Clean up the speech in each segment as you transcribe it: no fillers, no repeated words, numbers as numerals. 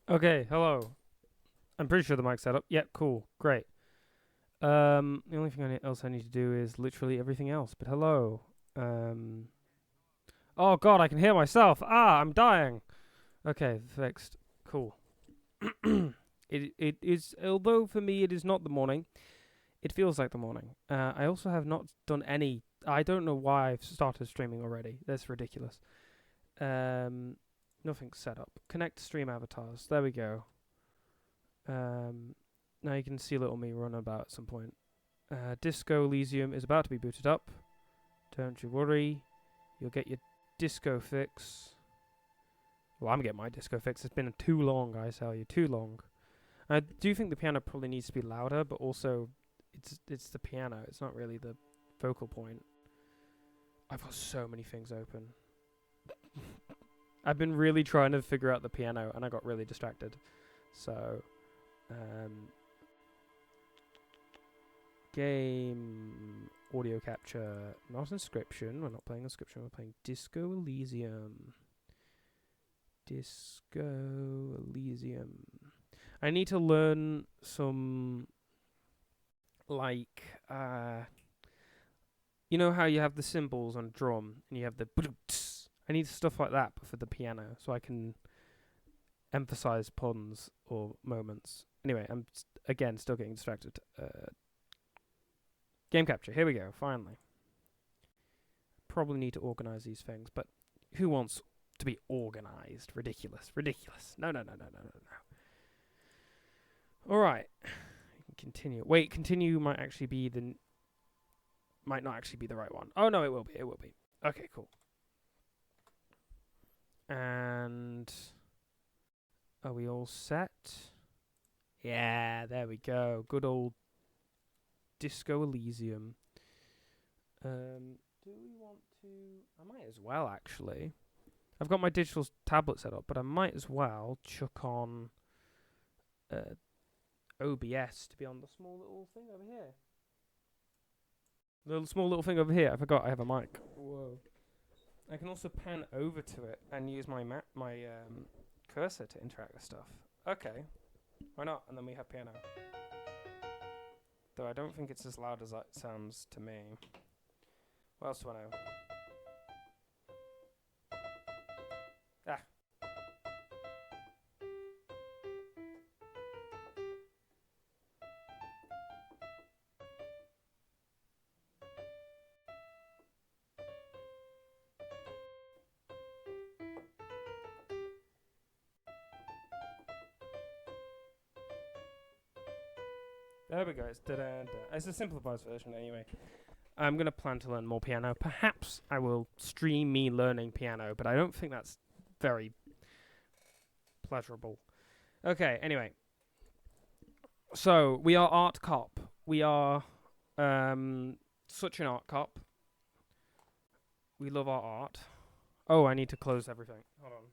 Okay, hello. I'm pretty sure the mic's set up. Yeah, cool, great. The only thing else I need to do is literally everything else. But hello. Um. Oh God, I can hear myself. Ah, I'm dying. Okay, fixed. Cool. It is. Although for me it is not the morning. It feels like the morning. I also have not done any. I don't know why I've started streaming already. That's ridiculous. Um. Nothing's set up. Connect to stream avatars. There we go. Um. Now you can see little me run about at some point. Disco Elysium is about to be booted up. Don't you worry. You'll get your disco fix. Well, I'm getting my disco fix. It's been too long, I tell you. Too long. I do think the piano probably needs to be louder, but also it's the piano. It's not really the focal point. I've got so many things open. I've been really trying to figure out the piano, and I got really distracted. So, um, game audio capture, not inscription. We're not playing inscription. We're playing Disco Elysium. Disco Elysium. I need to learn some like you know how you have the cymbals on a drum and you have the I need stuff like that but for the piano so I can emphasize puns or moments. Anyway, I'm again still getting distracted. Game capture. Here we go. Finally. Probably need to organize these things, but who wants to be organized? Ridiculous. Ridiculous. No, no, no, no, no, no, no. All right. Continue. Wait, continue might actually be the might not actually be the right one. Oh no, it will be. It will be. Okay, cool. And are we all set? Yeah, there we go. Good old Disco Elysium. Do we want to? I might as well actually. I've got my digital tablet set up, but I might as well chuck on OBS to be on the small little thing over here. The small little thing over here. I forgot I have a mic. Whoa. I can also pan over to it and use my cursor to interact with stuff. Okay, why not? And then we have piano. Though I don't think it's as loud as that sounds to me. What else do I know? Ah. There we go. It's da-da-da. It's a simplified version anyway. I'm going to plan to learn more piano. Perhaps I will stream me learning piano, but I don't think that's very pleasurable. Okay, anyway. So, we are Art Cop. We are such an art cop. We love our art. Oh, I need to close everything. Hold on.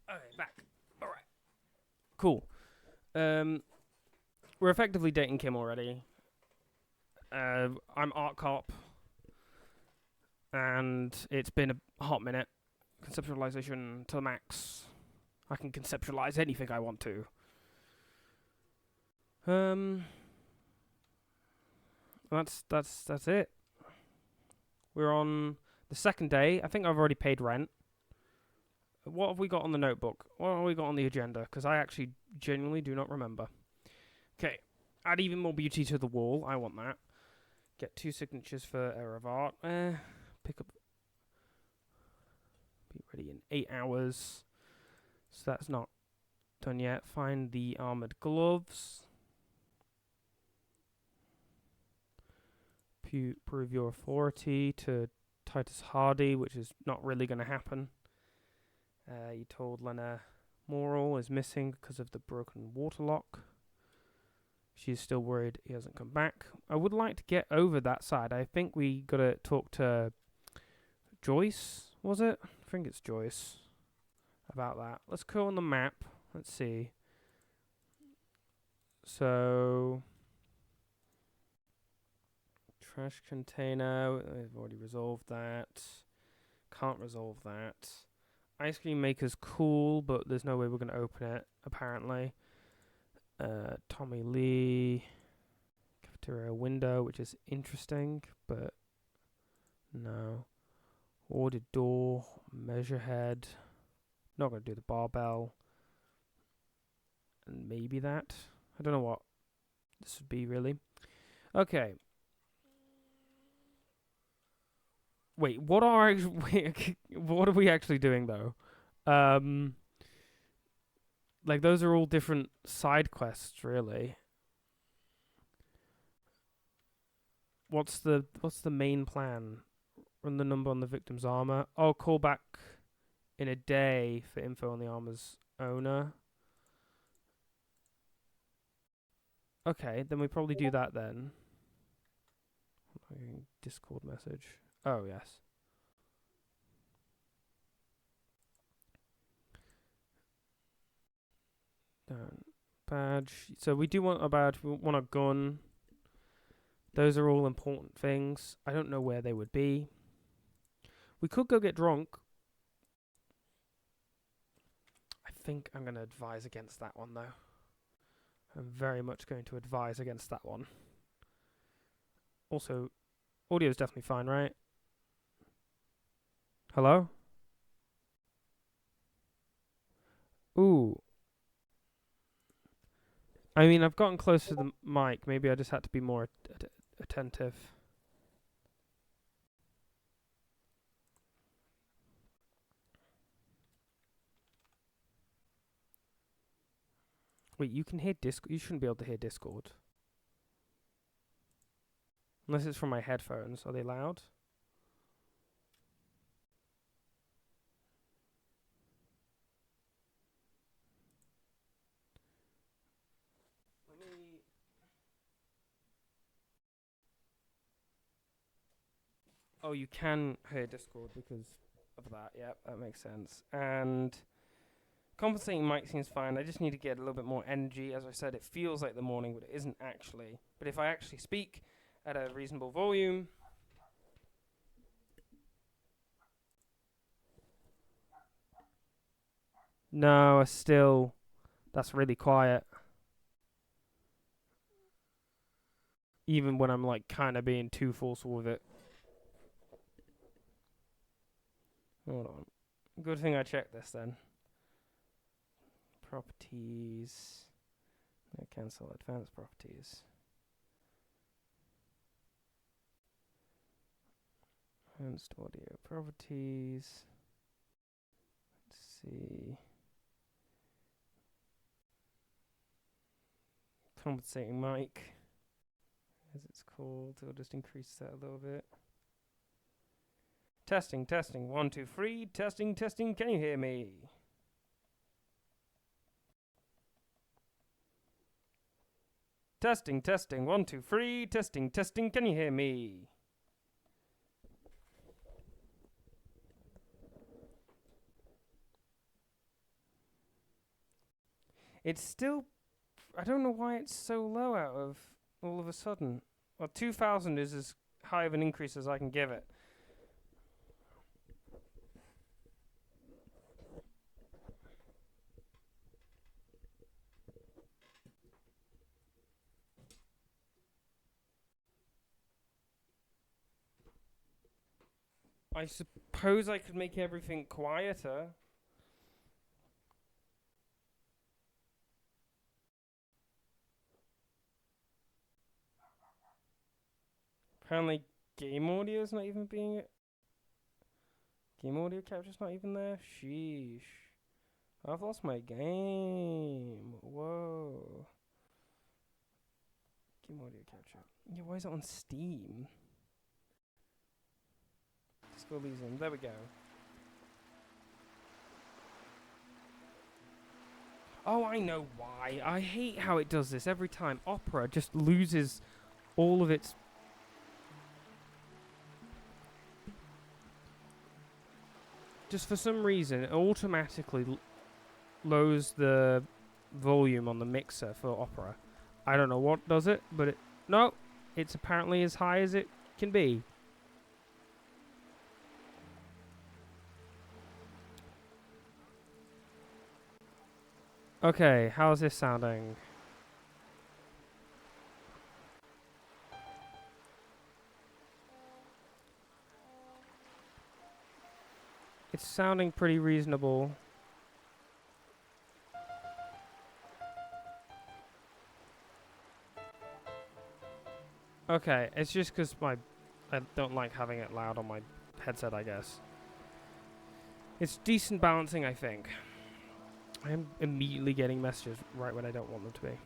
Okay, back. All right. Cool. We're effectively dating Kim already. I'm art cop, and it's been a hot minute. Conceptualization to the max. I can conceptualize anything I want to. That's it. We're on the second day. I think I've already paid rent. What have we got on the notebook? What have we got on the agenda? Because I actually genuinely do not remember. Okay. Add even more beauty to the wall. I want that. Get 2 signatures for error of art. Pick up. Be ready in 8 hours. So that's not done yet. Find the armored gloves. Prove your authority to Titus Hardy, which is not really going to happen. You told Lena Moral is missing because of the broken water lock. She's still worried he hasn't come back. I would like to get over that side. I think we got to talk to Joyce, was it? I think it's Joyce about that. Let's go on the map. Let's see. So, Trash container. I've already resolved that. Can't resolve that. Ice cream maker's cool, but there's no way we're going to open it, apparently. Tommy Lee. Cafeteria window, which is interesting, but no. Ordered door. Measure head. Not going to do the barbell. And maybe that. I don't know what this would be, really. Okay. Wait, what are what are we actually doing though? Like those are all different side quests, really. What's the main plan? Run the number on the victim's armor. Oh, call back in a day for info on the armor's owner. Okay, then we probably do that then. Discord message. Oh, yes. Badge. So we do want a badge. We want a gun. Those are all important things. I don't know where they would be. We could go get drunk. I think I'm going to advise against that one, though. I'm very much going to advise against that one. Also, audio is definitely fine, right? Hello? Ooh. I mean, I've gotten close to the mic. Maybe I just had to be more attentive. Wait, you can hear Discord? You shouldn't be able to hear Discord. Unless it's from my headphones. Are they loud? Oh, you can hear Discord because of that. Yep, that makes sense. And compensating mic seems fine. I just need to get a little bit more energy. As I said, it feels like the morning, but it isn't actually. But if I actually speak at a reasonable volume... No, still... That's really quiet. Even when I'm like kind of being too forceful with it. Hold on. Good thing I checked this then. Properties. No, cancel advanced properties. Advanced audio properties. Let's see. Compensating mic, as it's called. I'll just increase that a little bit. Testing, testing. 1, 2, 3. Testing, testing. Can you hear me? Testing, testing. 1, 2, 3. Testing, testing. Can you hear me? It's still... I don't know why it's so low out of all of a sudden. Well, 2,000 is as high of an increase as I can give it. I suppose I could make everything quieter. Apparently game audio is not even being... Game audio capture's not even there? Sheesh. I've lost my game. Whoa. Game audio capture. Yeah, why is it on Steam? Let's go Elysium. There we go. Oh, I know why. I hate how it does this every time. Opera just loses all of its... Just for some reason, it automatically lowers the volume on the mixer for Opera. I don't know what does it, but it... No! It's apparently as high as it can be. Okay, how's this sounding? It's sounding pretty reasonable. Okay, it's just because I don't like having it loud on my headset, I guess. It's decent balancing, I think. I am immediately getting messages right when I don't want them to be.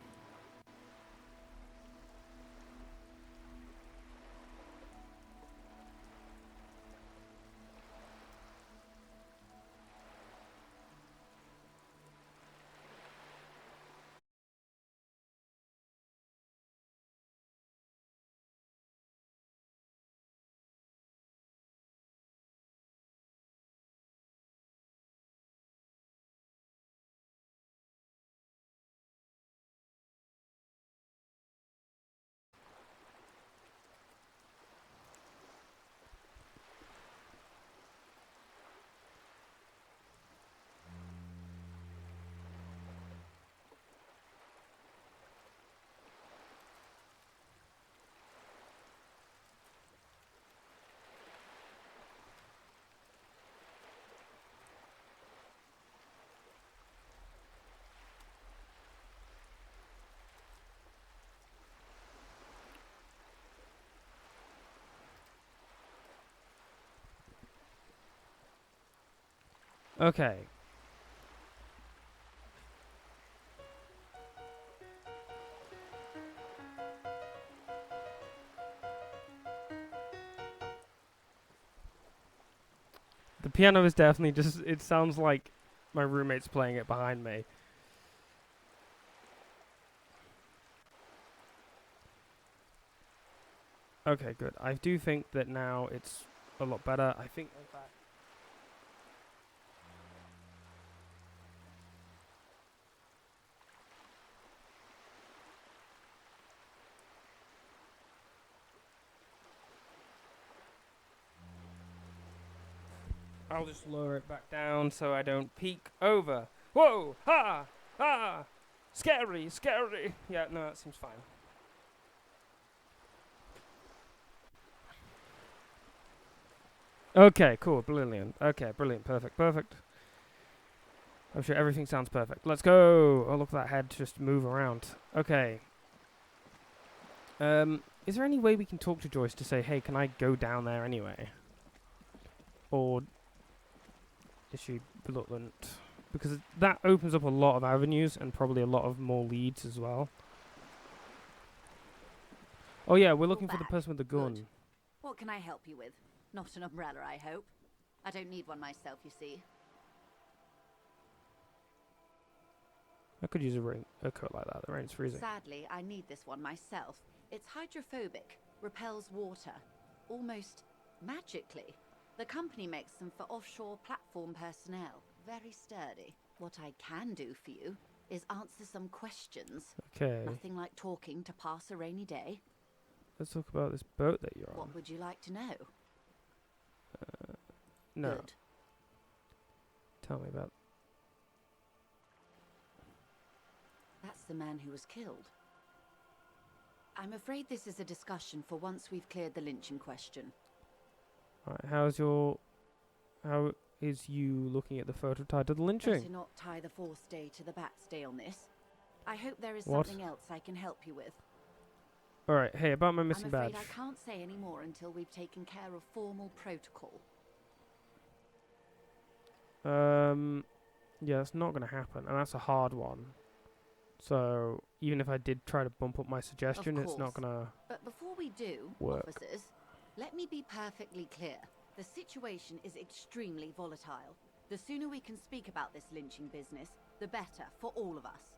Okay. The piano is definitely just, it sounds like my roommate's playing it behind me. Okay, good. I do think that now it's a lot better. I think, in fact, I'll just lower it back down so I don't peek over. Whoa! Ha! Ah! Scary! Scary! Yeah, no, that seems fine. Okay, cool. Brilliant. Okay, brilliant. Perfect. Perfect. I'm sure everything sounds perfect. Let's go! Oh, look at that head just move around. Okay. Is there any way we can talk to Joyce to say, hey, can I go down there anyway? Or is she reluctant? Because that opens up a lot of avenues and probably a lot of more leads as well. Oh yeah, we're looking for the person with the gun. Good. What can I help you with? Not an umbrella, I hope. I don't need one myself, you see. I could use a coat like that. The rain's freezing. Sadly, I need this one myself. It's hydrophobic, repels water, almost magically. The company makes them for offshore platform personnel. Very sturdy. What I can do for you is answer some questions. Okay. Nothing like talking to pass a rainy day. Let's talk about this boat that you're on. What would you like to know? No. Good. Tell me about. That's the man who was killed. I'm afraid this is a discussion for once we've cleared the lynching question. Alright, how is you looking at the photo tied to the lynching? Better not tie the fourth day to the bat's day on this. I hope there is What? something else I can help you with. Alright, hey, about my missing I'm badge. afraid I can't say any more until we've taken care of formal protocol. Yeah, that's not going to happen, and that's a hard one. So, even if I did try to bump up my suggestion, it's not going to But before we do, work. officers, let me be perfectly clear. The situation is extremely volatile. The sooner we can speak about this lynching business, the better for all of us.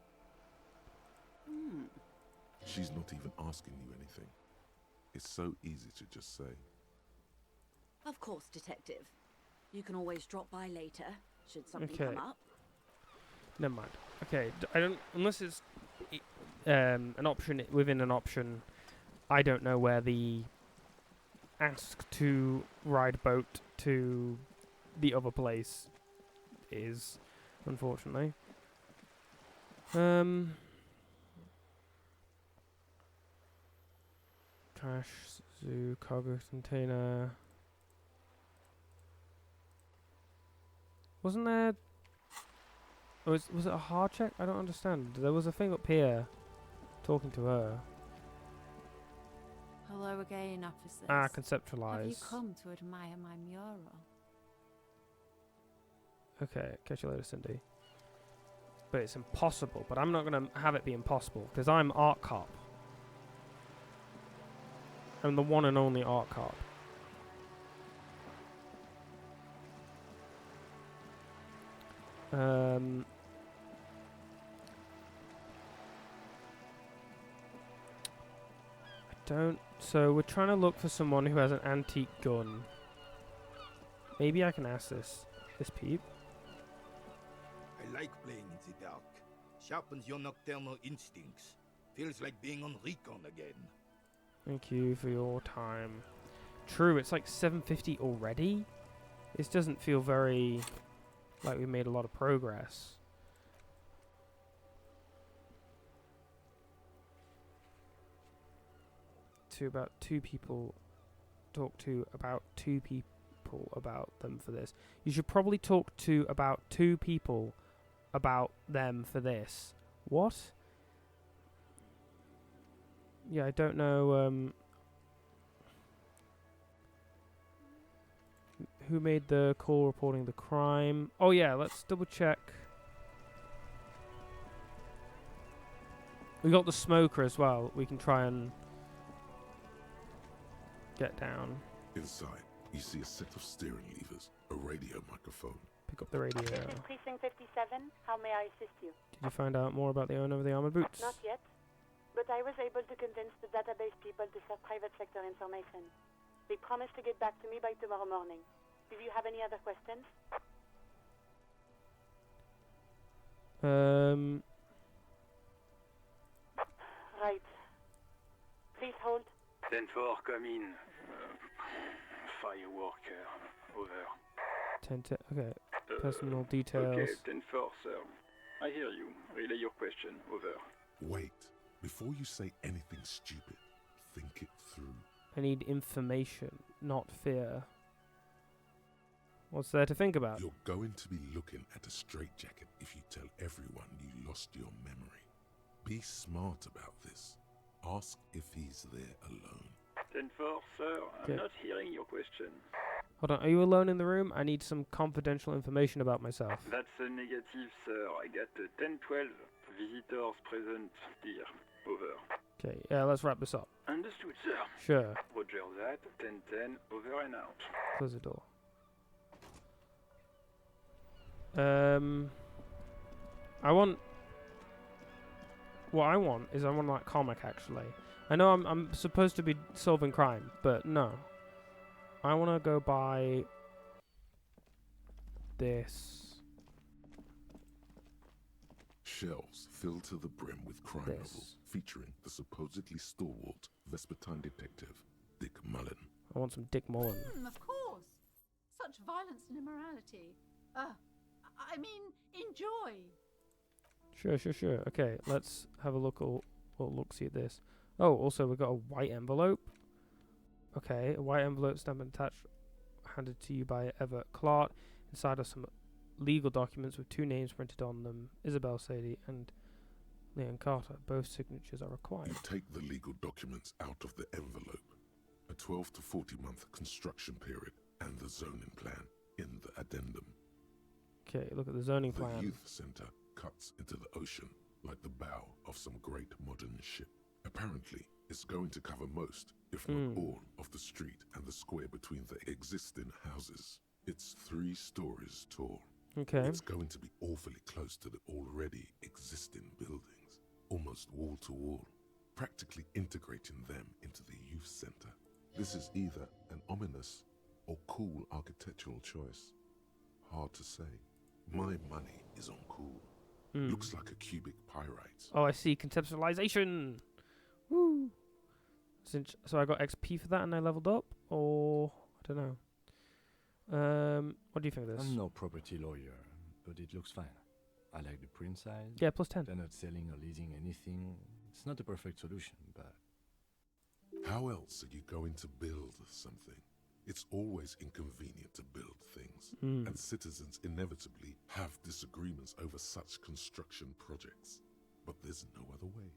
She's not even asking you anything. It's so easy to just say. Of course, Detective. You can always drop by later, should something Okay. come up. Never mind. Okay, I don't, unless it's an option within an option, I don't know where the ask to ride boat to the other place is, unfortunately. Trash, zoo, cargo container. Wasn't there... Was it a hard check? I don't understand. There was a thing up here talking to her. Hello again, officers. Ah, conceptualize. Have you come to admire my mural? Okay, catch you later, Cindy. But it's impossible. But I'm not going to have it be impossible, because I'm art cop. I'm the one and only art cop. So we're trying to look for someone who has an antique gun. Maybe I can ask this peep. I like playing in the dark. Sharpens your nocturnal instincts. Feels like being on recon again. Thank you for your time. True, it's like 7:50 already? This doesn't feel very like we made a lot of progress. About two people. Talk to about two people about them for this. You should probably talk to about two people about them for this. What? Yeah, I don't know. Who made the call reporting the crime? Oh yeah, let's double check. We got the smoker as well. We can try and get down. Inside, you see a set of steering levers, a radio microphone. Pick up the radio. This is Precinct 57. How may I assist you? Did you find out more about the owner of the armored boots? Not yet, but I was able to convince the database people to share private sector information. They promised to get back to me by tomorrow morning. Do you have any other questions? Right. Please hold. 10-4, come in. Fireworker, over. 10 okay. Personal details. Okay, 10-4, sir. I hear you. Relay your question, over. Wait. Before you say anything stupid, think it through. I need information, not fear. What's there to think about? You're going to be looking at a straitjacket if you tell everyone you lost your memory. Be smart about this. Ask if he's there alone. 10-4, sir. I'm not hearing your question. Hold on, are you alone in the room? I need some confidential information about myself. That's a negative, sir. I got 10-12 visitors present here. Over. Okay, yeah, let's wrap this up. Understood, sir. Sure. Roger that. 10-10, over and out. Close the door. What I want is that comic, actually. I know I'm supposed to be solving crime, but no. I want to go buy this. Shelves filled to the brim with crime novels featuring the supposedly stalwart Vespertine detective, Dick Mullen. I want some Dick Mullen. Of course. Such violence and immorality. I mean, enjoy. Sure. Okay, let's have a look-see at this. Oh, also we've got a white envelope. Okay, a white envelope stamped and attached, handed to you by Everett Clark. Inside are some legal documents with two names printed on them: Isabel Sadie and Leon Carter. Both signatures are required. You take the legal documents out of the envelope. A 12 to 40-month construction period and the zoning plan in the addendum. Okay, look at the zoning plan. The youth center cuts into the ocean like the bow of some great modern ship. Apparently, it's going to cover most, if not all, of the street and the square between the existing houses. It's 3 stories tall. Okay. It's going to be awfully close to the already existing buildings, almost wall to wall, practically integrating them into the youth center. This is either an ominous or cool architectural choice. Hard to say. My money is on cool. Looks like a cubic pyrite. Oh, I see. Conceptualization. Woo. So I got XP for that and I leveled up. or I don't know. What do you think of this? I'm no property lawyer, but it looks fine. I like the print side. Yeah, plus 10. They're not selling or leasing anything. It's not a perfect solution, but How else are you going to build something? It's always inconvenient to build things, and citizens inevitably have disagreements over such construction projects. But there's no other way.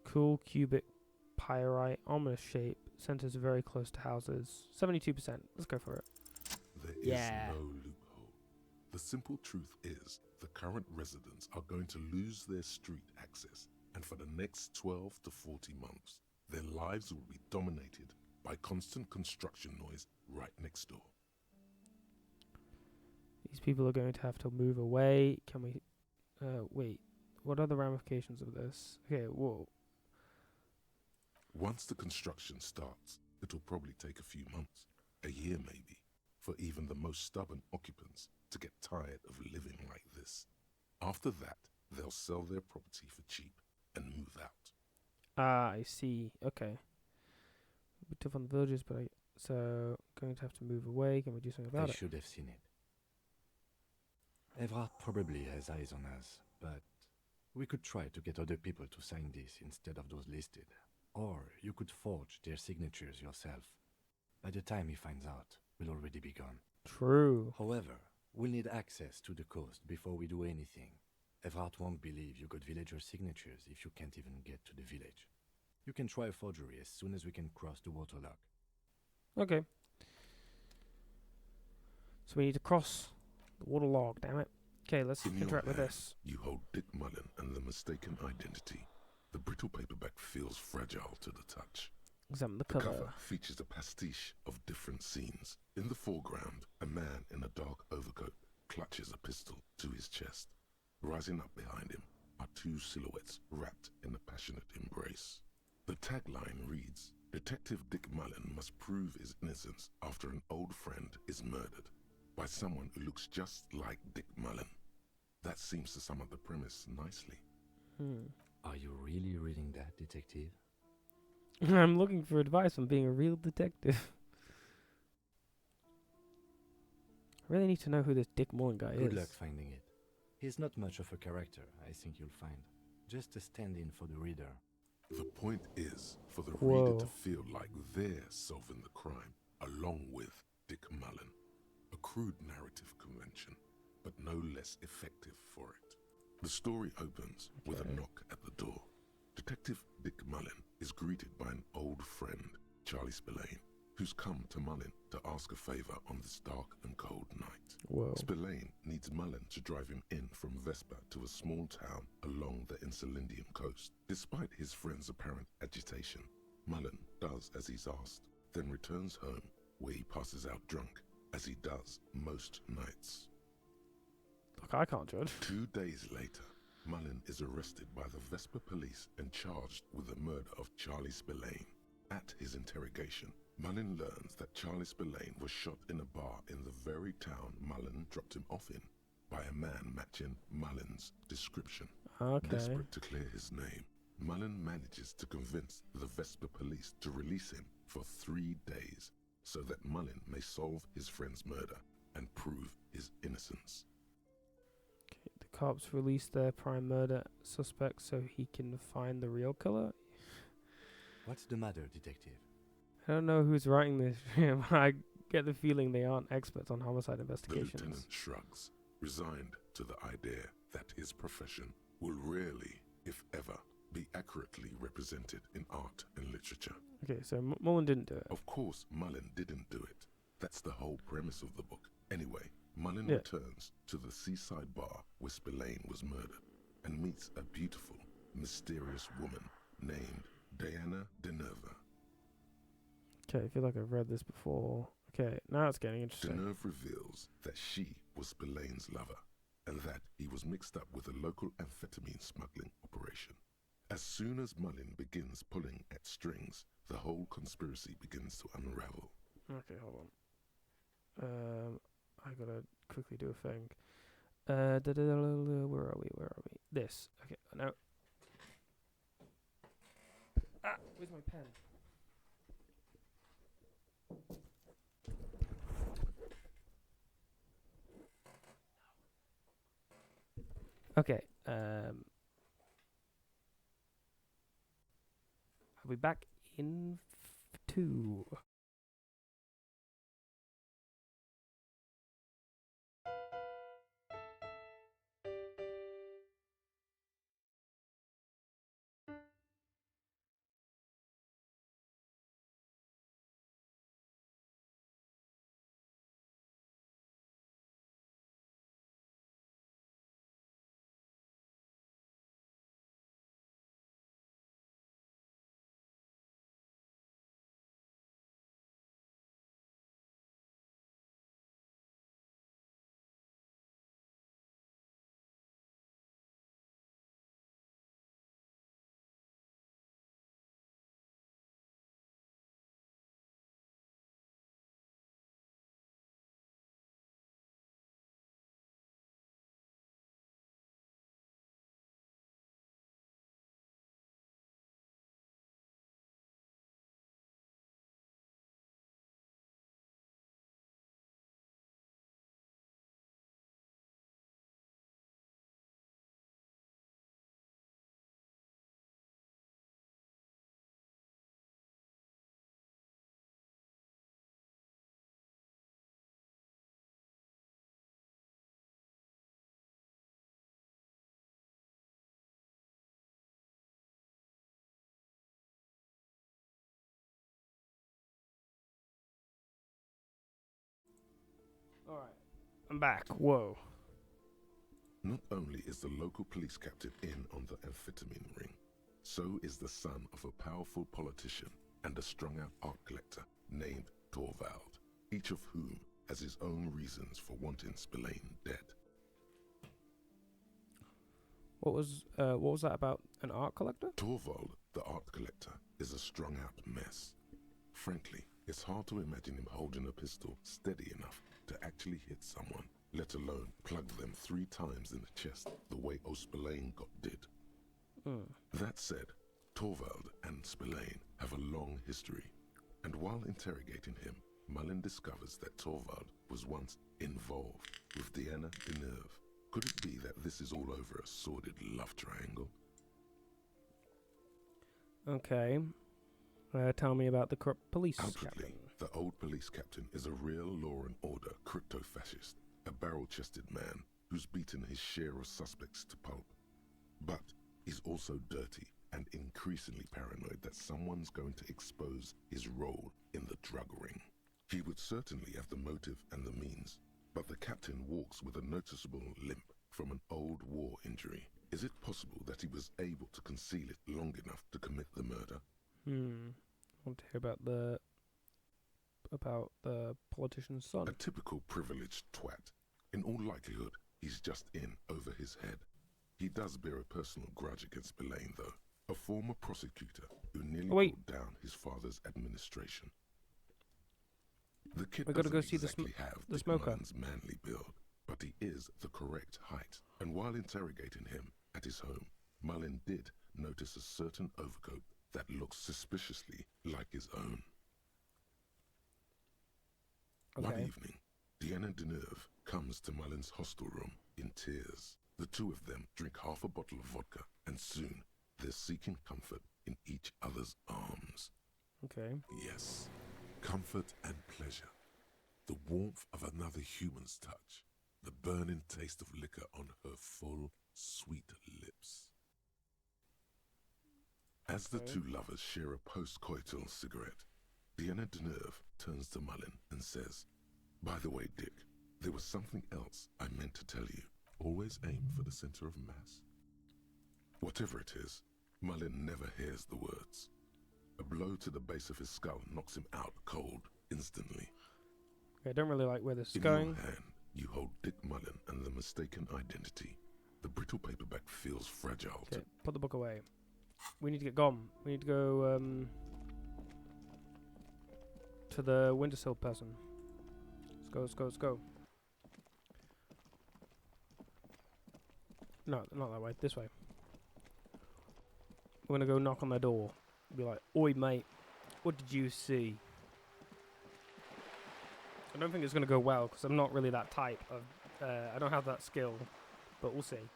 Cool cubic pyrite, ominous shape, centers very close to houses. 72%. Let's go for it. There is Yeah. no loophole. The simple truth is the current residents are going to lose their street access, and for the next 12 to 40 months, their lives will be dominated by constant construction noise right next door. These people are going to have to move away. Can we... wait. What are the ramifications of this? Okay, whoa. Once the construction starts, it'll probably take a few months, a year maybe, for even the most stubborn occupants to get tired of living like this. After that, they'll sell their property for cheap and move out. Ah, I see. Okay. A bit tough on the villagers, but so going to have to move away. Can we do something about they it? should have seen it. Evrard probably has eyes on us, but we could try to get other people to sign this instead of those listed. Or you could forge their signatures yourself. By the time he finds out, we'll already be gone. True. However, we'll need access to the coast before we do anything. Evrard won't believe you got villager signatures if you can't even get to the village. You can try a forgery as soon as we can cross the waterlock. Okay. So we need to cross the water log, damn it. Okay, let's In your interact with hand, this. you hold Dick Mullen and the mistaken identity. The brittle paperback feels fragile to the touch. Examine the The cover. cover features a pastiche of different scenes. In the foreground, a man in a dark overcoat clutches a pistol to his chest. Rising up behind him are two silhouettes wrapped in a passionate embrace. The tagline reads, Detective Dick Mullen must prove his innocence after an old friend is murdered by someone who looks just like Dick Mullen. That seems to sum up the premise nicely. Are you really reading that, detective? I'm looking for advice on being a real detective. I really need to know who this Dick Mullen guy is. Good luck finding it. He's not much of a character, I think you'll find. Just a stand-in for the reader. The point is for the Whoa. reader to feel like they're solving the crime along with Dick Mullen. A crude narrative convention, but no less effective for it. The story opens with a knock at the door. Detective Dick Mullen is greeted by an old friend, Charlie Spillane, who's come to Mullen to ask a favor on this dark and cold night. Whoa. Spillane needs Mullen to drive him in from Vespa to a small town along the Insulindian coast. Despite his friend's apparent agitation, Mullen does as he's asked, then returns home where he passes out drunk, as he does most nights. Look, I can't judge. 2 days later, Mullen is arrested by the Vespa police and charged with the murder of Charlie Spillane. At his interrogation, Mullen learns that Charlie Spillane was shot in a bar in the very town Mullen dropped him off in by a man matching Mullen's description. Okay. Desperate to clear his name, Mullen manages to convince the Vespa police to release him for 3 days so that Mullen may solve his friend's murder and prove his innocence. Okay, the cops release their prime murder suspect so he can find the real killer. What's the matter, detective? I don't know who's writing this. I get the feeling they aren't experts on homicide The investigations. lieutenant shrugs, resigned to the idea that his profession will rarely, if ever, be accurately represented in art and literature. Okay, so Mullen didn't do it. Of course, Mullen didn't do it. That's the whole premise of the book. Anyway, Mullen Yeah. returns to the seaside bar where Spillane was murdered and meets a beautiful, mysterious woman named Diana Denerva. Okay, I feel like I've read this before. Okay, now it's getting interesting. Denerve reveals that she was Spillane's lover and that he was mixed up with a local amphetamine smuggling operation. As soon as Mullen begins pulling at strings, the whole conspiracy begins to unravel. Okay, hold on. I gotta quickly do a thing. Where are we? Where are we? This. Okay, no. Ah, where's my pen? Okay. I'll be back in 2. Alright. I'm back. Whoa. Not only is the local police captain in on the amphetamine ring, so is the son of a powerful politician and a strung-out art collector named Torvald, each of whom has his own reasons for wanting Spillane dead. What was that about an art collector? Torvald, the art collector, is a strung-out mess. Frankly, it's hard to imagine him holding a pistol steady enough to actually hit someone, let alone plug them 3 times in the chest the way Spillane got did. That said, Torvald and Spillane have a long history, and while interrogating him, Mullen discovers that Torvald was once involved with Aidan&Co. Could it be that this is all over a sordid love triangle? Okay. Tell me about the corrupt police Outwardly, captain. the old police captain is a real law and order crypto-fascist, a barrel-chested man who's beaten his share of suspects to pulp. But he's also dirty and increasingly paranoid that someone's going to expose his role in the drug ring. He would certainly have the motive and the means, but the captain walks with a noticeable limp from an old war injury. Is it possible that he was able to conceal it long enough to commit the murder? I want to hear about the politician's son. A typical privileged twat. In all likelihood, he's just in over his head. He does bear a personal grudge against Spillane, though, a former prosecutor who nearly brought down his father's administration. The kid doesn't exactly have Dick Mullen's manly build, but he is the correct height. And while interrogating him at his home, Mullen did notice a certain overcoat that looks suspiciously like his own. One evening, Aidan&Co. comes to Mullen's hostel room in tears. The two of them drink half a bottle of vodka, and soon they're seeking comfort in each other's arms. Okay. Yes, comfort and pleasure. The warmth of another human's touch. The burning taste of liquor on her full, sweet lips. As the two lovers share a post-coital cigarette, Aidan&Co. turns to Mullen and says, "By the way, Dick, there was something else I meant to tell you. Always aim for the center of mass." Whatever it is, Mullen never hears the words. A blow to the base of his skull knocks him out cold instantly. Okay, I don't really like where this is In going. your hand, you hold Dick Mullen and the mistaken identity. The brittle paperback feels fragile. Okay, put the book away. We need to get gone. We need to go to the Windowsill person. Let's go, let's go, let's go. No, not that way. This way. We're gonna go knock on their door. Be like, "Oi, mate, what did you see?" I don't think it's gonna go well because I'm not really that type of. I don't have that skill, but we'll see.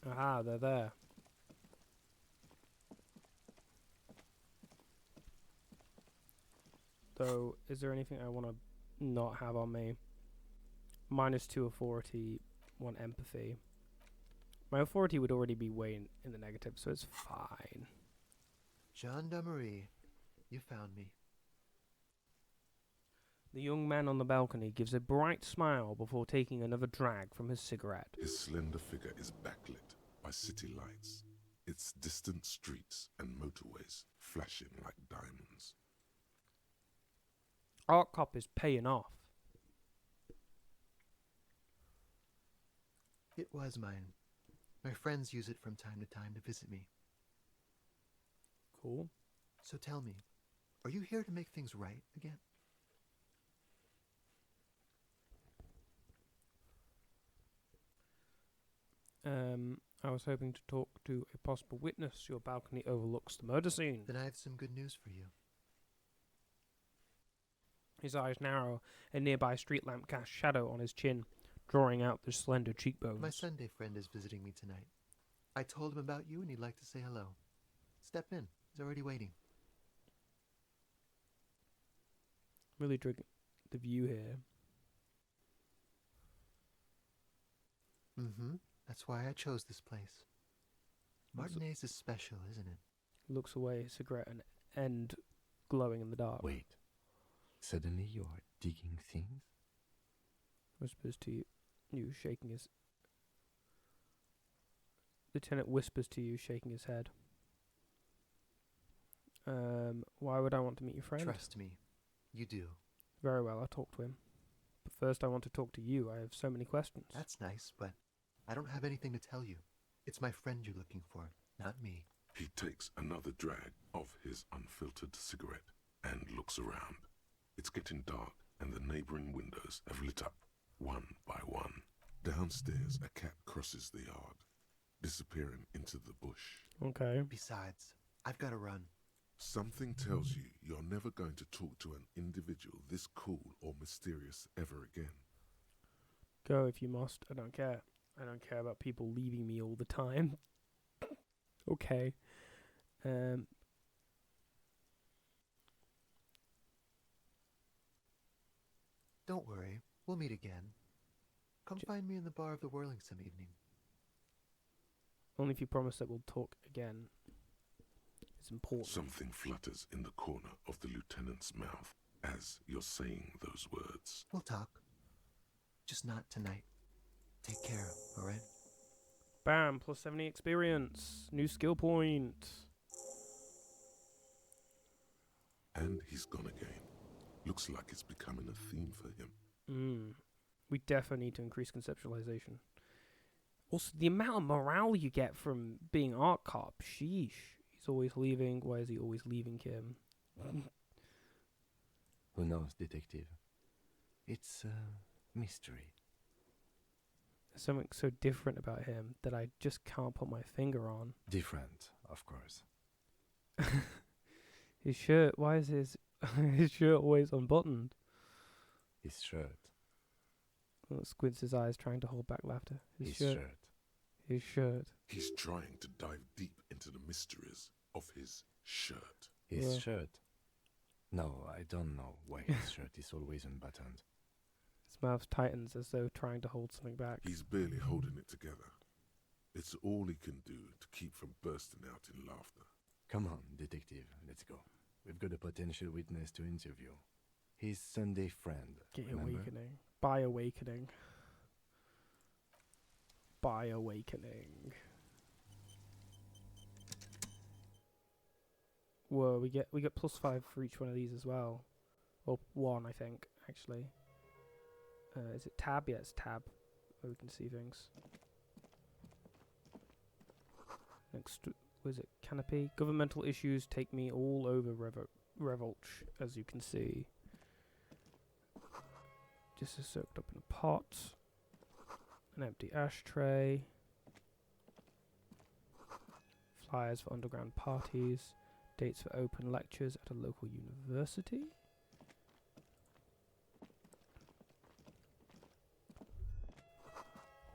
Aha, they're there. Though, is there anything I want to not have on me? -2 authority, 1 empathy. My authority would already be way in the negative, so it's fine. Gendarmerie, you found me. The young man on the balcony gives a bright smile before taking another drag from his cigarette. His slender figure is backlit by city lights, its distant streets and motorways flashing like diamonds. Art Cop is paying off. It was mine. My friends use it from time to time to visit me. Cool. So tell me, are you here to make things right again? I was hoping to talk to a possible witness. Your balcony overlooks the murder scene. Then I have some good news for you. His eyes narrow. A nearby street lamp casts shadow on his chin, drawing out the slender cheekbones. My Sunday friend is visiting me tonight. I told him about you and he'd like to say hello. Step in. He's already waiting. Really dig the view here. Mm-hmm. That's why I chose this place. Martinez is special, isn't it? Looks away, cigarette and end glowing in the dark. Wait. Suddenly you are digging things? Whispers to you, shaking his... Lieutenant whispers to you, shaking his head. Why would I want to meet your friend? Trust me. You do. Very well, I'll talk to him. But first I want to talk to you. I have so many questions. That's nice, but I don't have anything to tell you. It's my friend you're looking for, not me. He takes another drag of his unfiltered cigarette and looks around. It's getting dark and the neighboring windows have lit up, one by one. Downstairs, a cat crosses the yard, disappearing into the bush. Okay. Besides, I've got to run. Something tells you you're never going to talk to an individual this cool or mysterious ever again. Go if you must. I don't care. I don't care about people leaving me all the time. Okay. Don't worry. We'll meet again. Come find me in the bar of the Whirling some evening. Only if you promise that we'll talk again. It's important. Something flutters in the corner of the lieutenant's mouth as you're saying those words. We'll talk. Just not tonight. Take care, alright? Bam, plus 70 experience. New skill point. And he's gone again. Looks like it's becoming a theme for him. We definitely need to increase conceptualization. Also, the amount of morale you get from being art cop. Sheesh. He's always leaving. Why is he always leaving Kim? Who knows, detective? It's a mystery. There's something so different about him that I just can't put my finger on. Different, of course. His shirt, why is his shirt always unbuttoned? His shirt. Well, squints his eyes, trying to hold back laughter. His shirt. His shirt. He's trying to dive deep into the mysteries of his shirt. His shirt. No, I don't know why his shirt is always unbuttoned. His mouth tightens as though trying to hold something back. He's barely holding it together. It's all he can do to keep from bursting out in laughter. Come on, detective, let's go. We've got a potential witness to interview. His Sunday friend. Get remember? awakening. By awakening. By awakening. Whoa, we get +5 for each one of these as well. Or 1, I think, actually. Is it tab? Yeah, it's tab. Where we can see things. Next, was it canopy? Governmental issues take me all over Revolch, as you can see. Just is soaked up in a pot. An empty ashtray. Flyers for underground parties. Dates for open lectures at a local university.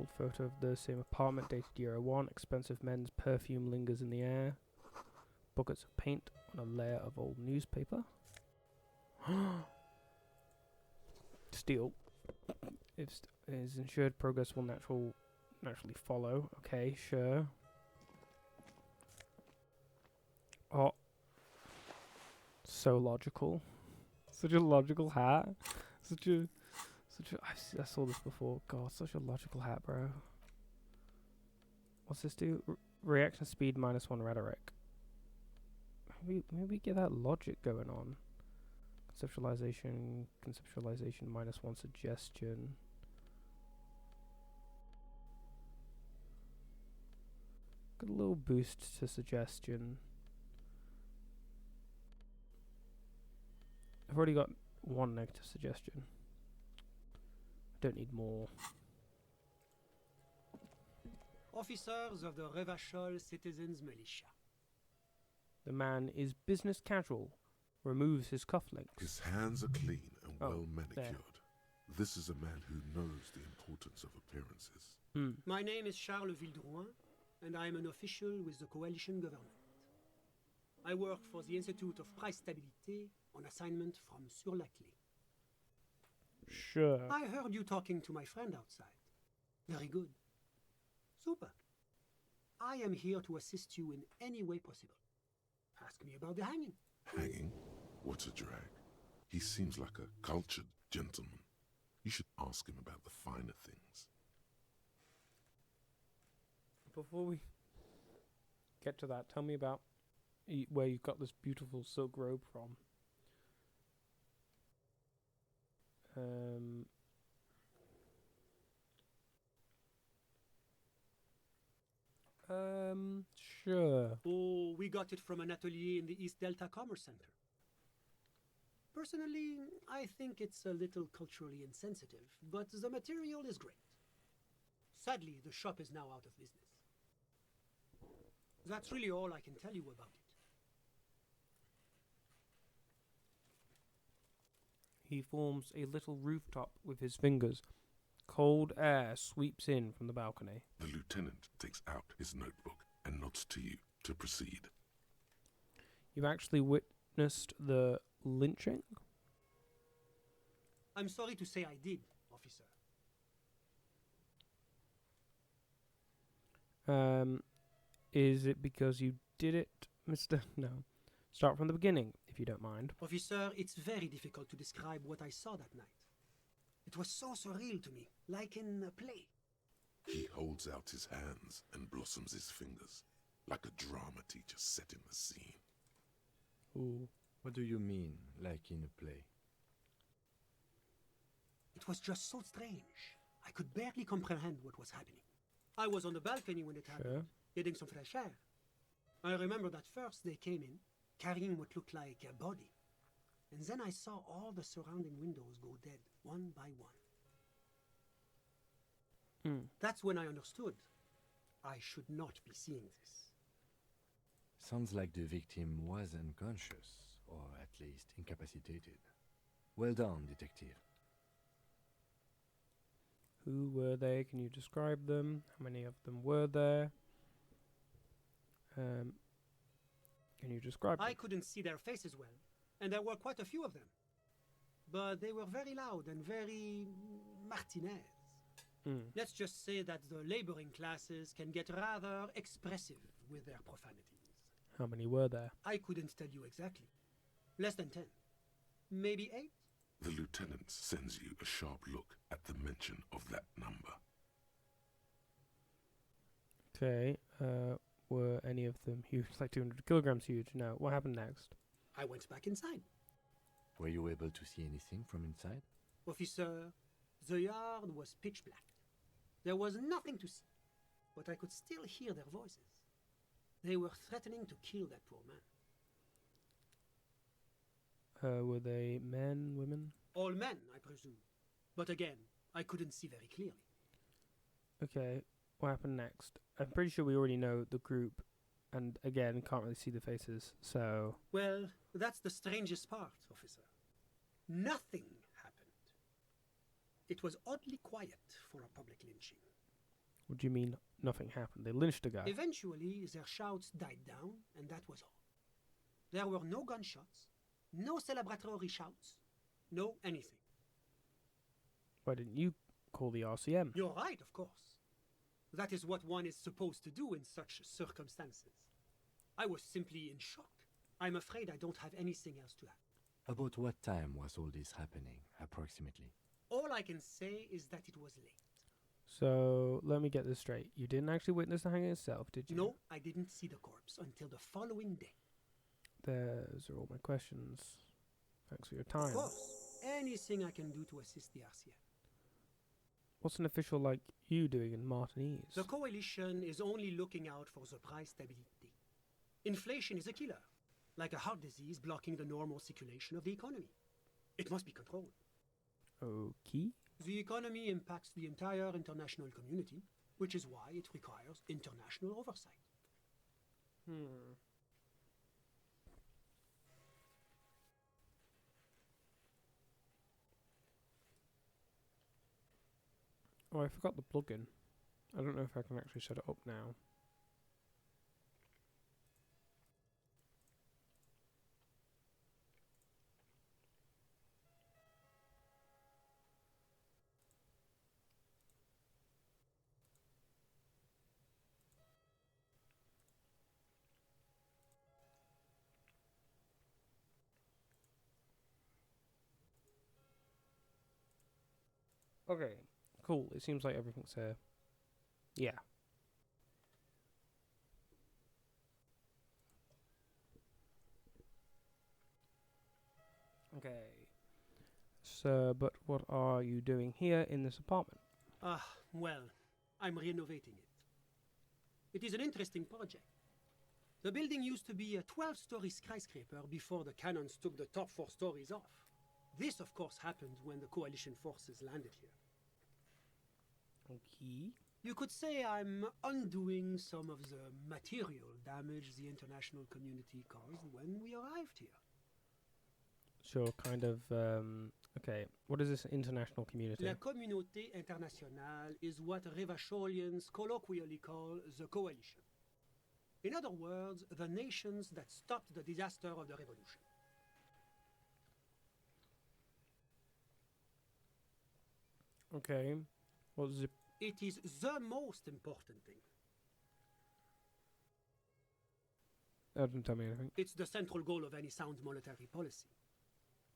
Old photo of the same apartment dated year 01. Expensive men's perfume lingers in the air. Buckets of paint on a layer of old newspaper. Steal. If is insured, progress will naturally follow. Okay, sure. Oh. So logical. Such a logical hat. I saw this before. God, such a logical hat, bro. What's this do? Reaction speed -1 rhetoric. Maybe get that logic going on. Conceptualization -1 suggestion. Got a little boost to suggestion. I've already got 1 negative suggestion. I don't need more. Officers of the Revachol Citizens Militia. The man is business casual. Removes his cufflinks. His hands are clean and well manicured. There. This is a man who knows the importance of appearances. My name is Charles Vildrouin, and I am an official with the coalition government. I work for the Institute of Price Stabilité on assignment from Sur-la-Clé. Sure. I heard you talking to my friend outside. Very good. Super. I am here to assist you in any way possible. Ask me about the hanging. Hanging? What a drag. He seems like a cultured gentleman. You should ask him about the finer things. Before we get to that, tell me about where you got this beautiful silk robe from. Sure. Oh, we got it from an atelier in the East Delta Commerce Center. Personally, I think it's a little culturally insensitive, but the material is great. Sadly, the shop is now out of business. That's really all I can tell you about it. He forms a little rooftop with his fingers. Cold air sweeps in from the balcony. The lieutenant takes out his notebook and nods to you to proceed. You've actually witnessed the lynching? I'm sorry to say I did, officer. Is it because you did it, Mr. No. Start from the beginning, if you don't mind. Officer, it's very difficult to describe what I saw that night. It was so surreal to me, like in a play. He holds out his hands and blossoms his fingers, like a drama teacher setting the scene. Ooh. What do you mean, like in a play? It was just so strange. I could barely comprehend what was happening. I was on the balcony when it happened, getting some fresh air. I remember that first they came in, carrying what looked like a body. And then I saw all the surrounding windows go dead, one by one. That's when I understood. I should not be seeing this. Sounds like the victim was unconscious, or at least incapacitated. Well done, detective. Who were they? Can you describe them? How many of them were there? Can you describe them? I couldn't see their faces well, and there were quite a few of them. But they were very loud and very Martinez. Let's just say that the laboring classes can get rather expressive with their profanities. How many were there? I couldn't tell you exactly. Less than 10. Maybe 8? The lieutenant sends you a sharp look at the mention of that number. Okay, were any of them huge, like 200 kilograms huge? No. What happened next? I went back inside. Were you able to see anything from inside? Officer, the yard was pitch black. There was nothing to see, but I could still hear their voices. They were threatening to kill that poor man. Were they men, women? All men, I presume. But again, I couldn't see very clearly. Okay, what happened next? I'm pretty sure we already know the group, and again, can't really see the faces, so... Well, that's the strangest part, officer. Nothing happened. It was oddly quiet for a public lynching. What do you mean nothing happened? They lynched a guy. Eventually, their shouts died down, and that was all. There were no gunshots, no celebratory shouts, no anything. Why didn't you call the RCM? You're right, of course. That is what one is supposed to do in such circumstances. I was simply in shock. I'm afraid I don't have anything else to add. About what time was all this happening, approximately? All I can say is that it was late. So, let me get this straight. You didn't actually witness the hanging itself, did you? No, I didn't see the corpse until the following day. Those are all my questions. Thanks for your Of time. course, anything I can do to assist the RCM. What's an official like you doing in Martinez? The coalition is only looking out for the price stability. Inflation is a killer, like a heart disease blocking the normal circulation of the economy. It must be controlled. Okay. The economy impacts the entire international community, which is why it requires international oversight. Oh, I forgot the plugin. I don't know if I can actually set it up now. Okay, cool. It seems like everything's here. Yeah. Okay. So, but what are you doing here in this apartment? Well, I'm renovating it. It is an interesting project. The building used to be a 12-story skyscraper before the cannons took the top 4 stories off. This, of course, happened when the coalition forces landed here. Okay. You could say I'm undoing some of the material damage the international community caused when we arrived here. Sure, kind of, okay. What is this international community? La communauté internationale is what Revacholians colloquially call the coalition. In other words, the nations that stopped the disaster of the revolution. Okay. What's the... It is the most important thing. That doesn't tell me anything. It's the central goal of any sound monetary policy.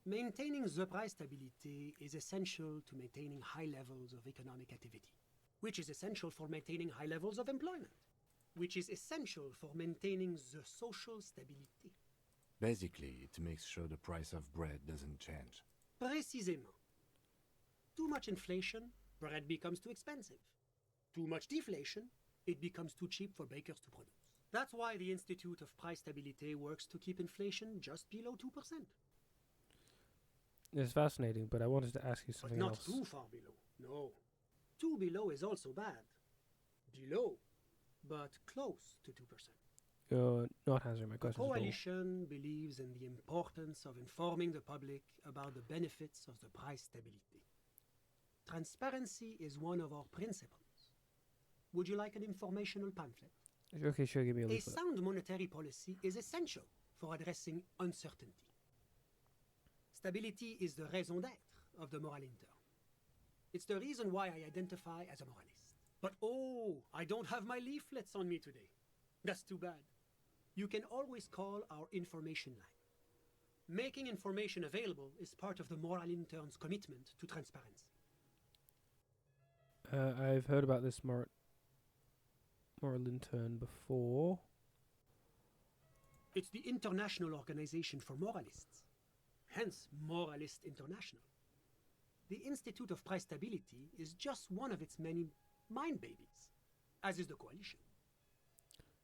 Maintaining the price stability is essential to maintaining high levels of economic activity, which is essential for maintaining high levels of employment, which is essential for maintaining the social stability. Basically, it makes sure the price of bread doesn't change. Précisément. Too much inflation, bread becomes too expensive. Too much deflation, it becomes too cheap for bakers to produce. That's why the Institute of Price Stability works to keep inflation just below 2%. It's fascinating, but I wanted to ask you something But not else. too far below, no. Too below is also bad. Below, but close to 2%. You're not answering my The question at all. coalition believes in the importance of informing the public about the benefits of the price stability. Transparency is one of our principles. Would you like an informational pamphlet? Okay, sure, give me a A leaflet. sound monetary policy is essential for addressing uncertainty. Stability is the raison d'être of the moral intern. It's the reason why I identify as a moralist. But oh, I don't have my leaflets on me today. That's too bad. You can always call our information line. Making information available is part of the moral intern's commitment to transparency. I've heard about this moral intern before. It's the International Organization for Moralists, hence Moralist International. The Institute of Price Stability is just one of its many mind babies, as is the coalition.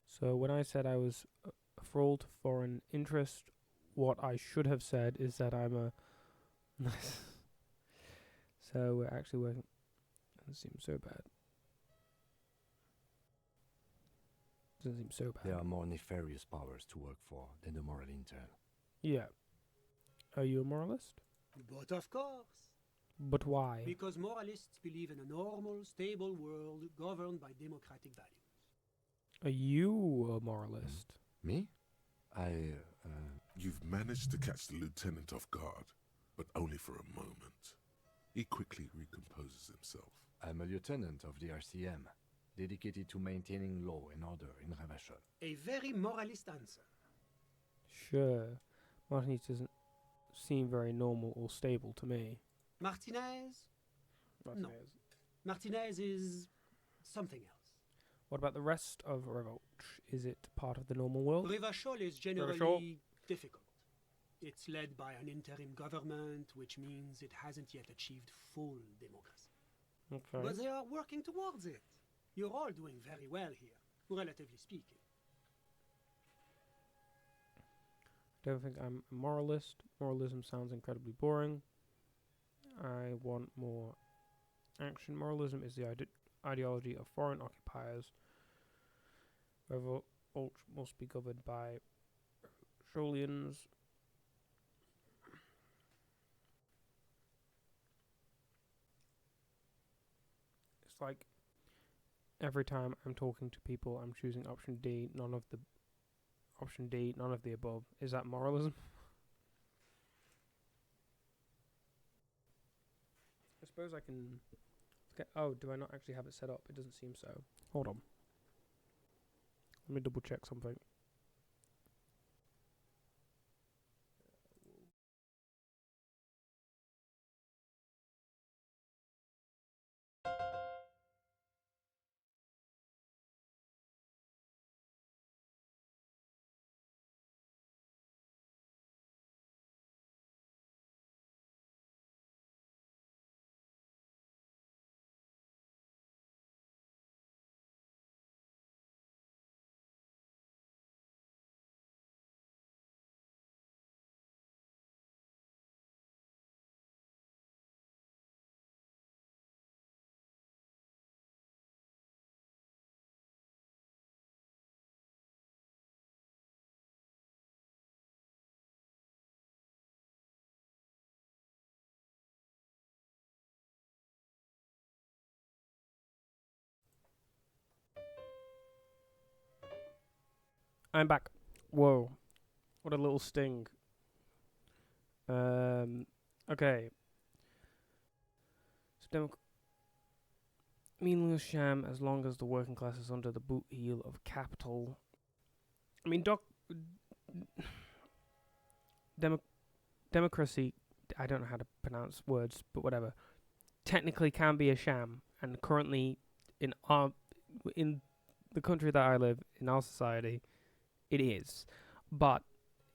So when I said I was a fraud to foreign interest, what I should have said is that I'm a... So we're actually working... Doesn't seem so bad. Doesn't seem so bad. There are more nefarious powers to work for than the moral intern. Yeah. Are you a moralist? But of course. But why? Because moralists believe in a normal, stable world governed by democratic values. Are you a moralist? Me? You've managed to catch the lieutenant off guard, but only for a moment. He quickly recomposes himself. I'm a lieutenant of the RCM, dedicated to maintaining law and order in Ravachol. A very moralist answer. Sure. Martinez doesn't seem very normal or stable to me. Martinez? No. Martinez is something else. What about the rest of Revolt? Is it part of the normal world? Ravachol is generally Ravachol? difficult. It's led by an interim government, which means it hasn't yet achieved full democracy. Okay. But they are working towards it. You're all doing very well here, relatively speaking. Don't think I'm a moralist. Moralism sounds incredibly boring. I want more action. Moralism is the ideology of foreign occupiers. Revolt must be governed by Sholians. It's like every time I'm talking to people, I'm choosing option D, none of the above. Is that moralism? I suppose I can. Oh, do I not actually have it set up? It doesn't seem so. Hold on. Let me double check something. I'm back. Whoa. What a little sting. Okay. So meaningless sham as long as the working class is under the boot heel of capital. I mean, democracy, I don't know how to pronounce words, but whatever, technically can be a sham, and currently in the country that I live, in our society, it is. But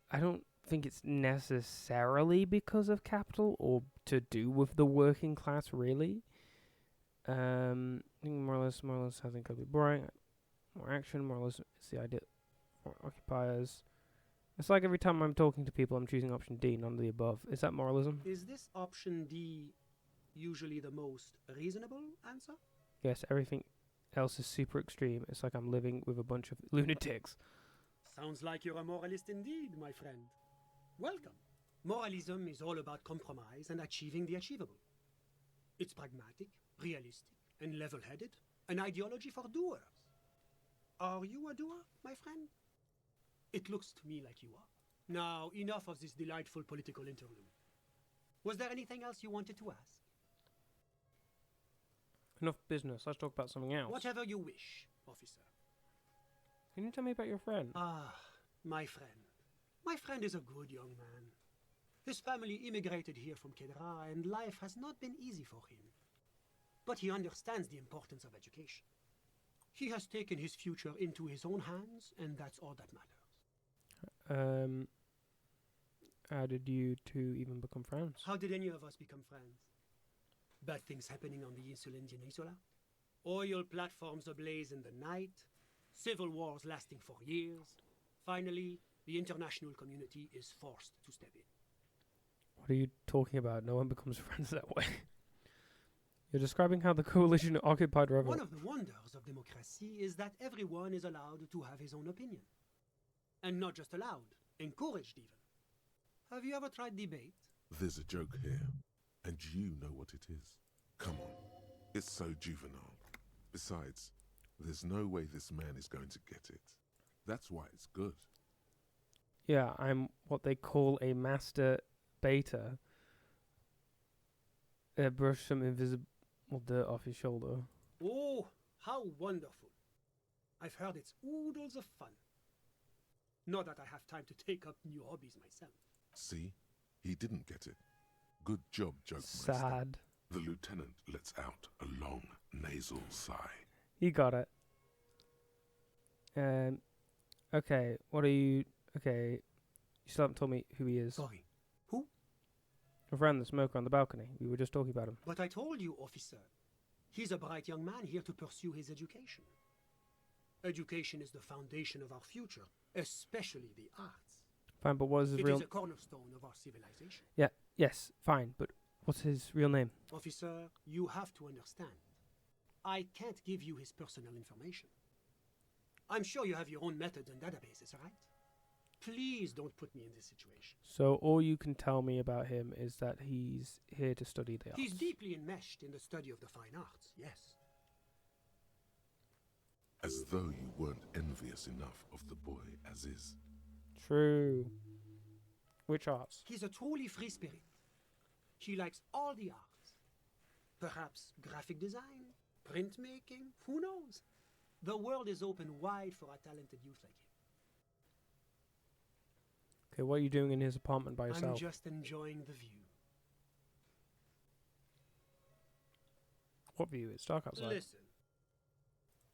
I don't think it's necessarily because of capital or to do with the working class, really. I think more or less, I think it'll be boring. More action, more or less, it's the idea. More occupiers. It's like every time I'm talking to people, I'm choosing option D, none of the above. Is that moralism? Is this option D usually the most reasonable answer? Yes, everything else is super extreme. It's like I'm living with a bunch of lunatics. Sounds like you're a moralist indeed, my friend. Welcome. Moralism is all about compromise and achieving the achievable. It's pragmatic, realistic, and level-headed, an ideology for doers. Are you a doer, my friend? It looks to me like you are. Now, enough of this delightful political interlude. Was there anything else you wanted to ask? Enough business. Let's talk about something else. Whatever you wish, officer. Can you tell me about your friend? Ah, my friend. My friend is a good young man. His family immigrated here from Kedra, and life has not been easy for him. But he understands the importance of education. He has taken his future into his own hands, and that's all that matters. How did you two even become friends? How did any of us become friends? Bad things happening on the Insulindian Peninsula? Oil platforms ablaze in the night? Civil wars lasting for years? Finally, the international community is forced to step in. What are you talking about? No one becomes friends that way. You're describing how the coalition occupied Revolt. One of the wonders of democracy is that everyone is allowed to have his own opinion. And not just allowed, encouraged even. Have you ever tried debate? There's a joke here, And you know what it is. Come on. It's so juvenile. Besides, there's no way this man is going to get it. That's why it's good. Yeah, I'm what they call a master beta. Brush some invisible dirt off his shoulder. Oh, how wonderful. I've heard it's oodles of fun. Not that I have time to take up new hobbies myself. See? He didn't get it. Good job, Jokemeister. Sad. The lieutenant lets out a long, nasal sigh. He got it. Okay, what are you... Okay, you still haven't told me who he is. Sorry. Who? A friend, the smoker on the balcony. We were just talking about him. But I told you, officer. He's a bright young man here to pursue his education. Education is the foundation of our future, especially the arts. Fine, but what is his real... It is a cornerstone of our civilization. Yeah, yes, fine, but what's his real name? Officer, you have to understand. I can't give you his personal information. I'm sure you have your own methods and databases, right? Please don't put me in this situation. So all you can tell me about him is that he's here to study the arts. He's deeply enmeshed in the study of the fine arts, yes. As though you weren't envious enough of the boy as is. True. Which arts? He's a truly free spirit. He likes all the arts. Perhaps graphic design, printmaking, who knows? The world is open wide for a talented youth like him. Okay, what are you doing in his apartment by yourself? I'm just enjoying the view. What view? It's dark outside. Listen.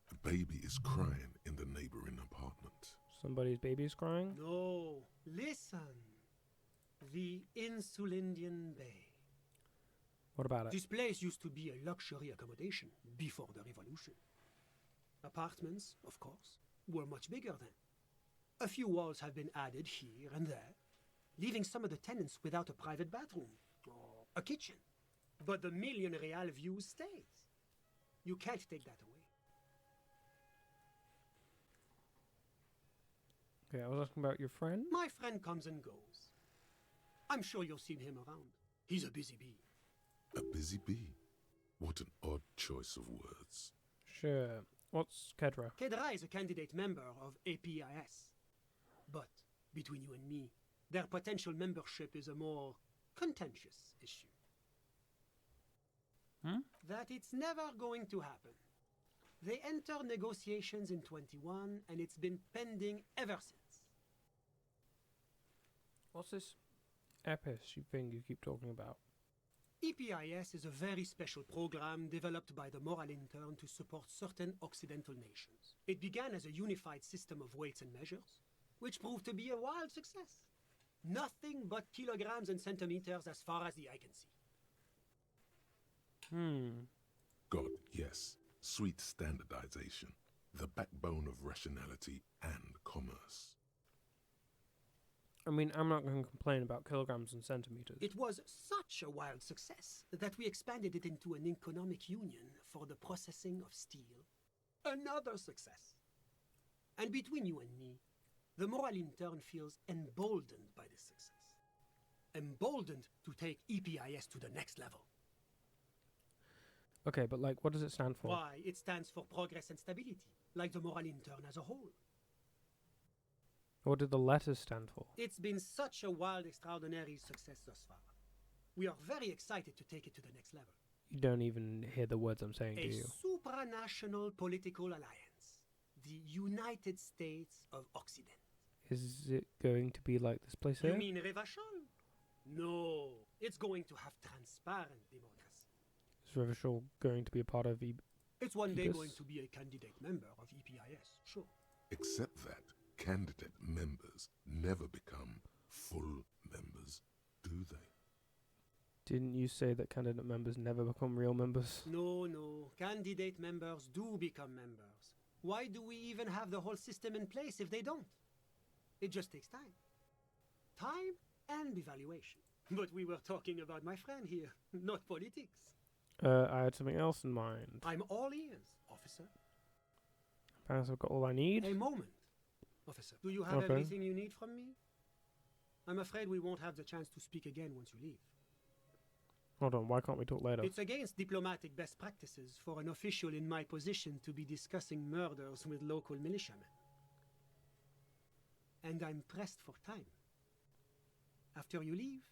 A baby is crying in the neighboring apartment. Somebody's baby is crying? No, listen. The Insulindian Bay. What about it? This place used to be a luxury accommodation before the revolution. Apartments, of course, were much bigger then. A few walls have been added here and there, leaving some of the tenants without a private bathroom or a kitchen. But the million real view stays. You can't take that away. Okay, I was asking about your friend. My friend comes and goes. I'm sure you've seen him around. He's a busy bee. A busy bee? What an odd choice of words. Sure. What's Kedra? Kedra is a candidate member of APIS. But, between you and me, their potential membership is a more contentious issue. That it's never going to happen. They entered negotiations in 21, and it's been pending ever since. What's this EPIS thing you keep talking about? EPIS is a very special program developed by the Moral Intern to support certain Occidental nations. It began as a unified system of weights and measures, which proved to be a wild success. Nothing but kilograms and centimeters as far as the eye can see. God, yes. Sweet standardization. The backbone of rationality and commerce. I mean, I'm not going to complain about kilograms and centimeters. It was such a wild success that we expanded it into an economic union for the processing of steel. Another success. And between you and me, the Moral Intern feels emboldened by this success. Emboldened to take EPIS to the next level. Okay, but like, what does it stand for? Why, it stands for progress and stability, like the Moral Intern as a whole. What did the letters stand for? It's been such a wild, extraordinary success thus far. We are very excited to take it to the next level. You don't even hear the words I'm saying, do you? A supranational political alliance. The United States of Occident. Is it going to be like this place here? You mean Revachol? No, it's going to have transparent democracy. Is Revachol going to be a part of It's one day EPIS? going to be a candidate member of EPIS, sure. Except that candidate members never become full members, do they? Didn't you say that candidate members never become real members? No, candidate members do become members. Why do we even have the whole system in place if they don't? It just takes time. Time and evaluation. But we were talking about my friend here, not politics. I had something else in mind. I'm all ears, officer. Perhaps I've got all I need. A moment, officer. Do you have Okay. everything you need from me? I'm afraid we won't have the chance to speak again once you leave. Hold on, why can't we talk later? It's against diplomatic best practices for an official in my position to be discussing murders with local militiamen. And I'm pressed for time. After you leave,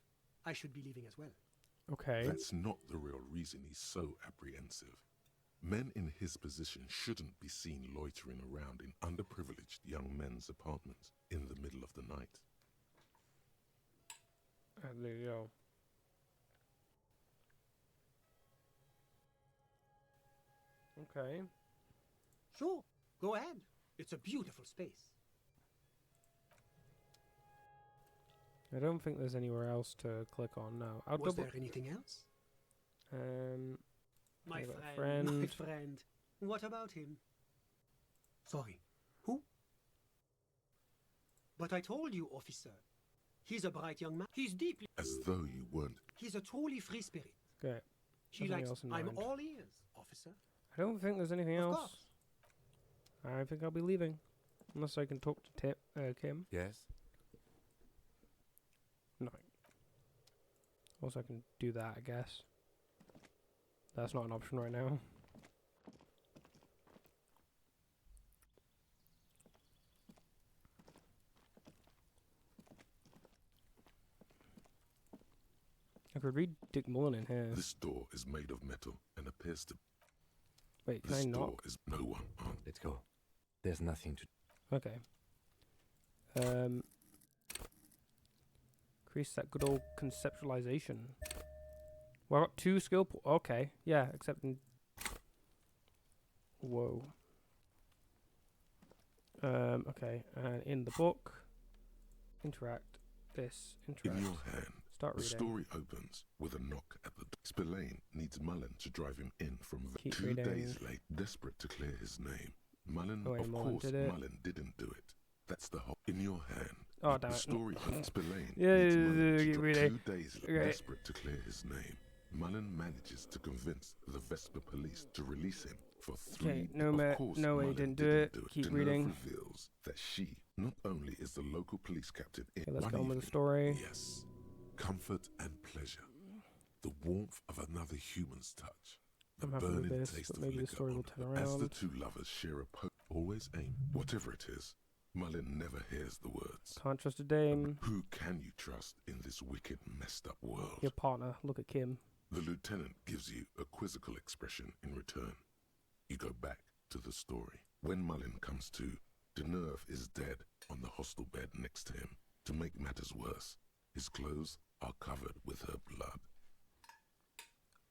I should be leaving as well. Okay. That's not the real reason he's so apprehensive. Men in his position shouldn't be seen loitering around in underprivileged young men's apartments in the middle of the night. There you go. Okay. Sure, go ahead. It's a beautiful space. I don't think there's anywhere else to click on now. I'll Was double. there anything else? My I've got a friend, my friend. friend. What about him? Sorry, who? But I told you, officer. He's a bright young man. He's deeply... As though you weren't. He's a truly free spirit. Okay. She Nothing likes... else in I'm mind. all ears, officer. I don't think there's anything Of else. course. I think I'll be leaving. Unless I can talk to Kim. Yes? No. Also, I can do that, I guess. That's not an option right now. I could read Dick Mullen in here. This door is made of metal and appears to... Wait, can This I door knock? is no one. Let's go. There's nothing to... Okay. Increase that good old conceptualization. Well, I got 2 skill okay, yeah, except in... Whoa. Okay, and in the book, interact, this, interact, In your hand, start the reading. story opens with a knock at the door. Spillane needs Mullen to drive him in from Keep 2 reading. days late, desperate to clear his name. Mullen, Oh, wait, of Mullen course, did it. Mullen didn't do it. That's the whole... In your hand, Oh, damn the it. story of Spillane Yeah, needs yeah, Mullen to keep drive reading. 2 days late, Okay. desperate to clear his name. Mullen manages to convince the Vesper police to release him for 3 Okay, no, of course, no way, Mullen didn't do it. Keep Deneuve reading. reveals that she not only is the local police captain in Okay, let's one go on with the evening, story. yes, comfort and pleasure, the warmth of another human's touch, the I'm happy with burning this, taste but of maybe the liquor story will on turn as the around. 2 lovers share a always aim, whatever it is. Mullen never hears the words. Can't trust a dame. Who can you trust in this wicked, messed up world? Your partner, look at Kim. The lieutenant gives you a quizzical expression in return. You go back to the story. When Mullen comes to, Deneuve is dead on the hostel bed next to him. To make matters worse, his clothes are covered with her blood.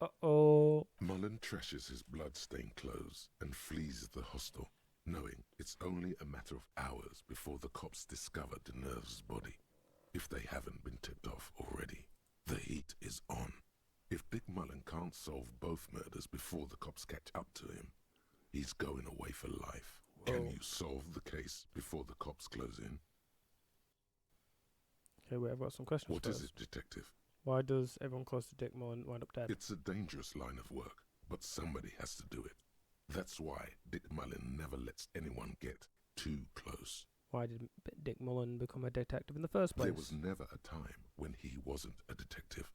Uh-oh. Mullen trashes his blood-stained clothes and flees the hostel, knowing it's only a matter of hours before the cops discover Deneuve's body, if they haven't been tipped off already. The heat is on. If Dick Mullen can't solve both murders before the cops catch up to him, he's going away for life. Whoa. Can you solve the case before the cops close in? Okay, wait, I've got some questions What is first. it, detective? Why does everyone close to Dick Mullen wind up dead? It's a dangerous line of work, but somebody has to do it. That's why Dick Mullen never lets anyone get too close. Why did Dick Mullen become a detective in the first place? There was never a time when he wasn't a detective.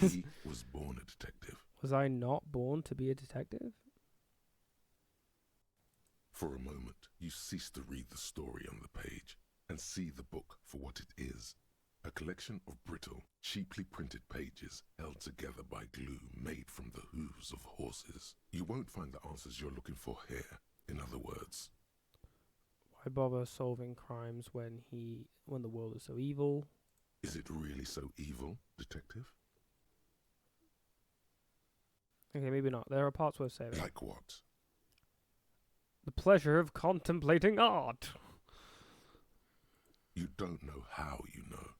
He was born a detective. Was I not born to be a detective? For a moment, you cease to read the story on the page and see the book for what it is. A collection of brittle, cheaply printed pages held together by glue made from the hooves of horses. You won't find the answers you're looking for here, in other words. Why bother solving crimes when the world is so evil? Is it really so evil, detective? Okay, maybe not. There are parts worth saving. Like what? The pleasure of contemplating art. You don't know how you know,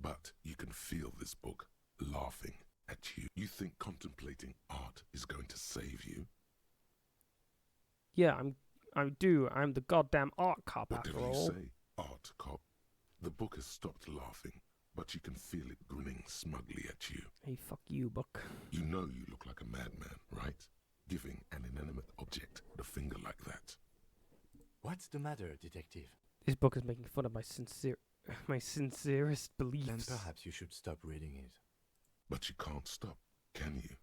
but you can feel this book laughing at you. You think contemplating art is going to save you? Yeah, I do. I'm the goddamn art cop after Whatever you all. say, art cop. The book has stopped laughing, but you can feel it grinning smugly at you. Hey, fuck you, book. You know you look like a madman, right? Giving an inanimate object the finger like that. What's the matter, detective? This book is making fun of my sincerest beliefs. Then perhaps you should stop reading it. But you can't stop. Can you?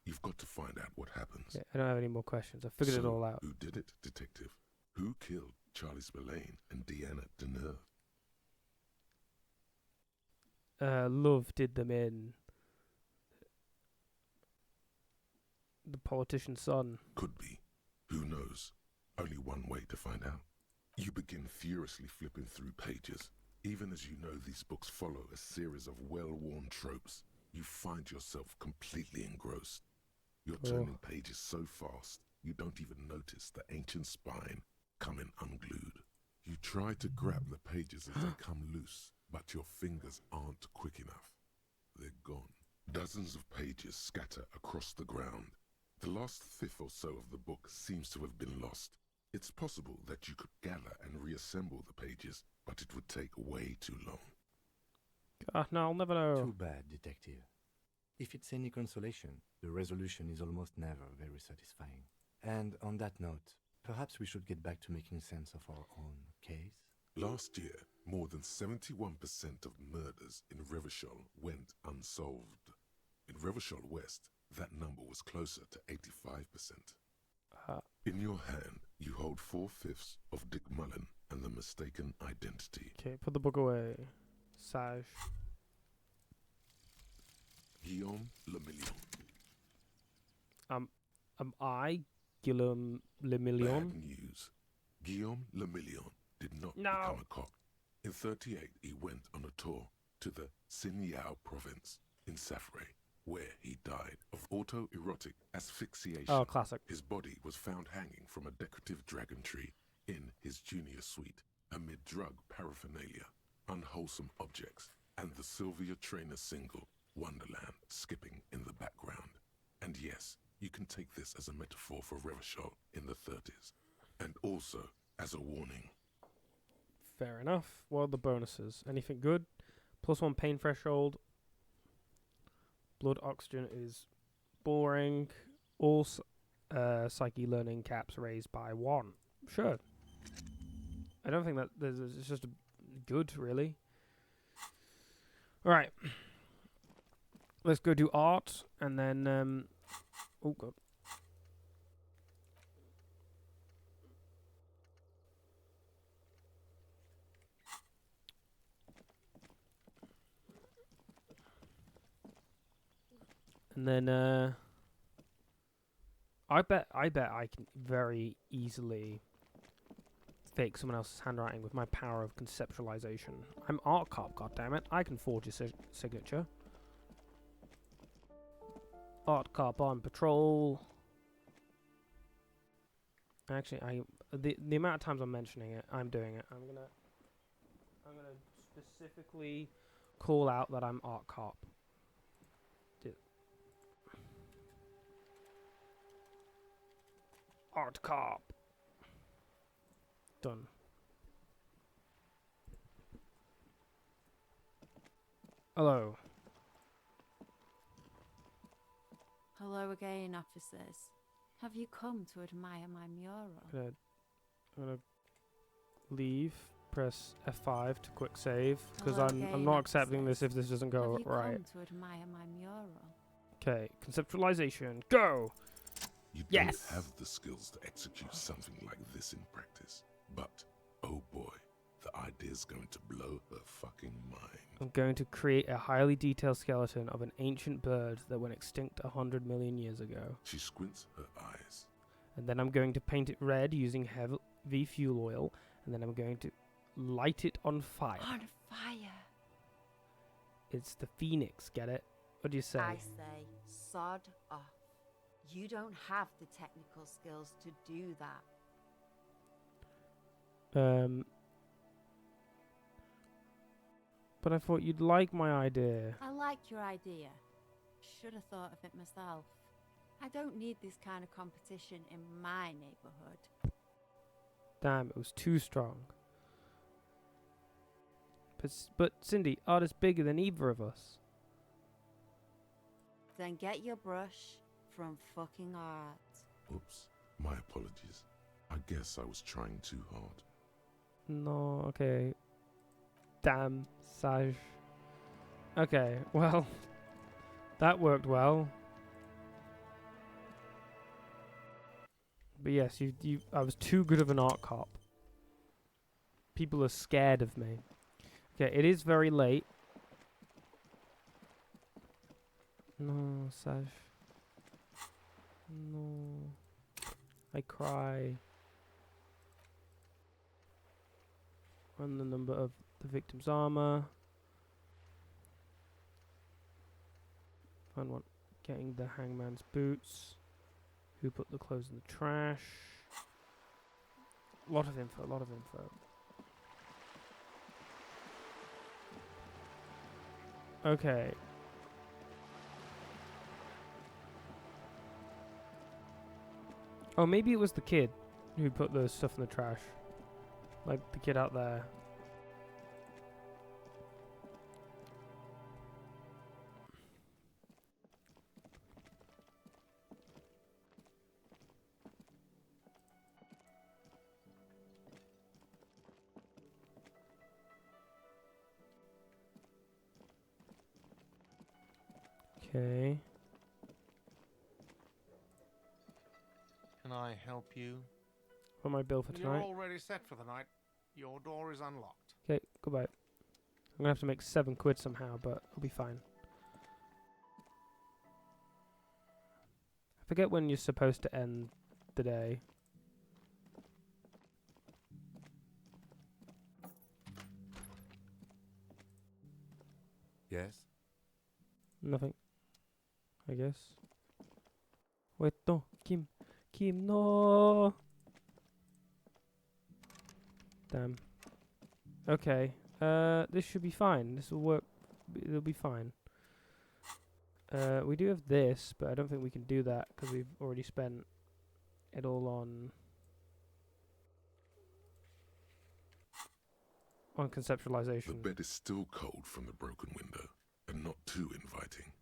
You've got to find out what happens. Yeah, I don't have any more questions. I figured it all out. Who did it, detective? Who killed Charlie Spillane and Deanna Deneuve? Love did them in. The politician's son. Could be. Who knows? Only one way to find out. You begin furiously flipping through pages. Even as you know these books follow a series of well-worn tropes, you find yourself completely engrossed. You're turning pages so fast, you don't even notice the ancient spine coming unglued. You try to grab the pages as they come loose, but your fingers aren't quick enough. They're gone. Dozens of pages scatter across the ground. The last fifth or so of the book seems to have been lost. It's possible that you could gather and reassemble the pages, but it would take way too long. No, I'll never know. Too bad, detective. If it's any consolation, the resolution is almost never very satisfying. And on that note, perhaps we should get back to making sense of our own case? Last year, more than 71% of murders in Revachol went unsolved. In Revachol West, that number was closer to 85%. In your hand, you hold 4/5 of Dick Mullen and the mistaken identity. Okay, put the book away. Sage. Guillaume Lemillion. Am I Guillaume Lemillion? Bad news. Guillaume Lemillion did not No. become a cop. In 38, he went on a tour to the Sinyao province in Safre, where he died of autoerotic asphyxiation. Oh, classic. His body was found hanging from a decorative dragon tree in his junior suite amid drug paraphernalia, unwholesome objects, and the Sylvia Trainer single, Wonderland, skipping in the background. And yes, you can take this as a metaphor for Revachol in the 30s, and also as a warning. Fair enough. What are the bonuses? Anything good? +1 pain threshold. Blood oxygen is boring. All psyche learning caps raised by 1. Sure. I don't think that it's just good, really. All right. Let's go do art, and then oh god. And then I bet I can very easily fake someone else's handwriting with my power of conceptualization. I'm art cop, goddammit. I can forge a signature. Art cop on patrol. Actually, the amount of times I'm mentioning it, I'm doing it. I'm gonna specifically call out that I'm art cop. Art cop. Done. Hello. Hello again, officers. Have you come to admire my mural? I'm gonna leave. Press F5 to quick save because Hello I'm again, not accepting officers. this if this doesn't go Have you right. come to admire my mural? Okay, conceptualization. Go. You Yes! don't have the skills to execute something like this in practice. But, oh boy, the idea's going to blow her fucking mind. I'm going to create a highly detailed skeleton of an ancient bird that went extinct 100 million years ago. She squints her eyes. And then I'm going to paint it red using heavy fuel oil. And then I'm going to light it on fire. On fire. It's the phoenix, get it? What do you say? I say, sod off. You don't have the technical skills to do that. But I thought you'd like my idea. I like your idea. Should have thought of it myself. I don't need this kind of competition in my neighborhood. Damn, it was too strong. But Cindy, art is bigger than either of us. Then get your brush from fucking art. Oops, my apologies. I guess I was trying too hard. No, okay. Damn, Sage. Okay, well, that worked well. But yes, I was too good of an art cop. People are scared of me. Okay, it is very late. No, Sash. No. I cry. Run the number of the victim's armor. Find one. Getting the hangman's boots. Who put the clothes in the trash? A lot of info, a lot of info. Okay. Oh, maybe it was the kid who put the stuff in the trash. Like the kid out there. Okay. Can I help you? What my bill for tonight? You're already set for the night. Your door is unlocked. Okay, goodbye. I'm gonna have to make 7 quid somehow, but I'll be fine. I forget when you're supposed to end the day. Yes? Nothing. I guess. Wait, no. Kim, no! Damn. Okay. This should be fine. This will work. It'll be fine. We do have this, but I don't think we can do that because we've already spent it all on conceptualization. The bed is still cold from the broken window, and not too inviting,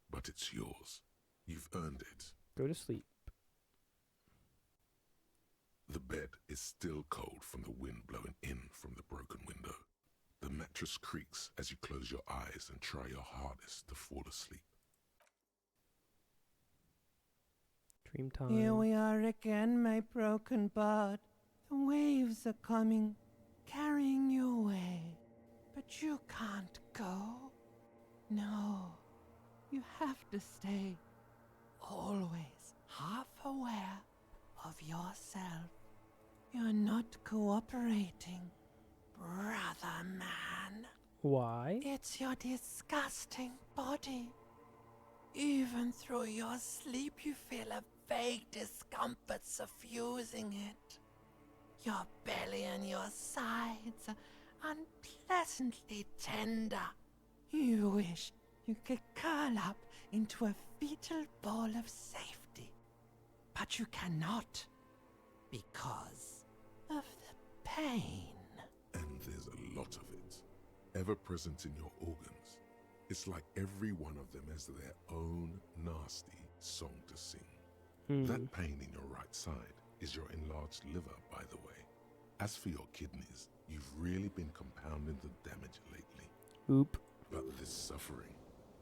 but it's yours. You've earned it. Go to sleep. The bed is still cold from the wind blowing in from the broken window. The mattress creaks as you close your eyes and try your hardest to fall asleep. Dream time. Here we are again, my broken bud. The waves are coming, carrying you away. But you can't go. No, you have to stay. Always half aware of yourself. You're not cooperating, brother man. Why? It's your disgusting body. Even through your sleep you feel a vague discomfort suffusing it. Your belly and your sides are unpleasantly tender. You wish you could curl up into a fetal ball of safety. But you cannot, because of the pain. And there's a lot of it, ever present in your organs. It's like every one of them has their own nasty song to sing. That pain in your right side is your enlarged liver, by the way. As for your kidneys, you've really been compounding the damage lately. Oop. But this suffering,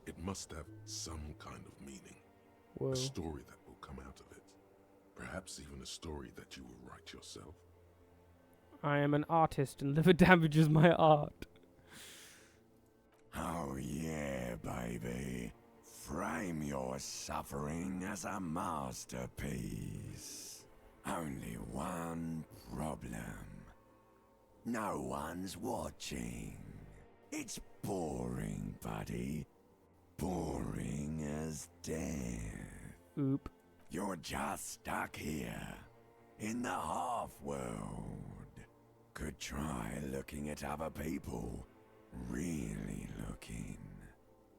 it must have some kind of meaning. Whoa. A story that will come out of it. Perhaps even a story that you will write yourself. I am an artist and liver damage is my art. Oh yeah, baby. Frame your suffering as a masterpiece. Only one problem. No one's watching. It's boring, buddy. Boring as death. Oop. You're just stuck here, in the half-world. Could try looking at other people. Really looking.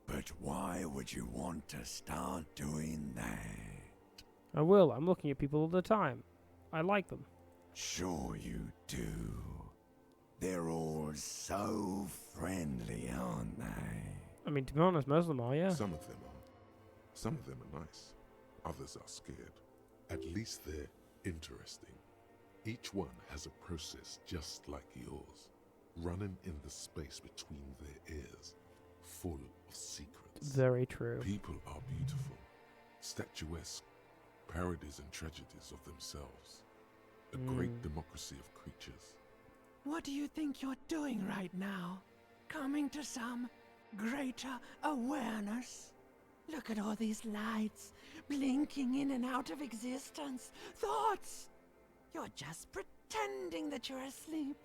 But why would you want to start doing that? I will. I'm looking at people all the time. I like them. Sure you do. They're all so friendly, aren't they? I mean, to be honest, most of them are, yeah. Some of them are. Some of them are nice. Others are scared. At least they're interesting. Each one has a process just like yours, running in the space between their ears, full of secrets. Very true. People are beautiful, statuesque, parodies and tragedies of themselves. A great democracy of creatures. What do you think you're doing right now? Coming to some greater awareness? Look at all these lights, blinking in and out of existence. Thoughts! You're just pretending that you're asleep,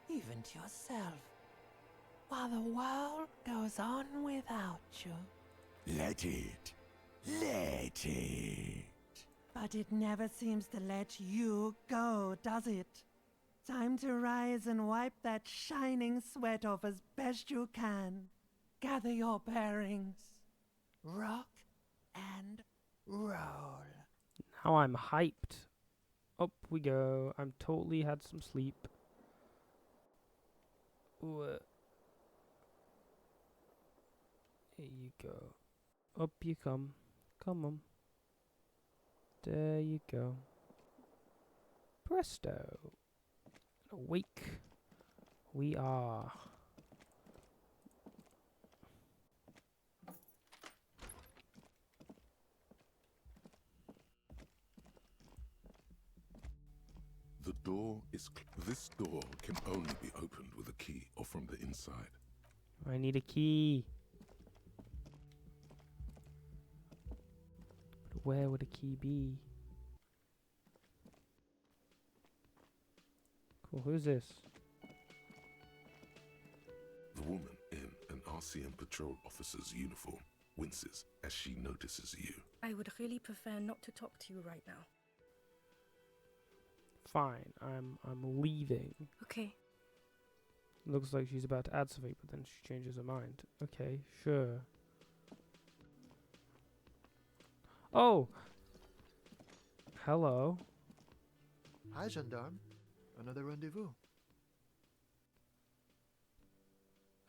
even to yourself, while the world goes on without you. Let it. Let it. But it never seems to let you go, does it? Time to rise and wipe that shining sweat off as best you can. Gather your bearings. Rock and roll. Now I'm hyped. Up we go. I'm totally had some sleep. Ooh, here you go. Up you come. Come on. There you go. Presto. Awake we are. The door is this door can only be opened with a key or from the inside. I need a key. But where would a key be? Cool, who's this? The woman in an RCM patrol officer's uniform winces as she notices you. I would really prefer not to talk to you right now. Fine, I'm leaving. Okay. Looks like she's about to add something, but then she changes her mind. Okay, sure. Oh! Hello. Hi, gendarme. Another rendezvous.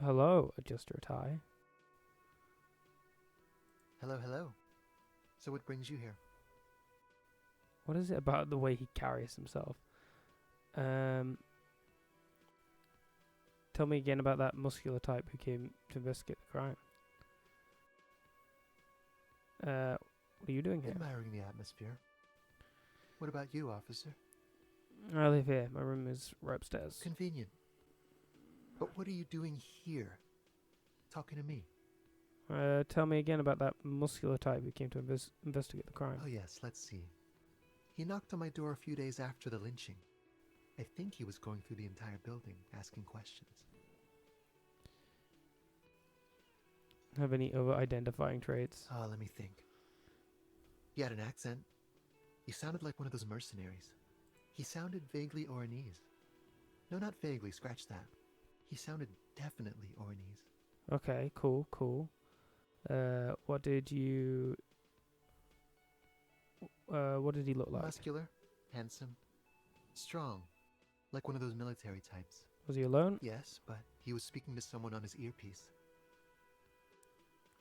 Hello, adjuster a tie. Hello, hello. So what brings you here? What is it about the way he carries himself? Tell me again about that muscular type who came to investigate the crime. What are you doing here? Admiring the atmosphere. What about you, officer? I live here. My room is right upstairs. Convenient. But what are you doing here? Talking to me? Tell me again about that muscular type who came to investigate the crime. Oh yes, let's see. He knocked on my door a few days after the lynching. I think he was going through the entire building, asking questions. Have any other identifying traits? Let me think. He had an accent. He sounded like one of those mercenaries. He sounded vaguely Oranese. No, not vaguely, scratch that. He sounded definitely Oranese. Okay, cool, cool. What did he look like? Muscular, handsome, strong, like one of those military types. Was he alone? Yes, but he was speaking to someone on his earpiece.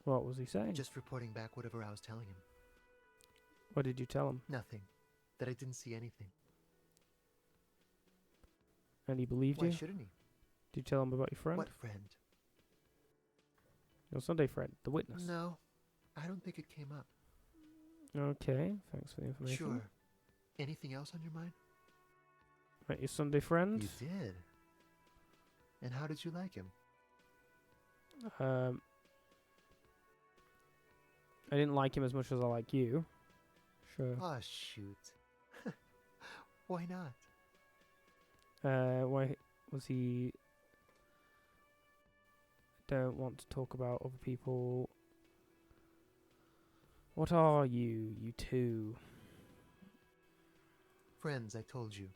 What was he saying? Just reporting back whatever I was telling him. What did you tell him? Nothing. That I didn't see anything. And he believed you? Why shouldn't he? Did you tell him about your friend? What friend? Your Sunday friend, the witness. No, I don't think it came up. Okay, thanks for the information. Sure. Anything else on your mind? Met your Sunday friend? You did. And how did you like him? I didn't like him as much as I like you. Sure. Oh, shoot. Why not? Why was he... Don't want to talk about other people. What are you two? Friends, I told you.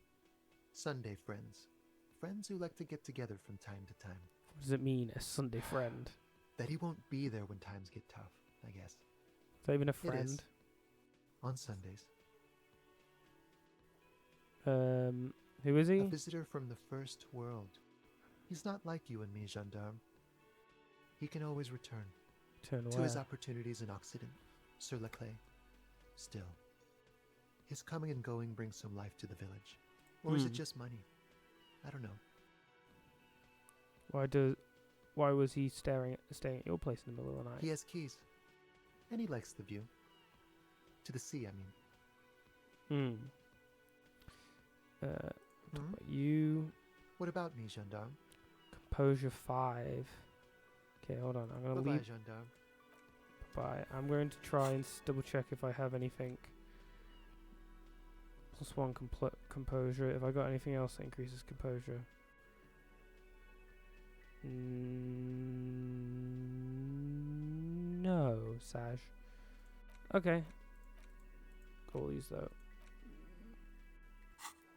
Sunday friends. Friends who like to get together from time to time. What does it mean, a Sunday friend? That he won't be there when times get tough, I guess. Is that even a It friend? is. On Sundays. Who is he? A visitor from the first world. He's not like you and me, gendarme. He can always return. Turn to his where? opportunities in Occident, sur la clé. Still, his coming and going brings some life to the village. Or is it just money? I don't know. Why was he staying at your place in the middle of the night? He has keys. And he likes the view. To the sea, I mean. Hmm. Talk about you. What about me, gendarme? Composure 5. Okay, hold on. I'm gonna Bye-bye, leave. gendarme. Bye. I'm going to try and double check if I have anything. +1 composure. If I got anything else that increases composure. No, Saj. Okay. Cool, use though.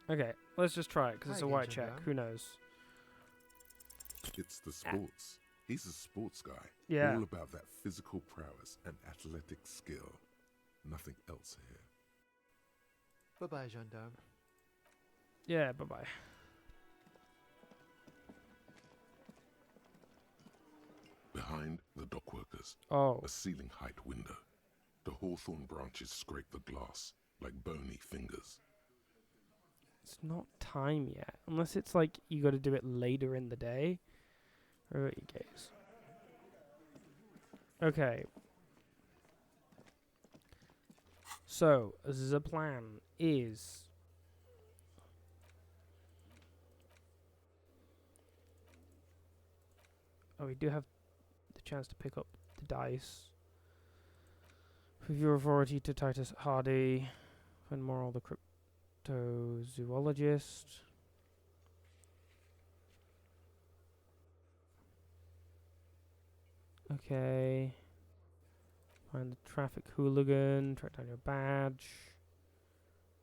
Okay, let's just try it because it's a Hi, white gendarme. check. Who knows? It's the sports. He's a sports guy. Yeah. All about that physical prowess and athletic skill. Nothing else here. Bye-bye, gendarme. Yeah, bye-bye. Behind the dockworkers, Oh. a ceiling height window. The hawthorn branches scrape the glass like bony fingers. It's not time yet. Unless it's like you got to do it later in the day. Or you gaze. Okay. So, the plan is... Oh, we do have the chance to pick up the dice. With your authority to Titus Hardy. Find Moral the cryptozoologist. Okay. Find the traffic hooligan. Track down your badge.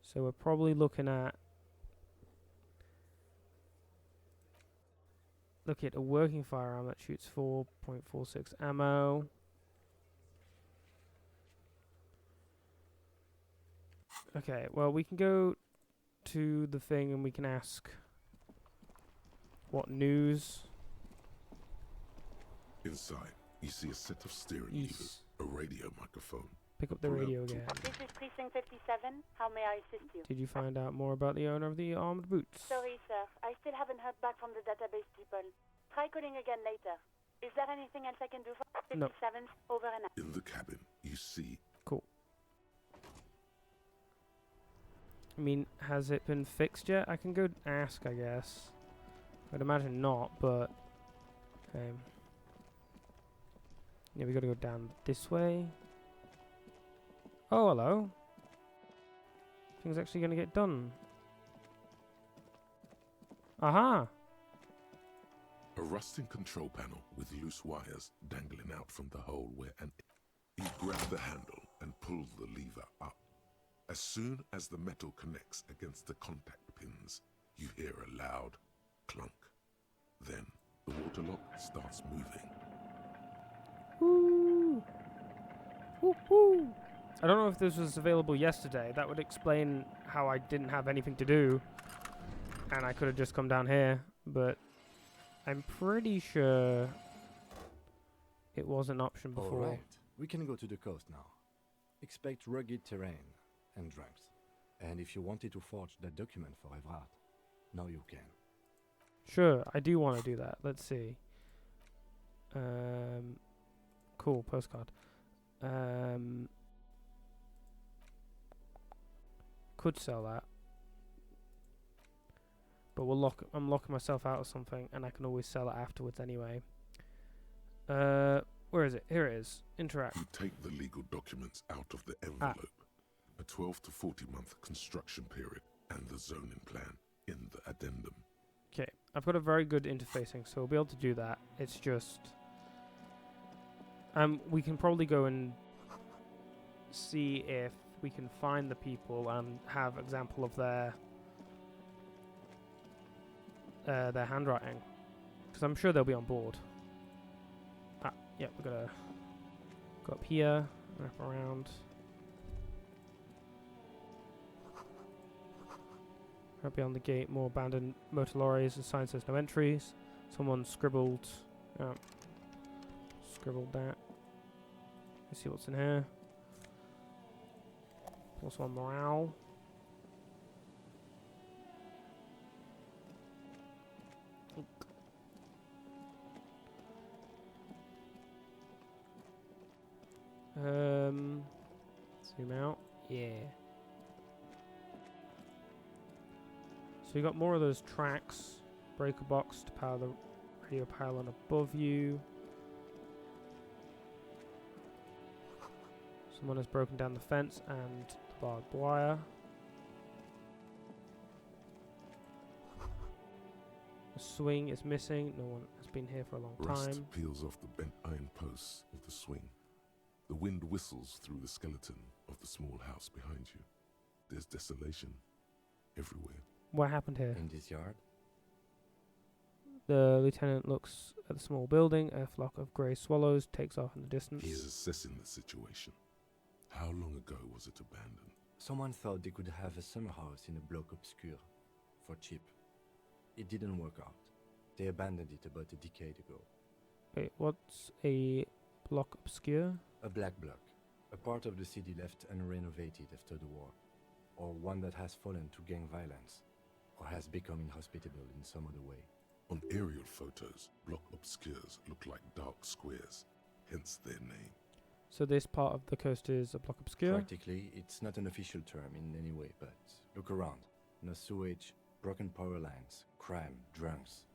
So we're probably looking at a working firearm that shoots 4.46 ammo. Okay, well we can go to the thing and we can ask what news. Inside, you see a set of steering levers, a radio microphone. Pick up the Pull out radio two again. This is Precinct 57. How may I assist you? Did you find out more about the owner of the armored boots? Sorry, sir. I still haven't heard back from the database people. Try calling again later. Is there anything else I can do for No. 57? Over and out. In the cabin, you see... Cool. I mean, has it been fixed yet? I can go ask, I guess. I'd imagine not, but... yeah, we gotta go down this way. Oh, hello. Things actually gonna get done. Aha! A rusting control panel with loose wires dangling out from the hole where you grab the handle and pull the lever up. As soon as the metal connects against the contact pins, you hear a loud clunk. Then the water lock starts moving. Woo! Woo woo! I don't know if this was available yesterday. That would explain how I didn't have anything to do. And I could have just come down here. But I'm pretty sure it was an option before. Alright, we can go to the coast now. Expect rugged terrain and drunks. And if you wanted to forge that document for Evrard, now you can. Sure, I do want to do that. Let's see. Cool, postcard. Could sell that. But I'm locking myself out of something, and I can always sell it afterwards anyway. Where is it? Here it is. Interact. You take the legal documents out of the envelope. A 12 to 40 month construction period and the zoning plan in the addendum. Okay, I've got a very good interfacing, so we'll be able to do that. It's just... we can probably go and see if we can find the people and have example of their handwriting, because I'm sure they'll be on board. Yeah, we're gonna go up here, wrap around. Right beyond the gate, more abandoned motor lorries. The sign says no entries. Someone scribbled that. Let's see what's in here. +1 morale. Zoom out. Yeah. So you got more of those tracks. Breaker box to power the radio pylon above you. Someone has broken down the fence and the barbed wire. The swing is missing. No one has been here for a long Rust time. peels off the bent iron posts of the swing. The wind whistles through the skeleton of the small house behind you. There's desolation everywhere. What happened here? In this yard? The lieutenant looks at the small building. A flock of grey swallows takes off in the distance. He is assessing the situation. How long ago was it abandoned? Someone thought they could have a summer house in a bloc obscur for cheap. It didn't work out. They abandoned it about a decade ago. Wait, what's a block obscure? A black bloc. A part of the city left unrenovated after the war. Or one that has fallen to gang violence. Or has become inhospitable in some other way. On aerial photos, block obscures look like dark squares, hence their name. So this part of the coast is a block obscure? Practically, it's not an official term in any way, but look around. No sewage, broken power lines, crime, drunks.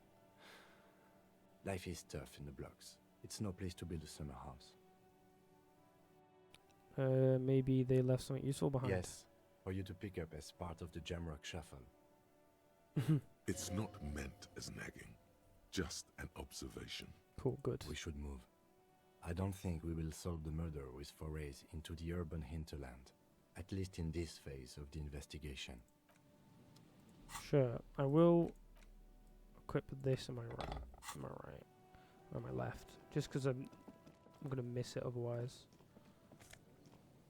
Life is tough in the blocks. It's no place to build a summer house. Maybe they left something useful behind. Yes, for you to pick up as part of the Jamrock shuffle. It's not meant as nagging, just an observation. Cool, good. We should move. I don't think we will solve the murder with forays into the urban hinterland, at least in this phase of the investigation. Sure, I will equip this. Am I right? Am I right? Or am I left? Just because I'm gonna miss it otherwise.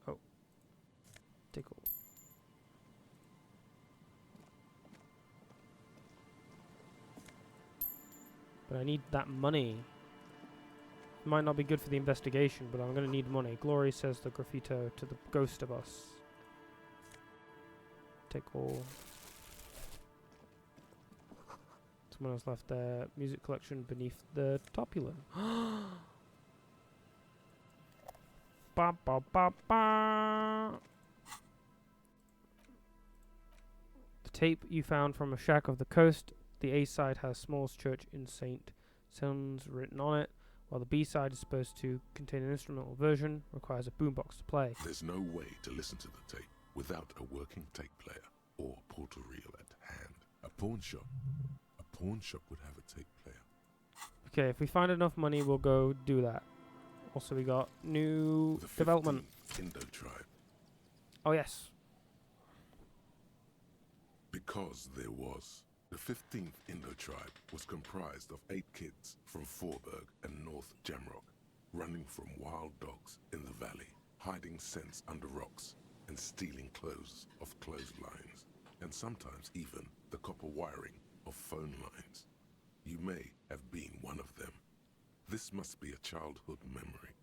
Oh, tickle. But I need that money. Might not be good for the investigation, but I'm going to need money. Glory, says the graffito to the ghost of us. Tickle. Someone else left their music collection beneath the topulin. Ba ba ba ba. The tape you found from a shack off the coast. The A side has Small's Church in St. Selms written on it, while the B side is supposed to contain an instrumental version, requires a boombox to play. There's no way to listen to the tape without a working tape player or portal reel at hand. A pawn shop would have a tape player. Okay, if we find enough money, we'll go do that. Also, we got new The development. 15th Indo tribe. Oh yes. Because there was. The 15th Indo tribe was comprised of 8 kids from Forberg and North Jamrock, running from wild dogs in the valley, hiding scents under rocks, and stealing clothes off clotheslines, and sometimes even the copper wiring of phone lines. You may have been one of them. This must be a childhood memory.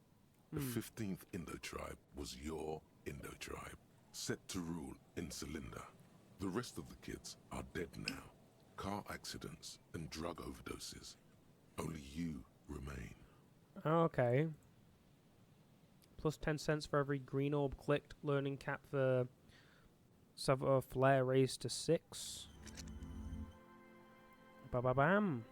The 15th Indo tribe was your Indo tribe, set to rule in Celinda. The rest of the kids are dead now. Car accidents and drug overdoses. Only you remain. Okay. Plus 10 cents for every green orb clicked. Learning cap for Savoir Flare raised to 6. Ba-ba-bam.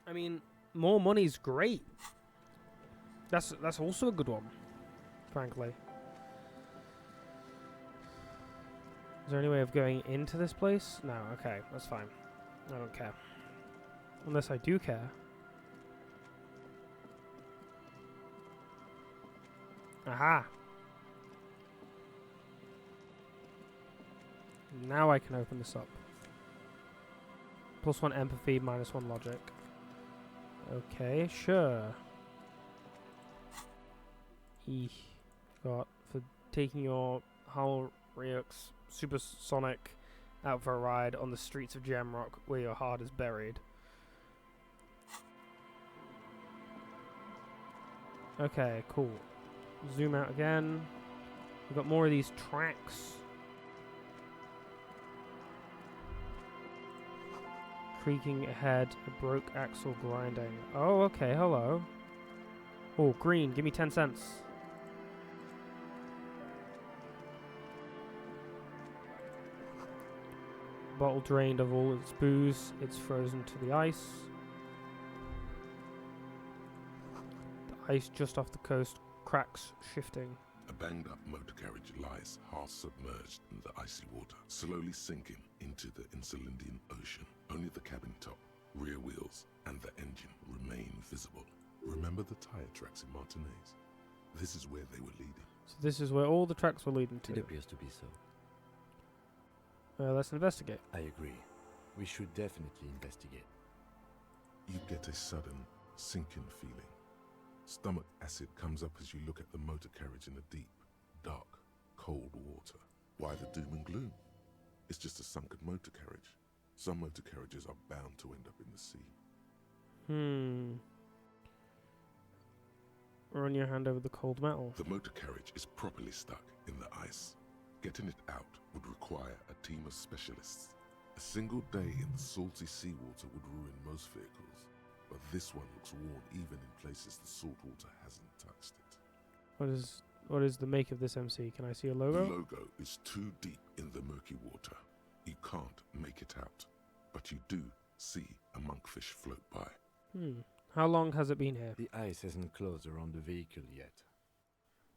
I mean, more money's great. That's also a good one, frankly. Is there any way of going into this place? No, okay, that's fine. I don't care. Unless I do care. Aha! Now I can open this up. +1 empathy, -1 logic. Okay, sure. Got for taking your Hull Ryux Supersonic out for a ride on the streets of Jamrock where your heart is buried. Okay, cool. Zoom out again. We've got more of these tracks. Creaking ahead, a broke axle grinding. Oh, okay, hello. Oh, green, give me 10 cents. bottle drained of all its booze. It's frozen to the ice. The ice just off the coast cracks, shifting. A banged-up motor carriage lies half-submerged in the icy water, slowly sinking into the Insulindian Ocean. Only the cabin top, rear wheels, and the engine remain visible. Remember the tire tracks in Martinez? This is where they were leading. So this is where all the tracks were leading to. It appears to be so. Let's investigate. I agree. We should definitely investigate. You get a sudden sinking feeling. Stomach acid comes up as you look at the motor carriage in the deep, dark, cold water. Why the doom and gloom? It's just a sunken motor carriage. Some motor carriages are bound to end up in the sea. Run your hand over the cold metal. The motor carriage is properly stuck in the ice. Getting it out would require a team of specialists. A single day in the salty seawater would ruin most vehicles, but this one looks worn even in places the salt water hasn't touched it. What is the make of this MC? Can I see a logo? The logo is too deep in the murky water. You can't make it out, but you do see a monkfish float by. How long has it been here? The ice hasn't closed around the vehicle yet.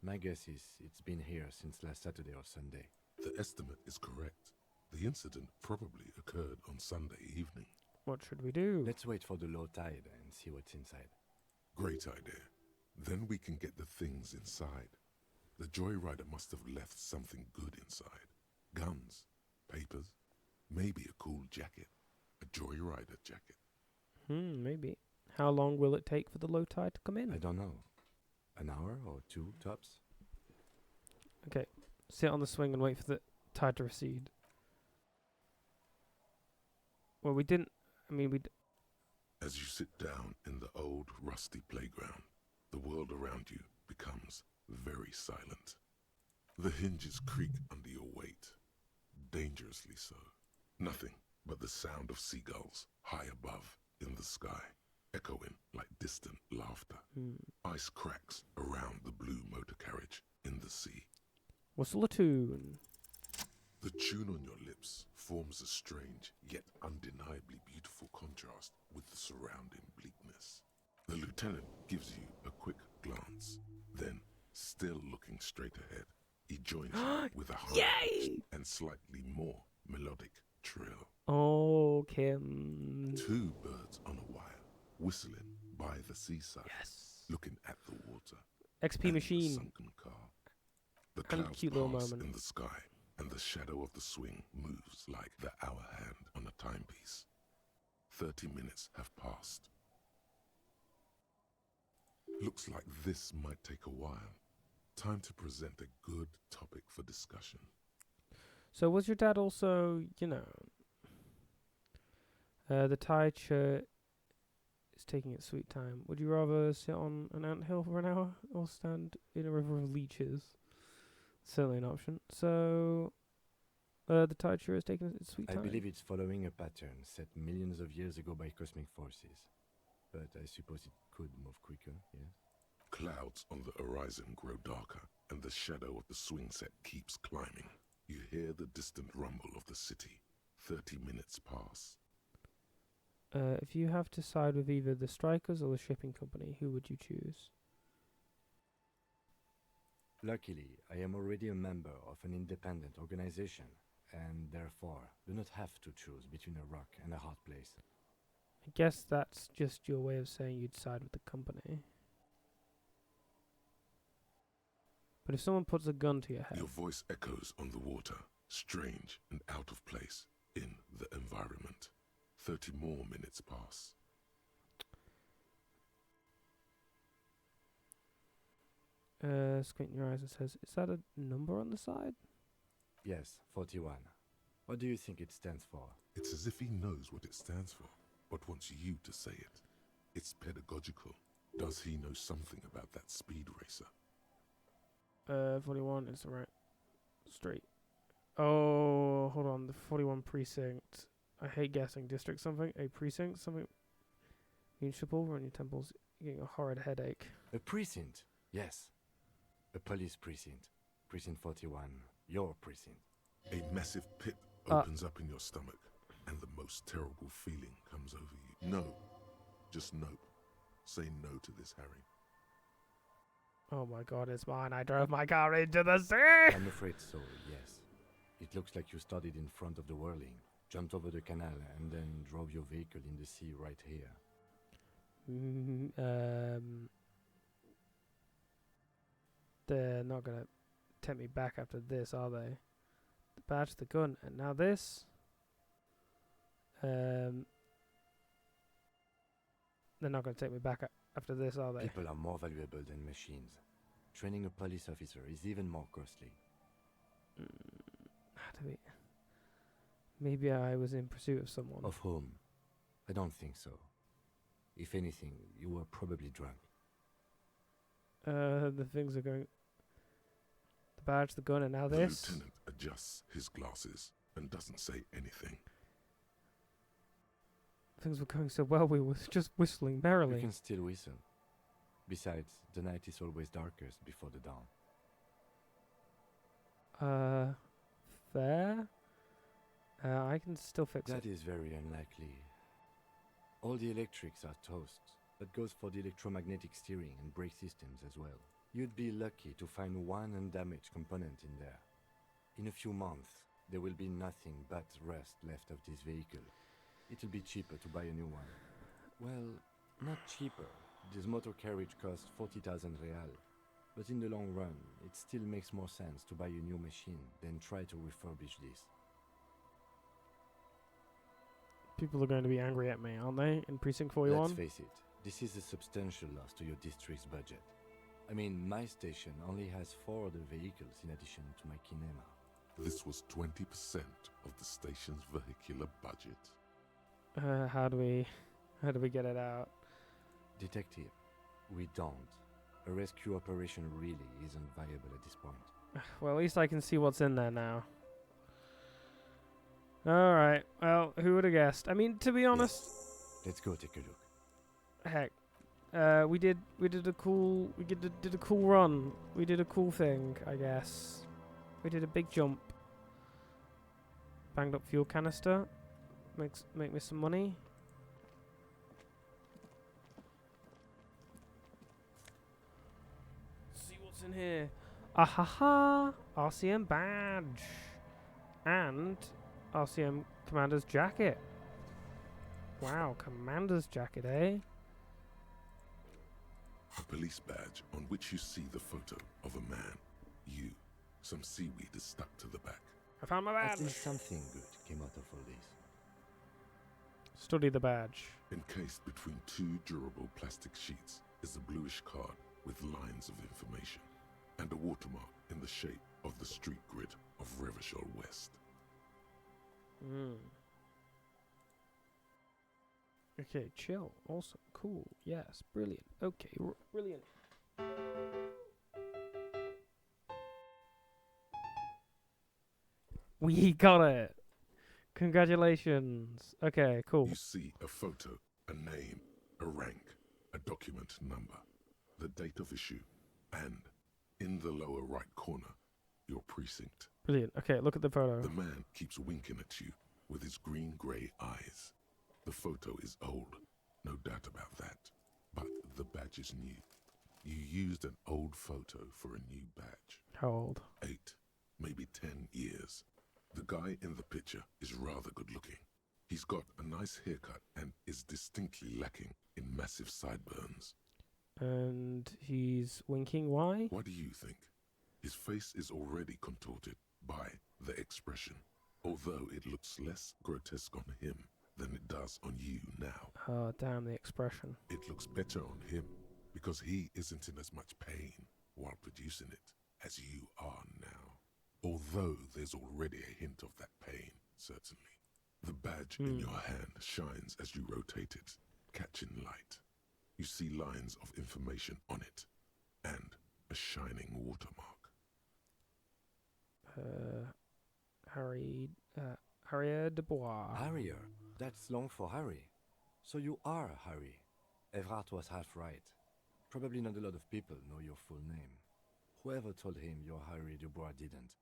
My guess is it's been here since last Saturday or Sunday. The estimate is correct. The incident probably occurred on Sunday evening. What should we do? Let's wait for the low tide and see what's inside. Great idea. Then we can get the things inside. The joyrider must have left something good inside. Guns, papers, maybe a cool jacket. A joyrider jacket. Maybe. How long will it take for the low tide to come in? I don't know. An hour or two, tops? Okay. Sit on the swing and wait for the tide to recede. Well, we didn't... As you sit down in the old, rusty playground, the world around you becomes very silent. The hinges creak under your weight. Dangerously so. Nothing but the sound of seagulls high above in the sky, echoing like distant laughter. Ice cracks around the blue motor carriage in the sea. Whistle a tune. The tune on your lips forms a strange yet undeniably beautiful contrast with the surrounding bleakness. The lieutenant gives you a quick glance, then, still looking straight ahead, he joins you with a high and slightly more melodic trill. Oh, Kim. Two birds on a wire, whistling by the seaside, looking at the water. XP and machine. The sunken car. The Kind of clouds cute little pass moment. in the sky, and the shadow of the swing moves like the hour hand on a timepiece. 30 minutes have passed. Looks like this might take a while. Time to present a good topic for discussion. So was your dad also, the tide shirt is taking its sweet time. Would you rather sit on an anthill for an hour or stand in a river of leeches? Certainly an option. So, the tide shirt is taking its sweet time. I believe it's following a pattern set millions of years ago by cosmic forces. But I suppose it could move quicker, yes? Clouds on the horizon grow darker, and the shadow of the swing set keeps climbing. You hear the distant rumble of the city. 30 minutes pass. If you have to side with either the strikers or the shipping company, who would you choose? Luckily, I am already a member of an independent organization, and therefore do not have to choose between a rock and a hard place. I guess that's just your way of saying you'd side with the company. But if someone puts a gun to your head... Your voice echoes on the water, strange and out of place in the environment. 30 more minutes pass. Squinting your eyes and says, is that a number on the side? Yes, 41. What do you think it stands for? It's as if he knows what it stands for, but wants you to say it. It's pedagogical. Does he know something about that speed racer? 41 is the right street. Oh, hold on. The 41 precinct. I hate guessing. District something? A precinct? Something? You ship over on your temples. You're getting a horrid headache. A precinct? Yes. A police precinct. Precinct 41. Your precinct. A massive pit opens up in your stomach. and the most terrible feeling comes over you. No, just nope. Say no to this, Harry. Oh my god, it's mine. I drove my car into the sea! I'm afraid so, yes. It looks like you started in front of the whirling, jumped over the canal, and then drove your vehicle in the sea right here. They're not gonna take me back after this, are they? The badge, the gun, and now this. They're not gonna take me back after this, are they? People are more valuable than machines. Training a police officer is even more costly. How do we... Maybe I was in pursuit of someone. Of whom? I don't think so. If anything, you were probably drunk. The things are going... The badge, the gun, and now this. The lieutenant adjusts his glasses and doesn't say anything. Things were going so well, we were just whistling merrily. You can still whistle. Besides, the night is always darkest before the dawn. Fair? I can still fix it. That is very unlikely. All the electrics are toast. That goes for the electromagnetic steering and brake systems as well. You'd be lucky to find one undamaged component in there. In a few months, there will be nothing but rust left of this vehicle. It'll be cheaper to buy a new one. Well, not cheaper. This motor carriage costs 40,000 real. But in the long run, it still makes more sense to buy a new machine than try to refurbish this. People are going to be angry at me, aren't they, in Precinct 41? Let's face it, this is a substantial loss to your district's budget. I mean, my station only has 4 other vehicles in addition to my kinema. This was 20% of the station's vehicular budget. How do we get it out? Detective, we don't. A rescue operation really isn't viable at this point. Well, at least I can see what's in there now. Alright, well, who would have guessed? I mean, to be honest... Yes. Let's go take a look. Heck, we did a cool run. We did a cool thing, I guess. We did a big jump. Banged up fuel canister. Make me some money. See what's in here. Ahaha! RCM badge. And RCM commander's jacket. Wow, commander's jacket, eh? A police badge on which you see the photo of a man. You. Some seaweed is stuck to the back. I found my badge. At least something good came out of all this. Study the badge. Encased between 2 durable plastic sheets is a bluish card with lines of information and a watermark in the shape of the street grid of Revachol West. Okay, chill. Awesome. Cool. Yes. Brilliant. Okay. Brilliant. We got it. Congratulations. Okay, cool. You see a photo, a name, a rank, a document number, the date of issue, and in the lower right corner, your precinct. Brilliant. Okay, look at the photo. The man keeps winking at you with his green-grey eyes. The photo is old, no doubt about that. But the badge is new. You used an old photo for a new badge. How old? 8, maybe 10 years. The guy in the picture is rather good looking. He's got a nice haircut and is distinctly lacking in massive sideburns. And he's winking. Why? What do you think? His face is already contorted by the expression, although it looks less grotesque on him than it does on you now. Oh, damn, the expression. It looks better on him because he isn't in as much pain while producing it as you are now. Although there's already a hint of that pain, certainly. The badge in your hand shines as you rotate it, catching light. You see lines of information on it, and a shining watermark. Harrier de Bois. Harrier? That's long for Harry. So you are Harry. Evrard was half right. Probably not a lot of people know your full name. Whoever told him you're Harry de Bois didn't.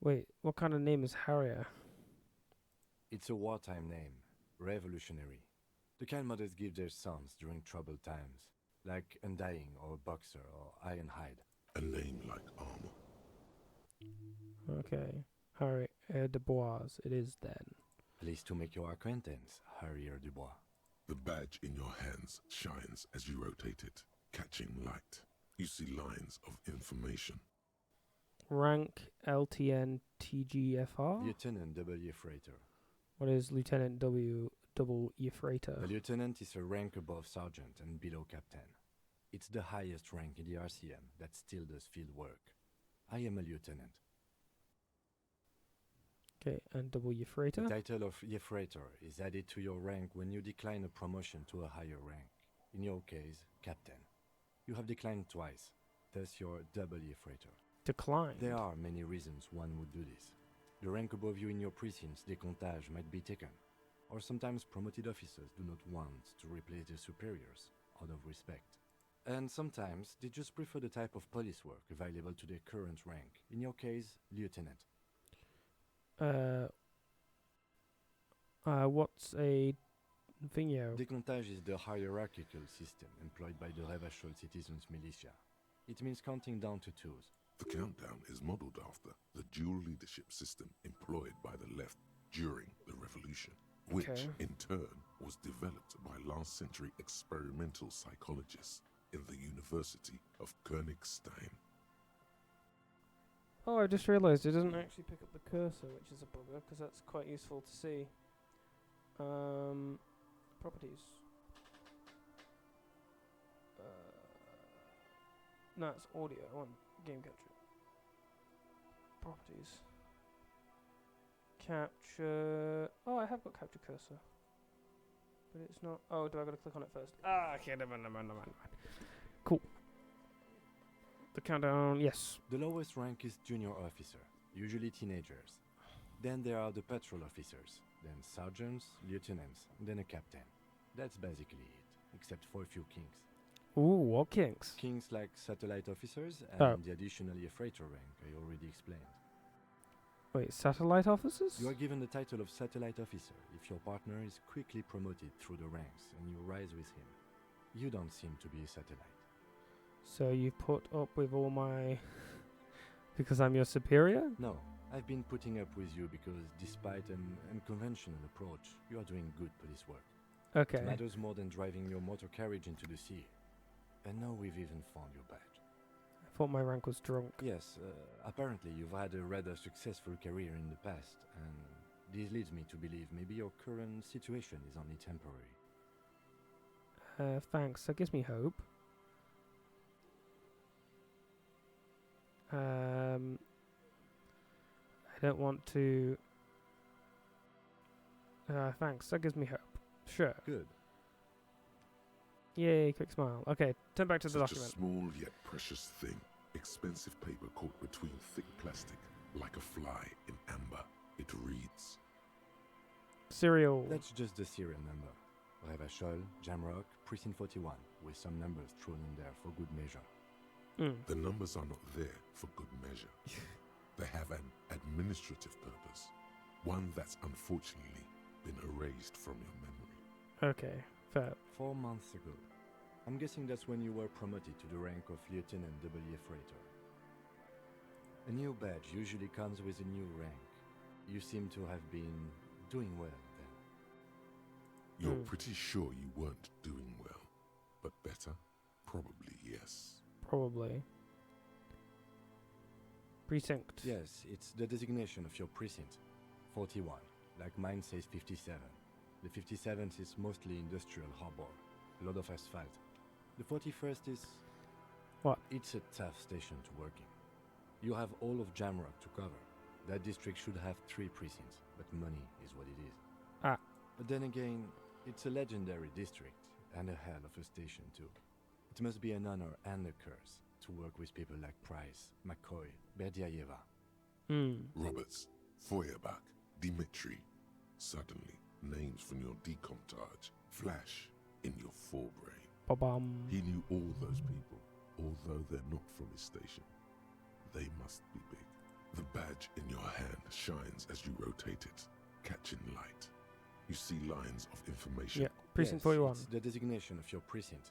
Wait, what kind of name is Harrier? It's a wartime name, revolutionary. The kind mothers give their sons during troubled times, like Undying or Boxer or Ironhide. A name like armor. Okay. Harry Dubois, it is then. Pleased to make your acquaintance, Harrier Dubois. The badge in your hands shines as you rotate it, catching light. You see lines of information. Rank LTN TGFR? Lieutenant W. Freighter. What is Lieutenant W. Double Freighter? A lieutenant is a rank above sergeant and below captain. It's the highest rank in the RCM that still does field work. I am a lieutenant. Okay, and W Freighter? The title of Freighter is added to your rank when you decline a promotion to a higher rank. In your case, captain. You have declined twice, thus you're W Freighter. Declined? There are many reasons one would do this. The rank above you in your precinct's décomptage might be taken, or sometimes promoted officers do not want to replace their superiors, out of respect. And sometimes they just prefer the type of police work available to their current rank, in your case, lieutenant. What's a thingo? Décomptage is the hierarchical system employed by the Revachol Citizens Militia. It means counting down to twos. The countdown is modeled after the dual leadership system employed by the left during the revolution, which in turn was developed by last century experimental psychologists in the University of Königstein. Oh, I just realised it doesn't actually pick up the cursor, which is a bugger, because that's quite useful to see. Properties. No, it's audio. I want game capture. Properties. Capture. Oh, I have got capture cursor. But it's not. Oh, do I got to click on it first? Okay, never mind. Cool. The countdown, yes. The lowest rank is junior officer, usually teenagers. Then there are the patrol officers, then sergeants, lieutenants, then a captain. That's basically it, except for a few kings. Ooh, what kings? Kings like satellite officers and the additional freighter rank I already explained. Wait, satellite officers? You are given the title of satellite officer if your partner is quickly promoted through the ranks and you rise with him. You don't seem to be a satellite. So you put up with all my... because I'm your superior? No, I've been putting up with you because despite an unconventional approach, you are doing good police work. Okay. It matters more than driving your motor carriage into the sea. And now we've even found your badge. I thought my rank was drunk. Yes, apparently you've had a rather successful career in the past, and this leads me to believe maybe your current situation is only temporary. Thanks, that gives me hope. I don't want to... thanks, that gives me hope. Sure. Good. Yay, quick smile. Okay, turn back to the Such document. a small yet precious thing. Expensive paper caught between thick plastic, like a fly in amber. It reads... Serial. That's just the serial number. Revachol, Jamrock, Precinct 41, with some numbers thrown in there for good measure. The numbers are not there for good measure. They have an administrative purpose, one that's unfortunately been erased from your memory. Okay, fair. 4 months ago. I'm guessing that's when you were promoted to the rank of Lieutenant W. Freighter. A new badge usually comes with a new rank. You seem to have been doing well then. You're pretty sure you weren't doing well, but better? Probably yes. Probably. Precinct. Yes, it's the designation of your precinct. 41, like mine says 57. The 57th is mostly industrial harbor, a lot of asphalt. The 41st is... What? It's a tough station to work in. You have all of Jamrock to cover. That district should have 3 precincts, but money is what it is. Ah. But then again, it's a legendary district, and a hell of a station too. It must be an honor and a curse to work with people like Price, McCoy, Berdiayeva. Roberts, Feuerbach, Dimitri. Suddenly, names from your decomptage flash in your forebrain. Ba-bum. He knew all those people, although they're not from his station. They must be big. The badge in your hand shines as you rotate it, catching light. You see lines of information. Yeah, precinct Yes, 41. It's the designation of your precinct.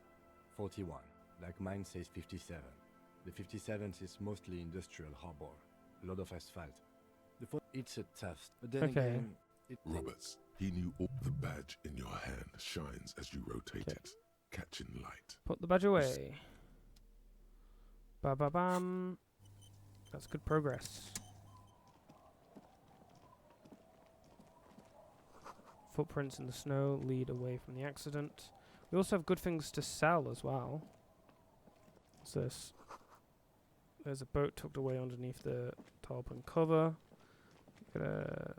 41. Like mine says 57. The 57th is mostly industrial harbor. A lot of asphalt. It's a tough. But then Okay. again, Roberts, he knew all the badge in your hand shines as you rotate it, catching light. Put the badge away. Ba ba bam. That's good progress. Footprints in the snow lead away from the accident. We also have good things to sell as well. What's this? There's a boat tucked away underneath the tarpaulin cover. Got a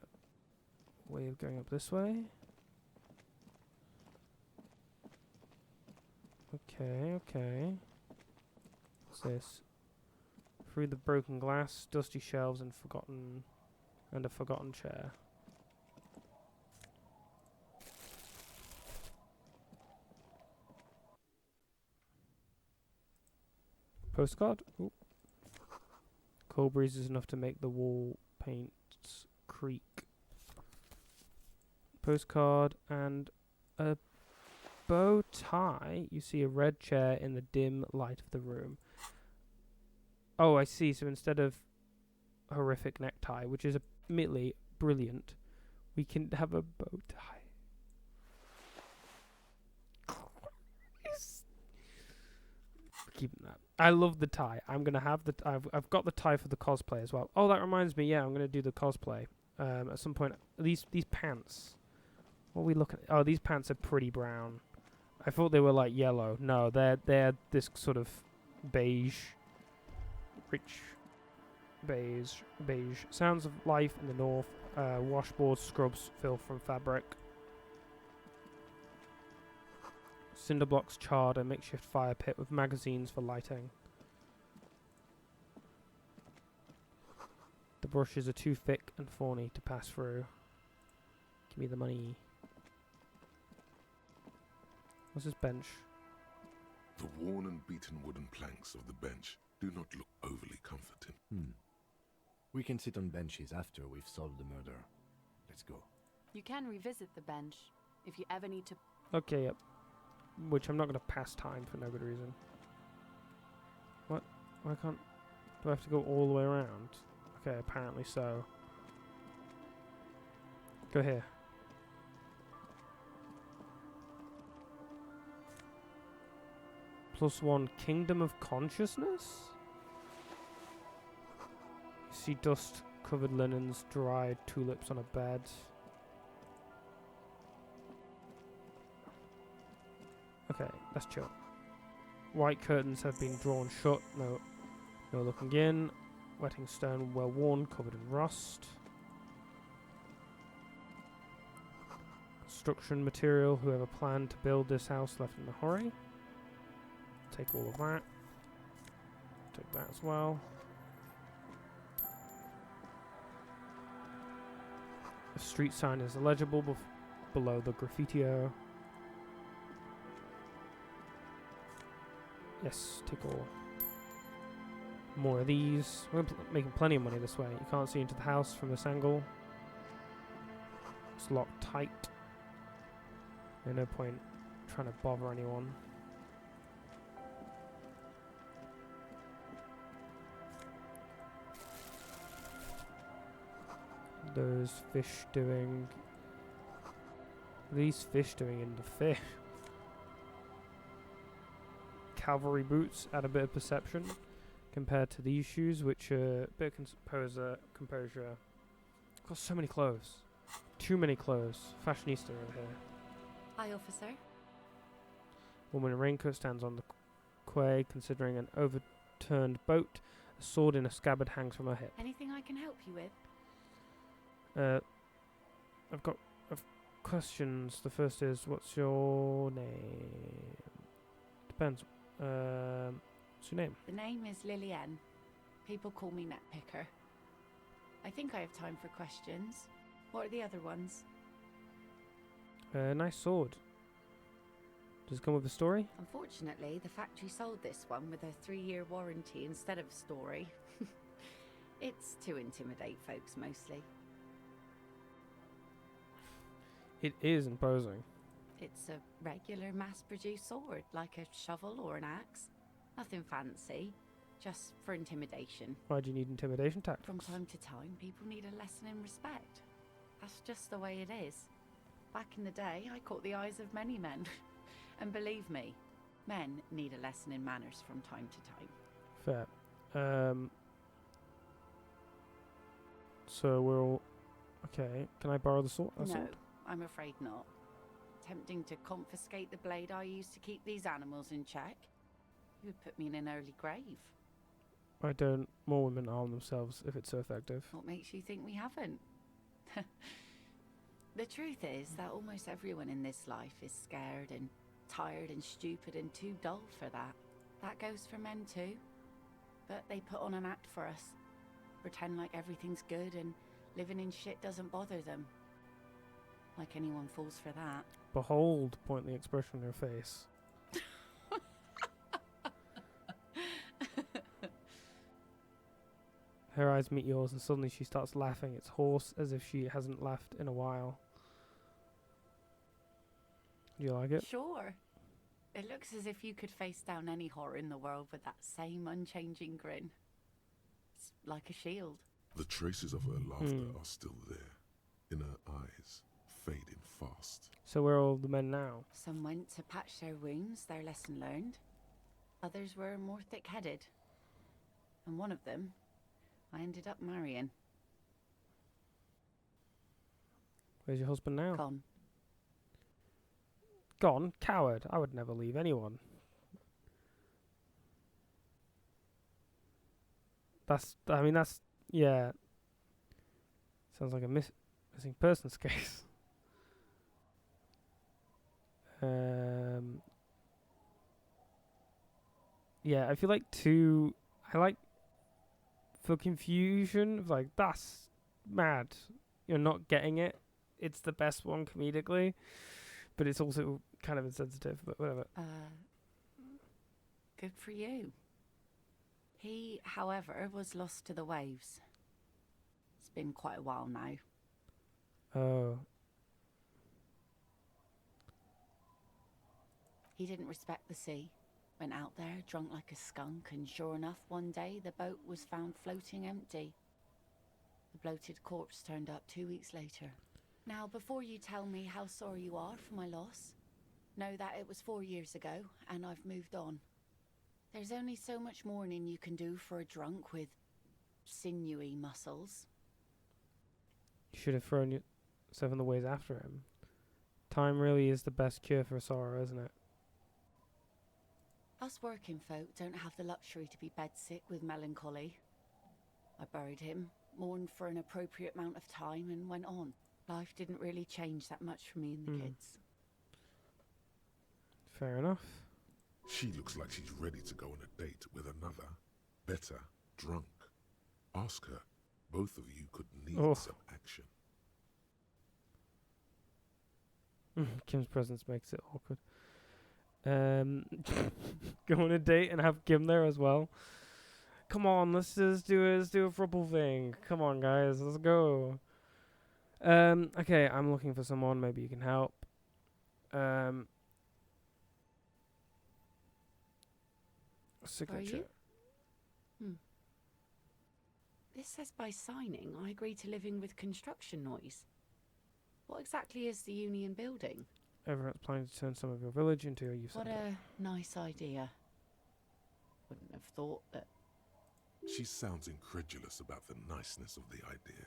way of going up this way. Okay. What's this? Through the broken glass, dusty shelves, and a forgotten chair. Postcard? Ooh. Cold breeze is enough to make the wall paints creak. Postcard and a bow tie. You see a red chair in the dim light of the room. Oh, I see. So instead of a horrific necktie, which is admittedly brilliant, we can have a bow tie. Keeping that. I love the tie. I'm gonna have the. I've got the tie for the cosplay as well. Oh, that reminds me. Yeah, I'm gonna do the cosplay. At some point. These pants. What are we looking at? Oh, these pants are pretty brown. I thought they were like yellow. No, they're this sort of beige. Rich beige. Sounds of life in the north. Washboard scrubs filth from fabric. Cinder blocks charred a makeshift fire pit with magazines for lighting. The brushes are too thick and thorny to pass through. Give me the money. What's this bench? The worn and beaten wooden planks of the bench do not look overly comforting. We can sit on benches after we've solved the murder. Let's go. You can revisit the bench if you ever need to. Okay, yep. Which I'm not going to pass time for no good reason. What? Why can't... Do I have to go all the way around? Okay, apparently so. Go here. +1 Kingdom of Consciousness? You see dust-covered linens, dried tulips on a bed. Okay, let's chill. White curtains have been drawn shut. No looking in. Wetting stone, well worn, covered in rust. Construction material. Whoever planned to build this house left in a hurry. Take all of that. Take that as well. The street sign is illegible below the graffitio. Yes, take all. More of these. We're making plenty of money this way. You can't see into the house from this angle. It's locked tight. There's no point trying to bother anyone. Those fish doing... What are these fish doing in the fish? Cavalry boots add a bit of perception compared to these shoes, which are a bit composure. Got so many clothes. Too many clothes. Fashionista over here. Hi, officer. Woman in raincoat stands on the quay, considering an overturned boat. A sword in a scabbard hangs from her hip. Anything I can help you with? I've got questions. The first is, what's your name? Depends. What's your name? The name is Lillian. People call me Netpicker. I think I have time for questions. What are the other ones? Nice sword. Does it come with a story? Unfortunately, the factory sold this one with a 3-year warranty instead of story. It's to intimidate folks mostly. It is imposing. It's a regular mass-produced sword, like a shovel or an axe. Nothing fancy, just for intimidation. Why do you need intimidation tactics? From time to time, people need a lesson in respect. That's just the way it is. Back in the day, I caught the eyes of many men. And believe me, men need a lesson in manners from time to time. Fair. So we're all... Okay, can I borrow the sword? No, I'm afraid not. Attempting to confiscate the blade I used to keep these animals in check, you would put me in an early grave. Why don't more women arm themselves if it's so effective? What makes you think we haven't? The truth is that almost everyone in this life is scared and tired and stupid and too dull for that. That goes for men too. But they put on an act for us. Pretend like everything's good and living in shit doesn't bother them. Like anyone falls for that. Behold, point the expression on your face. Her eyes meet yours and suddenly she starts laughing. It's hoarse, as if she hasn't laughed in a while. Do you like it? Sure. It looks as if you could face down any horror in the world with that same unchanging grin. It's like a shield. The traces of her laughter are still there, in her eyes, fading fast. So where are all the men now? Some went to patch their wounds, their lesson learned. Others were more thick-headed. And one of them, I ended up marrying. Where's your husband now? Gone. Gone? Coward. I would never leave anyone. Yeah. Sounds like a missing persons case. Yeah, I feel like for confusion, like, that's mad. You're not getting it. It's the best one comedically, but it's also kind of insensitive, but whatever. Good for you. He, however, was lost to the waves. It's been quite a while now. Oh. He didn't respect the sea. Went out there, drunk like a skunk, and sure enough, one day the boat was found floating empty. The bloated corpse turned up 2 weeks later. Now, before you tell me how sorry you are for my loss, know that it was 4 years ago, and I've moved on. There's only so much mourning you can do for a drunk with sinewy muscles. You should have thrown yourself in the waves after him. Time really is the best cure for sorrow, isn't it? Us working folk don't have the luxury to be bedsick with melancholy. I buried him, mourned for an appropriate amount of time, and went on. Life didn't really change that much for me and the kids. Fair enough. She looks like she's ready to go on a date with another, better, drunk. Ask her. Both of you could need some action. Kim's presence makes it awkward. Go on a date and have Kim there as well. Come on, let's do a throuple thing. Come on, guys, let's go. Okay, I'm looking for someone. Maybe you can help. Signature. This says by signing, I agree to living with construction noise. What exactly is the Union building? Everyone's planning to turn some of your village into a youth What centre. a nice idea. Wouldn't have thought that. She sounds incredulous about the niceness of the idea.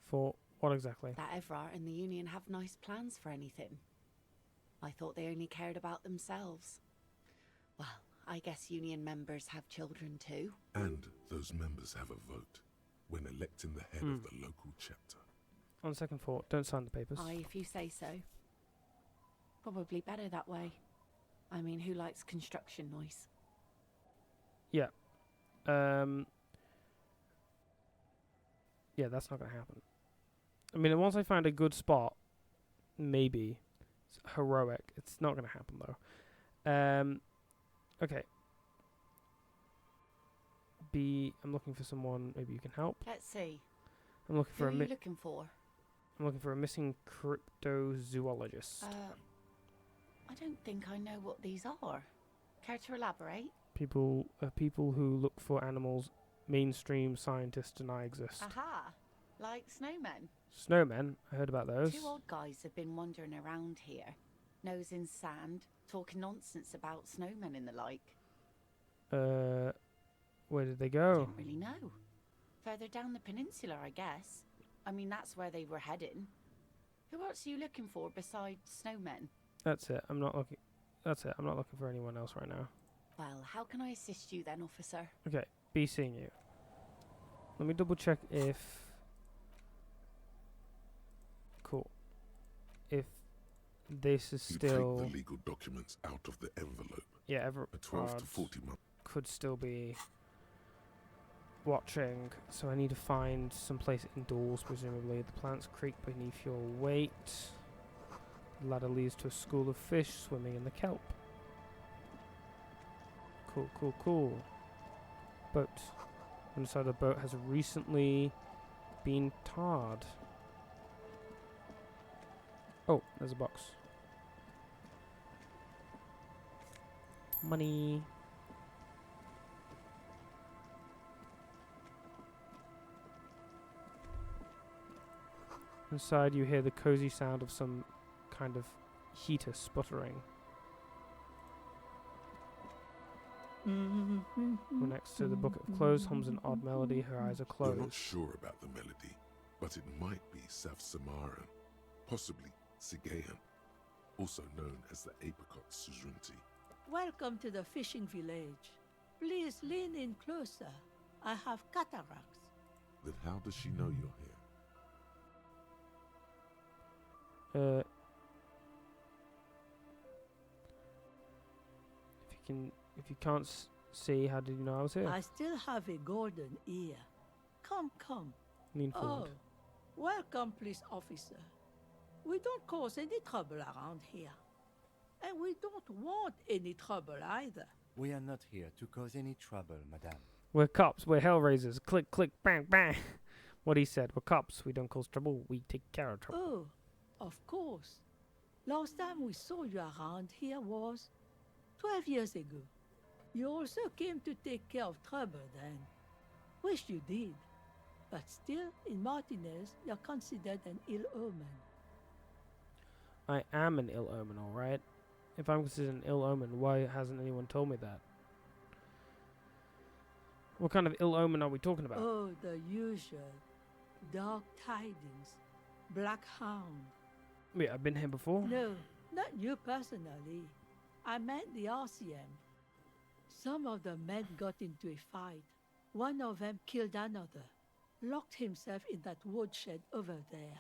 For what exactly? That Everard and the Union have nice plans for anything. I thought they only cared about themselves. Well, I guess Union members have children too. And those members have a vote when electing the head of the local chapter. On second thought, don't sign the papers. Aye, if you say so. Probably better that way. I mean, who likes construction noise? Yeah. Yeah, that's not going to happen. I mean, once I find a good spot, maybe. It's heroic. It's not going to happen, though. Okay. B, I'm looking for someone. Maybe you can help. Let's see. I'm looking Who for are you looking for? I'm looking for a missing cryptozoologist. I don't think I know what these are. Care to elaborate? People who look for animals. Mainstream scientists deny exist. Aha! Like snowmen. Snowmen? I heard about those. 2 old guys have been wandering around here, nose in sand, talking nonsense about snowmen and the like. Where did they go? I don't really know. Further down the peninsula, I guess. I mean, that's where they were heading. Who else are you looking for besides snowmen? That's it. I'm not looking for anyone else right now. Well, how can I assist you then, officer? Okay, B seeing you. Let me double check if... Cool. If this is You still... take the legal documents out of the envelope. Yeah, a 12 to 40 month. Could still be watching, so I need to find some place indoors, presumably. The plants creak beneath your weight. The ladder leads to a school of fish swimming in the kelp. Cool, cool, cool. Boat. Inside the boat has recently been tarred. Oh, there's a box. Money. Inside you hear the cozy sound of some kind of heater sputtering. Next to the bucket of clothes hums an odd melody. Her eyes are We're not closed. sure about the melody, but it might be South Samaran, possibly Sigayan, also known as the apricot suzerainty. Welcome to the fishing village. Please lean in closer. I have cataracts. Then how does she know you're here? If you can't see, how did you know I was here? I still have a golden ear. Come, come. Lean forward. Oh, welcome, police officer. We don't cause any trouble around here. And we don't want any trouble either. We are not here to cause any trouble, madame. We're cops. We're hellraisers. Click, click, bang, bang. What he said. We're cops. We don't cause trouble. We take care of trouble. Oh, of course. Last time we saw you around here was 12 years ago. You also came to take care of trouble then. Wish you did. But still, in Martinez, you're considered an ill omen. I am an ill omen, alright? If I'm considered an ill omen, why hasn't anyone told me that? What kind of ill omen are we talking about? Oh, the usual. Dark tidings. Black hound. Wait, I've been here before? No, not you personally. I meant the RCM. Some of the men got into a fight. One of them killed another. Locked himself in that woodshed over there.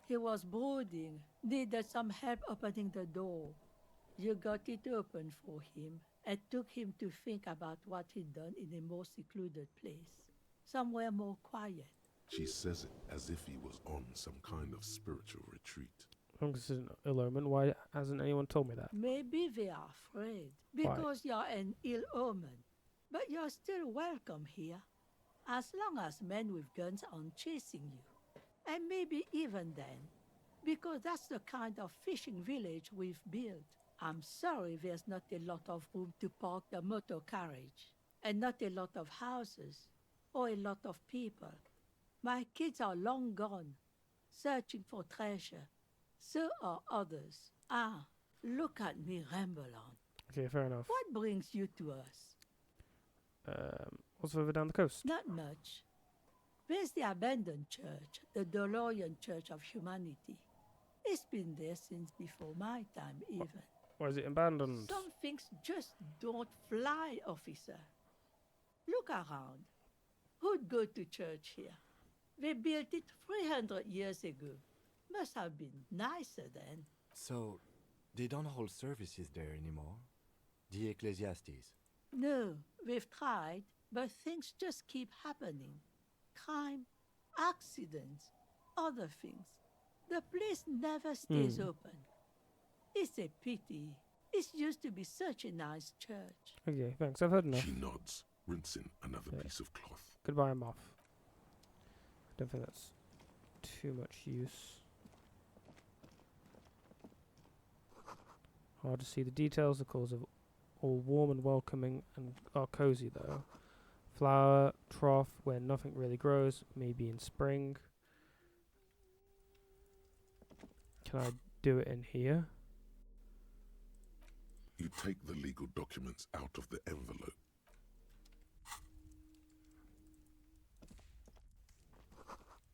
He was brooding, needed some help opening the door. You got it open for him and took him to think about what he'd done in a more secluded place. Somewhere more quiet. She says it as if he was on some kind of spiritual retreat. I'm considered an ill omen. Why hasn't anyone told me that? Maybe they are afraid, because you're an ill omen. But you're still welcome here, as long as men with guns aren't chasing you. And maybe even then, because that's the kind of fishing village we've built. I'm sorry there's not a lot of room to park the motor carriage, and not a lot of houses, or a lot of people. My kids are long gone, searching for treasure. So are others. Ah, look at me ramble on. Okay, fair enough. What brings you to us? What's further down the coast? Not much. There's the abandoned church, the DeLorean Church of Humanity. It's been there since before my time, even. Why is it abandoned? Some things just don't fly, officer. Look around. Who'd go to church here? They built it 300 years ago. Must have been nicer then. So, they don't hold services there anymore? The Ecclesiastes? No, we've tried, but things just keep happening. Crime, accidents, other things. The place never stays open. It's a pity. It used to be such a nice church. Okay, thanks. I've heard enough. She nods, rinsing another piece of cloth. Goodbye, I'm off. I don't think that's too much use. Hard to see the details. The colours of all warm and welcoming and are cozy though. Flower trough where nothing really grows, maybe in spring. Can I do it in here? You take the legal documents out of the envelope.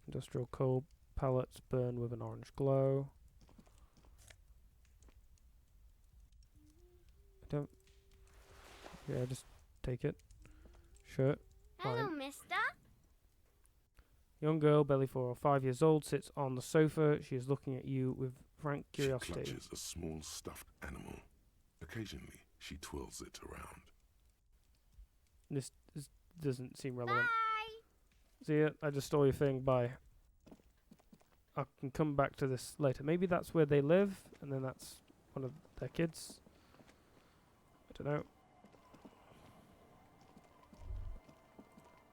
Industrial coal pellets burn with an orange glow. I don't... Yeah, just take it. Sure. Hello, Fine. mister. Young girl, barely 4 or 5 years old, sits on the sofa. She is looking at you with frank curiosity. She clutches a small stuffed animal. Occasionally, she twirls it around. This doesn't seem relevant. Bye. See it? I just stole your thing. Bye. I can come back to this later. Maybe that's where they live, and then that's one of their kids. I don't know.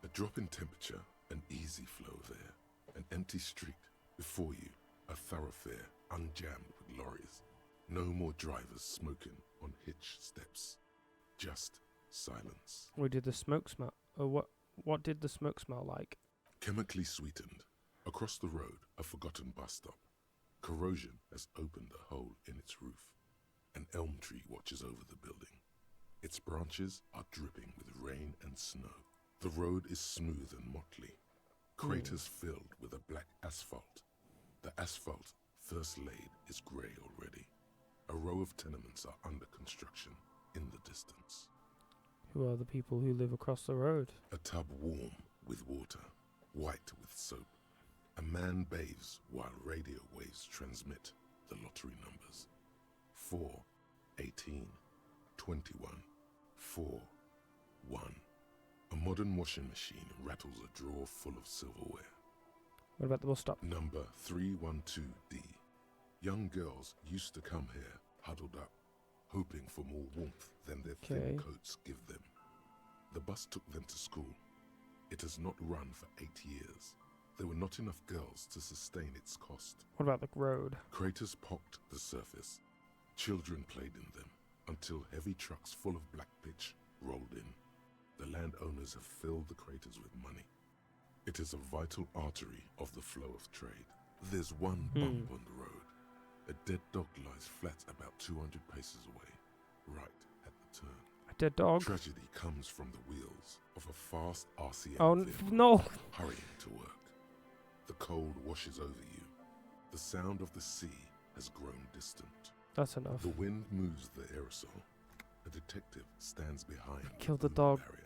A drop in temperature, an easy flow of air, an empty street. Before you, a thoroughfare unjammed with lorries. No more drivers smoking on hitch steps. Just silence. Or did the smoke smell? Or what did the smoke smell like? Chemically sweetened. Across the road, a forgotten bus stop. Corrosion has opened a hole in its roof. An elm tree watches over the building. Its branches are dripping with rain and snow. The road is smooth and motley. Craters filled with a black asphalt. The asphalt, first laid, is grey already. A row of tenements are under construction in the distance. Who are the people who live across the road? A tub warm with water, white with soap. A man bathes while radio waves transmit the lottery numbers. 4, 18, 21, 4, 1. A modern washing machine rattles a drawer full of silverware. What about the bus stop? Number 312D. Young girls used to come here, huddled up, hoping for more warmth than their thin coats give them. The bus took them to school. It has not run for 8 years. There were not enough girls to sustain its cost. What about the road? Craters pocked the surface. Children played in them until heavy trucks full of black pitch rolled in. The landowners have filled the craters with money. It is a vital artery of the flow of trade. There's one bump on the road. A dead dog lies flat about 200 paces away, right at the turn. A dead dog? Tragedy comes from the wheels of a fast RCM no! hurrying to work. The cold washes over you. The sound of the sea has grown distant. That's enough. The wind moves the aerosol. A detective stands behind. Kill the dog. Barrier.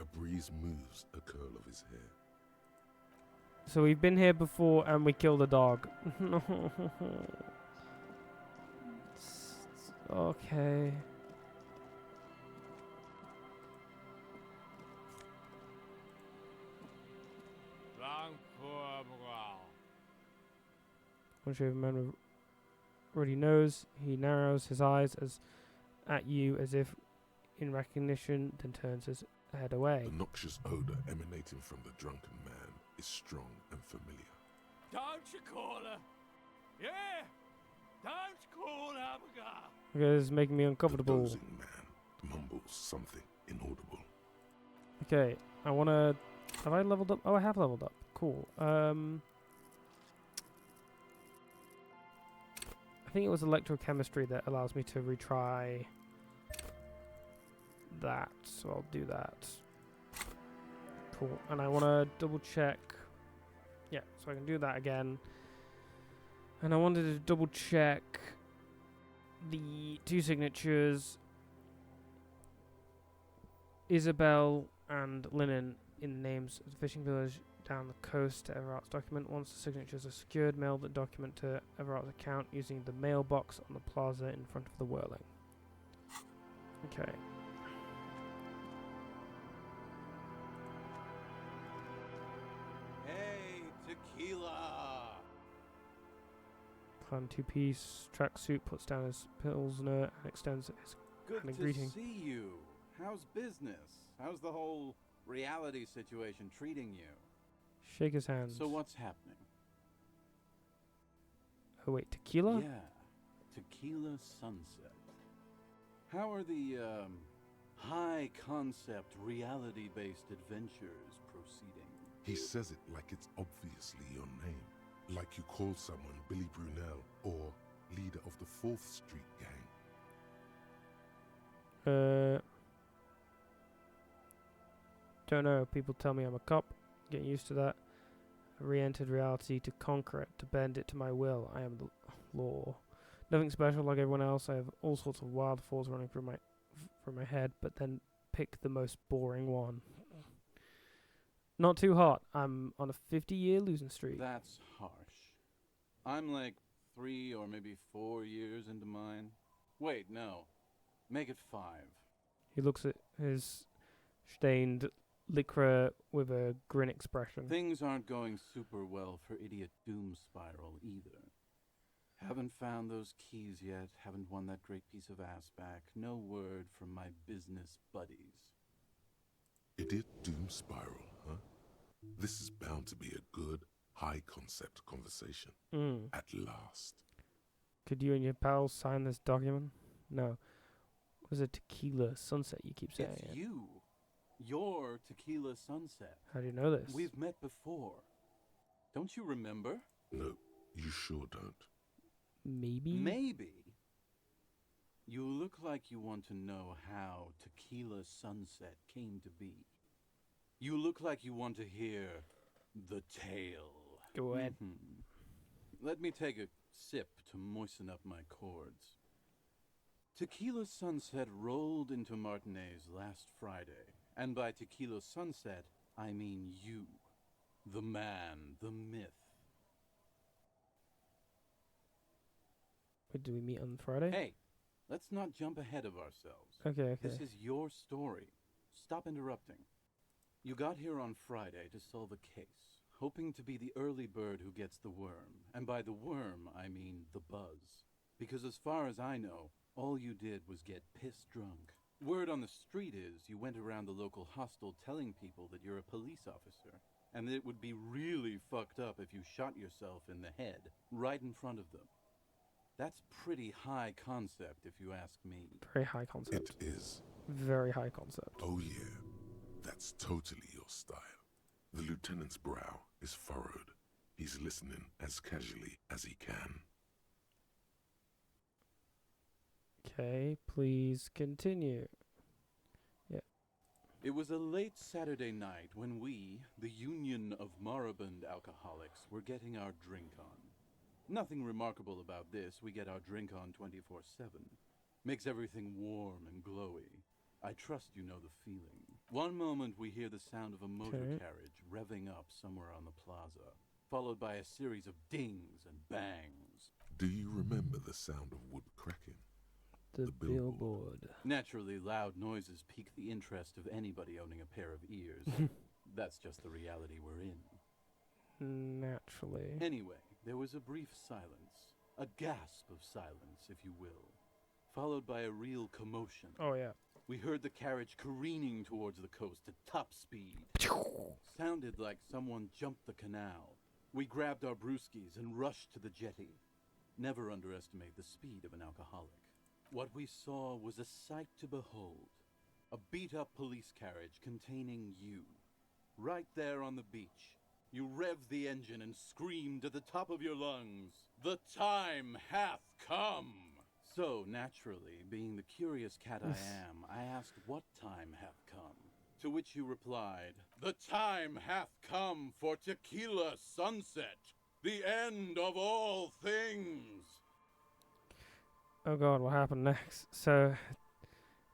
A breeze moves a curl of his hair. So we've been here before and we killed a dog. No. Okay. Once you have a man already knows, he narrows his eyes at you as if in recognition, then turns his head away. The noxious odor emanating from the drunken man is strong and familiar. Don't you call her? Yeah! Don't call Abigail! Okay, this is making me uncomfortable. The dozing man mumbles something inaudible. Okay, I wanna... Have I leveled up? Oh, I have leveled up. Cool. I think it was electrochemistry that allows me to retry that, so I'll do that. Cool. And I want to double check. Yeah, so I can do that again. And I wanted to double check the 2 signatures, Isabel and Linen, in the names of the fishing village down the coast to Everart's document. Once the signatures are secured, mail the document to Everart's account using the mailbox on the plaza in front of the whirling. Okay. Hey, tequila! Clan 2-piece tracksuit, puts down his pilsner and extends his Good kind of to greeting. see you. how's business? How's the whole reality situation treating you? Shake his hand. So what's happening? Oh wait, tequila? Yeah, Tequila Sunset. How are the, high-concept, reality-based adventures proceeding? He says it like it's obviously your name. Like you call someone Billy Brunel or leader of the 4th Street gang. Don't know. People tell me I'm a cop. Getting used to that. I re-entered reality to conquer it, to bend it to my will. I am the law. Nothing special like everyone else. I have all sorts of wild thoughts running through my head, but then pick the most boring one. Not too hot. I'm on a 50-year losing streak. That's harsh. I'm like 3 or maybe 4 years into mine. Wait, no. Make it 5. He looks at his stained lycra with a grin expression. Things aren't going super well for Idiot Doom Spiral either. Haven't found those keys yet, haven't won that great piece of ass back. No word from my business buddies. Idiot Doom Spiral, huh? This is bound to be a good, high-concept conversation. At last. Could you and your pals sign this document? No. What is it, Tequila Sunset you keep saying? It's you. You're Tequila Sunset. How do you know this? We've met before. Don't you remember? No, you sure don't. Maybe? Maybe. You look like you want to know how Tequila Sunset came to be. You look like you want to hear the tale. Go ahead. Let me take a sip to moisten up my cords. Tequila Sunset rolled into Martinez last Friday. And by Tequila Sunset, I mean you. The man, the myth. Wait, do we meet on Friday? Hey, let's not jump ahead of ourselves. Okay. This is your story. Stop interrupting. You got here on Friday to solve a case, hoping to be the early bird who gets the worm. And by the worm, I mean the buzz. Because as far as I know, all you did was get piss drunk. Word on the street is you went around the local hostel telling people that you're a police officer, and that it would be really fucked up if you shot yourself in the head right in front of them. That's pretty high concept, if you ask me. Very high concept. It is. Very high concept. Oh yeah, that's totally your style. The lieutenant's brow is furrowed. He's listening as casually as he can. Okay, please continue. Yeah. It was a late Saturday night when we, the Union of Moribund Alcoholics, were getting our drink on. Nothing remarkable about this. We get our drink on 24/7. Makes everything warm and glowy. I trust you know the feeling. One moment we hear the sound of a motor carriage revving up somewhere on the plaza, followed by a series of dings and bangs. Do you remember the sound of wood cracking? The billboard. Naturally, loud noises pique the interest of anybody owning a pair of ears. That's just the reality we're in. Naturally. Anyway, there was a brief silence. A gasp of silence, if you will. Followed by a real commotion. Oh, yeah. We heard the carriage careening towards the coast at top speed. Sounded like someone jumped the canal. We grabbed our brewskis and rushed to the jetty. Never underestimate the speed of an alcoholic. What we saw was a sight to behold. A beat-up police carriage containing you. Right there on the beach. You revved the engine and screamed at the top of your lungs, "The time hath come!" So, naturally, being the curious cat I am, I asked what time hath come. To which you replied, "The time hath come for Tequila Sunset, the end of all things." Oh god, what happened next? So,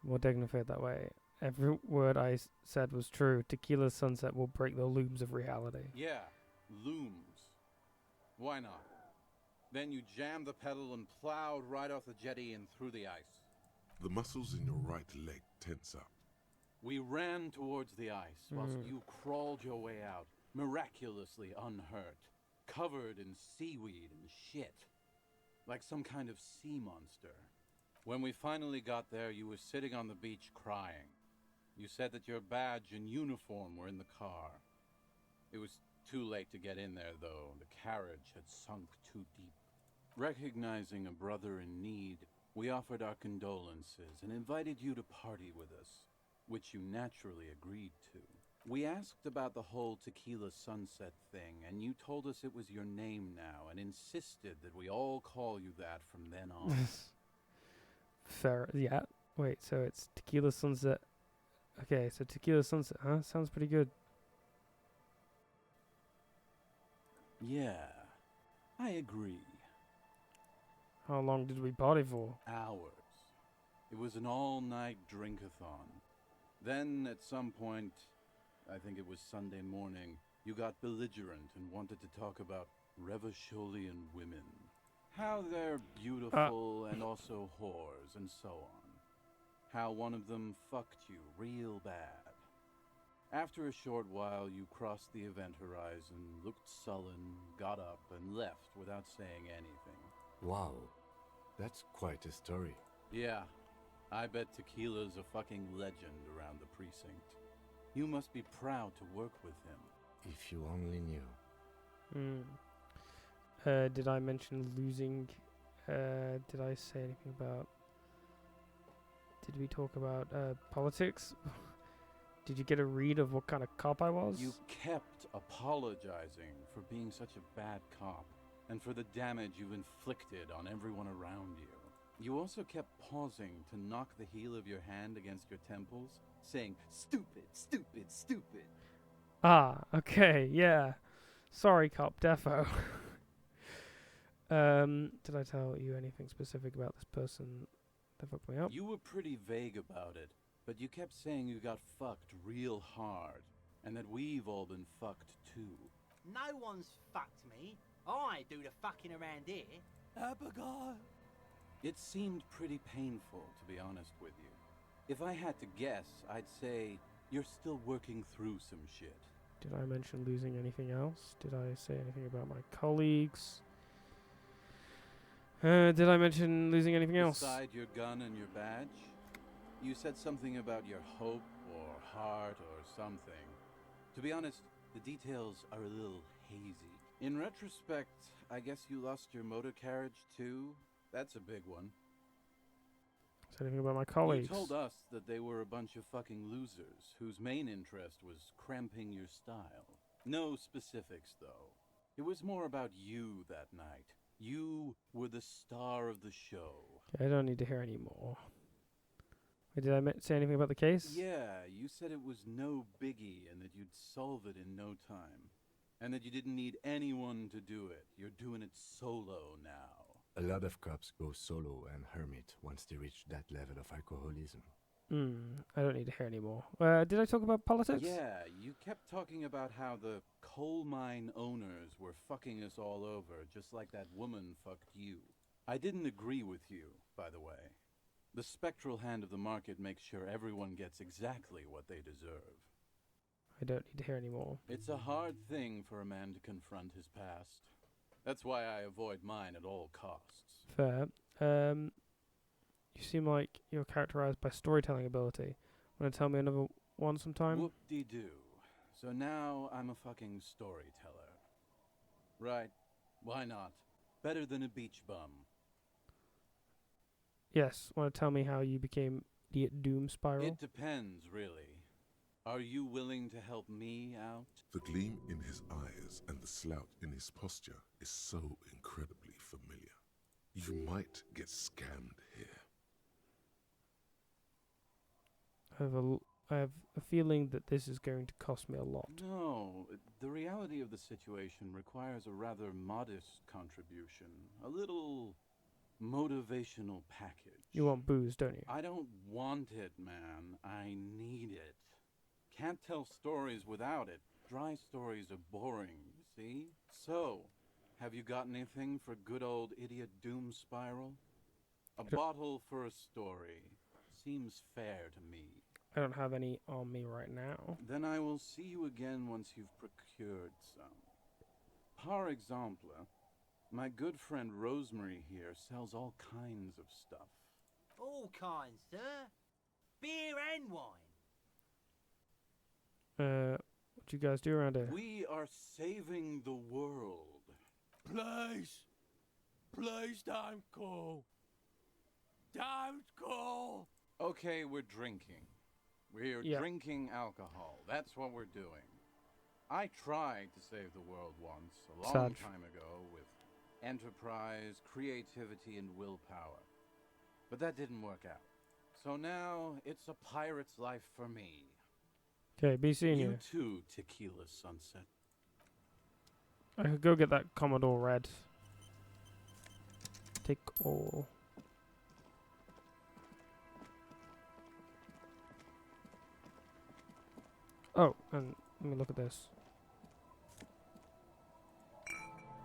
more dignified that way. Every word I said was true. Tequila Sunset will break the looms of reality. Yeah, looms. Why not? Then you jammed the pedal and plowed right off the jetty and through the ice. The muscles in your right leg tense up. We ran towards the ice whilst you crawled your way out, miraculously unhurt, covered in seaweed and shit. Like some kind of sea monster. When we finally got there, you were sitting on the beach crying. You said that your badge and uniform were in the car. It was too late to get in there, though. The carriage had sunk too deep. Recognizing a brother in need, we offered our condolences and invited you to party with us, which you naturally agreed to. We asked about the whole Tequila Sunset thing, and you told us it was your name now and insisted that we all call you that from then on. Fair. Yeah. Wait, so it's Tequila Sunset. Okay, so Tequila Sunset, huh? Sounds pretty good. Yeah, I agree. How long did we party for? Hours. It was an all-night drink-a-thon. Then, at some point, I think it was Sunday morning, you got belligerent and wanted to talk about Revacholian women. How they're beautiful and also whores and so on. How one of them fucked you real bad. After a short while, you crossed the event horizon, looked sullen, got up, and left without saying anything. Wow, that's quite a story. Yeah, I bet Tequila's a fucking legend around the precinct. You must be proud to work with him. If you only knew. Did I mention losing? Did I say anything about? Did we talk about politics? Did you get a read of what kind of cop I was? You kept apologizing for being such a bad cop and for the damage you've inflicted on everyone around you. You also kept pausing to knock the heel of your hand against your temples, saying, "Stupid, stupid, stupid." Ah, okay, yeah. Sorry, cop defo. Did I tell you anything specific about this person that fucked me up? You were pretty vague about it, but you kept saying you got fucked real hard, and that we've all been fucked too. No one's fucked me. I do the fucking around here. Abigail! It seemed pretty painful, to be honest with you. If I had to guess, I'd say you're still working through some shit. Did I mention losing anything else? Did I say anything about my colleagues? Did I mention losing anything else? Beside your gun and your badge, you said something about your hope or heart or something. To be honest, the details are a little hazy. In retrospect, I guess you lost your motor carriage too? That's a big one. Said anything about my colleagues? You told us that they were a bunch of fucking losers whose main interest was cramping your style. No specifics, though. It was more about you that night. You were the star of the show. Okay, I don't need to hear any more. Wait, did I say anything about the case? Yeah, you said it was no biggie and that you'd solve it in no time. And that you didn't need anyone to do it. You're doing it solo now. A lot of cops go solo and hermit once they reach that level of alcoholism. I don't need to hear any more. Did I talk about politics? Yeah, you kept talking about how the coal mine owners were fucking us all over, just like that woman fucked you. I didn't agree with you, by the way. The spectral hand of the market makes sure everyone gets exactly what they deserve. I don't need to hear any more. It's a hard thing for a man to confront his past. That's why I avoid mine at all costs. Fair. You seem like you're characterized by storytelling ability. Want to tell me another one sometime? Whoop-de-doo. So now I'm a fucking storyteller. Right. Why not? Better than a beach bum. Yes. Want to tell me how you became the Doom Spiral? It depends, really. Are you willing to help me out? The gleam in his eyes and the slouch in his posture is so incredibly familiar. You might get scammed here. I have a feeling that this is going to cost me a lot. No, the reality of the situation requires a rather modest contribution. A little motivational package. You want booze, don't you? I don't want it, man. I need it. Can't tell stories without it. Dry stories are boring, you see? So, have you got anything for good old idiot Doom Spiral? A bottle for a story. Seems fair to me. I don't have any on me right now. Then I will see you again once you've procured some. Par exemple, my good friend Rosemary here sells all kinds of stuff. All kinds, sir. Beer and wine. What do you guys do around here? We are saving the world. Please! Please don't go! Don't go! Okay, we're drinking. We're drinking alcohol. That's what we're doing. I tried to save the world once, a long time ago, with enterprise, creativity, and willpower. But that didn't work out. So now, it's a pirate's life for me. Okay, be seeing you. You too, Tequila Sunset. I could go get that Commodore Red. Take all. Oh, and let me look at this.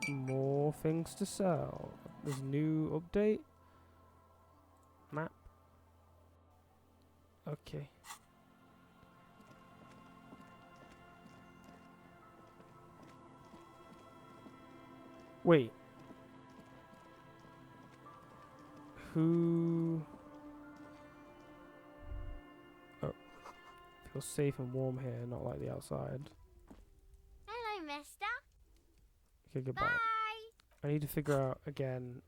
More things to sell. There's a new update. Map. Okay. Wait. Who? Oh. Feels safe and warm here, not like the outside. Hello, mister. Okay, goodbye. Bye. I need to figure out again.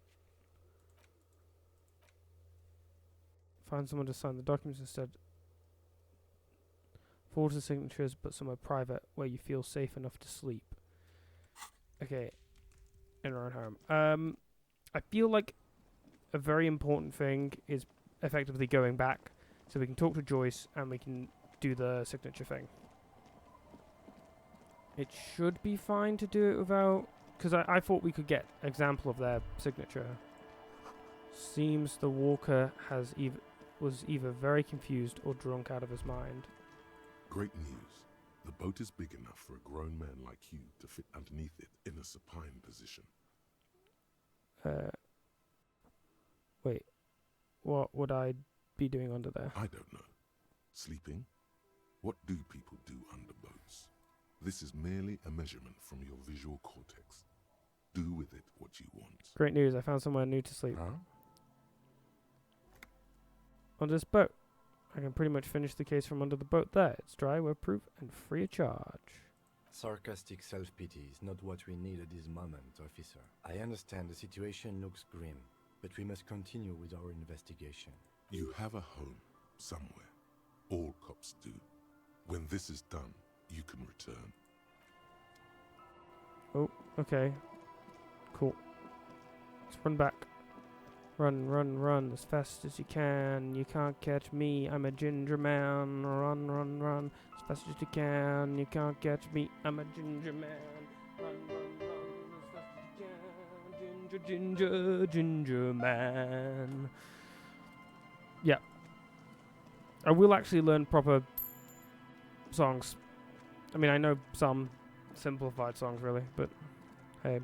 Find someone to sign the documents instead. Forward the signatures, but somewhere private where you feel safe enough to sleep. Okay. In our own home. I feel like a very important thing is effectively going back so we can talk to Joyce and we can do the signature thing. It should be fine to do it without... Because I thought we could get an example of their signature. Seems the walker was either very confused or drunk out of his mind. Great news. The boat is big enough for a grown man like you to fit underneath it in a supine position. Wait. What would I be doing under there? I don't know. Sleeping? What do people do under boats? This is merely a measurement from your visual cortex. Do with it what you want. Great news, I found somewhere new to sleep. Huh? On this boat. I can pretty much finish the case from under the boat there. It's dry, weatherproof, and free of charge. Sarcastic self-pity is not what we need at this moment, officer. I understand the situation looks grim, but we must continue with our investigation. You have a home, somewhere. All cops do. When this is done, you can return. Oh, okay. Cool. Let's run back. Run, run, run as fast as you can. You can't catch me, I'm a ginger man. Run, run, run as fast as you can. You can't catch me, I'm a ginger man. Run, run, run as fast as you can. Ginger, ginger, ginger man. Yeah. I will actually learn proper songs. I mean, I know some simplified songs, really, but hey.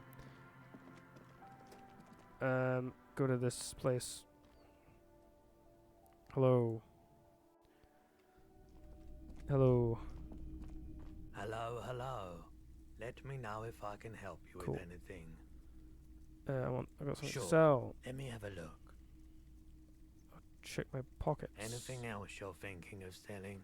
Go to this place. Hello. Hello. Hello, hello. Let me know if I can help you Cool. with anything. I got something Sure. to sell. Let me have a look. Check my pockets. Anything else you're thinking of selling?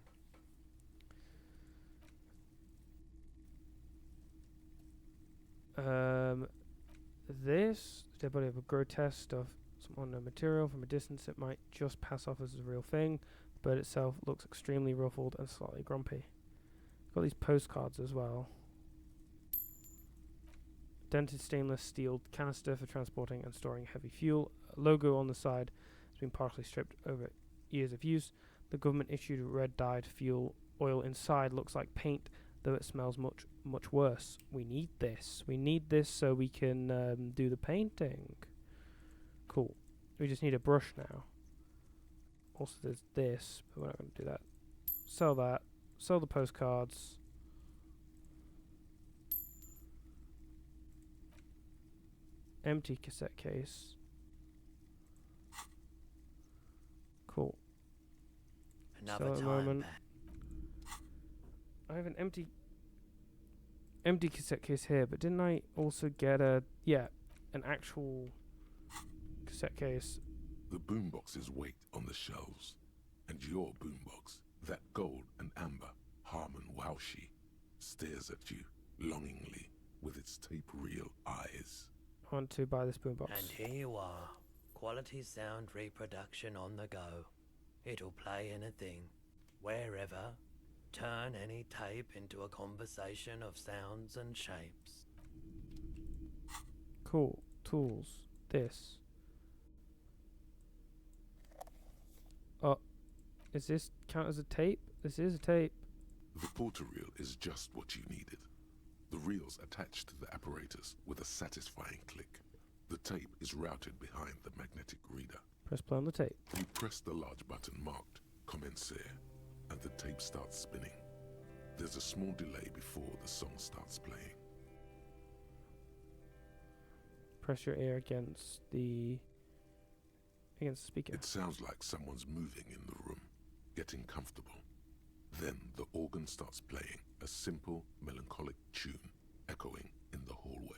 This dead body of a grotesque stuff. Some unknown material. From a distance, it might just pass off as a real thing. The bird itself looks extremely ruffled and slightly grumpy. Got these postcards as well. Dented stainless steel canister for transporting and storing heavy fuel. A logo on the side has been partially stripped over years of use. The government issued red dyed fuel oil inside looks like paint, though it smells much, much worse. We need this. We need this so we can do the painting. Cool. We just need a brush now. Also, there's this, but we're not going to do that. Sell that. Sell the postcards. Empty cassette case. Cool. Another Sell at the time moment. back. I have an empty cassette case here, but didn't I also get an actual cassette case? The boomboxes wait on the shelves. And your boombox, that gold and amber, Harmon Waushi stares at you longingly with its tape reel eyes. I want to buy this boombox. And here you are. Quality sound reproduction on the go. It'll play anything, wherever. Turn any tape into a conversation of sounds and shapes. Cool. Tools. This. Oh, is this count as a tape? This is a tape. The porter reel is just what you needed. The reel's attached to the apparatus with a satisfying click. The tape is routed behind the magnetic reader. Press play on the tape. You press the large button marked Commencer, and the tape starts spinning. There's a small delay before the song starts playing. Press your ear against the speaker. It sounds like someone's moving in the room, getting comfortable. Then the organ starts playing a simple, melancholic tune echoing in the hallway.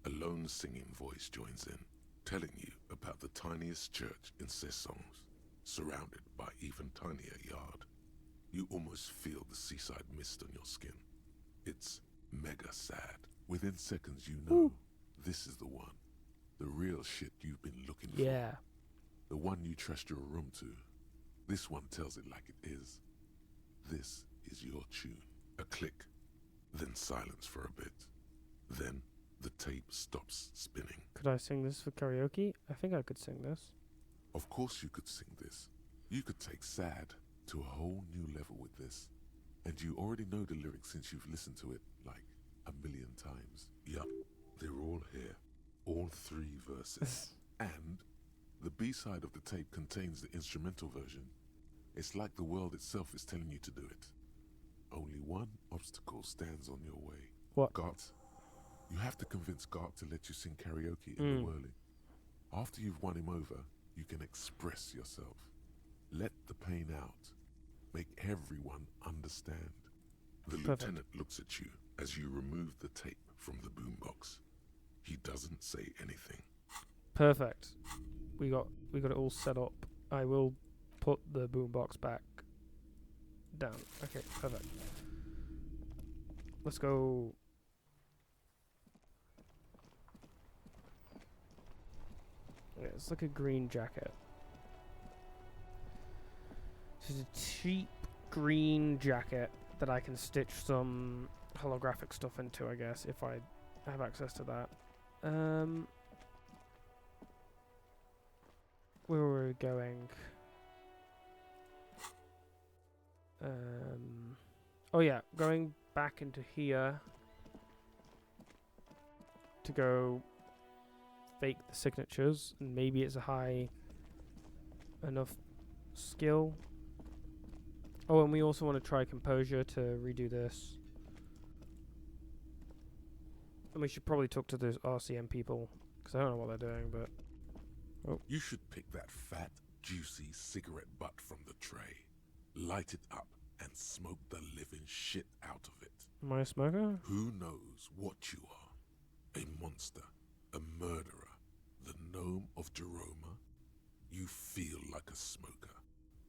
A lone singing voice joins in, telling you about the tiniest church in Sessons, surrounded by even tinier yard. You almost feel the seaside mist on your skin. It's mega sad. Within seconds you know this is the one. The real shit you've been looking for. Yeah. The one you trust your room to. This one tells it like it is. This is your tune. A click, then silence for a bit. Then the tape stops spinning. Could I sing this for karaoke? I think I could sing this. Of course you could sing this. You could take sad to a whole new level with this. And you already know the lyrics since you've listened to it like a million times. Yup, they're all here. All 3 verses. And the B-side of the tape contains the instrumental version. It's like the world itself is telling you to do it. Only one obstacle stands on your way. What? Gart. You have to convince Gart to let you sing karaoke in the whirling. After you've won him over, you can express yourself. Let the pain out. Make everyone understand. The lieutenant looks at you as you remove the tape from the boombox. He doesn't say anything. Perfect. We got it all set up. I will put the boombox back down. Okay, perfect. Let's go. Yeah, it's like a green jacket. This is a cheap green jacket that I can stitch some holographic stuff into, I guess, if I have access to that. Where were we going? Oh yeah, going back into here to go fake the signatures, and maybe it's a high enough skill. Oh, and we also want to try composure to redo this. And we should probably talk to those RCM people, because I don't know what they're doing, but... Oh. You should pick that fat, juicy cigarette butt from the tray, light it up, and smoke the living shit out of it. Am I a smoker? Who knows what you are? A monster, a murderer, the gnome of Jeroma? You feel like a smoker,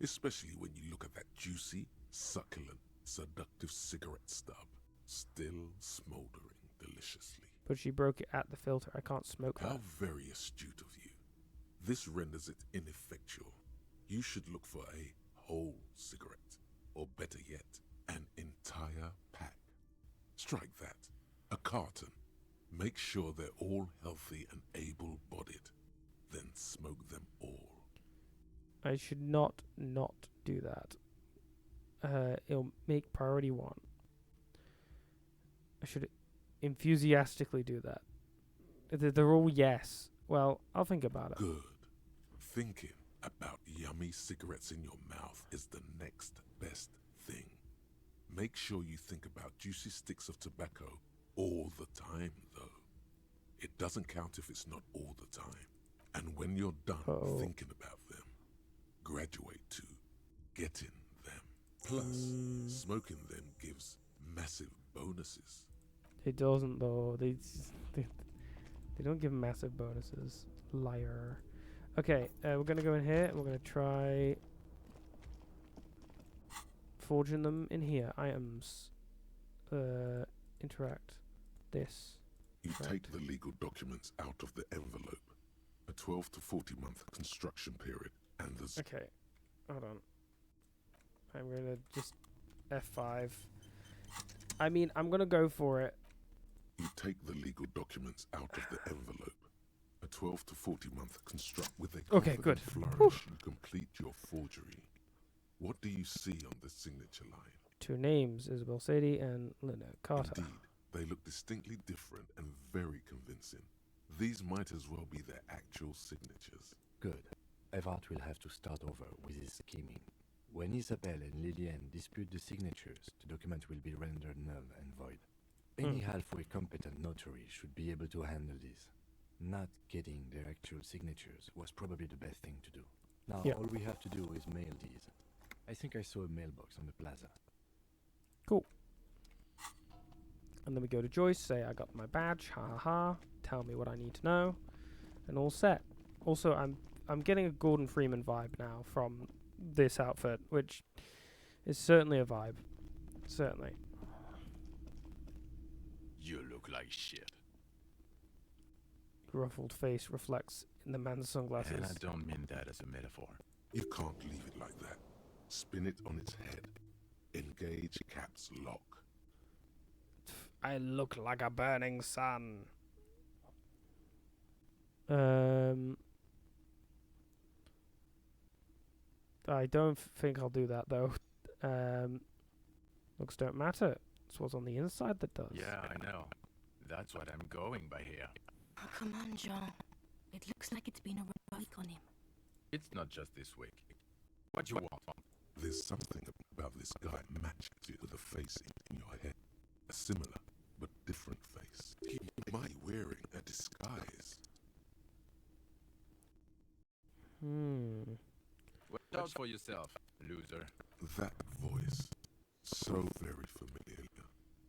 especially when you look at that juicy, succulent, seductive cigarette stub, still smoldering deliciously. But she broke it at the filter. I can't smoke that. How very astute of you. This renders it ineffectual. You should look for a whole cigarette, or better yet, an entire pack. Strike that. A carton. Make sure they're all healthy and able-bodied. Then smoke them all. I should not do that. It'll make priority 1. I should enthusiastically do that. They're all yes. Well, I'll think about it. Good. Thinking about yummy cigarettes in your mouth is the next best thing. Make sure you think about juicy sticks of tobacco all the time, though. It doesn't count if it's not all the time. And when you're done thinking about them, graduate to getting them. Plus, smoking them gives massive bonuses. It doesn't, though. They don't give massive bonuses. Liar. Okay, we're going to go in here and we're going to try forging them in here. Items. Interact. This. You Right. take the legal documents out of the envelope. A 12 to 40 month construction period, and there's Okay. Hold on. I'm gonna just F5. I mean, I'm gonna go for it. You take the legal documents out of the envelope. A 12 to 40 month construct with a Okay, confident good. flourish. You complete your forgery. What do you see on the signature line? 2 names, Isabel Sadie and Linda Carter. Indeed, they look distinctly different and very convincing. These might as well be their actual signatures. Good. Evart will have to start over with his scheming. When Isabel and Lillian dispute the signatures, the document will be rendered null and void. Any halfway competent notary should be able to handle this. Not getting their actual signatures was probably the best thing to do. Now all we have to do is mail these. I think I saw a mailbox on the plaza. Cool. And then we go to Joyce, say I got my badge, ha ha ha, tell me what I need to know, and all set. Also, I'm getting a Gordon Freeman vibe now from this outfit, which is certainly a vibe. Certainly. You look like shit. Ruffled face reflects in the man's sunglasses. And I don't mean that as a metaphor. You can't leave it like that. Spin it on its head. Engage caps lock. I look like a burning sun. I don't think I'll do that though. Looks don't matter. It's what's on the inside that does. Yeah, I know. That's what I'm going by here. Oh, come on, Jean. It looks like it's been a rough week on him. It's not just this week. What you want? There's something about this guy matches you with a face in your head. A similar but different face. He might be wearing a disguise. Watch out for yourself, loser. That voice, so very familiar.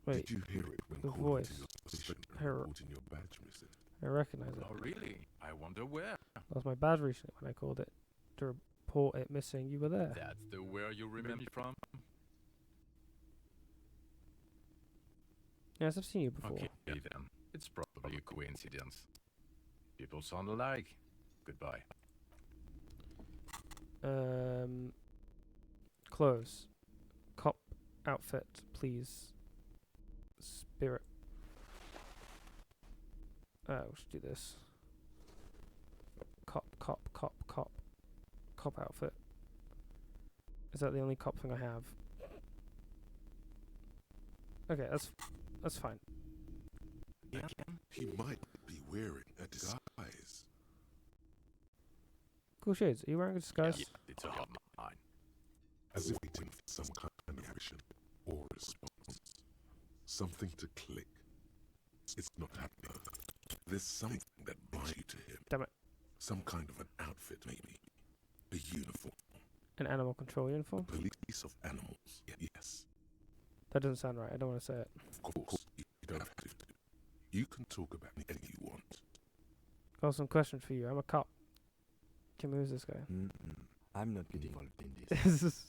Wait, did you hear it when the calling voice. to your position and Her- reporting your badge missing? I recognize it. Oh, really? I wonder where. Lost my badge recently when I called it to report it missing. You were there. That's the where you remember me from? Yes, I've seen you before. Okay, then. It's probably a coincidence. People sound alike. Goodbye. Clothes. Cop outfit, please. Spirit. We should do this. Cop outfit. Is that the only cop thing I have? Okay, that's fine. He might be wearing a disguise. Cool shades. Are you wearing a disguise? Yeah, it's a hot mine. As if waiting for some kind of action or response. Something to click. It's not happening. There's something that binds you to him. Damn it. Some kind of an outfit, maybe. A uniform. An animal control uniform? Police of animals. Yes. That doesn't sound right. I don't want to say it. Of course, you don't have to. You can talk about anything you want. Got some questions for you. I'm a cop. Kim, who's this guy? I'm not getting involved in this.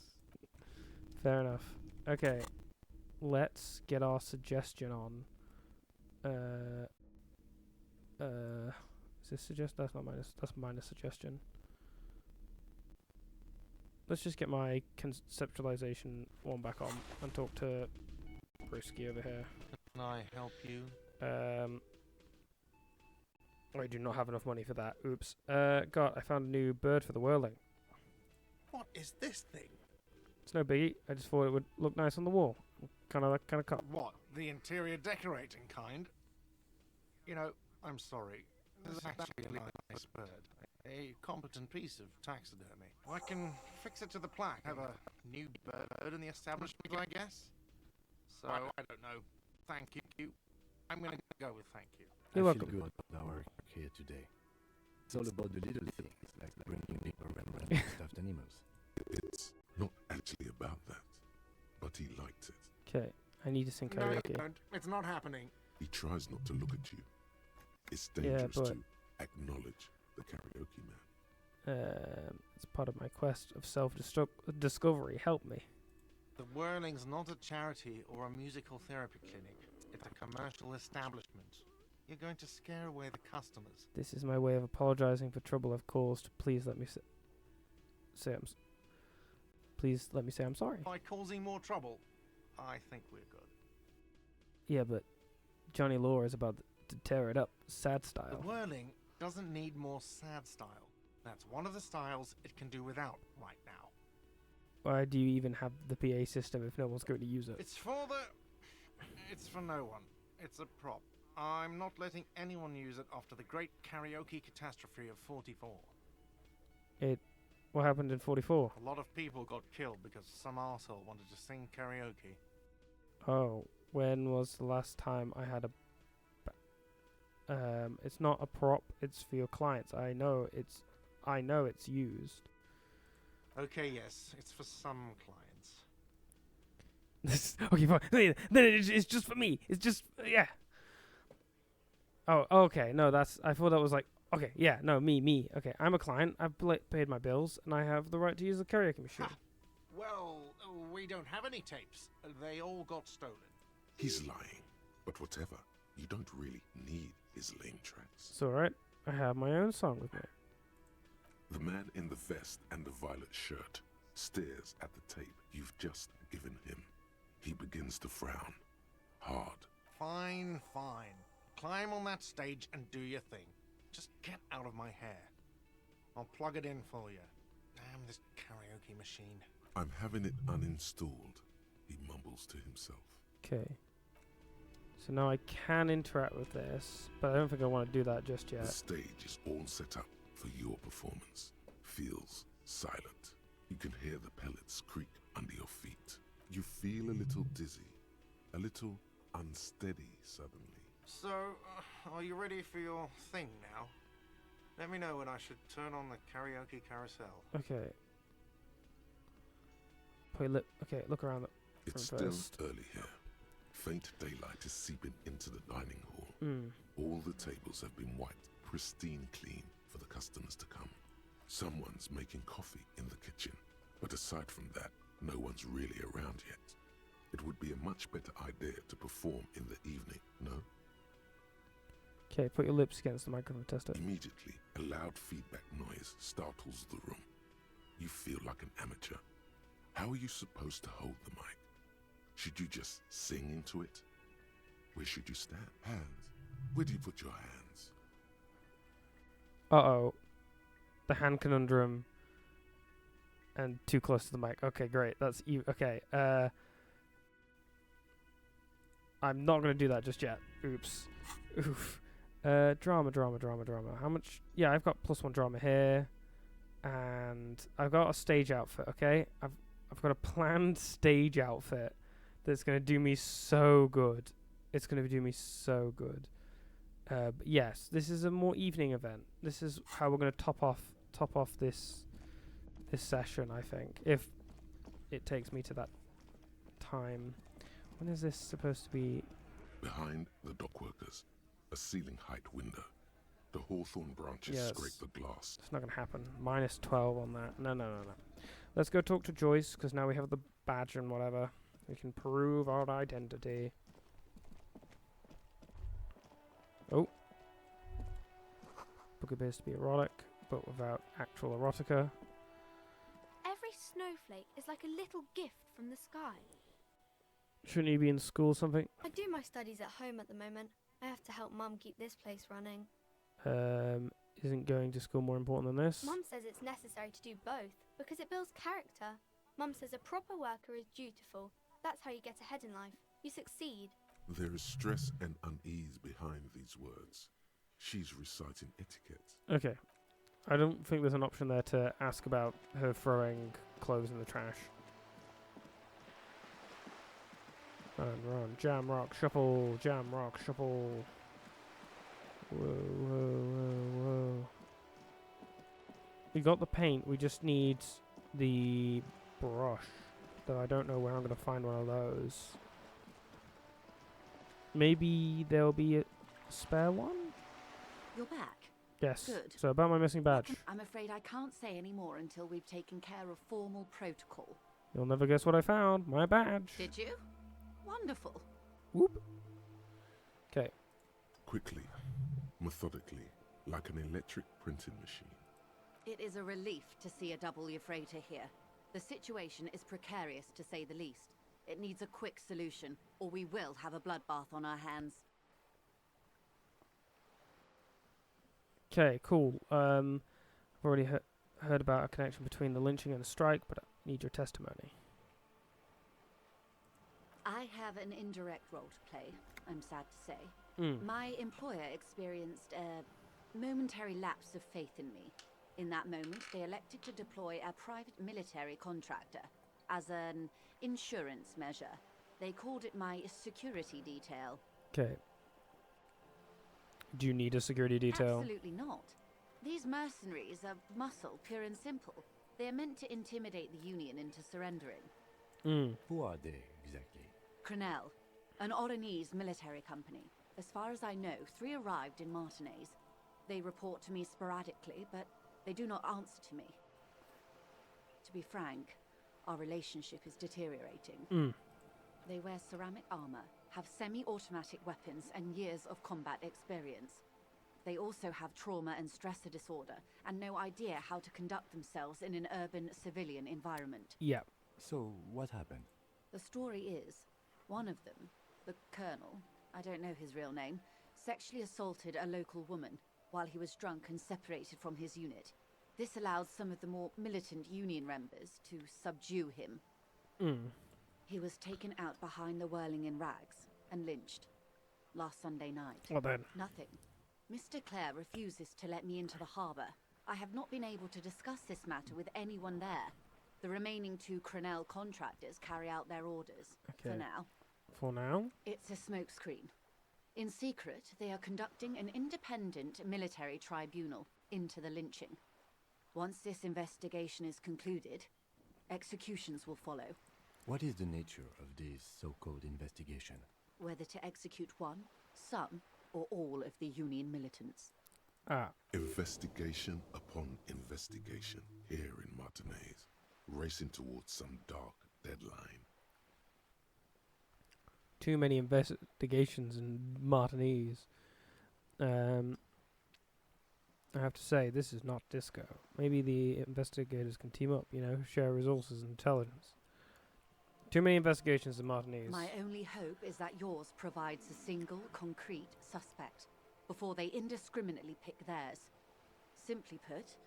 Fair enough. Okay. Let's get our suggestion on. Is this suggest? That's not minus. That's minus suggestion. Let's just get my conceptualization one back on and talk to Brewski over here. Can I help you? I do not have enough money for that. Oops. God, I found a new bird for the whirling. What is this thing? It's no biggie. I just thought it would look nice on the wall. Kind of that kind of cop. What? The interior decorating kind? You know, I'm sorry. This is actually a nice bird. A competent piece of taxidermy. I can fix it to the plaque. Have a new bird in the establishment, I guess. So, I don't know. Thank you. I'm going to go with thank you. You're I welcome. feel good about our work here today. It's all about the little things, like bringing people around stuffed animals. It's not actually about that, but he liked it. Okay, I need to sing No, you karaoke. don't. It's not happening. He tries not to look at you. It's Yeah, dangerous but to acknowledge the karaoke man. it's part of my quest of self-discovery. Help me. The Whirling's not a charity or a musical therapy clinic. It's a commercial establishment. You're going to scare away the customers. This is my way of apologizing for trouble I've caused. Please let me Please let me say I'm sorry. By causing more trouble, I think we're good. Yeah, but Johnny Law is about to tear it up, sad style. The Whirling doesn't need more sad style. That's one of the styles it can do without right now. Why do you even have the PA system if no one's going to use it? It's for no one. It's a prop. I'm not letting anyone use it after the great karaoke catastrophe of 44. What happened in 44? A lot of people got killed because some arsehole wanted to sing karaoke. Oh, when was the last time I had a... it's not a prop, it's for your clients. I know it's used. Okay, yes, it's for some clients. Okay, fine. Then it's just for me. It's just, yeah. Oh, okay. No, I thought that was like, okay, yeah, no, me. Okay, I'm a client. I've paid my bills, and I have the right to use the karaoke machine. Ha! Well, we don't have any tapes. They all got stolen. He's lying. But whatever, you don't really need his lame tracks. It's alright. I have my own song with me. The man in the vest and the violet shirt stares at the tape you've just given him. He begins to frown. Hard. Fine. Climb on that stage and do your thing. Just get out of my hair. I'll plug it in for you. Damn this karaoke machine. I'm having it uninstalled, he mumbles to himself. Okay. So now I can interact with this, but I don't think I want to do that just yet. The stage is all set up for your performance. Feels silent. You can hear the pellets creak under your feet. You feel a little dizzy, a little unsteady suddenly. So, are you ready for your thing now? Let me know when I should turn on the karaoke carousel. Okay. Okay, look around. It's still early here. Faint daylight is seeping into the dining hall. All the tables have been wiped pristine clean for the customers to come. Someone's making coffee in the kitchen, but aside from that, no one's really around yet. It would be a much better idea to perform in the evening, no? Okay, put your lips against the microphone, test it. Immediately, a loud feedback noise startles the room. You feel like an amateur. How are you supposed to hold the mic? Should you just sing into it? Where should you stand? Hands. Where do you put your hands? Uh-oh. The hand conundrum. And too close to the mic. Okay, great. That's you. Okay. I'm not going to do that just yet. Oops. Oof. Drama. How much? Yeah, I've got +1 drama here. And I've got a stage outfit, okay? I've got a planned stage outfit that's going to do me so good. It's going to do me so good. But yes, this is a more evening event. This is how we're going to top off this session, I think, if it takes me to that time. When is this supposed to be? Behind the dockworkers, a ceiling height window. The hawthorn branches scrape the glass. It's not going to happen. -12 on that. No. Let's go talk to Joyce, because now we have the badge and whatever. We can prove our identity. Oh. Book appears to be erotic, but without actual erotica. Every snowflake is like a little gift from the sky. Shouldn't you be in school or something? I do my studies at home at the moment. I have to help Mum keep this place running. Isn't going to school more important than this? Mum says it's necessary to do both, because it builds character. Mum says a proper worker is dutiful. That's how you get ahead in life. You succeed. There is stress and unease behind these words. She's reciting etiquette. Okay. I don't think there's an option there to ask about her throwing clothes in the trash. Run. Jam, rock, shuffle. Jam, rock, shuffle. Whoa. We got the paint. We just need the brush. Though I don't know where I'm going to find one of those. Maybe there'll be a spare one? You're back? Yes. Good. So about my missing badge. I'm afraid I can't say any more until we've taken care of formal protocol. You'll never guess what I found. My badge. Did you? Wonderful. Whoop. Okay. Quickly, methodically, like an electric printing machine. It is a relief to see a W freighter here. The situation is precarious, to say the least. It needs a quick solution, or we will have a bloodbath on our hands. Okay, cool. I've already heard about a connection between the lynching and the strike, but I need your testimony. I have an indirect role to play, I'm sad to say. My employer experienced a momentary lapse of faith in me. In that moment, they elected to deploy a private military contractor as an insurance measure. They called it my security detail. Okay. Do you need a security detail? Absolutely not. These mercenaries are muscle, pure and simple. They are meant to intimidate the Union into surrendering. Who are they, exactly? Crenell, an Oranese military company. As far as I know, 3 arrived in Martinez. They report to me sporadically, but they do not answer to me. To be frank, our relationship is deteriorating. They wear ceramic armor, have semi-automatic weapons, and years of combat experience. They also have trauma and stressor disorder, and no idea how to conduct themselves in an urban civilian environment. Yeah. So, what happened? The story is, one of them, the Colonel, I don't know his real name, sexually assaulted a local woman while he was drunk and separated from his unit. This allowed some of the more militant Union members to subdue him. He was taken out behind the whirling in rags and lynched last Sunday night. Well then. Nothing. Mr. Clare refuses to let me into the harbour. I have not been able to discuss this matter with anyone there. The remaining 2 Crenell contractors carry out their orders. Okay. For now. For now? It's a smokescreen. In secret, they are conducting an independent military tribunal into the lynching. Once this investigation is concluded, executions will follow. What is the nature of this so-called investigation? Whether to execute one, some, or all of the Union militants. Investigation upon investigation here in Martinez, racing towards some dark deadline. Too many investigations in Martinez. I have to say, this is not disco. Maybe the investigators can team up, share resources and intelligence. Too many investigations in Martinez. My only hope is that yours provides a single, concrete suspect before they indiscriminately pick theirs. Simply put,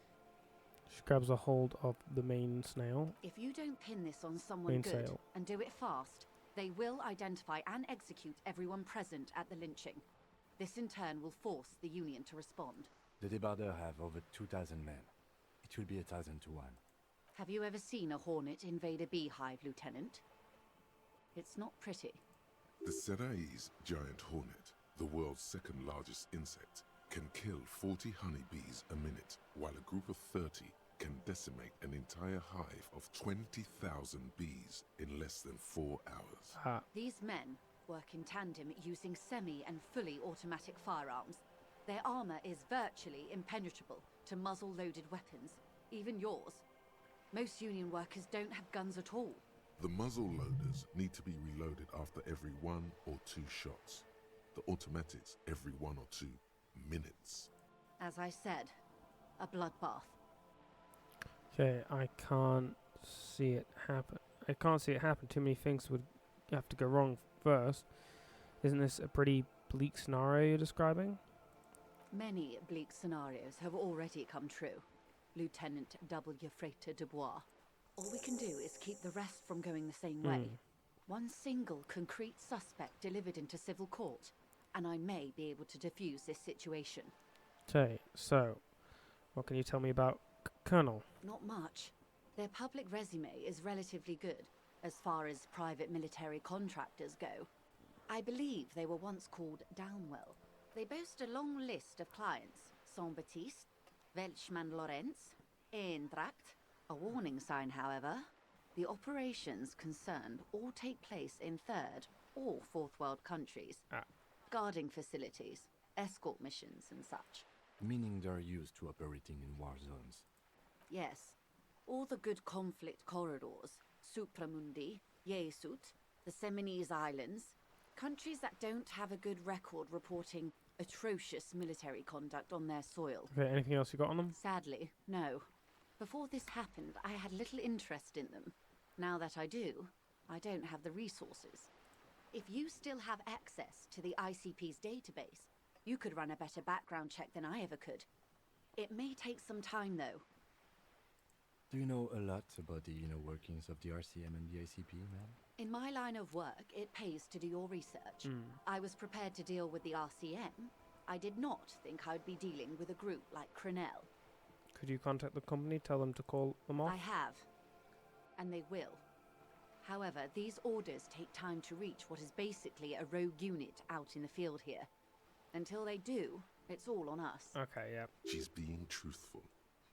She grabs a hold of the main snail. if you don't pin this on someone good Mainsail. and do it fast, they will identify and execute everyone present at the lynching. This in turn will force the Union to respond. The Debardeurs have over 2,000 men. It will be 1,000 to 1. Have you ever seen a hornet invade a beehive, Lieutenant? It's not pretty. The Serai's giant hornet, the world's 2nd largest insect, can kill 40 honeybees a minute, while a group of 30 can decimate an entire hive of 20,000 bees in less than 4 hours. These men work in tandem using semi and fully automatic firearms. Their armor is virtually impenetrable to muzzle-loaded weapons, even yours. Most Union workers don't have guns at all. The muzzle loaders need to be reloaded after every 1 or 2 shots. The automatics every 1 or 2 minutes. As I said, a bloodbath. Okay, I can't see it happen. I can't see it happen. Too many things would have to go wrong first. Isn't this a pretty bleak scenario you're describing? Many bleak scenarios have already come true, Lieutenant W. Freighter Dubois. All we can do is keep the rest from going the same way. One single concrete suspect delivered into civil court, and I may be able to defuse this situation. Okay, so what can you tell me about Colonel? Not much. Their public resume is relatively good, as far as private military contractors go. I believe they were once called Downwell. They boast a long list of clients: Saint-Baptiste, Welchman-Lorenz, Eintracht. A warning sign, however. The operations concerned all take place in 3rd or 4th world countries. Guarding facilities, escort missions and such. Meaning they're used to operating in war zones. Yes, all the good conflict corridors, Supramundi, Yesut, the Seminese Islands, countries that don't have a good record reporting atrocious military conduct on their soil. Okay, anything else you got on them? Sadly, no. Before this happened, I had little interest in them. Now that I do, I don't have the resources. If you still have access to the ICP's database, you could run a better background check than I ever could. It may take some time, though. Do you know a lot about the inner workings of the RCM and the ICP, ma'am? In my line of work, it pays to do your research. I was prepared to deal with the RCM. I did not think I'd be dealing with a group like Crenell. Could you contact the company, tell them to call them off? I have, and they will. However, these orders take time to reach what is basically a rogue unit out in the field here. Until they do, it's all on us. Okay, yeah. She's being truthful.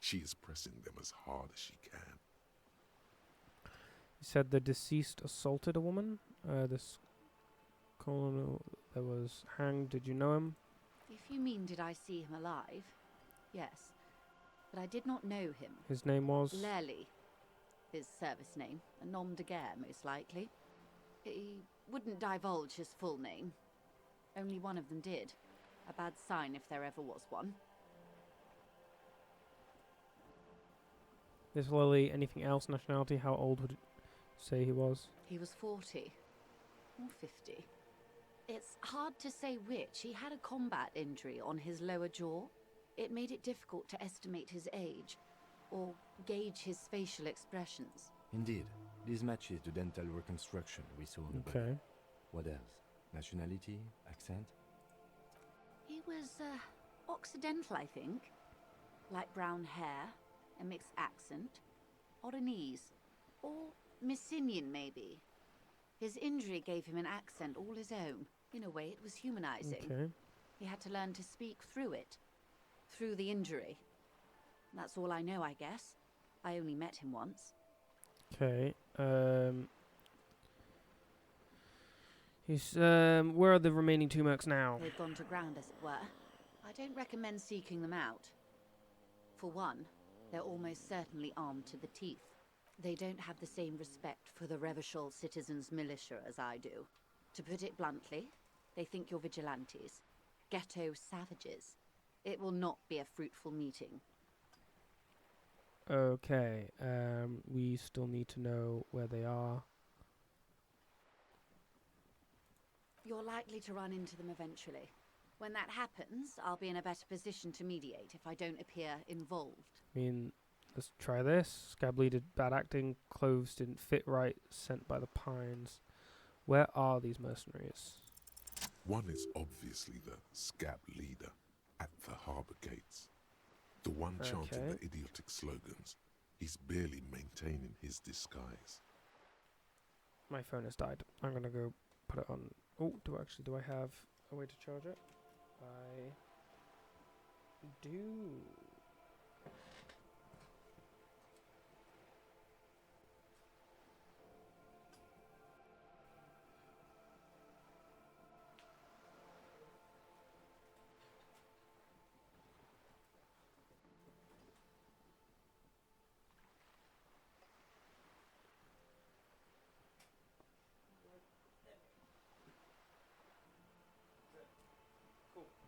She is pressing them as hard as she can. You said the deceased assaulted a woman? This colonel that was hanged, did you know him? If you mean did I see him alive? Yes. But I did not know him. His name was? Lely. His service name. A nom de guerre, most likely. He wouldn't divulge his full name. Only one of them did. A bad sign if there ever was one. This Lily, anything else? Nationality? How old would you say he was? He was 40. Or 50. It's hard to say which. He had a combat injury on his lower jaw. It made it difficult to estimate his age, or gauge his facial expressions. Indeed. This matches the dental reconstruction we saw on the body. What else? Nationality? Accent? He was, Occidental, I think. Light brown hair, a mixed accent, Oranese, or Messinian, maybe. His injury gave him an accent all his own. In a way, it was humanizing. Okay. He had to learn to speak through it. Through the injury. That's all I know, I guess. I only met him once. Okay. He's, where are the remaining 2 mercs now? They've gone to ground, as it were. I don't recommend seeking them out. For one, they're almost certainly armed to the teeth. They don't have the same respect for the Revachol citizens' militia as I do. To put it bluntly, they think you're vigilantes. Ghetto savages. It will not be a fruitful meeting. Okay. We still need to know where they are. You're likely to run into them eventually. When that happens, I'll be in a better position to mediate if I don't appear involved. I mean, let's try this. Scab leader, bad acting, clothes didn't fit right, sent by the Pines. Where are these mercenaries? One is obviously the scab leader at the harbour gates. The one chanting the idiotic slogans. He's barely maintaining his disguise. My phone has died. I'm going to go put it on. Oh, do I have a way to charge it? I do.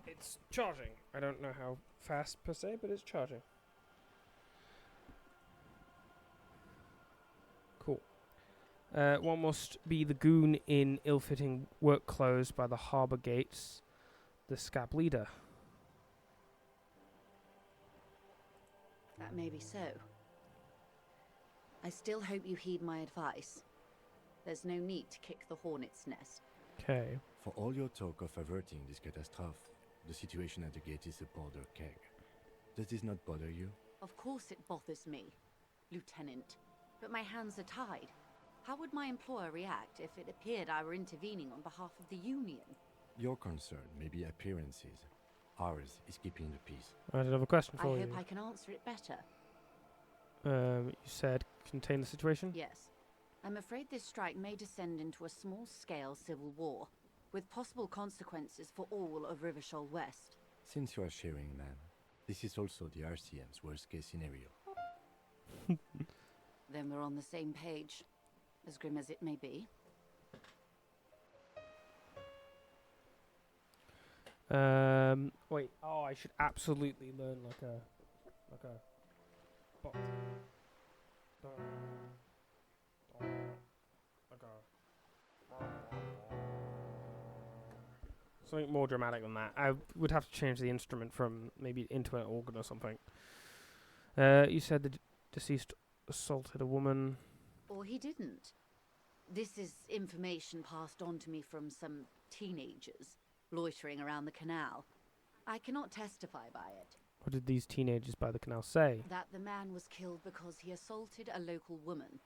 It's charging. I don't know how fast per se, but it's charging. Cool. One must be the goon in ill-fitting work clothes by the harbour gates. The scab leader. That may be so. I still hope you heed my advice. There's no need to kick the hornet's nest. Okay. For all your talk of averting this catastrophe, the situation at the gate is a powder keg. Does this not bother you? Of course it bothers me, Lieutenant. But my hands are tied. How would my employer react if it appeared I were intervening on behalf of the Union? Your concern may be appearances. Ours is keeping the peace. I did have a question for you. I hope I can answer it better. You said contain the situation? Yes. I'm afraid this strike may descend into a small-scale civil war, with possible consequences for all of Rivachol West. Since you are sharing, ma'am, this is also the RCM's worst-case scenario. Then we're on the same page. as grim as it may be. Wait. Oh, I should absolutely learn like a bot. Something more dramatic than that. I would have to change the instrument from maybe into an organ or something. You said the deceased assaulted a woman. Or he didn't. This is information passed on to me from some teenagers loitering around the canal. I cannot testify by it. What did these teenagers by the canal say? That the man was killed because he assaulted a local woman.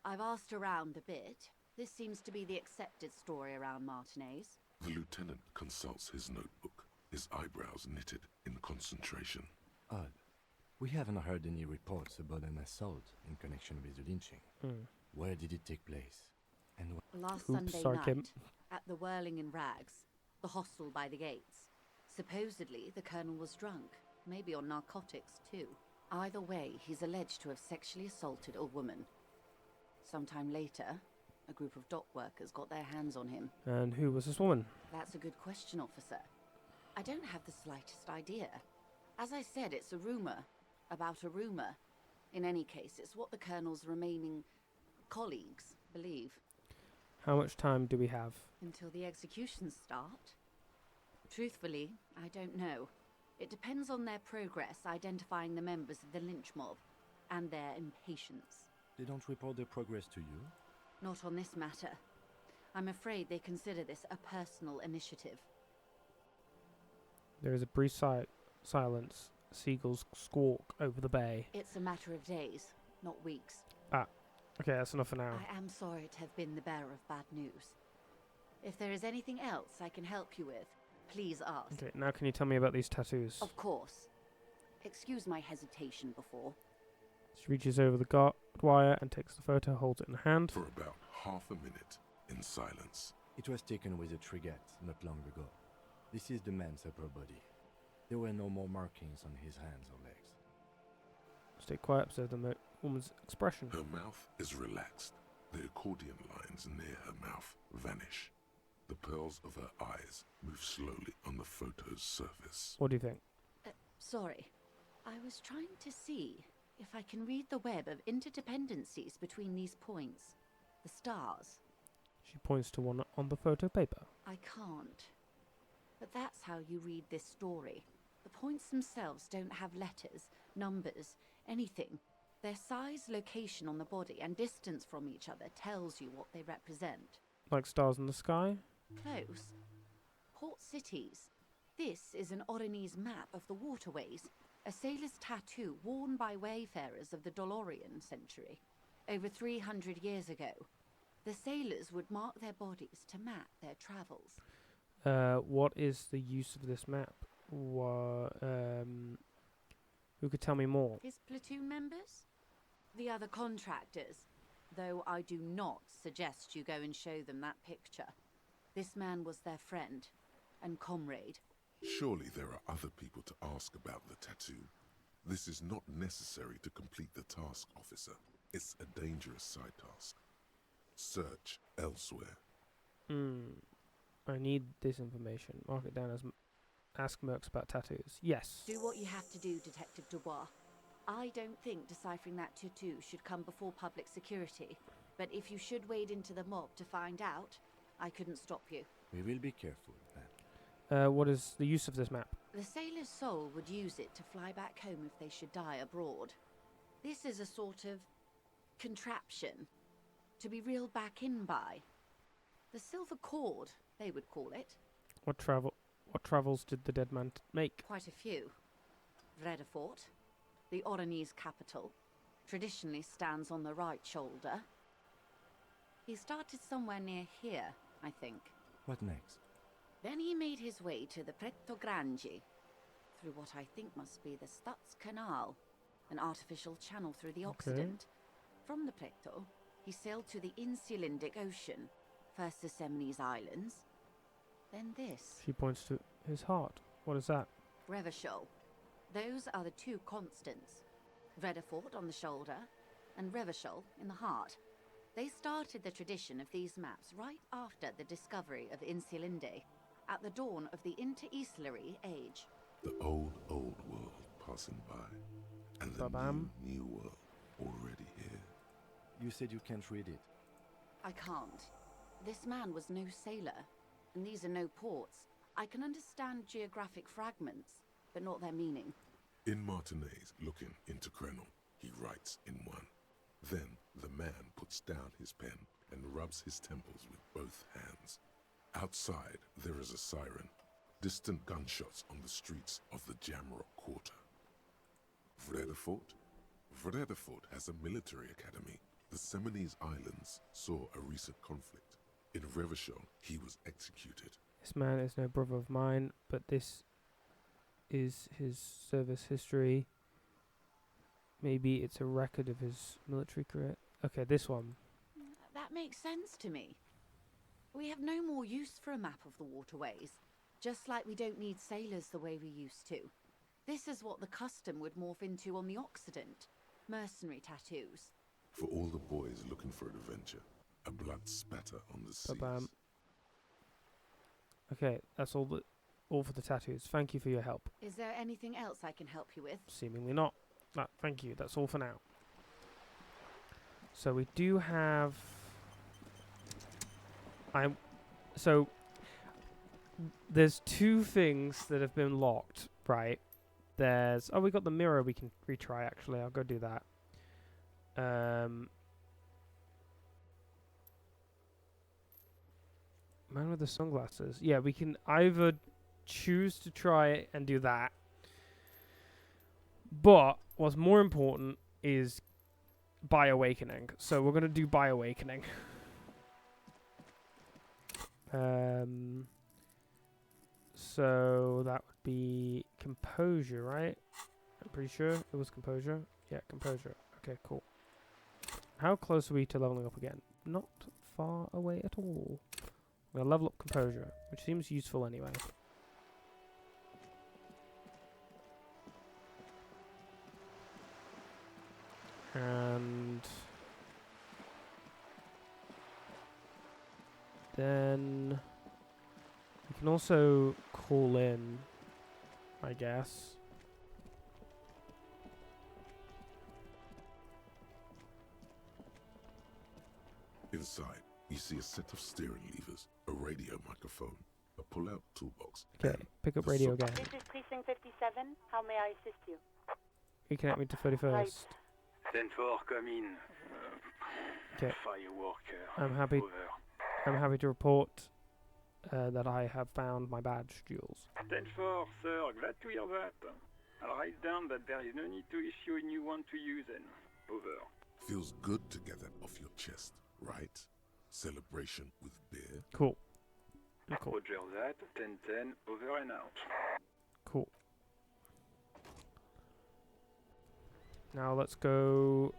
I've asked around a bit. This seems to be the accepted story around Martinez. The lieutenant consults his notebook, his eyebrows knitted in concentration. Odd. We haven't heard any reports about an assault in connection with the lynching. Where did it take place? And Last Sunday night, at the Whirling in Rags, the hostel by the gates. Supposedly, the colonel was drunk, maybe on narcotics too. Either way, he's alleged to have sexually assaulted a woman. Sometime later, a group of dock workers got their hands on him. And who was this woman? That's a good question, officer. I don't have the slightest idea. As I said, it's a rumor about a rumor. In any case, it's what the colonel's remaining colleagues believe. How much time do we have? Until the executions start? Truthfully, I don't know. It depends on their progress identifying the members of the lynch mob and their impatience. They don't report their progress to you? Not on this matter. I'm afraid they consider this a personal initiative. There is a brief silence. Seagulls squawk over the bay. It's a matter of days, not weeks. Ah, okay, that's enough for now. I am sorry to have been the bearer of bad news. If there is anything else I can help you with, please ask. Okay, now can you tell me about these tattoos? Of course. Excuse my hesitation before. She reaches over the guard wire and takes the photo, holds it in her hand. For about half a minute, in silence. It was taken with a trigger not long ago. This is the man's upper body. There were no more markings on his hands or legs. Stay quiet, observe the woman's expression. Her mouth is relaxed. The accordion lines near her mouth vanish. The pearls of her eyes move slowly on the photo's surface. What do you think? Sorry. I was trying to see if I can read the web of interdependencies between these points. The stars. She points to one on the photo paper. I can't. But that's how you read this story. The points themselves don't have letters, numbers, anything. Their size, location on the body, and distance from each other tells you what they represent. Like stars in the sky? Close. Port cities. This is an Oronese map of the waterways, a sailor's tattoo worn by wayfarers of the Dolorian century. Over 300 years ago, the sailors would mark their bodies to map their travels. What is the use of this map? Who could tell me more? His platoon members? The other contractors. Though I do not suggest you go and show them that picture. This man was their friend and comrade. Surely there are other people to ask about the tattoo. This is not necessary to complete the task, officer. It's a dangerous side task. Search elsewhere. I need this information. Mark it down as ask Mercs about tattoos. Yes. Do what you have to do, Detective Dubois. I don't think deciphering that tattoo should come before public security. But if you should wade into the mob to find out, I couldn't stop you. We will be careful, ma'am. What is the use of this map? The sailor's soul would use it to fly back home if they should die abroad. This is a sort of contraption to be reeled back in by. The silver cord, they would call it. What travels did the dead man make? Quite a few. Vredefort, the Oronese capital, traditionally stands on the right shoulder. He started somewhere near here, I think. What next? Then he made his way to the Pretto Grande, through what I think must be the Stutz Canal, an artificial channel through the Occident. From the Pretto, he sailed to the Insulindic Ocean, first the Semines Islands, then this. She points to his heart. What is that? Revachol. Those are the two constants. Vredefort on the shoulder, and Revachol in the heart. They started the tradition of these maps right after the discovery of Insulinde, at the dawn of the Inter-Isolary Age. The old world passing by, and the new world already here. You said you can't read it. I can't. This man was no sailor, and these are no ports. I can understand geographic fragments, but not their meaning. In Martinez, looking into Krenel, he writes in one. Then the man puts down his pen and rubs his temples with both hands. Outside, there is a siren. Distant gunshots on the streets of the Jamrock Quarter. Vredefort? Vredefort has a military academy. The Seminese Islands saw a recent conflict. In Revachol, he was executed. This man is no brother of mine, but this is his service history. Maybe it's a record of his military career. Okay, this one. That makes sense to me. We have no more use for a map of the waterways, just like we don't need sailors the way we used to. This is what the custom would morph into on the Occident. Mercenary tattoos. For all the boys looking for adventure, a blood spatter on the seas. Ba-bam. Okay, that's all for the tattoos. Thank you for your help. Is there anything else I can help you with? Seemingly not. No, thank you. That's all for now. So we do have... So there's two things that have been locked, right? There's... Oh, we got the mirror we can retry, actually. I'll go do that. Man with the sunglasses. Yeah, we can either choose to try it and do that. But what's more important is By Awakening. So we're going to do By Awakening. So that would be Composure, right? I'm pretty sure it was Composure. Yeah, Composure. Okay, cool. How close are we to leveling up again? Not far away at all. I'm going to level up Composure, which seems useful anyway. And then we can also call in, I guess. Inside, you see a set of steering levers, a radio microphone, a pull-out toolbox. Okay, pick up radio again. This is Precinct 57. How may I assist you? Reconnect me to 31st. Right. 10-4, come in. Okay. Fireworker. I'm happy to report that I have found my badge, Jules. 10-4, sir. Glad to hear that. I'll write down that there is no need to issue a new one to you then. Over. Feels good to get that off your chest, right? Celebration with beer. Cool. Cool. Roger that. 10-10, over and out. Cool. Now let's go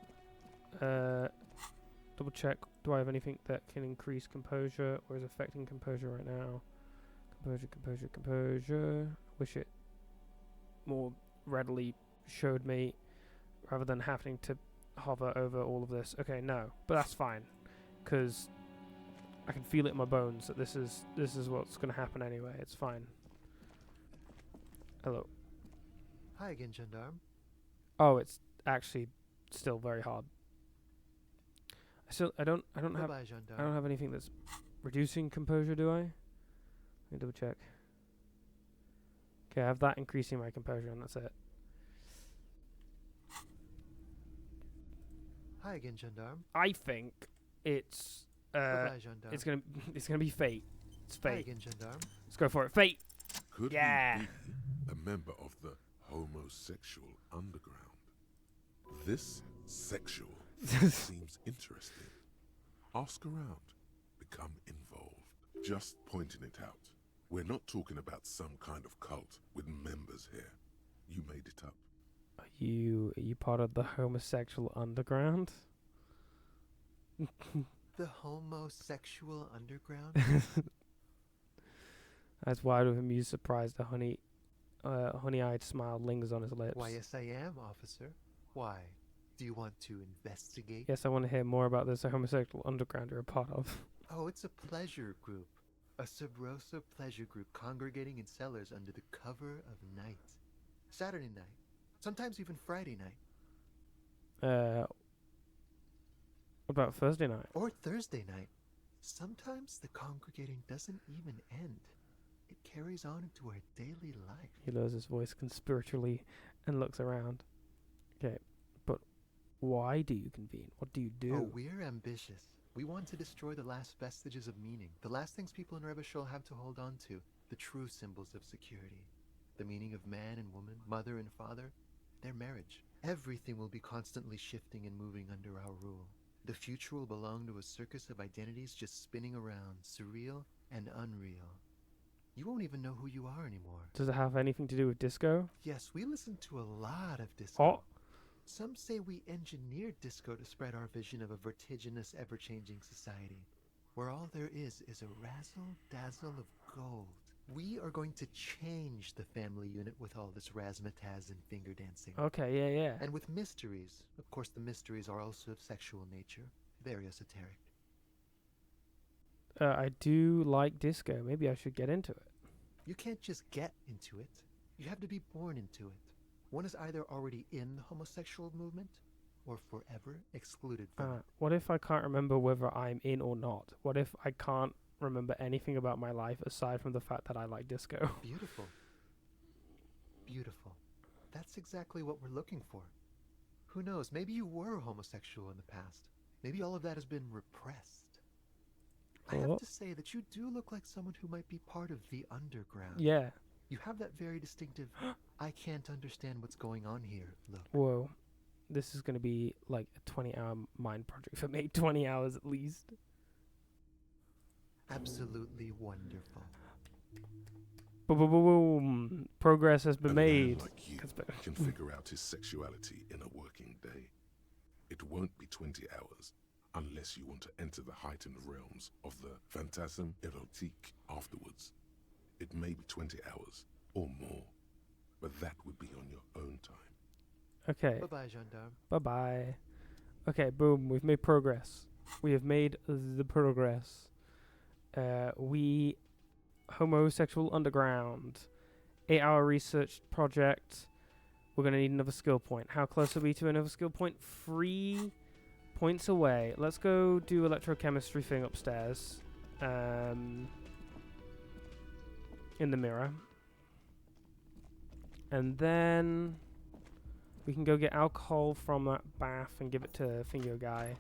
double check. Do I have anything that can increase composure or is affecting composure right now? Composure. Wish it more readily showed me rather than having to hover over all of this. Okay, no, but that's fine because I can feel it in my bones that this is what's going to happen anyway. It's fine. Hello. Hi again, Gendarme. Oh, it's actually still very hard. I don't have anything that's reducing composure, do I? Let me double check. Okay, I have that increasing my composure and that's it. Hi again, Gendarme. I think it's it's gonna be fate. It's fate. Hi again, Gendarme. Let's go for it. Fate. Could yeah. he be a member of the homosexual underground? This sexual seems interesting. Ask around. Become involved. Just pointing it out. We're not talking about some kind of cult with members here. You made it up. Are you part of the homosexual underground? The homosexual underground? As wide of amused surprise, the honey-eyed smile lingers on his lips. Why, yes, I am, officer. Why? Do you want to investigate? Yes, I want to hear more about this homosexual underground you're a part of. Oh, it's a pleasure group. A sub rosa pleasure group congregating in cellars under the cover of night. Saturday night. Sometimes even Friday night. What about Thursday night? Or Thursday night. Sometimes the congregating doesn't even end. It carries on into our daily life. He lowers his voice conspiratorially and looks around. Okay, but why do you convene? What do you do? Oh, we're ambitious. We want to destroy the last vestiges of meaning, the last things people in Revachol have to hold on to, the true symbols of security. The meaning of man and woman, mother and father, their marriage. Everything will be constantly shifting and moving under our rule. The future will belong to a circus of identities just spinning around, surreal and unreal. You won't even know who you are anymore. Does it have anything to do with disco? Yes, we listen to a lot of disco. Oh. Some say we engineered disco to spread our vision of a vertiginous, ever-changing society, where all there is a razzle-dazzle of gold. We are going to change the family unit with all this razzmatazz and finger dancing. Okay, yeah. And with mysteries. Of course, the mysteries are also of sexual nature. Very esoteric. I do like disco. Maybe I should get into it. You can't just get into it. You have to be born into it. One is either already in the homosexual movement or forever excluded from it. What if I can't remember whether I'm in or not? What if I can't remember anything about my life aside from the fact that I like disco? Beautiful. Beautiful. That's exactly what we're looking for. Who knows? Maybe you were homosexual in the past. Maybe all of that has been repressed. I have to say that you do look like someone who might be part of the underground. Yeah. You have that very distinctive, I can't understand what's going on here look. Whoa. This is going to be like a 20-hour mind project for me. 20 hours at least. Absolutely wonderful. Boom. Progress has been made. Man like you can figure out his sexuality in a working day. It won't be 20 hours unless you want to enter the heightened realms of the phantasm erotique afterwards. It may be 20 hours or more, but that would be on your own time. Okay. Bye-bye, gendarme. Bye-bye. Okay, boom. We've made progress. We have made the progress. We homosexual underground 8-hour research project. We're gonna need another skill point. How close are we to another skill point? 3 points away. Let's go do electrochemistry thing upstairs. In the mirror. And then we can go get alcohol from that bath and give it to Fingo guy.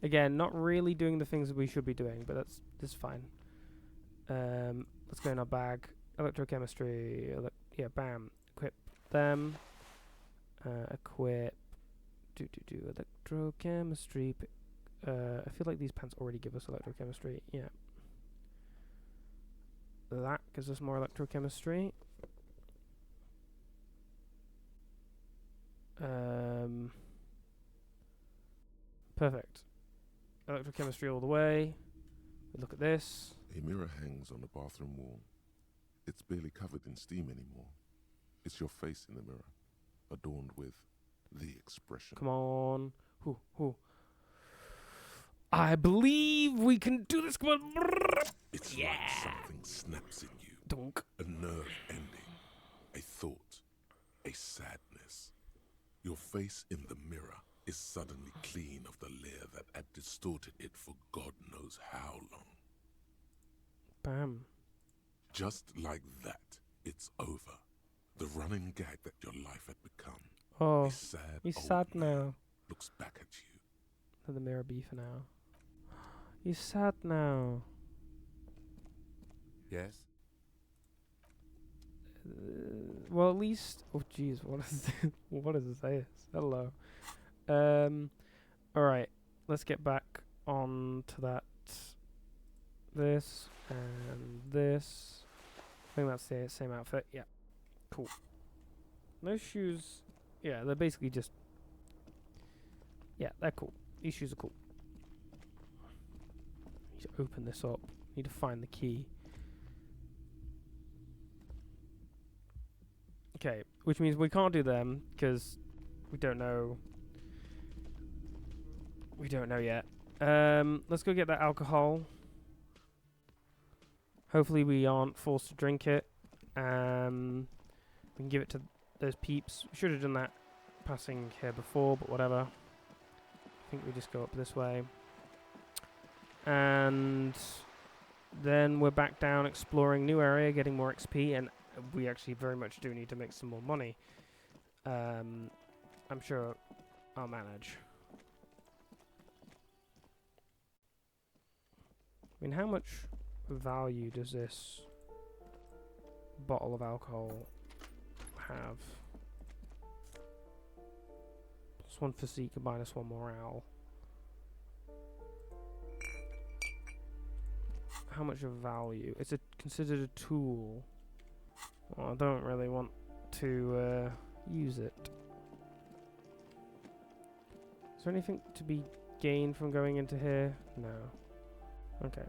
Again, not really doing the things that we should be doing, but that's fine. Let's go in our bag. Electrochemistry. Yeah, bam. Equip them. Equip. Do electrochemistry. I feel like these pants already give us electrochemistry. Yeah. That gives us more electrochemistry. Perfect. Electrochemistry all the way. We look at this. A mirror hangs on the bathroom wall. It's barely covered in steam anymore. It's your face in the mirror, adorned with the expression. Come on. I believe we can do this. Come on. It's like something snaps in you. Donk. A nerve ending. A thought. A sadness. Your face in the mirror is suddenly clean of the layer that had distorted it for God knows how long. Bam. Just like that, it's over. The running gag that your life had become. Oh, a sad he's old sad man now. Looks back at you. Let the mirror be for now. He's sad now. Yes? Well, at least... Oh, jeez. What does it say? Hello. Alright. Let's get back on to that. This and this. I think that's the same outfit. Yeah. Cool. Those shoes... Yeah, they're basically just... Yeah, they're cool. These shoes are cool. Need to open this up. Need to find the key. Okay, which means we can't do them because we don't know We don't know yet. Let's go get that alcohol. Hopefully we aren't forced to drink it. We can give it to those peeps. We should have done that passing here before, but whatever. I think we just go up this way. And then we're back down exploring new area, getting more XP, and we actually very much do need to make some more money. I'm sure I'll manage. I mean, how much value does this bottle of alcohol have? +1 physique and -1 morale. How much of value? It's considered a tool. Well, I don't really want to use it. Is there anything to be gained from going into here? No. Okay.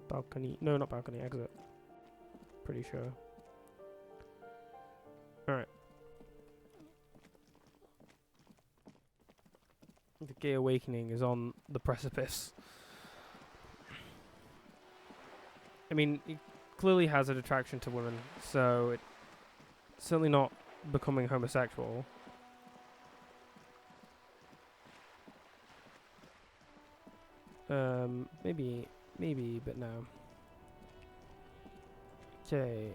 Balcony. No, not balcony. Exit. Pretty sure. Alright. The Gay Awakening is on the precipice. I mean, it clearly has an attraction to women, so it's certainly not becoming homosexual. Maybe, but no. Okay.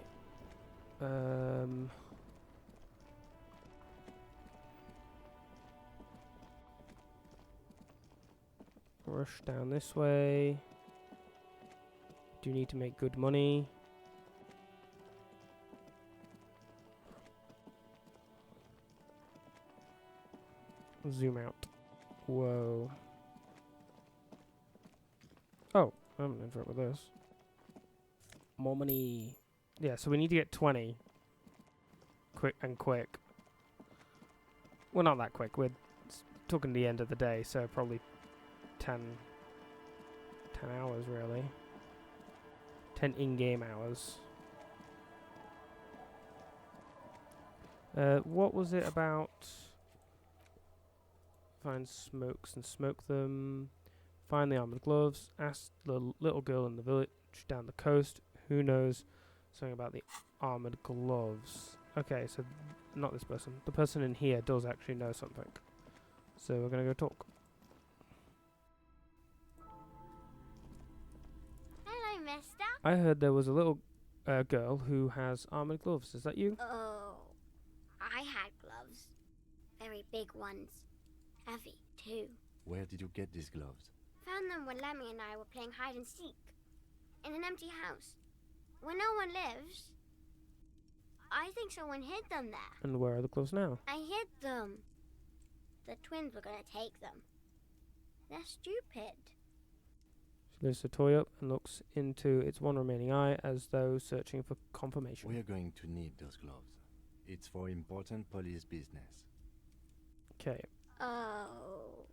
Rush down this way. Do need to make good money. Zoom out. Whoa. Oh, I'm in front with this. More money. Yeah, so we need to get 20. Quick. Well, not that quick. We're talking the end of the day, so probably 10 hours, really. 10 in-game hours. What was it about? Find smokes and smoke them. Find the armored gloves. Ask the little girl in the village down the coast. Who knows something about the armored gloves? Okay, so not this person. The person in here does actually know something. So we're going to go talk. Hello, mister. I heard there was a little girl who has armored gloves. Is that you? Oh, I had gloves. Very big ones. Heavy, too. Where did you get these gloves? Found them when Lemmy and I were playing hide and seek. In an empty house. Where no one lives. I think someone hid them there. And where are the gloves now? I hid them. The twins were going to take them. They're stupid. She lifts the toy up and looks into its one remaining eye as though searching for confirmation. We are going to need those gloves. It's for important police business. Okay. Oh.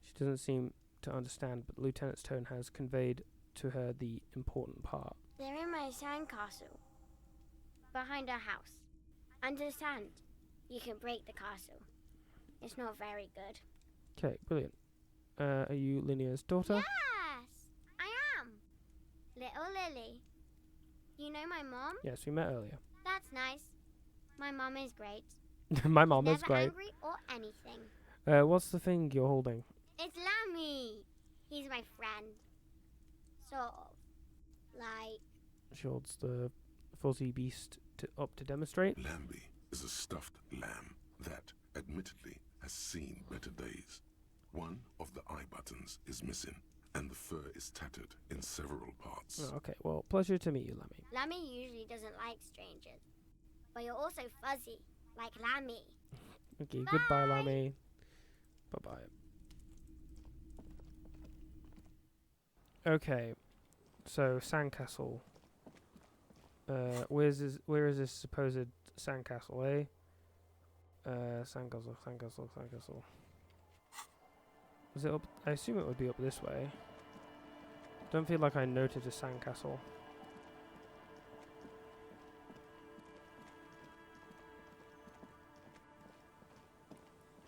She doesn't seem to understand, but the lieutenant's tone has conveyed to her the important part. They're in my sandcastle. Behind our house. Under the sand. You can break the castle. It's not very good. Okay, brilliant. Are you Linea's daughter? Yes, I am. Little Lily. You know my mom? Yes, we met earlier. That's nice. My mom is great. My mom Never is great. angry or anything. What's the thing you're holding? It's Lammy. He's my friend. Sort of. Like... She holds the fuzzy beast up to demonstrate. Lambie is a stuffed lamb that, admittedly, has seen better days. One of the eye buttons is missing, and the fur is tattered in several parts. Oh, okay, well, pleasure to meet you, Lammy. Lammy usually doesn't like strangers. But you're also fuzzy, like Lammy. Okay, Bye. goodbye, Lammy. Bye-bye. Okay, so sandcastle. Where is this supposed sandcastle, eh? Sandcastle. Was it up? I assume it would be up this way. Don't feel like I noted a sandcastle.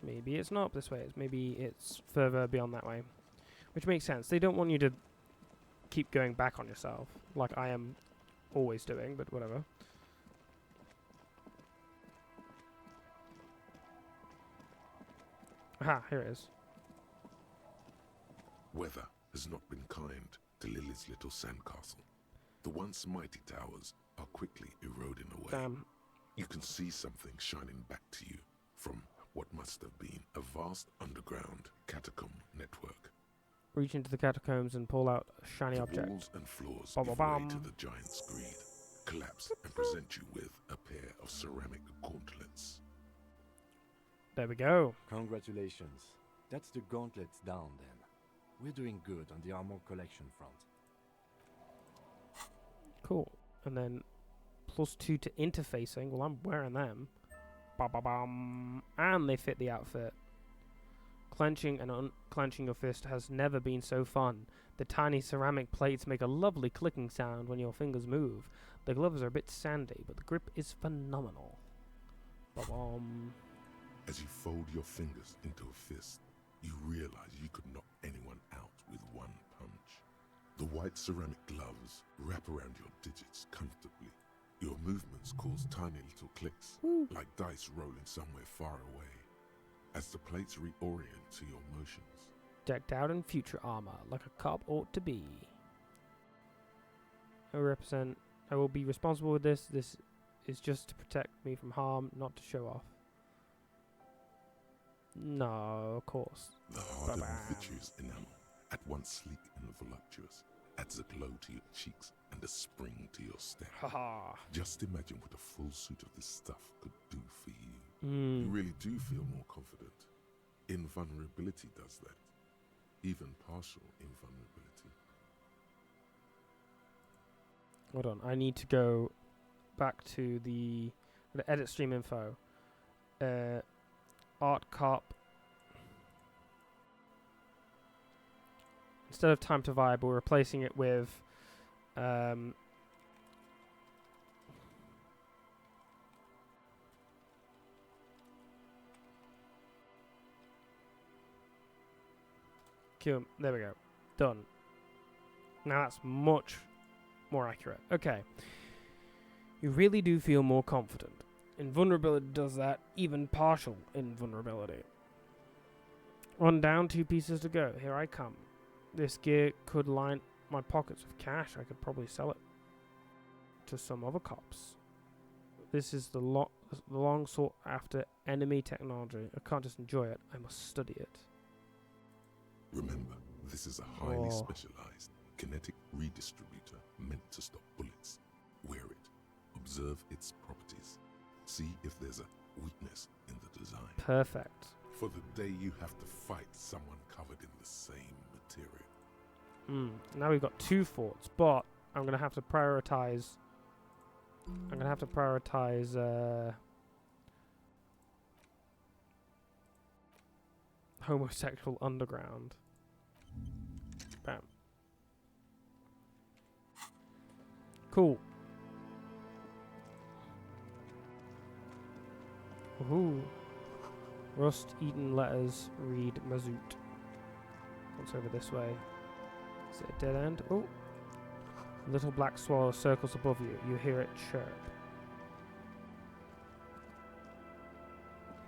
Maybe it's not up this way. Maybe it's further beyond that way. Which makes sense. They don't want you to keep going back on yourself, like I am always doing, but whatever. Aha, here it is. Weather has not been kind to Lily's little sandcastle. The once mighty towers are quickly eroding away. Damn. You can see something shining back to you from what must have been a vast underground catacomb network. Reach into the catacombs and pull out a shiny The object. walls and floors Bum, give bum, way to bum. the giant's greed, collapse and present you with a pair of ceramic gauntlets. There we go. Congratulations. That's the gauntlets down then. We're doing good on the armor collection front. Cool. And then +2 to interfacing. Well, I'm wearing them. Ba-ba-bum. And they fit the outfit. Clenching and unclenching your fist has never been so fun. The tiny ceramic plates make a lovely clicking sound when your fingers move. The gloves are a bit sandy, but the grip is phenomenal. Ba-bum. As you fold your fingers into a fist, you realize you could knock anyone out with one punch. The white ceramic gloves wrap around your digits comfortably. Your movements cause tiny little clicks, like dice rolling somewhere far away, as the plates reorient to your motions. Decked out in future armor, like a cop ought to be. I will be responsible with this. This is just to protect me from harm, not to show off. No, of course. The hard and vitreous enamel, at once sleek and voluptuous, adds a glow to your cheeks and a spring to your step. Haha. Just imagine what a full suit of this stuff could do for you. Mm. You really do feel more confident. Invulnerability does that. Even partial invulnerability. Hold on, I need to go back to the edit stream info. Art Cop. Instead of time to vibe, we're replacing it with Cool. There we go. Done. Now that's much more accurate. Okay. You really do feel more confident. Invulnerability does that, even partial invulnerability. One down, 2 pieces to go. Here I come. This gear could line my pockets with cash. I could probably sell it to some other cops. This is the long sought after enemy technology. I can't just enjoy it, I must study it. Remember, this is a highly specialized kinetic redistributor meant to stop bullets. Wear it. Observe its properties. See if there's a weakness in the design. Perfect. For the day you have to fight someone covered in the same material. Now we've got 2 forts, but I'm going to have to prioritize... homosexual underground. Bam. Cool. Ooh. Rust-eaten letters read Mazoot. What's over this way? Is it a dead end? Oh. Little black swallow circles above you. You hear it chirp.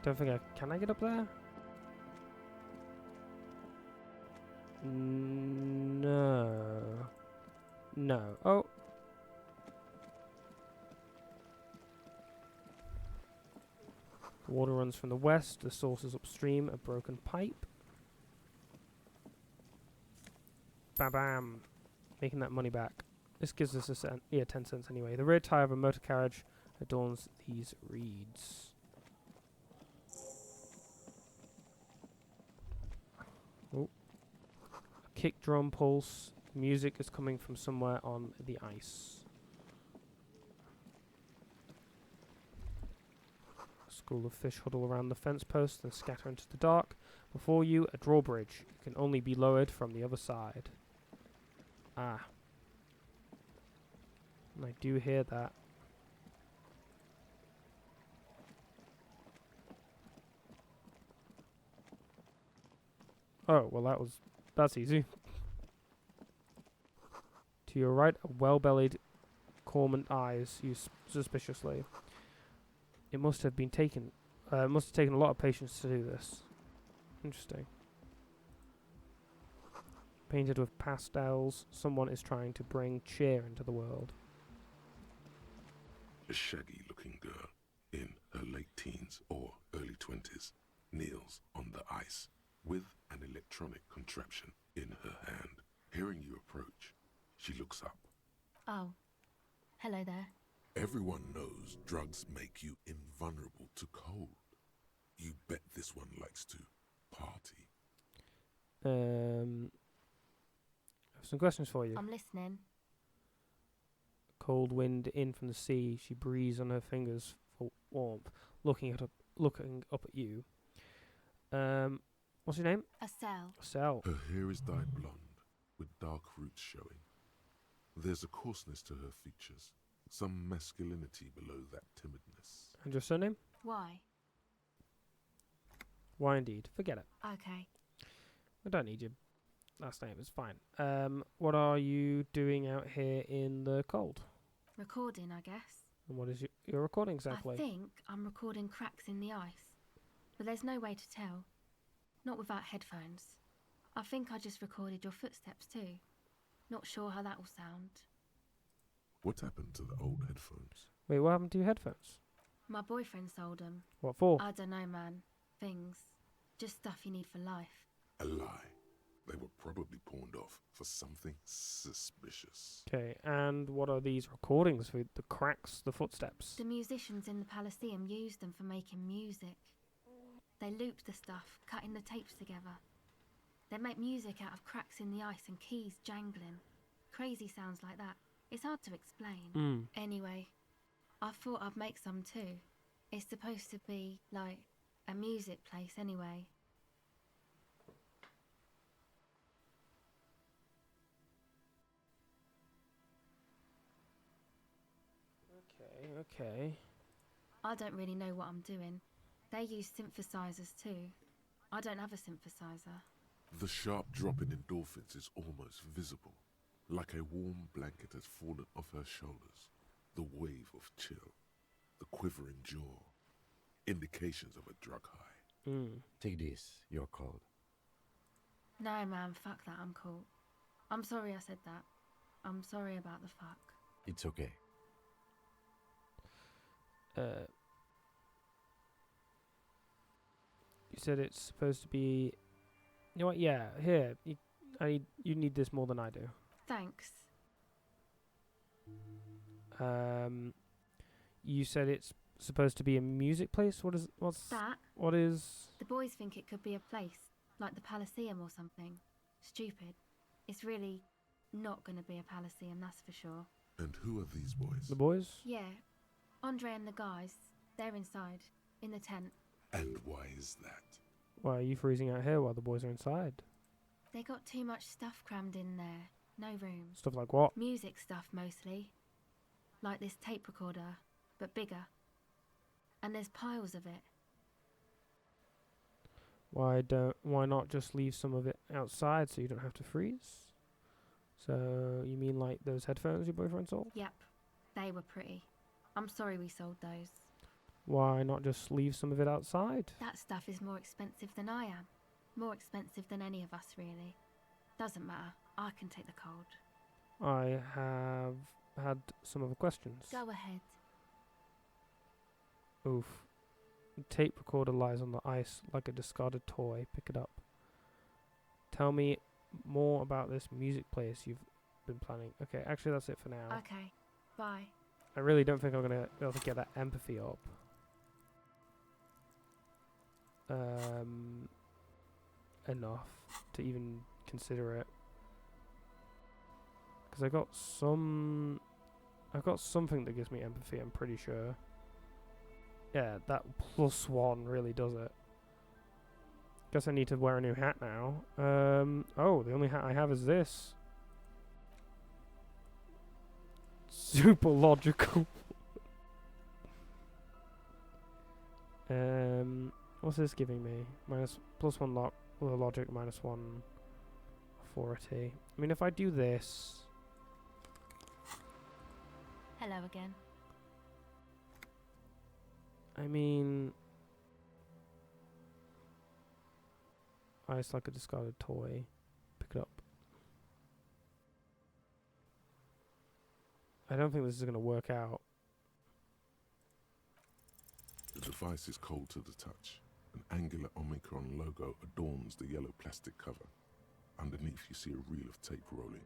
Don't think I... Can I get up there? No. No. Oh. The water runs from the west. The source is upstream. A broken pipe. Bam bam. Making that money back. This gives us a cent. Yeah, 10 cents anyway. The rear tire of a motor carriage adorns these reeds. Oh. Kick drum pulse. Music is coming from somewhere on the ice. A school of fish huddle around the fence post and scatter into the dark. Before you, a drawbridge. It can only be lowered from the other side. Ah. And I do hear that. Oh, well that's easy. To your right, a well-bellied cormorant eyes you suspiciously. It must have taken a lot of patience to do this. Interesting. Painted with pastels, someone is trying to bring cheer into the world. A shaggy-looking girl in her late teens or early 20s kneels on the ice with an electronic contraption in her hand. Hearing you approach, she looks up. Oh, hello there. Everyone knows drugs make you invulnerable to cold. You bet this one likes to party. I have some questions for you. I'm listening. Cold wind in from the sea. She breathes on her fingers for warmth, looking up at you. What's your name? Estelle. Estelle. Her hair is dyed blonde, with dark roots showing. There's a coarseness to her features, some masculinity below that timidness. And your surname? Why? Why indeed? Forget it. Okay. I don't need your last name. It's fine. What are you doing out here in the cold? Recording, I guess. And what is your recording exactly? I think I'm recording cracks in the ice, but there's no way to tell. Not without headphones. I think I just recorded your footsteps too. Not sure how that will sound. What happened to the old headphones? Wait, what happened to your headphones? My boyfriend sold them. What for? I don't know, man. Things. Just stuff you need for life. A lie. They were probably pawned off for something suspicious. Okay, and what are these recordings for? The cracks, the footsteps? The musicians in the Palaceum used them for making music. They looped the stuff, cutting the tapes together. They make music out of cracks in the ice and keys jangling. Crazy sounds like that. It's hard to explain. Anyway, I thought I'd make some too. It's supposed to be like a music place anyway. Okay. I don't really know what I'm doing. They use synthesizers too. I don't have a synthesizer. The sharp drop in endorphins is almost visible, like a warm blanket has fallen off her shoulders. The wave of chill, the quivering jaw, indications of a drug high. Take this, you're cold. No, man, fuck that, I'm cool. I'm sorry I said that. I'm sorry about the fuck. It's okay. You said it's supposed to be... You know what? Yeah, here. You need this more than I do. Thanks. You said it's supposed to be a music place? What's that? What is... The boys think it could be a place, like the Palaceum or something. Stupid. It's really not going to be a Palaceum, that's for sure. And who are these boys? The boys? Yeah. Andre and the guys. They're inside, in the tent. And why is that? Why are you freezing out here while the boys are inside? They got too much stuff crammed in there. No room. Stuff like what? Music stuff, mostly. Like this tape recorder, but bigger. And there's piles of it. Why not just leave some of it outside so you don't have to freeze? So, you mean like those headphones your boyfriend sold? Yep. They were pretty. I'm sorry we sold those. Why not just leave some of it outside? That stuff is more expensive than I am. More expensive than any of us, really. Doesn't matter. I can take the cold. I have had some other questions. Go ahead. Oof. The tape recorder lies on the ice like a discarded toy. Pick it up. Tell me more about this music place you've been planning. Okay, actually that's it for now. Okay. Bye. I really don't think I'm going to be able to get that empathy up. Enough to even consider it. Because I've got something that gives me empathy, I'm pretty sure. Yeah, that +1 really does it. Guess I need to wear a new hat now. Oh, the only hat I have is this. Super logical. What's this giving me? +1 lock, With a logic -1 authority. I mean, if I do this. Hello again. I mean, ice like a discarded toy. Pick it up. I don't think this is going to work out. The device is cold to the touch. An angular Omicron logo adorns the yellow plastic cover. Underneath, you see a reel of tape rolling.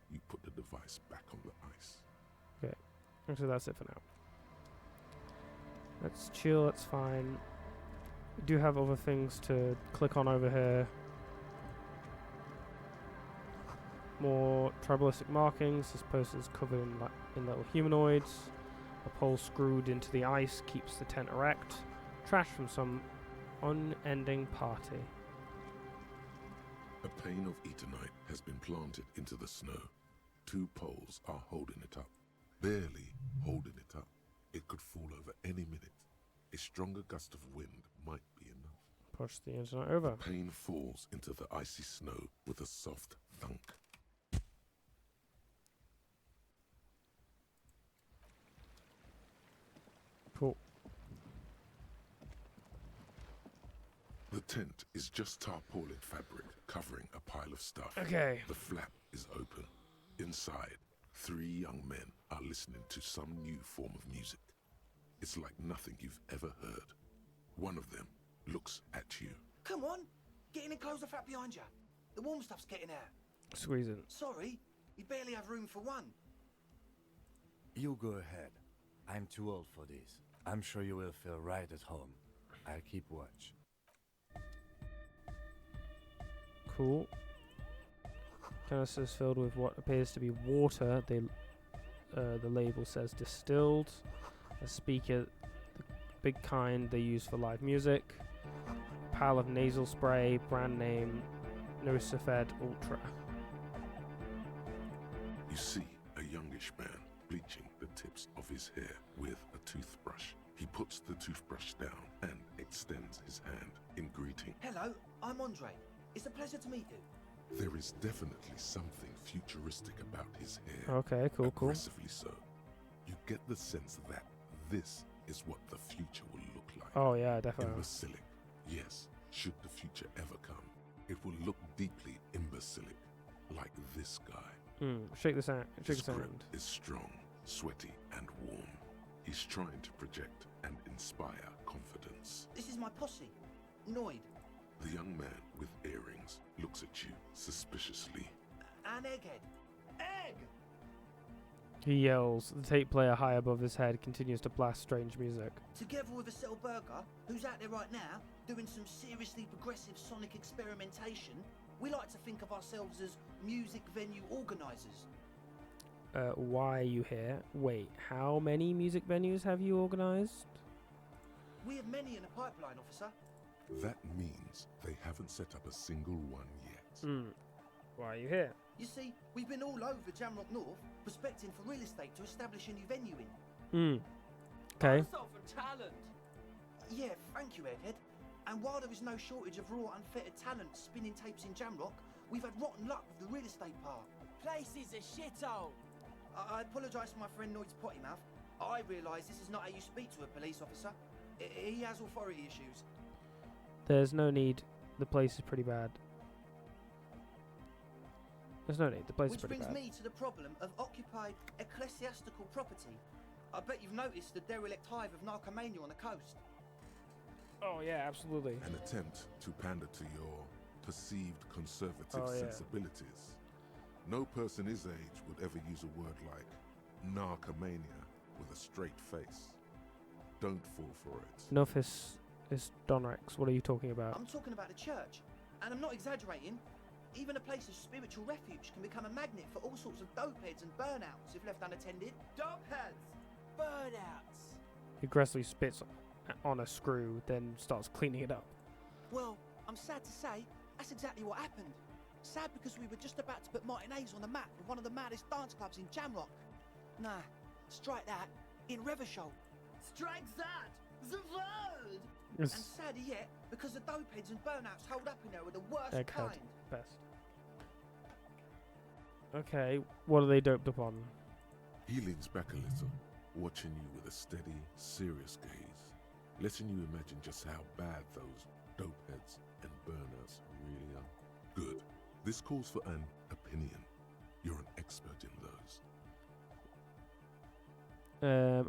You put the device back on the ice. Okay, actually that's it for now. Let's chill, that's fine. We do have other things to click on over here. More tribalistic markings. This poster is covered in little humanoids. A pole screwed into the ice keeps the tent erect. Trash from some unending party. A pane of Eternite has been planted into the snow. 2 poles are holding it up. Barely holding it up. It could fall over any minute. A stronger gust of wind might be enough. Push the internet over. The pane falls into the icy snow with a soft thunk. Cool. The tent is just tarpaulin fabric covering a pile of stuff. Okay. The flap is open. Inside, 3 young men are listening to some new form of music. It's like nothing you've ever heard. One of them looks at you. Come on, get in and close the flap behind you. The warm stuff's getting out. Squeeze it. Sorry, we barely have room for one. You go ahead. I'm too old for this. I'm sure you will feel right at home. I'll keep watch. Cool. Canister is filled with what appears to be water. The label says distilled. A speaker, the big kind they use for live music. A pile of nasal spray, brand name Nosifed Ultra. You see a youngish man bleaching the tips of his hair with a toothbrush. He puts the toothbrush down and extends his hand in greeting. Hello, I'm Andre. It's a pleasure to meet you. There is definitely something futuristic about his hair. Okay, cool. Aggressively so. You get the sense that this is what the future will look like. Oh yeah, definitely. Imbecilic. Yes, should the future ever come, it will look deeply imbecilic, like this guy. Shake this out. His grip is strong, sweaty, and warm. He's trying to project and inspire confidence. This is my posse, Noid. The young man with earrings looks at you suspiciously. An egghead. Egg! He yells. The tape player high above his head continues to blast strange music. Together with a Cell Burger, who's out there right now, doing some seriously progressive sonic experimentation, we like to think of ourselves as music venue organisers. Why are you here? Wait, how many music venues have you organised? We have many in the pipeline, officer. That means they haven't set up a single one yet. Why are you here? You see, we've been all over Jamrock North, prospecting for real estate to establish a new venue in. Okay. Also for talent. Yeah, thank you, Egghead. And while there is no shortage of raw, unfettered talent spinning tapes in Jamrock, we've had rotten luck with the real estate part. Place is a shithole. I apologise for my friend Noid's potty mouth. I realise this is not how you speak to a police officer. He has authority issues. There's no need. The place is pretty bad. There's no need. The place is pretty bad. Which brings me to the problem of occupied ecclesiastical property. I bet you've noticed the derelict hive of narcomania on the coast. Oh yeah, absolutely. An attempt to pander to your perceived conservative sensibilities. No person his age would ever use a word like narcomania with a straight face. Don't fall for it. Nofis is Donrex. What are you talking about? I'm talking about the church. And I'm not exaggerating. Even a place of spiritual refuge can become a magnet for all sorts of dopeheads and burnouts if left unattended. Dopeheads! Burnouts! He aggressively spits on a screw, then starts cleaning it up. Well, I'm sad to say, that's exactly what happened. Sad because we were just about to put Martinez on the map with one of the maddest dance clubs in Jamrock. Nah, strike that. In Revachol. Strike that! The world! Yes. And sadder yet, because the dopeheads and burnouts held up in there are the worst Egghead. kind. Best. Okay, what are they doped up on? He leans back a little, watching you with a steady, serious gaze, letting you imagine just how bad those dopeheads and burnouts really are. Good. This calls for an opinion. You're an expert in those.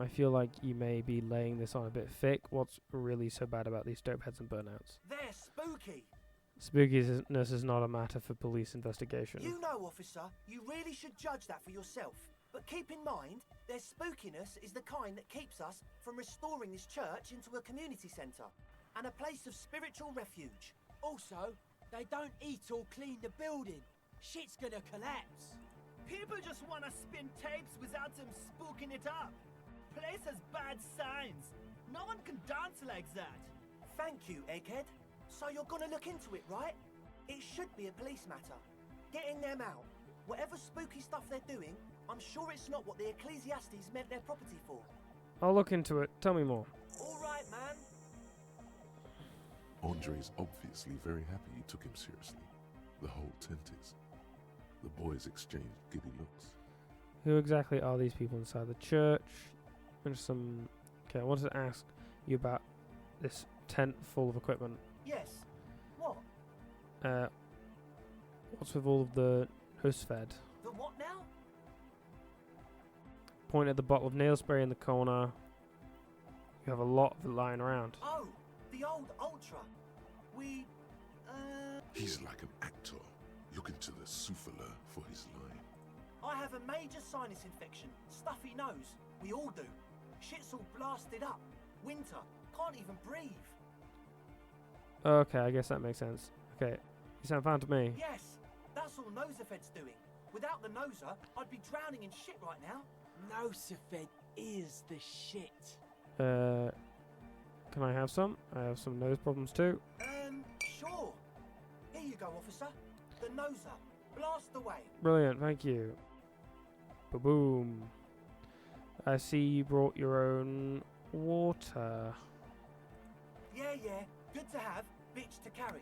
I feel like you may be laying this on a bit thick. What's really so bad about these dopeheads and burnouts? They're spooky. Spookiness is not a matter for police investigation. You know, officer, you really should judge that for yourself. But keep in mind, their spookiness is the kind that keeps us from restoring this church into a community centre and a place of spiritual refuge. Also, they don't eat or clean the building. Shit's gonna collapse. People just want to spin tapes without them spooking it up. Place has bad signs. No one can dance like that. Thank you, Egghead. So you're gonna look into it, right? It should be a police matter. Getting them out. Whatever spooky stuff they're doing, I'm sure it's not what the Ecclesiastes meant their property for. I'll look into it. Tell me more. All right, man. Andre's obviously very happy you took him seriously. The whole tent is. The boys exchanged giddy looks. Who exactly are these people inside the church? There's some... Okay, I wanted to ask you about this tent full of equipment. Yes. What? What's with all of the Husfed? The what now? Point at the bottle of nail spray in the corner. You have a lot of it lying around. Oh, the old Ultra. We, He's like an actor, looking to the souffleur for his line. I have a major sinus infection. Stuffy nose. We all do. Shit's all blasted up. Winter. Can't even breathe. Okay, I guess that makes sense. Okay, you sound fine to me. Yes, that's all Nosafed's doing. Without the Noser, I'd be drowning in shit right now. Nosafed is the shit. Can I have some? I have some nose problems too. Sure. Here you go, officer. The Noser. Blast away. Brilliant, thank you. Ba-boom. I see you brought your own water. Yeah, good to have, bitch to carry.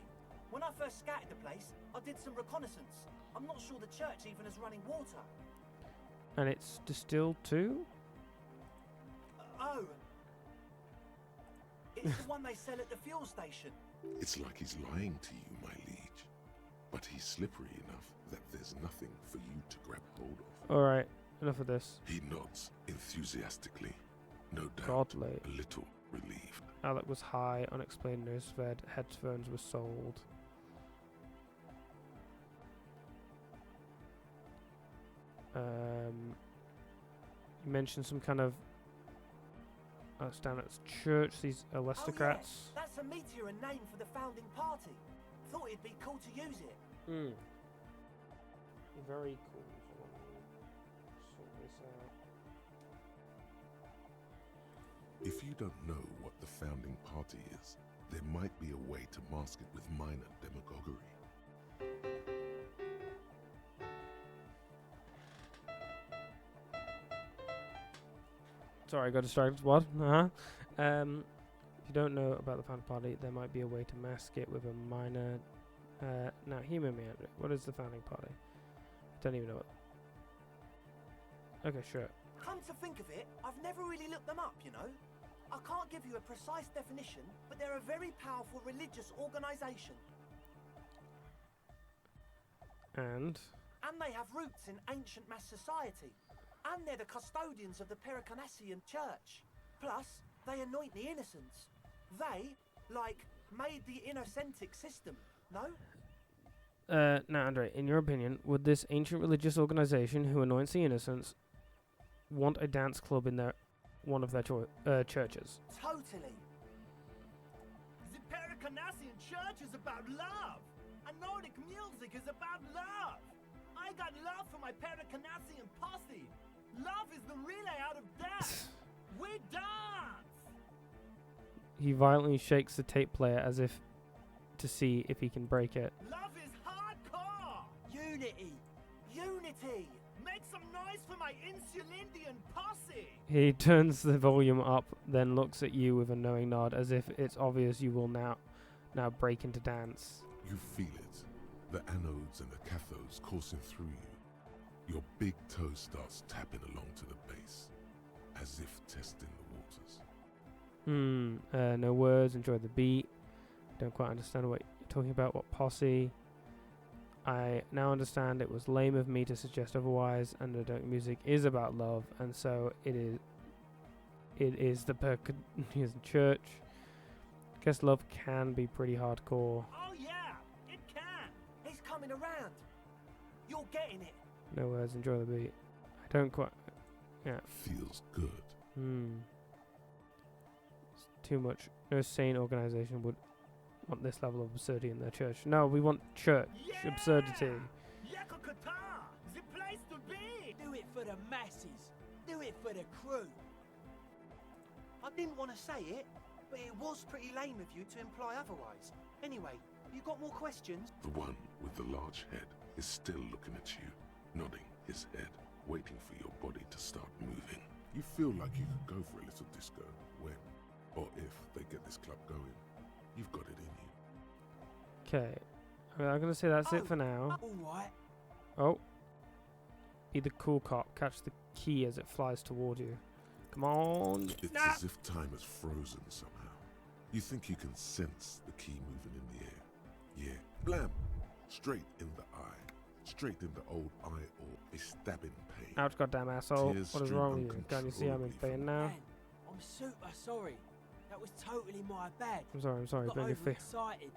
When I first scouted the place, I did some reconnaissance. I'm not sure the church even is running water. And it's distilled too? Oh. It's the one they sell at the fuel station. It's like he's lying to you, my liege. But he's slippery enough that there's nothing for you to grab hold of. Alright, enough of this. He nods enthusiastically, no doubt Godly. a little relieved. Alec was high, unexplained nose-fed, headphones were sold. You mentioned some kind of... it's down at church, these aristocrats. Oh, yeah. That's a meteor and name for the founding party. Thought it'd be cool to use it. Very cool. Hold on, sort this out. If you don't know what the founding party is, there might be a way to mask it with minor demagoguery. Sorry, I got distracted. What? If you don't know about the founding party, there might be a way to mask it with a minor... now, humor me. What is the founding party? I don't even know what... Okay, sure. Come to think of it, I've never really looked them up, you know? I can't give you a precise definition, but they're a very powerful religious organisation. And they have roots in ancient mass society. And they're the custodians of the Pericanassian church. Plus, they anoint the innocents. They, like, made the Innocentic system, no? Now, Andre, in your opinion, would this ancient religious organization who anoints the innocents want a dance club in one of their churches? Totally. The Pericanassian church is about love. And Nordic music is about love. I got love for my Pericanassian posse. Love is the relay out of death. We dance. He violently shakes the tape player as if to see if he can break it. Love is hardcore. Unity. Unity. Make some noise for my Insulindian posse! He turns the volume up, then looks at you with a knowing nod, as if it's obvious you will now break into dance. You feel it. The anodes and the cathodes coursing through you. Your big toe starts tapping along to the base, as if testing the waters. No words, enjoy the beat. Don't quite understand what you're talking about, what posse. I now understand it was lame of me to suggest otherwise, and the music is about love, and so it is the Perkins church. Guess love can be pretty hardcore. Oh yeah, it can. He's coming around. You're getting it. No words, enjoy the beat. I don't quite... Yeah. Feels good. It's too much. No sane organization would want this level of absurdity in their church. No, we want church absurdity. Yakokata! The place to be! Do it for the masses. Do it for the crew. I didn't want to say it, but it was pretty lame of you to imply otherwise. Anyway, you got more questions? The one with the large head is still looking at you, nodding his head, waiting for your body to start moving. You feel like you could go for a little disco when, or if they get this club going. You've got it in you. Okay. I'm going to say that's it for now. Alright. Oh. Be the cool cop. Catch the key as it flies toward you. Come on. It's as if time has frozen somehow. You think you can sense the key moving in the air. Yeah. Blam! Straight in the eye. Straight in the old eye orb. A stabbing pain. Ouch, goddamn asshole. Tears What is stream wrong with you? Can't you see I'm in pain now? Man, I'm super sorry. That was totally my bad. I'm sorry. Got Bend your face. overexcited.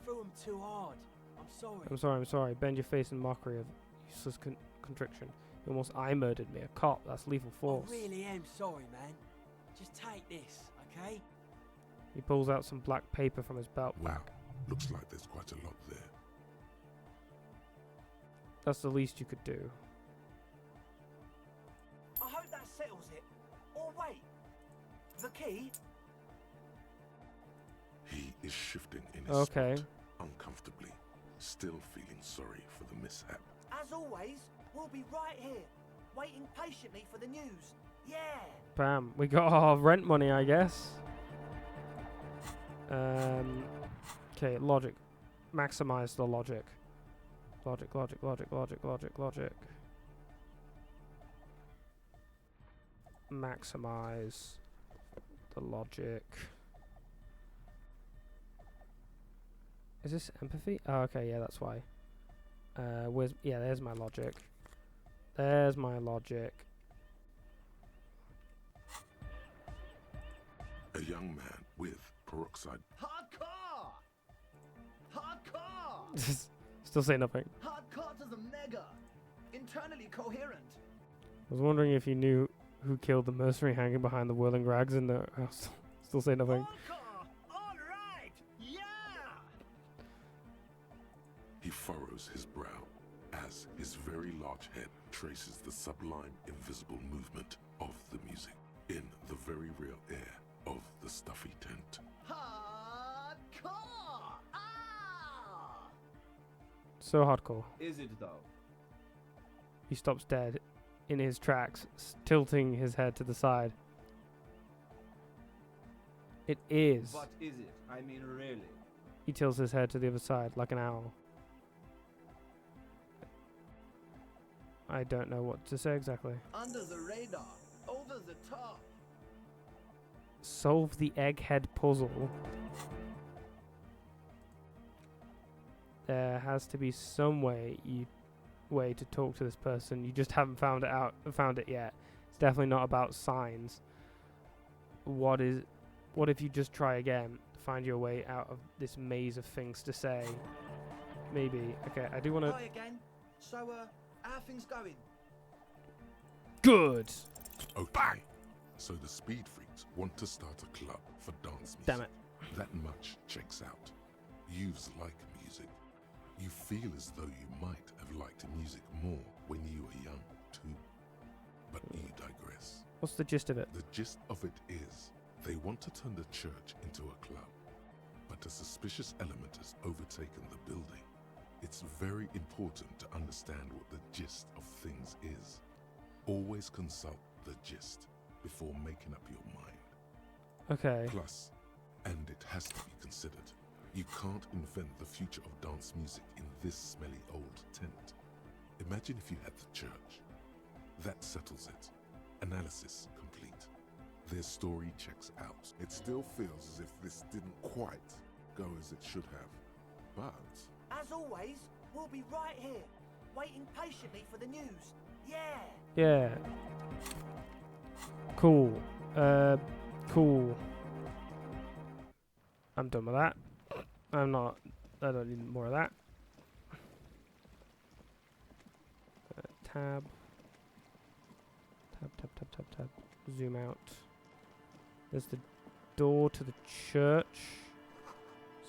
Threw him too hard. I'm sorry. I'm sorry. Bend your face in mockery of useless contrition. You almost eye murdered me. A cop. That's lethal force. I really am sorry, man. Just take this, okay? He pulls out some black paper from his belt. Wow. Looks like there's quite a lot there. That's the least you could do. I hope that settles it. Or wait. The key? He is shifting in his Okay. spot, uncomfortably, still feeling sorry for the mishap. As always, we'll be right here, waiting patiently for the news. Yeah! Bam. We got our rent money, I guess. Okay, logic. Maximize the logic. Logic. Maximize the logic. Is this empathy? Oh, okay, yeah, that's why. There's my logic. There's my logic. A young man with peroxide. Hardcore! Hardcore! Still say nothing. Hardcore to the mega! Internally coherent! I was wondering if you knew who killed the mercenary hanging behind the whirling rags in the... Still say nothing. Alright! Yeah! He furrows his brow as his very large head traces the sublime invisible movement of the music in the very real air of the stuffy tent. Hardcore! Ah! So hardcore. Is it though? He stops dead in his tracks, tilting his head to the side. It is. What is it? I mean, really? He tilts his head to the other side like an owl. I don't know what to say exactly. Under the radar, over the top. Solve the egghead puzzle. There has to be some way to talk to this person. You just haven't found it yet. It's definitely not about signs. What if you just try again, find your way out of this maze of things to say? Maybe. Okay, I do want to. Hi again. So, how are things going? Good. Okay. So the speed freaks want to start a club for dance music. Damn it. That much checks out. Youths like music. You feel as though you might have liked music more when you were young, too. But you digress. What's the gist of it? The gist of it is, they want to turn the church into a club, but a suspicious element has overtaken the building. It's very important to understand what the gist of things is. Always consult the gist before making up your mind. Okay. Plus, and it has to be considered, you can't invent the future of dance music in this smelly old tent. Imagine if you had the church. That settles it. Analysis complete. Their story checks out. It still feels as if this didn't quite go as it should have. But As always, we'll be right here, waiting patiently for the news. Yeah! Yeah. Cool. Cool. I'm done with that. I don't need more of that. Tab. Tab. Zoom out. There's the door to the church.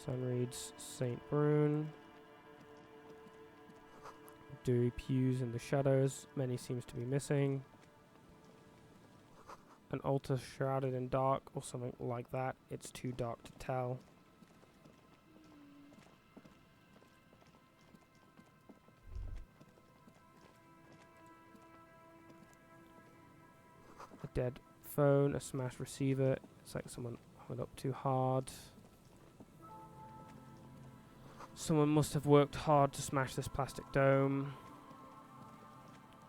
Sign reads St. Brune. Dewy pews in the shadows. Many seems to be missing. An altar shrouded in dark or something like that. It's too dark to tell. A dead phone, a smashed receiver. It's like someone hung it up too hard. Someone must have worked hard to smash this plastic dome.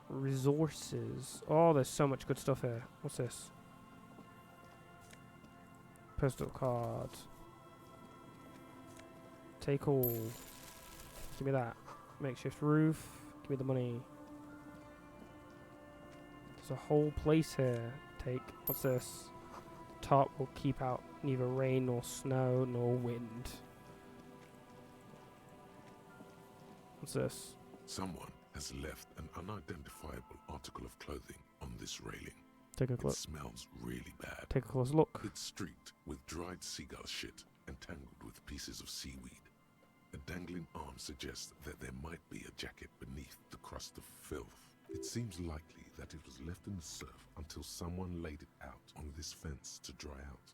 Resources. Oh, there's so much good stuff here. What's this? Postal card. Take all. Give me that. Makeshift roof. Give me the money. There's a whole place here. Take. What's this? Top will keep out neither rain nor snow nor wind. What's this? someone has left an unidentifiable article of clothing on this railing. Take a It look. smells really bad. Take a close look. It's streaked with dried seagull shit and tangled with pieces of seaweed. A dangling arm suggests that there might be a jacket beneath the crust of filth. It seems likely that it was left in the surf until someone laid it out on this fence to dry out.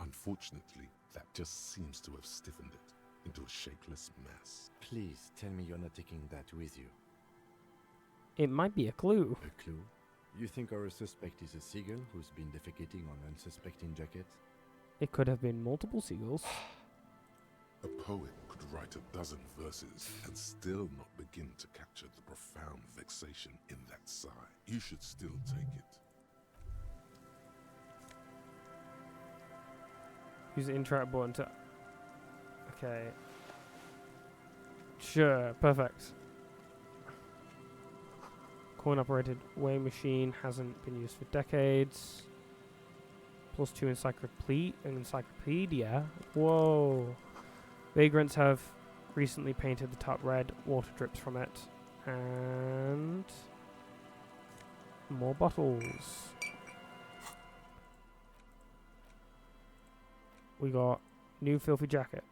Unfortunately, that just seems to have stiffened it into a shapeless mass. Please tell me you're not taking that with you. It might be a clue. A clue? You think our suspect is a seagull who's been defecating on unsuspecting jackets? It could have been multiple seagulls. A poet could write 12 verses and still not begin to capture the profound vexation in that sigh. You should still take it. Use the interact button to... Okay. Sure, perfect. Coin-operated weighing machine hasn't been used for decades. +2 encyclopedia. Whoa. Vagrants have recently painted the top red. Water drips from it. And... more bottles. We got new filthy jacket.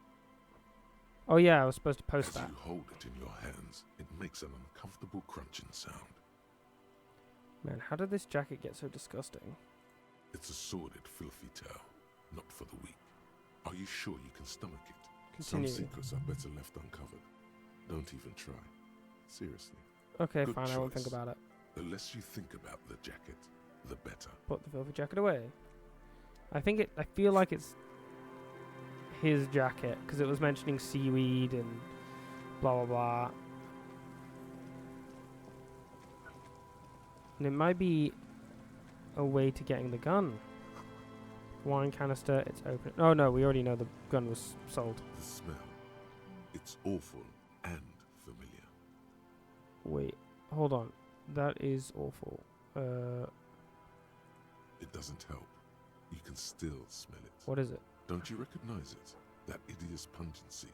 Oh yeah, I was supposed to post As that. you hold it in your hands, it makes an uncomfortable crunching sound. Man, how did this jacket get so disgusting? It's a sordid, filthy tale, not for the weak. Are you sure you can stomach it? Continue. Some secrets are better left uncovered. Don't even try. Seriously. Okay, Good fine, I won't think choice. about it. The less you think about the jacket, the better. Put the filthy jacket away. I feel like it's his jacket, because it was mentioning seaweed and blah blah blah. And it might be a way to getting the gun. Wine canister, it's open. Oh no, we already know the gun was sold. The smell. It's awful and familiar. Wait, hold on. That is awful. It doesn't help. You can still smell it. What is it? Don't you recognize it? That hideous pungency.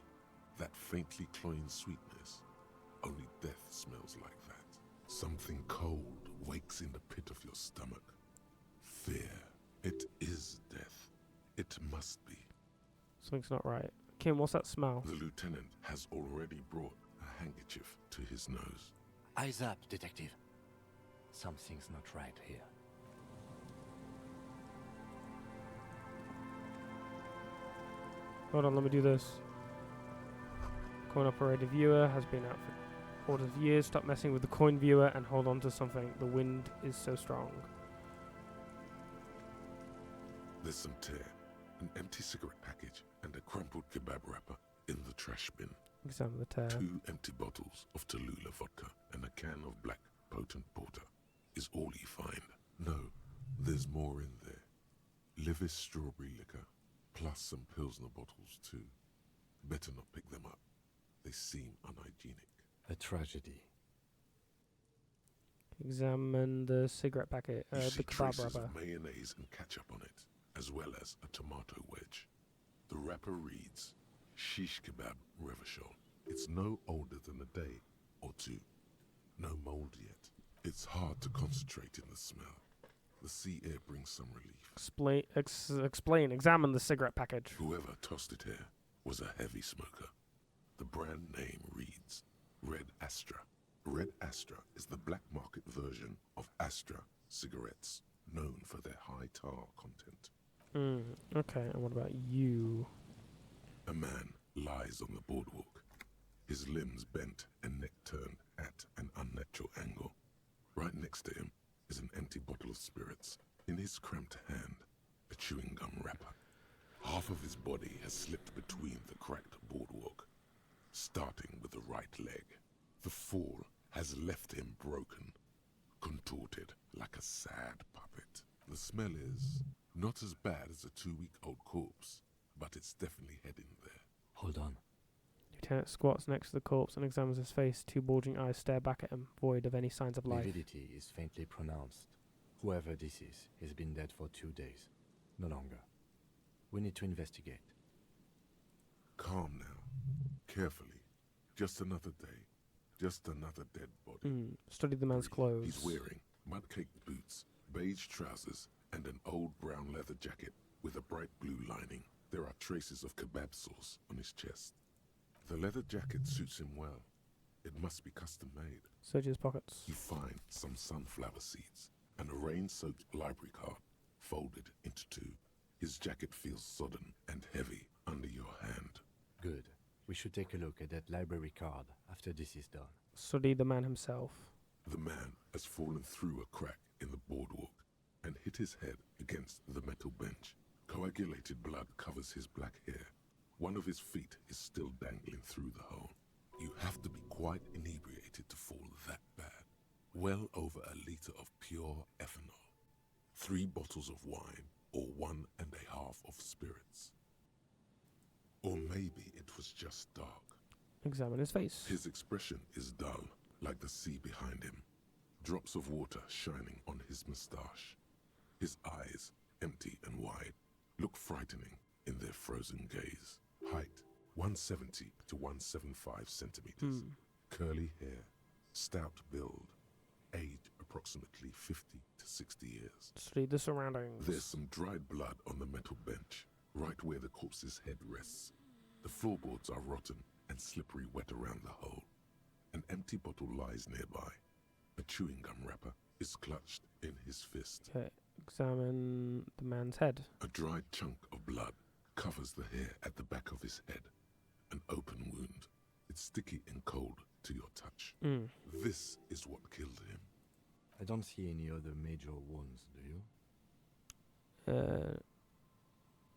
That faintly cloying sweetness. Only death smells like that. Something cold wakes in the pit of your stomach. Fear. It is death. It must be. Something's not right. Kim, what's that smell? The lieutenant has already brought a handkerchief to his nose. Eyes up, detective. Something's not right here. Hold on, let me do this. Coin operated viewer has been out Orders of years. Stop messing with the coin viewer and hold on to something. The wind is so strong. There's some tear, an empty cigarette package, and a crumpled kebab wrapper in the trash bin. Examine the tear. 2 empty bottles of Tallulah vodka and a can of black potent porter is all you find. No, there's more in there. Livis strawberry liquor, plus some Pilsner bottles too. Better not pick them up. They seem unhygienic. A tragedy. Examine the cigarette packet. You see The kebab traces wrapper. of mayonnaise and ketchup on it, as well as a tomato wedge. The wrapper reads, Shish Kebab Revachol. It's no older than a day or two. No mold yet. It's hard to concentrate in the smell. The sea air brings some relief. Explain. Examine the cigarette package. Whoever tossed it here was a heavy smoker. The brand name reads Red Astra. Red Astra is the black market version of Astra cigarettes, known for their high tar content. Okay, and what about you? A man lies on the boardwalk, his limbs bent and neck turned at an unnatural angle. Right next to him is an empty bottle of spirits. In his cramped hand, a chewing gum wrapper. Half of his body has slipped between the cracked boardwalk, starting with the right leg. The fall has left him broken, contorted like a sad puppet. The smell is not as bad as a 2-week-old corpse, but it's definitely heading there. Hold on. Lieutenant squats next to the corpse and examines his face. 2 bulging eyes stare back at him, void of any signs of life. Lividity is faintly pronounced. Whoever this is has been dead for 2 days. No longer. We need to investigate. Calm now. Carefully. Just another day. Just another dead body. Study the man's clothes. He's wearing mud-caked boots, beige trousers, and an old brown leather jacket with a bright blue lining. There are traces of kebab sauce on his chest. The leather jacket suits him well. It must be custom-made. Search his pockets. You find some sunflower seeds and a rain-soaked library card folded into 2. His jacket feels sodden and heavy under your hand. Good. We should take a look at that library card after this is done. Study the man himself. The man has fallen through a crack in the boardwalk and hit his head against the metal bench. Coagulated blood covers his black hair. One of his feet is still dangling through the hole. You have to be quite inebriated to fall that bad. Well over a liter of pure ethanol. 3 bottles of wine, or 1.5 of spirits. Or maybe it was just dark. Examine his face. His expression is dull, like the sea behind him. Drops of water shining on his moustache. His eyes, empty and wide, look frightening in their frozen gaze. Height, 170 to 175 centimeters. Curly hair, stout build. Age, approximately 50 to 60 years. Study the surroundings. There's some dried blood on the metal bench, right where the corpse's head rests. The floorboards are rotten and slippery wet around the hole. An empty bottle lies nearby. A chewing gum wrapper is clutched in his fist. Okay, examine the man's head. A dried chunk of blood covers the hair at the back of his head. An open wound. It's sticky and cold to your touch. This is what killed him. I don't see any other major wounds, do you?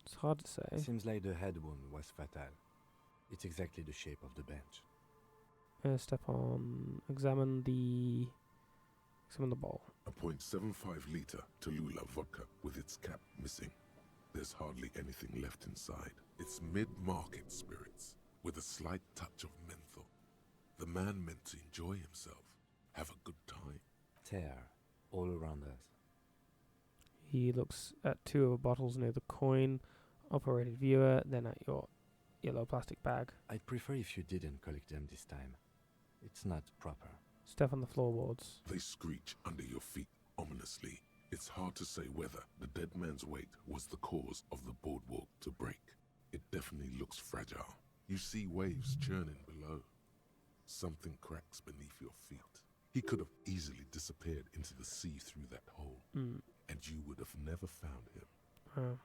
It's hard to say. Seems like the head wound was fatal. It's exactly the shape of the bench. Step on. Examine the bowl. A 0.75 liter Tallulah vodka with its cap missing. There's hardly anything left inside. It's mid-market spirits with a slight touch of menthol. The man meant to enjoy himself, have a good time. Tear all around us. He looks at 2 of the bottles near the coin, operated viewer, then at your yellow plastic bag. I'd prefer if you didn't collect them this time. It's not proper. Step on the floorboards. They screech under your feet ominously. It's hard to say whether the dead man's weight was the cause of the boardwalk to break. It definitely looks fragile. You see waves churning below. Something cracks beneath your feet. He could have easily disappeared into the sea through that hole, and you would have never found him.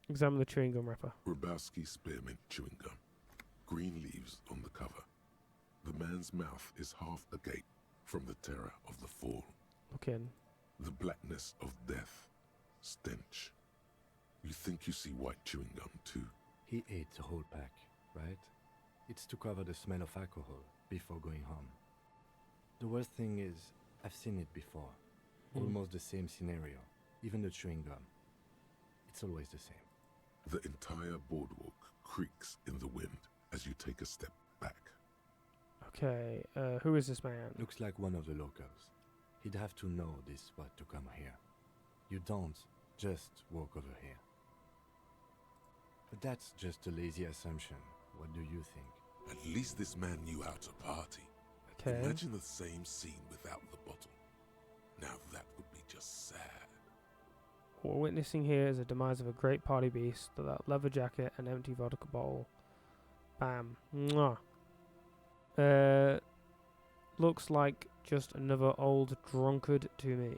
Examine the chewing gum wrapper. Rybowski spearmint chewing gum. Green leaves on the cover. The man man's mouth is half agape from the terror of the fall. Look in. The blackness of death. Stench. You think you see white chewing gum too? He ate the whole pack, right? It's to cover the smell of alcohol before going home. The worst thing is, I've seen it before. Almost the same scenario. Even the chewing gum. It's always the same. The entire boardwalk creaks in the wind as you take a step back. Okay, who is this man? Looks like one of the locals. He'd have to know this spot to come here. You don't just walk over here. But that's just a lazy assumption. What do you think? At least this man knew how to party. Okay. Imagine the same scene without the bottle. Now that would be just sad. What we're witnessing here is the demise of a great party beast without leather jacket and empty vodka bowl. Bam. Mwah. Looks like just another old drunkard to me.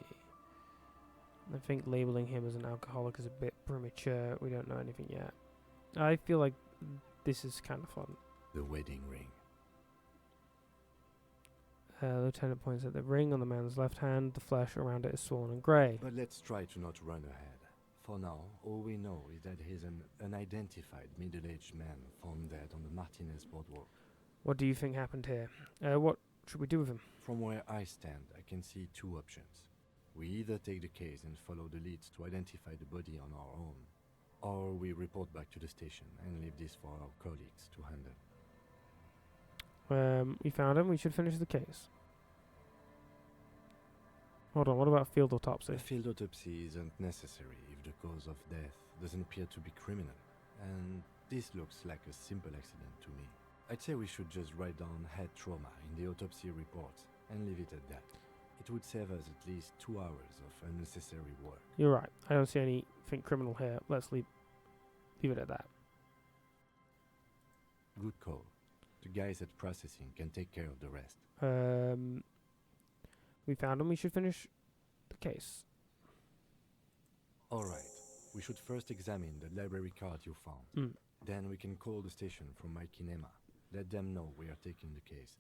I think labeling him as an alcoholic is a bit premature. We don't know anything yet. I feel like this is kind of fun. The wedding ring. Lieutenant points at the ring on the man's left hand. The flesh around it is swollen and grey. But let's try to not run ahead. For now, all we know is that he's an unidentified middle-aged man found dead on the Martinez boardwalk. What do you think happened here? What should we do with him? From where I stand, I can see two options. We either take the case and follow the leads to identify the body on our own, or we report back to the station and leave this for our colleagues to handle. We found him. We should finish the case. Hold on, what about field autopsy? A field autopsy isn't necessary if the cause of death doesn't appear to be criminal, and this looks like a simple accident to me. I'd say we should just write down head trauma in the autopsy report and leave it at that. It would save us at least 2 hours of unnecessary work. You're right. I don't see anything criminal here. Let's leave it at that. Good call. The guys at processing can take care of the rest. We found him. We should finish the case. Alright. We should first examine the library card you found. Then we can call the station from Mike and Emma. Let them know we are taking the case.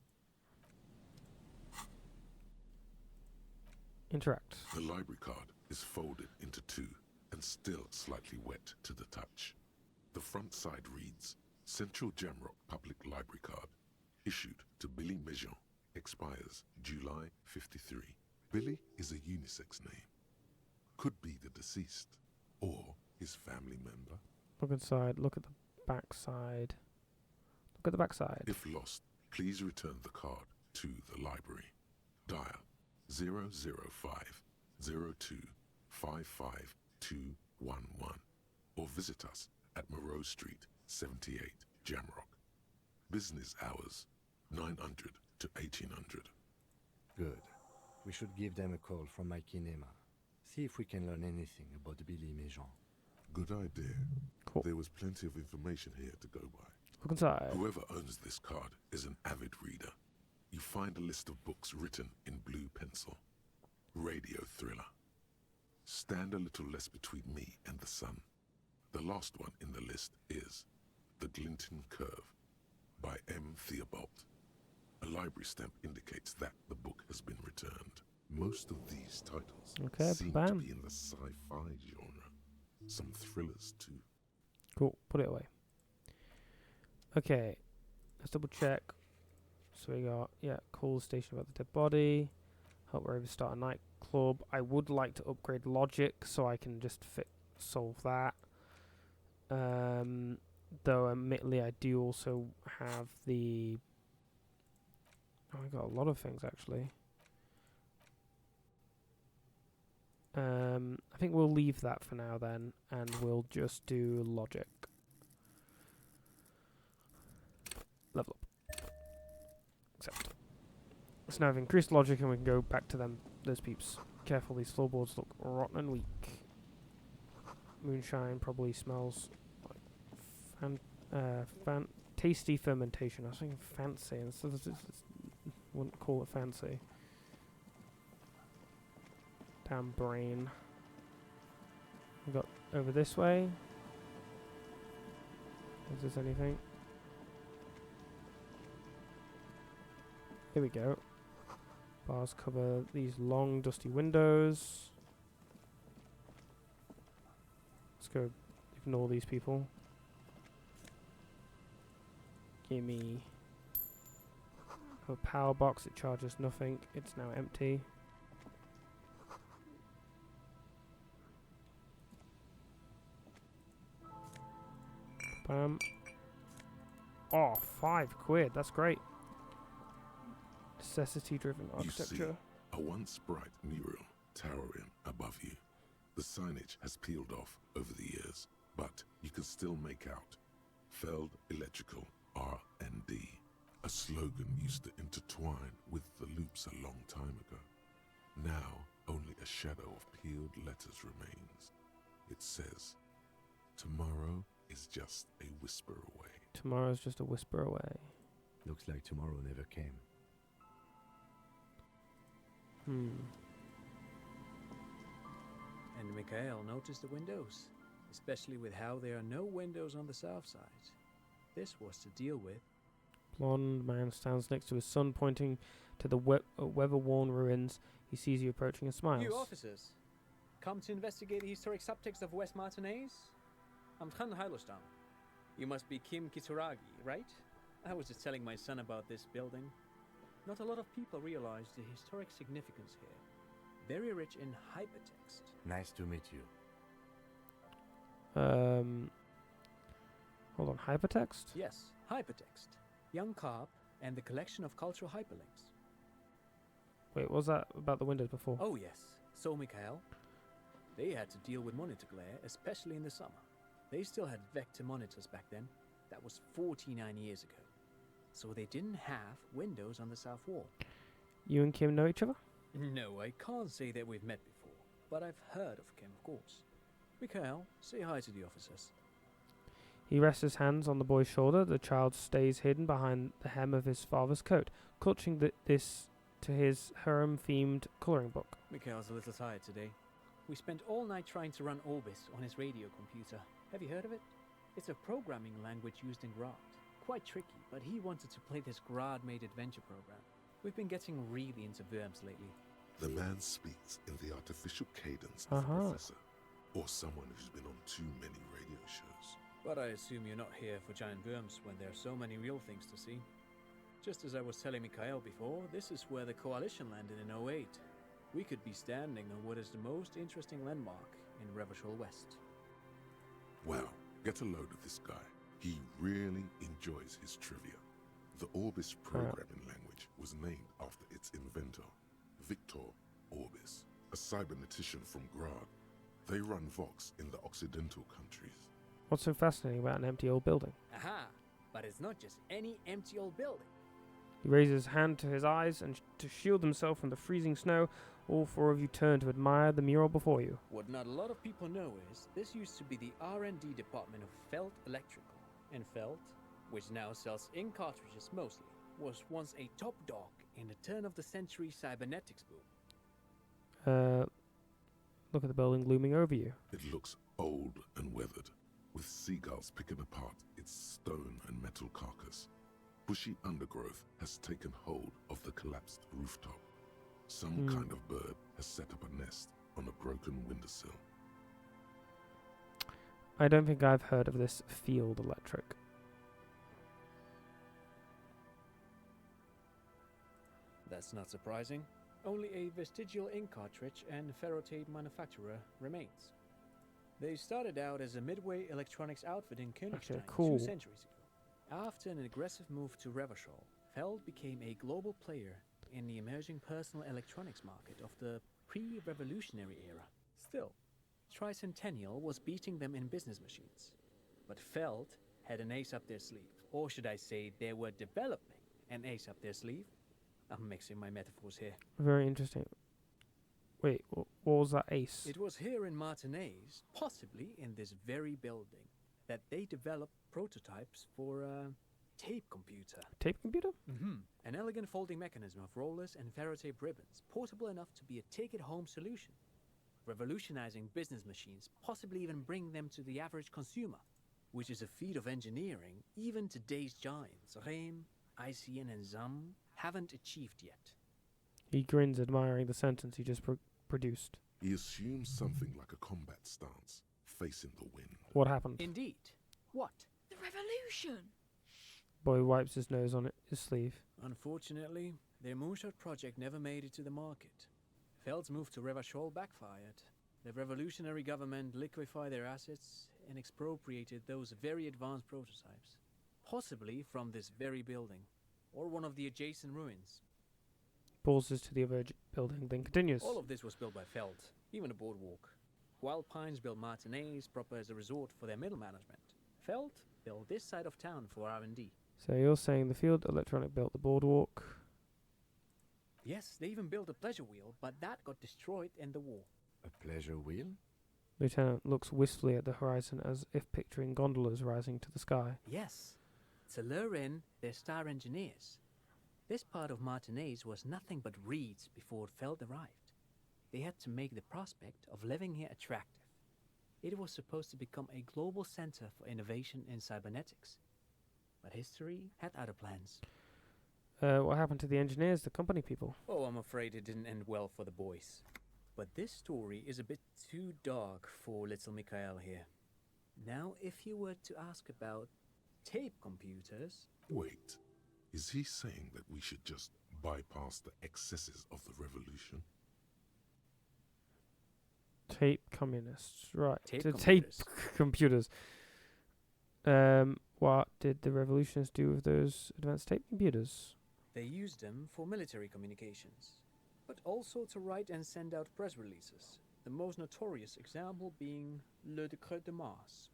Interact. The library card is folded into two and still slightly wet to the touch. The front side reads, Central Jamrock Public Library Card, issued to Billy Mejean, expires July 53. Billy is a unisex name. Could be the deceased, or his family member. Look inside, look at the back side. Look at the back side. If lost, please return the card to the library. Dial 005 02 55211 or visit us at Moreau Street, 78, Jamrock. Business hours, 900 to 1800. Good. We should give them a call from Mike and Emma. See if we can learn anything about Billy Mejean. Good idea. Cool. There was plenty of information here to go by. Look inside. Whoever owns this card is an avid reader. You find a list of books written in blue pencil. Radio thriller. Stand a little less between me and the sun. The last one in the list is The Glinton Curve by M. Theobald. A library stamp indicates that the book has been returned. Most of these titles seem to be in the sci-fi genre. Some thrillers too. Cool, put it away. Okay, let's double check. So we got, call the station about the dead body. Help Raven start a nightclub. I would like to upgrade logic so I can just solve that. Though admittedly I do also have the... Oh, I got a lot of things actually. I think we'll leave that for now then, and we'll just do logic. Level up. Accept. So now I've increased logic and we can go back to those peeps. Careful, these floorboards look rotten and weak. Moonshine probably smells like tasty fermentation. I was thinking fancy, and wouldn't call it fancy. Damn brain. We got over this way. Is this anything? Here we go. Bars cover these long, dusty windows. Let's go ignore these people. Gimme a power box. It charges nothing. It's now empty. Bam. Oh, £5. That's great. Necessity-driven architecture. You see, a once bright mural towering above you. The signage has peeled off over the years, but you can still make out Feld Electrical R&D. A slogan used to intertwine with the loops a long time ago. Now, only a shadow of peeled letters remains. It says, tomorrow is just a whisper away. Tomorrow's just a whisper away. Looks like tomorrow never came. And Mikhail noticed the windows, especially with how there are no windows on the south side. This was to deal with. Blonde man stands next to his son, pointing to the weather-worn ruins. He sees you approaching and smiles. You officers, come to investigate the historic subtext of West Martinez? I'm Khan Heilostam. You must be Kim Kitsuragi, right? I was just telling my son about this building. Not a lot of people realize the historic significance here. Very rich in hypertext. Nice to meet you. Hold on, hypertext? Yes, hypertext. Young Carp and the collection of cultural hyperlinks. Wait, what was that about the windows before? Oh yes, so Mikhail. They had to deal with monitor glare, especially in the summer. They still had vector monitors back then. That was 49 years ago. So they didn't have windows on the south wall. You and Kim know each other? No, I can't say that we've met before, but I've heard of Kim, of course. Mikhail, say hi to the officers. He rests his hands on the boy's shoulder. The child stays hidden behind the hem of his father's coat, clutching this to his harem-themed colouring book. Mikhail's a little tired today. We spent all night trying to run Orbis on his radio computer. Have you heard of it? It's a programming language used in Grad. Quite tricky, but he wanted to play this Grad-made adventure program. We've been getting really into Worms lately. The man speaks in the artificial cadence of a professor, or someone who's been on too many radio shows. But I assume you're not here for giant worms when there are so many real things to see. Just as I was telling Mikhail before, this is where the Coalition landed in 08. We could be standing on what is the most interesting landmark in Revachol West. Wow, get a load of this guy. He really enjoys his trivia. The Orbis programming language was named after its inventor, Victor Orbis, a cybernetician from Grad. They run Vox in the Occidental countries. What's so fascinating about an empty old building? Aha! But it's not just any empty old building. He raises his hand to his eyes, and to shield himself from the freezing snow, all four of you turn to admire the mural before you. What not a lot of people know is, this used to be the R&D department of Feld Electrical. And Feld, which now sells ink cartridges mostly, was once a top dog in the turn-of-the-century cybernetics boom. Look at the building looming over you. It looks old and weathered, with seagulls picking apart its stone and metal carcass. Bushy undergrowth has taken hold of the collapsed rooftop. Some kind of bird has set up a nest on a broken windowsill. I don't think I've heard of this field electric. That's not surprising. Only a vestigial ink cartridge and ferrotape manufacturer remains. They started out as a midway electronics outfit in Königstein 2 centuries ago. After an aggressive move to Revachol, Feld became a global player in the emerging personal electronics market of the pre-revolutionary era. Still, Tricentennial was beating them in business machines. But Feld had an ace up their sleeve. Or should I say, they were developing an ace up their sleeve? I'm mixing my metaphors here. Very interesting. Wait, what was that ace? It was here in Martinez, possibly in this very building, that they developed prototypes for a tape computer. Tape computer? Mm-hmm. An elegant folding mechanism of rollers and ferrotape ribbons, portable enough to be a take-it-home solution. Revolutionizing business machines, possibly even bring them to the average consumer, which is a feat of engineering even today's giants, Rehm, ICN and ZAM, haven't achieved yet. He grins, admiring the sentence he just produced. He assumes something like a combat stance, facing the wind. What happened? Indeed. What? The revolution! Boy wipes his nose on his sleeve. Unfortunately, their moonshot project never made it to the market. Feld's move to Revachol backfired. The revolutionary government liquefied their assets and expropriated those very advanced prototypes. Possibly from this very building, or one of the adjacent ruins. Pauses to the other building, then continues. All of this was built by Feld, even the boardwalk. Wild Pines built matinees proper as a resort for their middle management. Feld built this side of town for R&D. So you're saying the Field Electronic built the boardwalk? Yes, they even built a pleasure wheel, but that got destroyed in the war. A pleasure wheel? Lieutenant looks wistfully at the horizon as if picturing gondolas rising to the sky. Yes, to lure in their star engineers. This part of Martinez was nothing but reeds before Feld arrived. They had to make the prospect of living here attractive. It was supposed to become a global center for innovation in cybernetics. But history had other plans. What happened to the engineers, the company people? Oh, I'm afraid it didn't end well for the boys. But this story is a bit too dark for little Mikhail here. Now, if you were to ask about tape computers... Wait, is he saying that we should just bypass the excesses of the revolution? Tape communists, right. Tape computers. What did the revolutionists do with those advanced tape computers? They used them for military communications, but also to write and send out press releases, the most notorious example being Le Décret de Mars.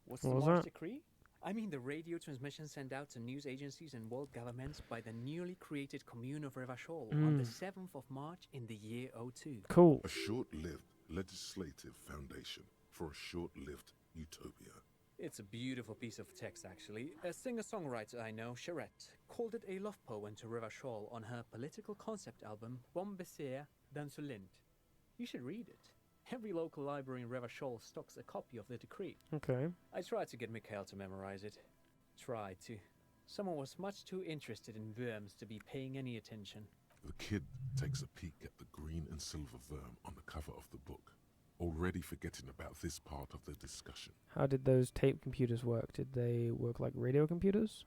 What's the Mars Decree? I mean the radio transmission sent out to news agencies and world governments by the newly created commune of Revachol on the 7th of March in the year 02. Cool. A short-lived legislative foundation for a short-lived utopia. It's a beautiful piece of text, actually. A singer-songwriter I know, Charette, called it a love poem to Revachol on her political concept album, Bon Baiser dans ce Lind. You should read it. Every local library in Revachol stocks a copy of the decree. Okay. I tried to get Mikhail to memorize it. Tried to. Someone was much too interested in worms to be paying any attention. The kid takes a peek at the green and silver worm on the cover of the book, already forgetting about this part of the discussion. How did those tape computers work? Did they work like radio computers?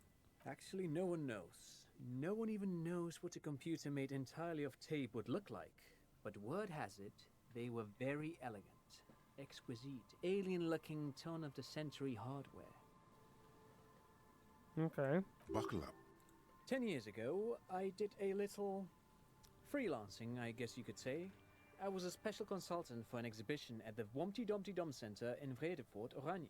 Actually, no one knows. No one even knows what a computer made entirely of tape would look like. But word has it, they were very elegant, exquisite, alien-looking turn-of-the-century hardware. Okay. Buckle up. 10 years ago, I did a little freelancing, I guess you could say. I was a special consultant for an exhibition at the Wompty Dumpty Dum Center in Vredefort, Oranje.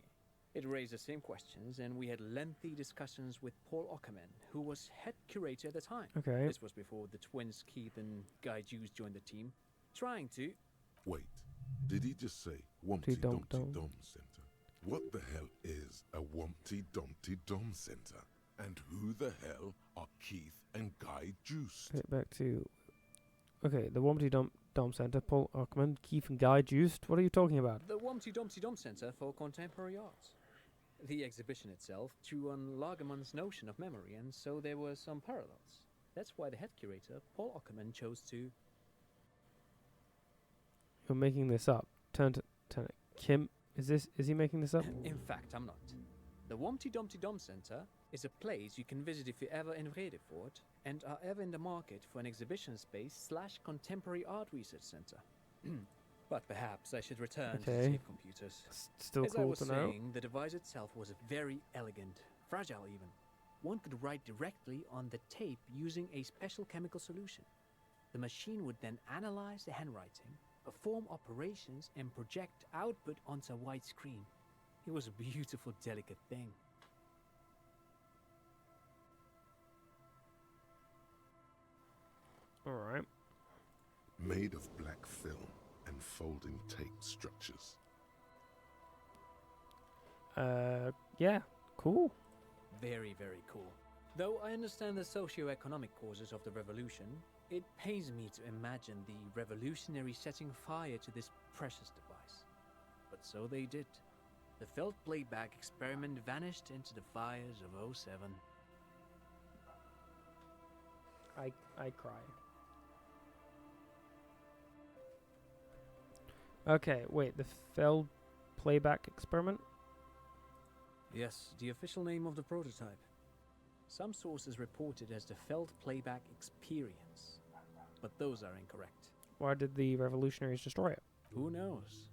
It raised the same questions, and we had lengthy discussions with Paul Ockerman, who was head curator at the time. Okay. This was before the twins Keith and Guy Juice joined the team, trying to... Wait, did he just say Wompty Dumpty Dum Center? What the hell is a Wompty Dumpty Dum Center? And who the hell are Keith and Guy Juice? Get back to... Okay, the Wompty Dum Center, Paul Ockerman, Keith and Guy Juiced. What are you talking about? The Wompty Dumpty Dum Center for Contemporary Art. The exhibition itself drew on Lagerman's notion of memory, and so there were some parallels. That's why the head curator, Paul Ockerman, chose to... You're making this up. Turn it. Kim, is he making this up? In fact, I'm not. The Wompty Dumpty Dum Center is a place you can visit if you're ever in Vredefort and are ever in the market for an exhibition space / contemporary art research center. But perhaps I should return to the tape computers. Still As cool I was to saying, know. the device itself was very elegant, fragile even. One could write directly on the tape using a special chemical solution. The machine would then analyze the handwriting, perform operations, and project output onto a white screen. It was a beautiful, delicate thing. Alright. Made of black film and folding tape structures. Yeah, cool. Very, very cool. Though I understand the socio-economic causes of the revolution, it pains me to imagine the revolutionaries setting fire to this precious device. But so they did. The Feld playback experiment vanished into the fires of 07. I cry. Okay, wait, the failed playback experiment? Yes, the official name of the prototype. Some sources report it as the Feld Playback Experience, but those are incorrect. Why did the revolutionaries destroy it? Who knows?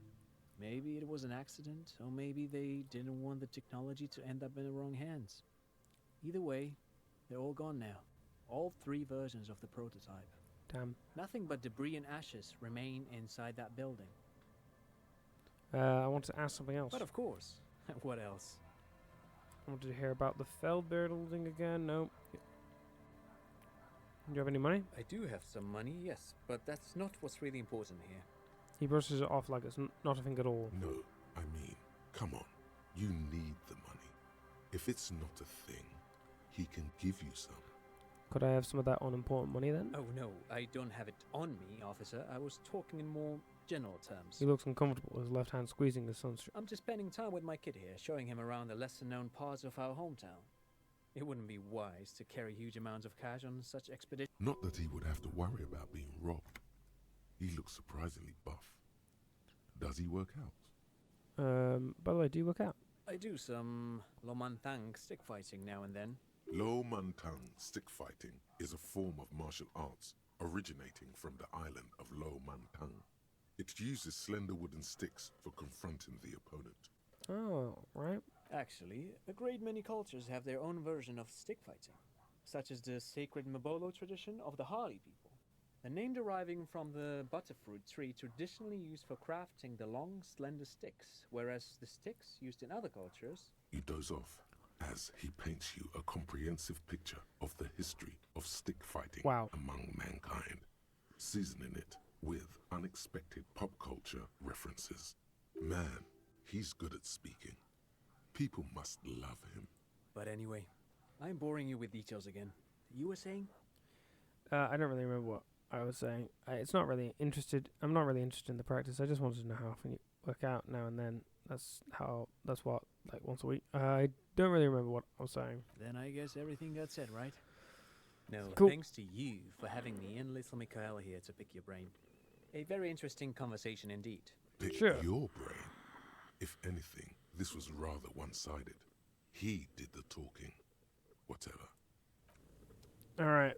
Maybe it was an accident, or maybe they didn't want the technology to end up in the wrong hands. Either way, they're all gone now. All 3 versions of the prototype. Damn. Nothing but debris and ashes remain inside that building. I want to ask something else. But of course. What else? I wanted to hear about the Feld building again. No. Do you have any money? I do have some money, yes, but that's not what's really important here. He brushes it off like it's not a thing at all. No, I mean, come on. You need the money. If it's not a thing, he can give you some. Could I have some of that unimportant money then? Oh no, I don't have it on me, officer. I was talking in more general terms. He looks uncomfortable, his left hand squeezing the sunstrip. I'm just spending time with my kid here, showing him around the lesser-known parts of our hometown. It wouldn't be wise to carry huge amounts of cash on such expedition. Not that he would have to worry about being robbed. He looks surprisingly buff. Does he work out? By the way, do you work out? I do some Lomantang stick fighting now and then. Lo Mantang stick fighting is a form of martial arts originating from the island of Lo Mantang. It uses slender wooden sticks for confronting the opponent. Oh, right. Actually, a great many cultures have their own version of stick fighting, such as the sacred Mabolo tradition of the Harli people, a name deriving from the butterfruit tree traditionally used for crafting the long, slender sticks, whereas the sticks used in other cultures... You doze off as he paints you a comprehensive picture of the history of stick fighting among mankind, seasoning it with unexpected pop culture references. Man, he's good at speaking. People must love him. But anyway, I'm boring you with details again. You were saying? I don't really remember what I was saying. I'm not really interested in the practice. I just wanted to know how often you work out now and then. That's what, like once a week. I don't really remember what I was saying. Then I guess everything got said, right? No, cool. Thanks to you for having me and little Mikael here to pick your brain. A very interesting conversation indeed. Pick your brain. If anything, this was rather one-sided. He did the talking. Whatever. Alright.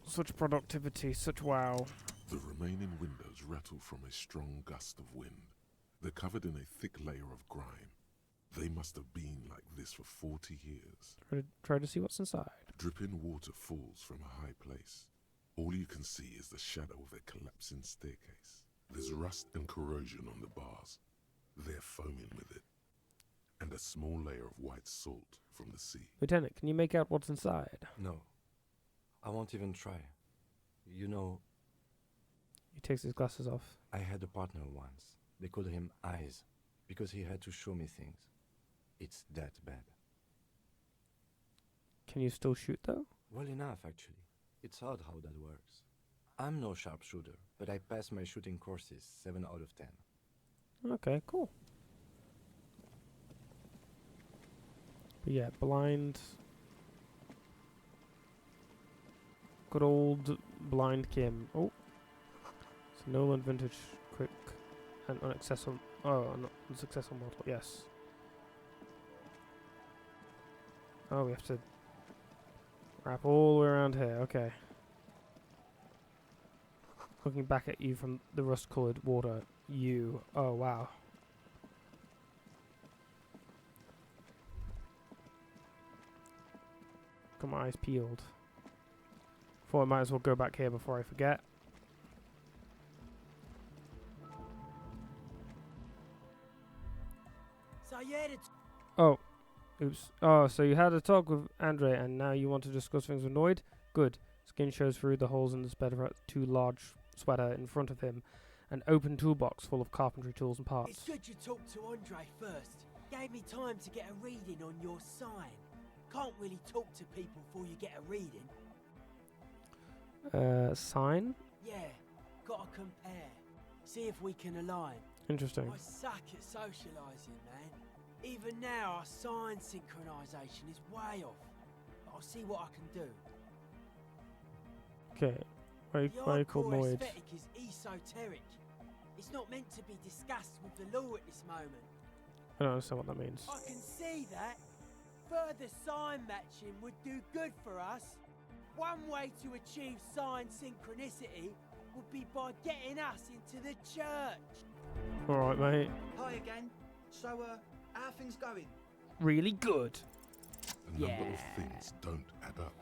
Such productivity, such wow. The remaining windows rattle from a strong gust of wind. They're covered in a thick layer of grime. They must have been like this for 40 years. Try to see what's inside. Dripping water falls from a high place. All you can see is the shadow of a collapsing staircase. There's rust and corrosion on the bars. They're foaming with it. And a small layer of white salt from the sea. Lieutenant, can you make out what's inside? No. I won't even try. You know... He takes his glasses off. I had a partner once. They called him Eyes, because he had to show me things. It's that bad. Can you still shoot, though? Well enough, actually. It's odd how that works. I'm no sharpshooter, but I pass my shooting courses 7 out of 10. Okay, cool. But yeah, blind. Good old blind Kim. Oh. It's a Nolan vintage quick and unsuccessful. Oh, unsuccessful model. Yes. Oh, we have to wrap all the way around here. Okay. Looking back at you from the rust-colored water. You. Oh, wow. Got my eyes peeled. Thought I might as well go back here before I forget. So yeah, Oh. Oops. Oh, so you had a talk with Andre and now you want to discuss things with Noid? Good. Skin shows through the holes in the too large sweater in front of him. An open toolbox full of carpentry tools and parts. It's good you talked to Andre first. Gave me time to get a reading on your sign. Can't really talk to people before you get a reading. Sign? Yeah, gotta compare. See if we can align. Interesting. I suck at socialising, man. Even now, our sign synchronisation is way off. But I'll see what I can do. Okay. Why are you called hardcore Moid? aesthetic is esoteric. It's not meant to be discussed with the law at this moment. I don't understand what that means. I can see that. Further sign matching would do good for us. One way to achieve sign synchronicity would be by getting us into the church. Alright, mate. Hi again. So, how are things going? Really good. A number of things don't add up.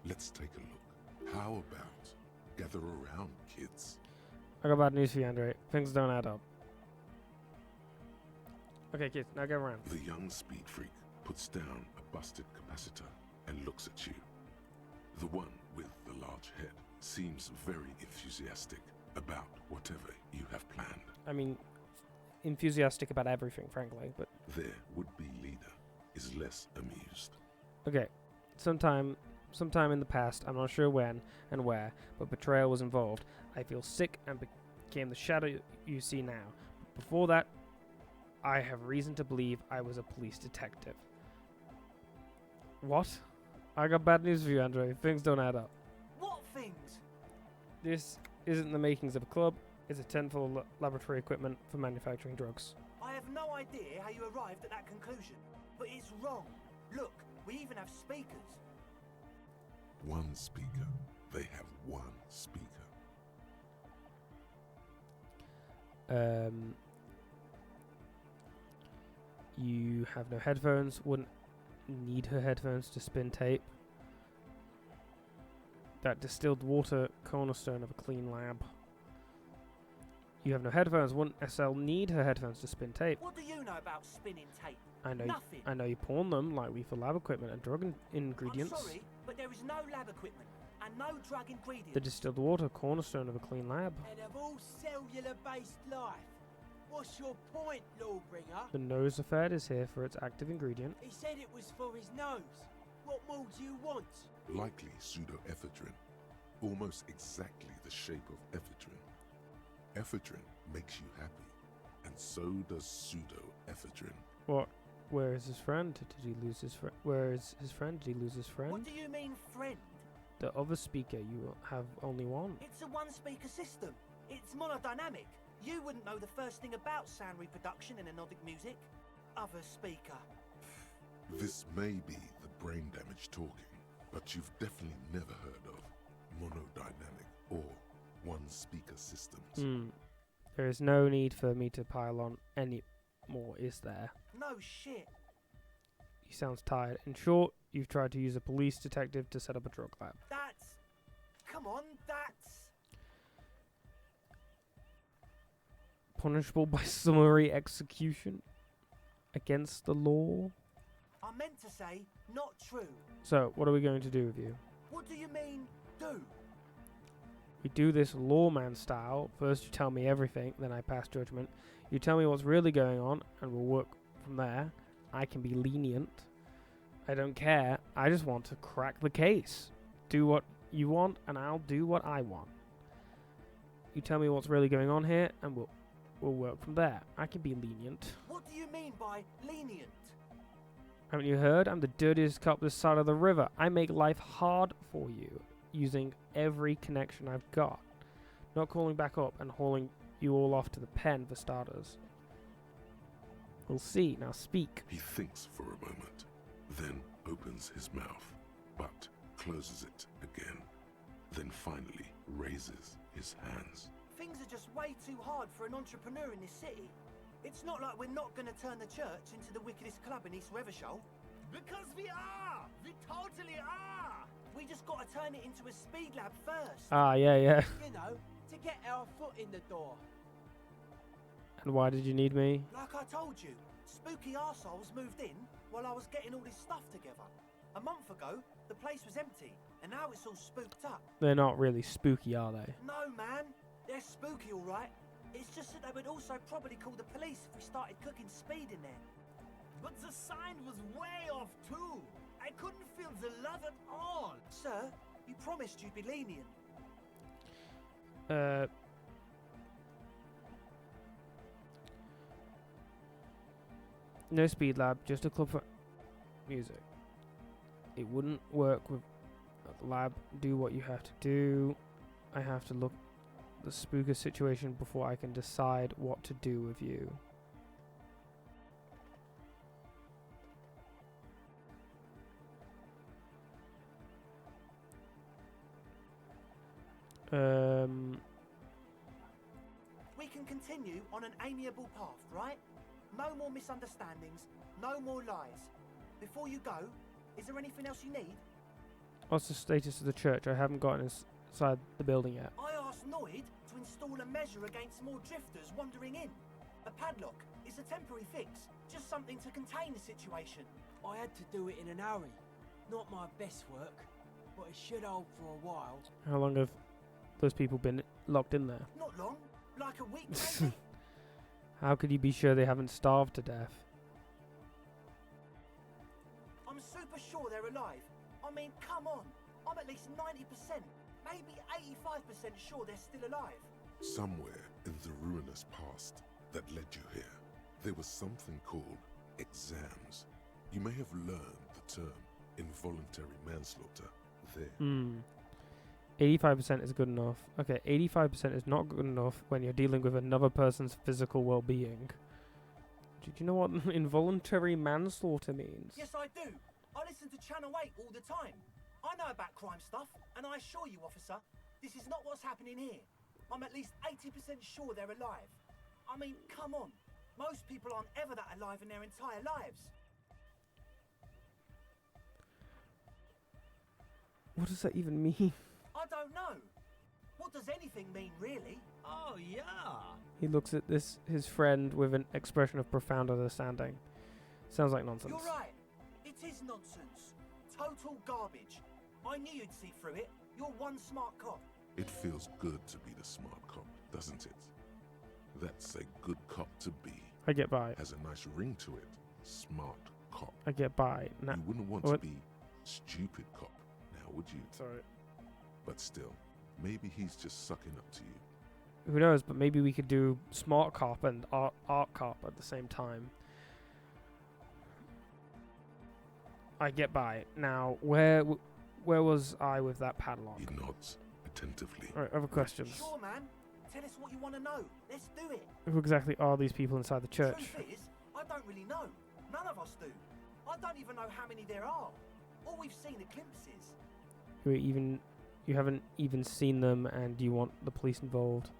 Let's take a look. How about gather around, kids? I got bad news for you, Andre. Things don't add up. Okay, kids, now go around. The young speed freak puts down a busted capacitor and looks at you. The one with the large head seems very enthusiastic about whatever you have planned. I mean, enthusiastic about everything, frankly, but... Their would-be leader is less amused. Okay, sometime in the past, I'm not sure when and where, but betrayal was involved. I feel sick and became the shadow you see now. Before that, I have reason to believe I was a police detective. What? I got bad news for you, Andre. Things don't add up. What things? This isn't the makings of a club. It's a tent full of laboratory equipment for manufacturing drugs. I have no idea how you arrived at that conclusion, but it's wrong. Look, we even have speakers. One speaker. They have one speaker. You have no headphones. Wouldn't need her headphones to spin tape. That distilled water, cornerstone of a clean lab. You have no headphones. Wouldn't SL need her headphones to spin tape? What do you know about spinning tape? Nothing. I know you pawn them like we for lab equipment and drug ingredients. I'm sorry, but there is no lab equipment and no drug ingredients. The distilled water, cornerstone of a clean lab. And of all cellular-based life, what's your point, Lawbringer? The nose effect is here for its active ingredient. He said it was for his nose. What more do you want? Likely pseudoephedrine. Almost exactly the shape of ephedrine. Ephedrine makes you happy, and so does pseudoephedrine. What? Where is his friend? Did he lose his friend? Where is his friend? Did he lose his friend? What do you mean, friend? The other speaker, you have only one. It's a one-speaker system. It's monodynamic. You wouldn't know the first thing about sound reproduction in anodic music. Other speaker. This may be the brain damage talking, but you've definitely never heard of monodynamic or one-speaker systems. There is no need for me to pile on any more, is there? No shit. He sounds tired. In short, you've tried to use a police detective to set up a drug lab. That's... Come on, that's... Punishable by summary execution against the law? I meant to say, not true. So, what are we going to do with you? What do you mean, do? We do this lawman style. First you tell me everything, then I pass judgment. You tell me what's really going on, and we'll work from there. I can be lenient. I don't care. I just want to crack the case. Do what you want, and I'll do what I want. You tell me what's really going on here, and we'll work from there. I can be lenient. What do you mean by lenient? Haven't you heard? I'm the dirtiest cop this side of the river. I make life hard for you, using every connection I've got. Not calling back up and hauling you all off to the pen for starters. We'll see. Now speak. He thinks for a moment, then opens his mouth, but closes it again. Then finally raises his hands. Things are just way too hard for an entrepreneur in this city. It's not like we're not going to turn the church into the wickedest club in East Revershoal. Because we are! We totally are! We just got to turn it into a speed lab first. Ah, yeah. You know, to get our foot in the door. And why did you need me? Like I told you, spooky arseholes moved in while I was getting all this stuff together. A month ago, the place was empty, and now it's all spooked up. They're not really spooky, are they? No, man. They're spooky, all right. It's just that they would also probably call the police if we started cooking speed in there. But the sign was way off, too. I couldn't feel the love at all. Sir, you promised you'd be lenient. No speed lab, just a club for music. It wouldn't work with... the lab. Do what you have to do. I have to look at the spooker situation before I can decide what to do with you. We can continue on an amiable path, right? No more misunderstandings, no more lies. Before you go, is there anything else you need? What's the status of the church? I haven't gotten inside the building yet. I asked Noid to install a measure against more drifters wandering in. A padlock. It's a temporary fix. Just something to contain the situation. I had to do it in an hurry. Not my best work, but it should hold for a while. How long have those people been locked in there? Not long. Like a week, maybe. How could you be sure they haven't starved to death? I'm super sure they're alive. I mean, come on. I'm at least 90%, maybe 85% sure they're still alive. Somewhere in the ruinous past that led you here, there was something called exams. You may have learned the term involuntary manslaughter there. 85% is good enough. Okay, 85% is not good enough when you're dealing with another person's physical well-being. Do you know what involuntary manslaughter means? Yes, I do. I listen to Channel 8 all the time. I know about crime stuff, and I assure you, officer, this is not what's happening here. I'm at least 80% sure they're alive. I mean, come on. Most people aren't ever that alive in their entire lives. What does that even mean? I don't know. What does anything mean, really? Oh, yeah. He looks at his friend with an expression of profound understanding. Sounds like nonsense. You're right. It is nonsense. Total garbage. I knew you'd see through it. You're one smart cop. It feels good to be the smart cop, doesn't it? That's a good cop to be. I get by. Has a nice ring to it. Smart cop. I get by. You wouldn't want to be stupid cop, now would you? Sorry. But still, maybe he's just sucking up to you. Who knows, but maybe we could do smart cop and art cop at the same time. I get by. Now, where was I with that padlock? He nods attentively. Alright, other questions. Sure, man. Tell us what you want to know. Let's do it. Who exactly are these people inside the church? Truth is, I don't really know. None of us do. I don't even know how many there are. All we've seen are glimpses. You haven't even seen them, and you want the police involved?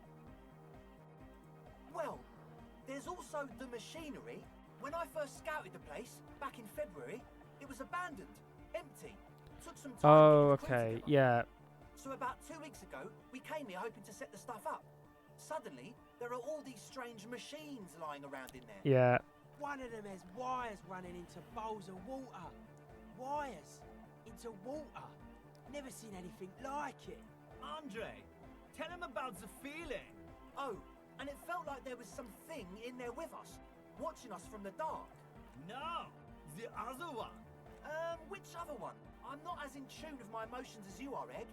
Well, there's also the machinery. When I first scouted the place, back in February, it was abandoned, empty. Took some time. Oh, okay, yeah. So about 2 weeks ago, we came here hoping to set the stuff up. Suddenly, there are all these strange machines lying around in there. Yeah. One of them has wires running into bowls of water. Wires into water. Never seen anything like it. Andre, tell him about the feeling. Oh, and it felt like there was something in there with us, watching us from the dark. No, the other one. Which other one? I'm not as in tune with my emotions as you are, Egg.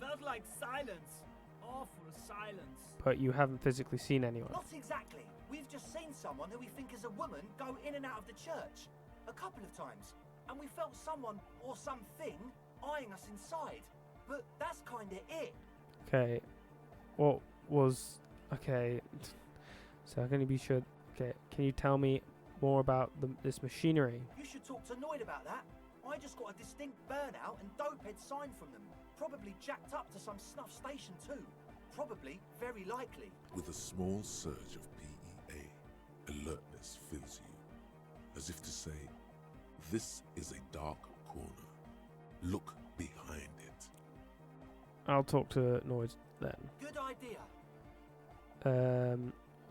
Felt like silence. Awful silence. But you haven't physically seen anyone. Not exactly. We've just seen someone who we think is a woman go in and out of the church. A couple of times. And we felt someone or something eyeing us inside. But that's kinda it. Okay. What was... Okay. So I'm going to be sure... Okay, can you tell me more about this machinery? You should talk to Noid about that. I just got a distinct burnout and dopehead sign from them. Probably jacked up to some snuff station too. Probably, very likely. With a small surge of PEA, alertness fills you. As if to say, this is a dark corner. Look behind it. I'll talk to Noid then. Good idea.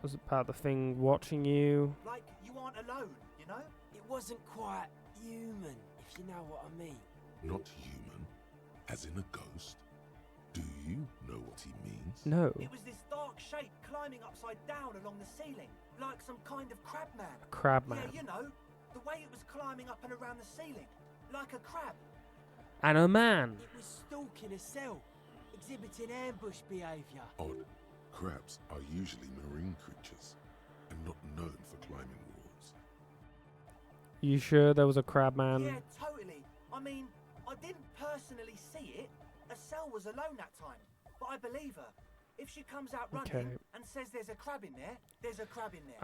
Was it about the thing watching you? Like you aren't alone, you know? It wasn't quite human, if you know what I mean. Not human, as in a ghost. Do you know what he means? No. It was this dark shape climbing upside down along the ceiling, like some kind of crab man. A crab man. Yeah, you know, the way it was climbing up and around the ceiling, like a crab. And a man. It was stalking a cell, exhibiting ambush behaviour. Odd. Crabs are usually marine creatures, and not known for climbing walls. You sure there was a crab man? Yeah, totally. I mean, I didn't personally see it. Estelle was alone that time, but I believe her. If she comes out running and says there's a crab in there, there's a crab in there.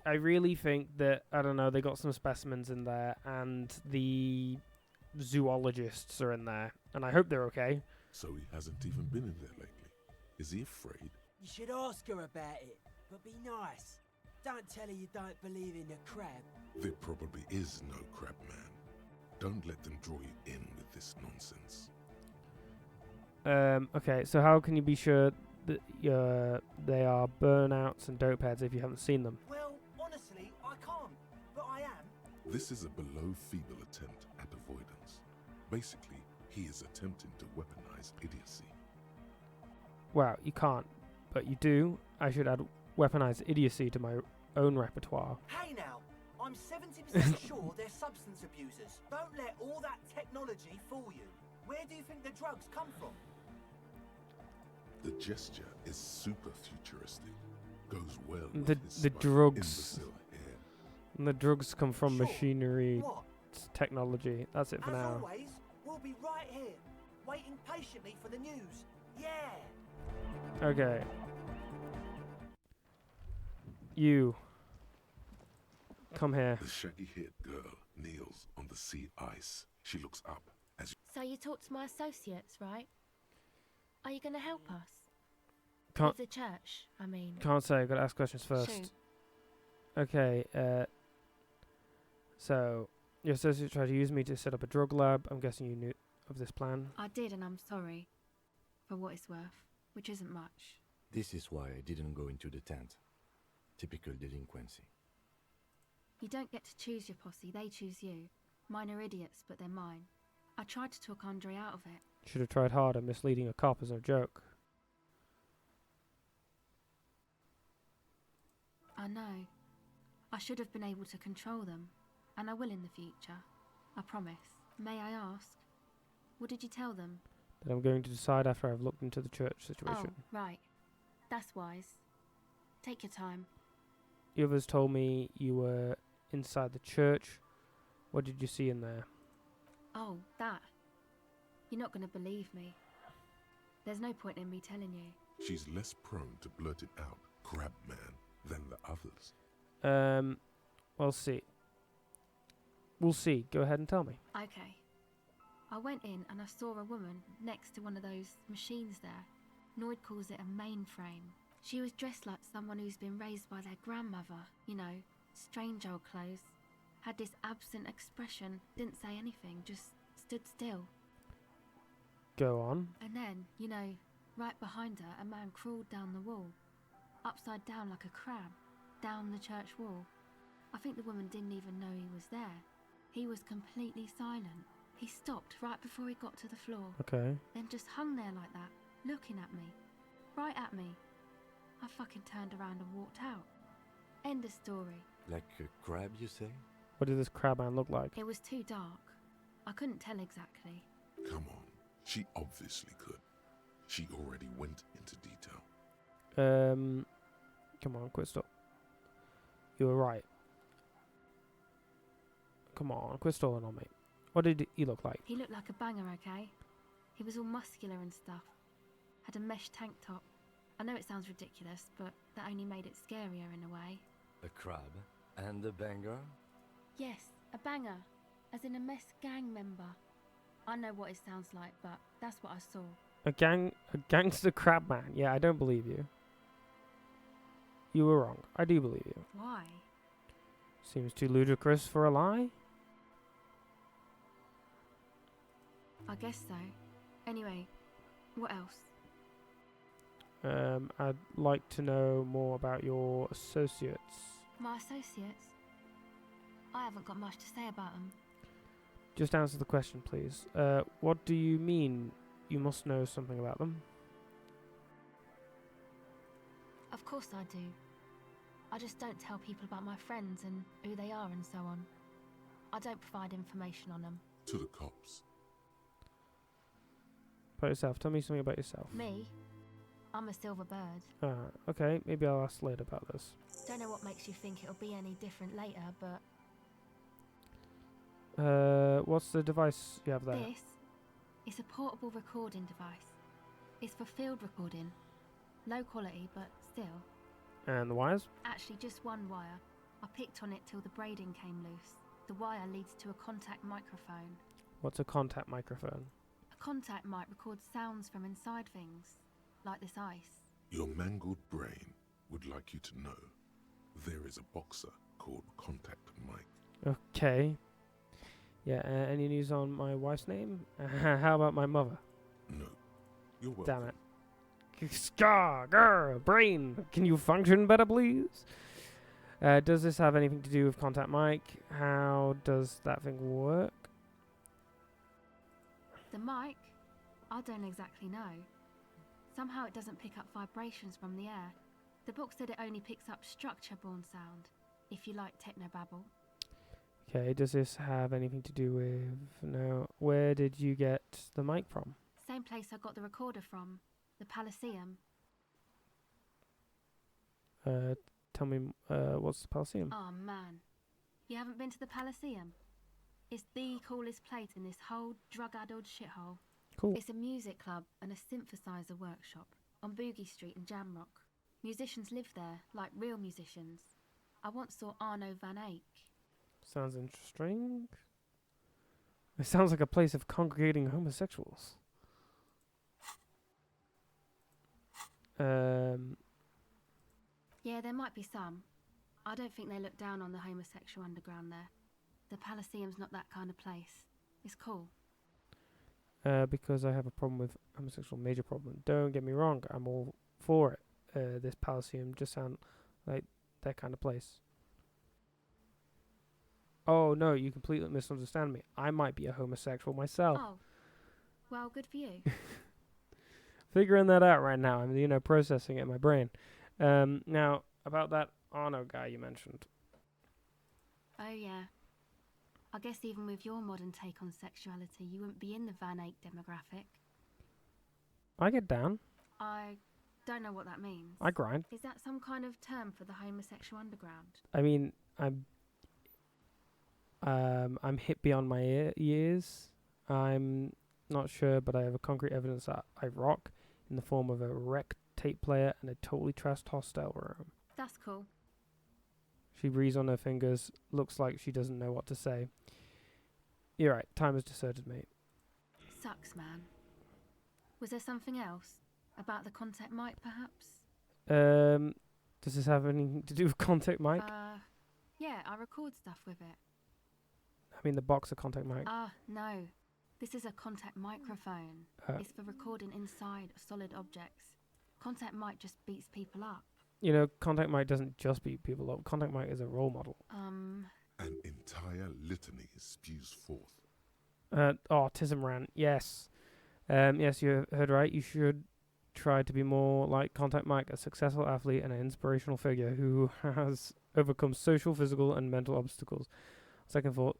I really think that, I don't know, they got some specimens in there, and the zoologists are in there, and I hope they're okay. So he hasn't even been in there lately. Is he afraid? You should ask her about it, but be nice. Don't tell her you don't believe in the crab. There probably is no crab man. Don't let them draw you in with this nonsense. Okay, so how can you be sure that they are burnouts and dope heads if you haven't seen them? Well, honestly, I can't, but I am. This is a below-feeble attempt at avoidance. Basically, he is attempting to weaponize idiocy. Well, you can't, but you do. I should add weaponized idiocy to my own repertoire. Hey now, I'm 70% sure they're substance abusers. Don't let all that technology fool you. Where do you think the drugs come from? The gesture is super futuristic. Goes well with The his drugs. imbecile hair. And the drugs come from machinery technology. That's it for As now. always, we'll be right here, waiting patiently for the news. Yeah. Okay. You. Come here. The shaggy-haired girl kneels on the sea ice. She looks up as So you talked to my associates, right? Are you going to help us? Can't With the church, I mean. Can't say. I've got to ask questions first. Shoot. Okay. So your associate tried to use me to set up a drug lab. I'm guessing you knew of this plan. I did, and I'm sorry. For what it's worth, which isn't much. This is why I didn't go into the tent. Typical delinquency. You don't get to choose your posse, they choose you. Mine are idiots, but they're mine. I tried to talk Andre out of it. Should have tried harder. Misleading a cop is no joke. I know. I should have been able to control them, and I will in the future. I promise. May I ask, what did you tell them? That I'm going to decide after I've looked into the church situation. Oh, right. That's wise. Take your time. The others told me you were inside the church. What did you see in there? Oh, that. You're not going to believe me. There's no point in me telling you. she's less prone to blurt it out, crab man, than the others. We'll see. We'll see. Go ahead and tell me. Okay. I went in and I saw a woman next to one of those machines there. Noid calls it a mainframe. She was dressed like someone who's been raised by their grandmother. You know, strange old clothes. Had this absent expression, didn't say anything, just stood still. Go on. And then, you know, right behind her, a man crawled down the wall. Upside down like a crab, down the church wall. I think the woman didn't even know he was there. He was completely silent. He stopped right before he got to the floor. Okay. Then just hung there like that, looking at me. Right at me. I fucking turned around and walked out. End of story. Like a crab, you say? What did this crab man look like? It was too dark. I couldn't tell exactly. Come on, she obviously could. She already went into detail. Come on, quit stop. You were right. Come on, quit stalling on me. What did he look like? He looked like a banger, okay? He was all muscular and stuff. Had a mesh tank top. I know it sounds ridiculous, but that only made it scarier in a way. A crab and a banger? Yes, a banger. As in a mess gang member. I know what it sounds like, but that's what I saw. A gangster crab man. Yeah, I don't believe you. You were wrong. I do believe you. Why? Seems too ludicrous for a lie. I guess so. Anyway, what else? I'd like to know more about your associates. My associates? I haven't got much to say about them. Just answer the question, please. What do you mean you must know something about them? Of course I do. I just don't tell people about my friends and who they are and so on. I don't provide information on them. To the cops. About yourself. Tell me something about yourself. Me? I'm a silver bird. Okay. Maybe I'll ask later about this. Don't know what makes you think it'll be any different later, but... What's the device you have there? This It's a portable recording device. It's for field recording. Low quality, but still. And the wires? Actually, just one wire. I picked on it till the braiding came loose. The wire leads to a contact microphone. What's a contact microphone? A contact mic records sounds from inside things, like this ice. Your mangled brain would like you to know there is a boxer called Contact Mike. Okay. Yeah, any news on my wife's name? How about my mother? No. You're welcome. Damn it. Scar, girl, brain, can you function better, please? Does this have anything to do with Contact Mike? How does that thing work? The mic? I don't exactly know. Somehow it doesn't pick up vibrations from the air. The book said it only picks up structure-borne sound, if you like technobabble. Okay, does this have anything to do with... No. Where did you get the mic from? Same place I got the recorder from. The Palaceum. Tell me, what's the Palaceum? Oh man. You haven't been to the Palaceum? It's the coolest place in this whole drug-addled shithole. Cool. It's a music club and a synthesizer workshop on Boogie Street in Jamrock. Musicians live there, like real musicians. I once saw Arno van Eyck. Sounds interesting. It sounds like a place of congregating homosexuals. Yeah, there might be some. I don't think they look down on the homosexual underground there. The Palaceum's not that kind of place. It's cool. Because I have a problem with homosexual, major problem. Don't get me wrong, I'm all for it. This Palaceum just sound like that kind of place. Oh no, you completely misunderstand me. I might be a homosexual myself. Oh, well, good for you. Figuring that out right now. I'm, processing it in my brain. Now, about that Arno guy you mentioned. Oh yeah. I guess even with your modern take on sexuality, you wouldn't be in the Van Eyck demographic. I get down. I don't know what that means. I grind. Is that some kind of term for the homosexual underground? I mean, I'm hip beyond my years. I'm not sure, but I have a concrete evidence that I rock in the form of a wrecked tape player and a totally trashed hostel room. That's cool. She breathes on her fingers, looks like she doesn't know what to say. You're right, time has deserted me. Sucks, man. Was there something else? About the Contact Mic, perhaps? Does this have anything to do with Contact Mic? Yeah, I record stuff with it. I mean the box of Contact Mic. No. This is a contact microphone. It's for recording inside solid objects. Contact Mic just beats people up. Contact Mic doesn't just beat people up. Contact Mic is a role model. An entire litany spews forth. Autism rant, yes. Yes, you heard right. You should try to be more like Contact Mic, a successful athlete and an inspirational figure who has overcome social, physical, and mental obstacles. Second thought,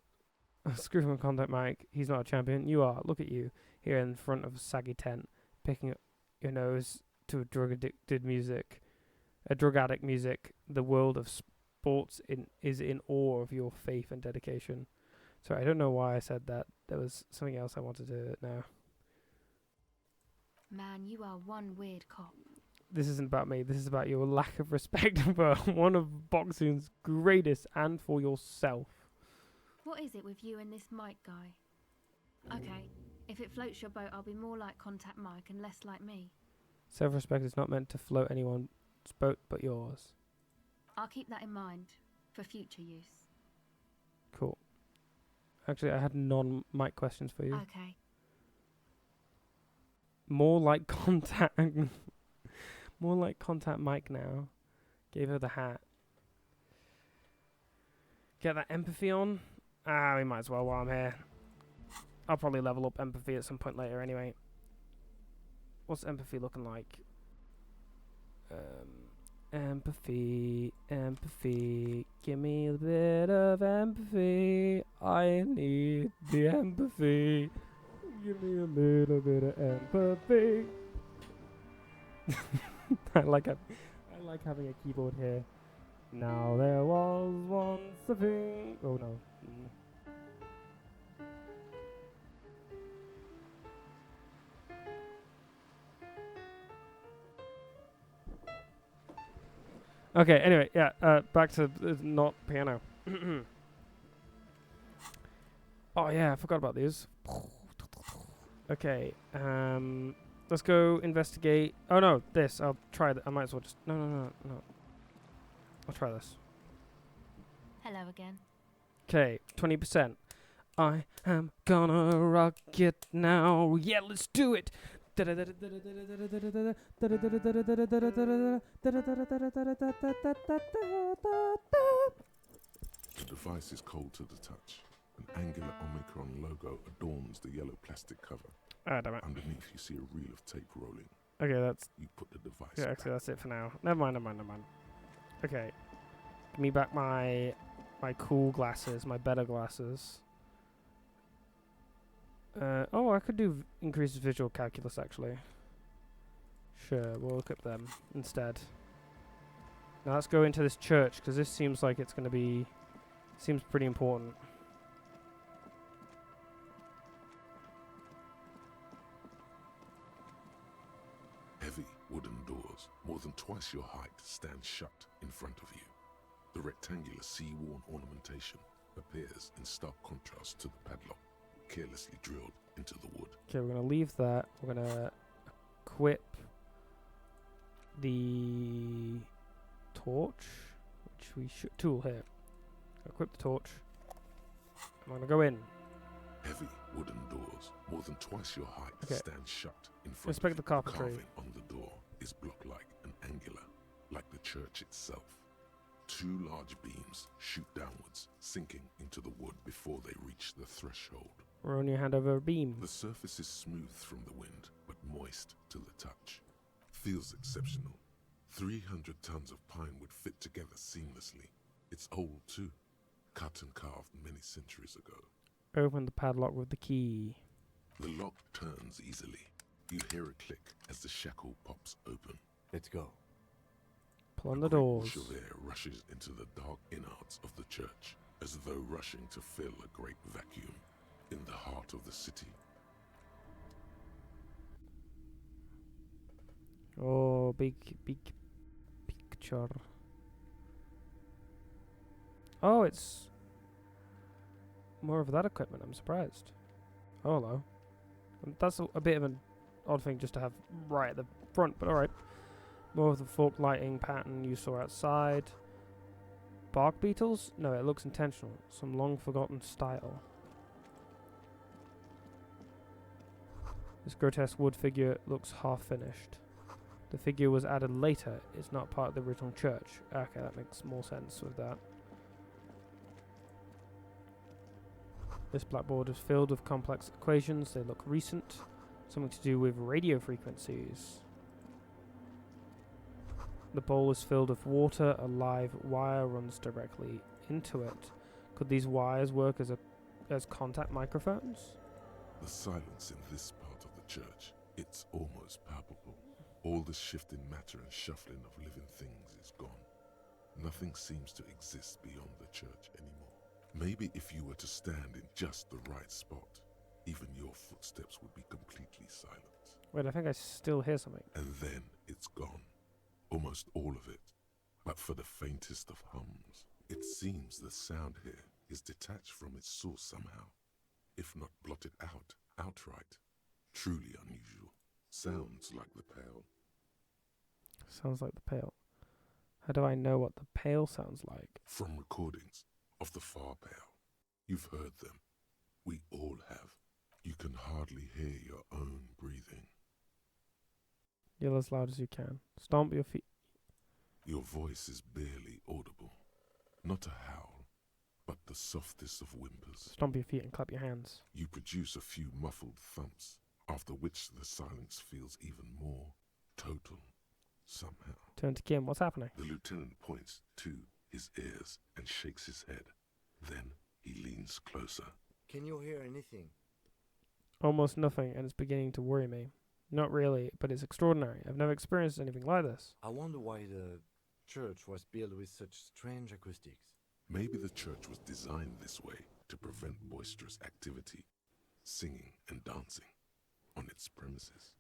screw him, Contact Mic. He's not a champion. You are. Look at you here in front of a saggy tent, picking up your nose to a drug addict music. The world of sports is in awe of your faith and dedication. Sorry, I don't know why I said that. There was something else I wanted to know. Man, you are one weird cop. This isn't about me. This is about your lack of respect for one of boxing's greatest and for yourself. What is it with you and this Mike guy? Okay, if it floats your boat, I'll be more like Contact Mike and less like me. Self-respect is not meant to float anyone's boat but yours. I'll keep that in mind for future use. Cool. Actually, I had non-Mike questions for you. Okay. More like Contact Mike now. Gave her the hat. Get that empathy on? We might as well while I'm here. I'll probably level up empathy at some point later anyway. What's empathy looking like? Empathy. Give me a bit of empathy. I need the empathy. Give me a little bit of empathy. I like having a keyboard here. Now there was once a thing. Oh no. Okay, anyway, yeah, back to not piano. Oh yeah, I forgot about these. Okay, let's go investigate. Oh no, this. I'll try that. I might as well just. No. I'll try this. Hello again. Okay, 20%. I am gonna rock it now. Yeah, let's do it. The device is cold to the touch. An angular Omicron logo adorns the yellow plastic cover. Ah, damn it. Underneath, you see a reel of tape rolling. Okay, that's... You put the device Yeah, actually, that's it for now. Never mind. Okay. Give me back my cool glasses, my better glasses. Oh, I could do increased visual calculus, actually. Sure, we'll look at them instead. Now let's go into this church, because this seems like it's going to be... Seems pretty important. Heavy wooden doors, more than twice your height, stand shut in front of you. The rectangular sea-worn ornamentation appears in stark contrast to the padlock, carelessly drilled into the wood. Okay, we're going to leave that. We're going to equip the torch, which we should... Tool here. Equip the torch. I'm going to go in. Heavy wooden doors, more than twice your height, stand shut in front Inspect of you. the carpentry. Carving on the door is block-like and angular, like the church itself. Two large beams shoot downwards, sinking into the wood before they reach the threshold. We're only a hand over a beam. The surface is smooth from the wind, but moist to the touch. Feels exceptional. 300 tons of pine would fit together seamlessly. It's old too, cut and carved many centuries ago. Open the padlock with the key. The lock turns easily. You hear a click as the shackle pops open. Let's go. Pull on the doors. Rush of air rushes into the dark innards of the church, as though rushing to fill a great vacuum in the heart of the city. Oh, big picture. Oh, it's more of that equipment. I'm surprised. Oh, hello. That's a bit of an odd thing just to have right at the front, but alright. More of the fork lighting pattern you saw outside. Bark beetles? No, it looks intentional. Some long forgotten style. This grotesque wood figure looks half finished. The figure was added later. It's not part of the original church. Okay, that makes more sense with that. This blackboard is filled with complex equations. They look recent. Something to do with radio frequencies. The bowl is filled with water. A live wire runs directly into it. Could these wires work as contact microphones? The silence in this part of the church, it's almost palpable. All the shifting matter and shuffling of living things is gone. Nothing seems to exist beyond the church anymore. Maybe if you were to stand in just the right spot, even your footsteps would be completely silent. Wait, I think I still hear something. And then it's gone. Almost all of it. But for the faintest of hums, it seems the sound here is detached from its source somehow, if not blotted out outright. Truly unusual. Sounds like the Pale. Sounds like the Pale. How do I know what the Pale sounds like? From recordings of the Far Pale. You've heard them. We all have. You can hardly hear your own breathing. Yell as loud as you can. Stomp your feet. Your voice is barely audible. Not a howl, but the softest of whimpers. Stomp your feet and clap your hands. You produce a few muffled thumps, after which the silence feels even more total, somehow. Turn to Kim. What's happening? The lieutenant points to his ears and shakes his head. Then he leans closer. Can you hear anything? Almost nothing, and it's beginning to worry me. Not really, but it's extraordinary. I've never experienced anything like this. I wonder why the church was built with such strange acoustics. Maybe the church was designed this way to prevent boisterous activity, singing and dancing on its premises.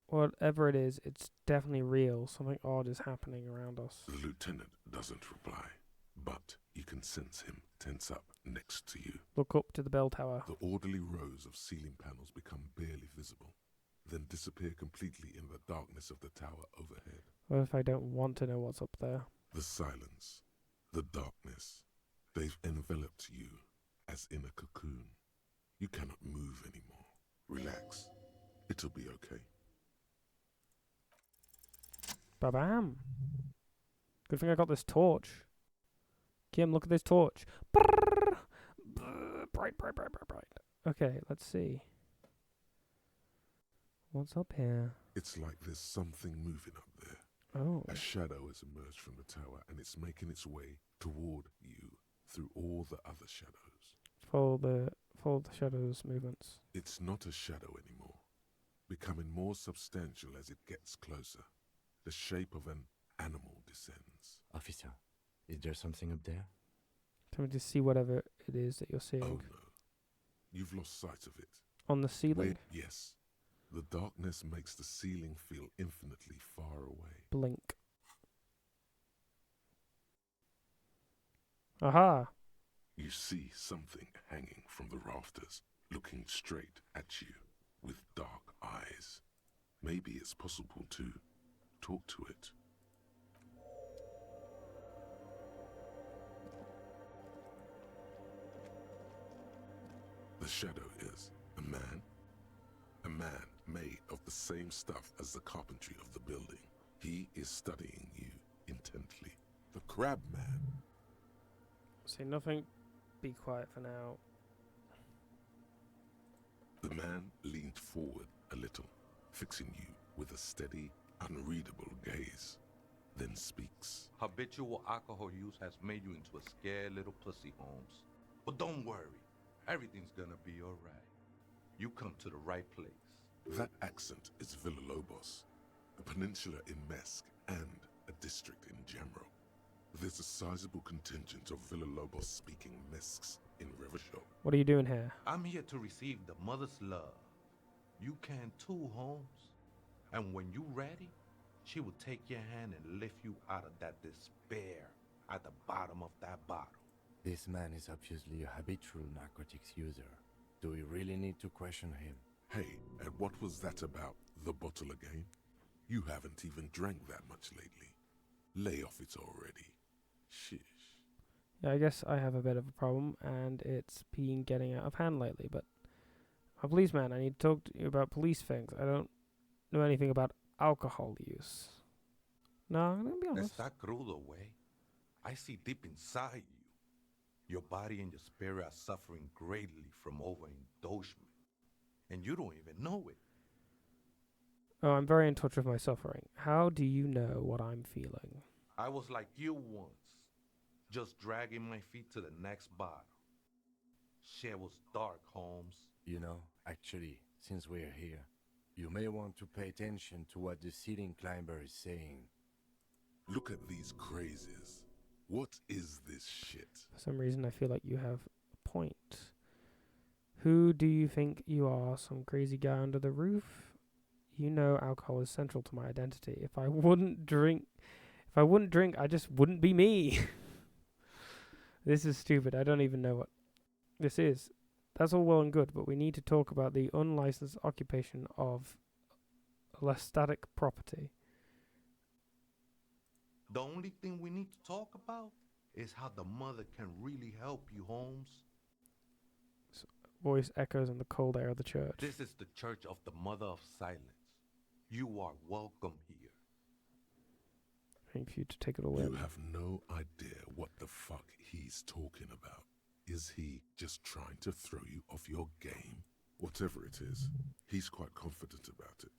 whatever it is, it's definitely real. Something odd is happening around us. The lieutenant doesn't reply, but you can sense him tense up next to you. Look up to the bell tower. The orderly rows of ceiling panels become barely visible, then disappear completely in the darkness of the tower overhead. What if I don't want to know what's up there? The silence, the darkness, they've enveloped you as in a cocoon. You cannot move anymore. Relax. It'll be okay. Ba-bam. Good thing I got this torch. Kim, look at this torch. Brrr. Bright, bright, bright, bright, bright. Okay, let's see. What's up here? It's like there's something moving up there. Oh. A shadow has emerged from the tower and it's making its way toward you through all the other shadows. Follow the shadows' movements. It's not a shadow anymore, becoming more substantial as it gets closer. The shape of an animal descends. Officer, is there something up there? Can we just see whatever it is that you're seeing? Oh no, you've lost sight of it. On the ceiling? Yes. The darkness makes the ceiling feel infinitely far away. Blink. Aha! You see something hanging from the rafters, looking straight at you with dark eyes. Maybe it's possible to talk to it. The shadow is a man made of the same stuff as the carpentry of the building. He is studying you intently. The Crab Man. Say nothing. Be quiet for now. The man leaned forward a little, fixing you with a steady, unreadable gaze, then speaks. Habitual alcohol use has made you into a scared little pussy, Holmes. But don't worry, everything's gonna be alright. You come to the right place. That accent is Villalobos, a peninsula in Mesk and a district in Jamro. There's a sizable contingent of Villalobos-speaking Mesks in Rivershaw. What are you doing here? I'm here to receive the mother's love. You can too, Holmes. And when you're ready, she will take your hand and lift you out of that despair at the bottom of that bottle. This man is obviously a habitual narcotics user. Do we really need to question him? Hey, and what was that about, the bottle again? You haven't even drank that much lately. Lay off it already. Shish. Yeah, I guess I have a bit of a problem, and it's been getting out of hand lately, but I'm a policeman. I need to talk to you about police things. I don't know anything about alcohol use. No, I'm going to be honest. Está crudo, way. I see deep inside you. Your body and your spirit are suffering greatly from overindulgence, and you don't even know it. Oh, I'm very in touch with my suffering. How do you know what I'm feeling? I was like you once, just dragging my feet to the next bottle. Shit was dark, Holmes. You know, actually, since we're here, you may want to pay attention to what the ceiling climber is saying. Look at these crazies. What is this shit? For some reason, I feel like you have a point. Who do you think you are? Some crazy guy under the roof? You know alcohol is central to my identity. If I wouldn't drink, I just wouldn't be me. This is stupid. I don't even know what this is. That's all well and good, but we need to talk about the unlicensed occupation of static property. The only thing we need to talk about is how the mother can really help you, Holmes. Voice echoes in the cold air of the church. This is the Church of the Mother of Silence. You are welcome here. I need for you to take it away. You have no idea what the fuck he's talking about. Is he just trying to throw you off your game? Whatever it is, he's quite confident about it.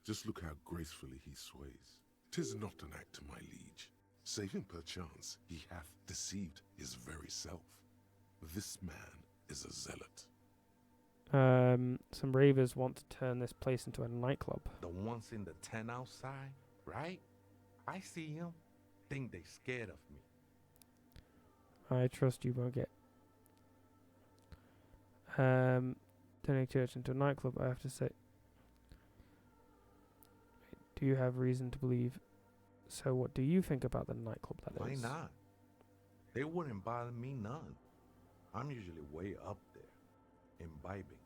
Just look how gracefully he sways. 'Tis not an act, my liege. Save him perchance he hath deceived his very self. This man is a zealot. Some ravers want to turn this place into a nightclub. The ones in the tent outside, right? I see him. Think they scared of me. I trust you won't get. Turning church into a nightclub, I have to say. Do you have reason to believe? So what do you think about the nightclub that Why is? not? They wouldn't bother me none. I'm usually way up there, imbibing.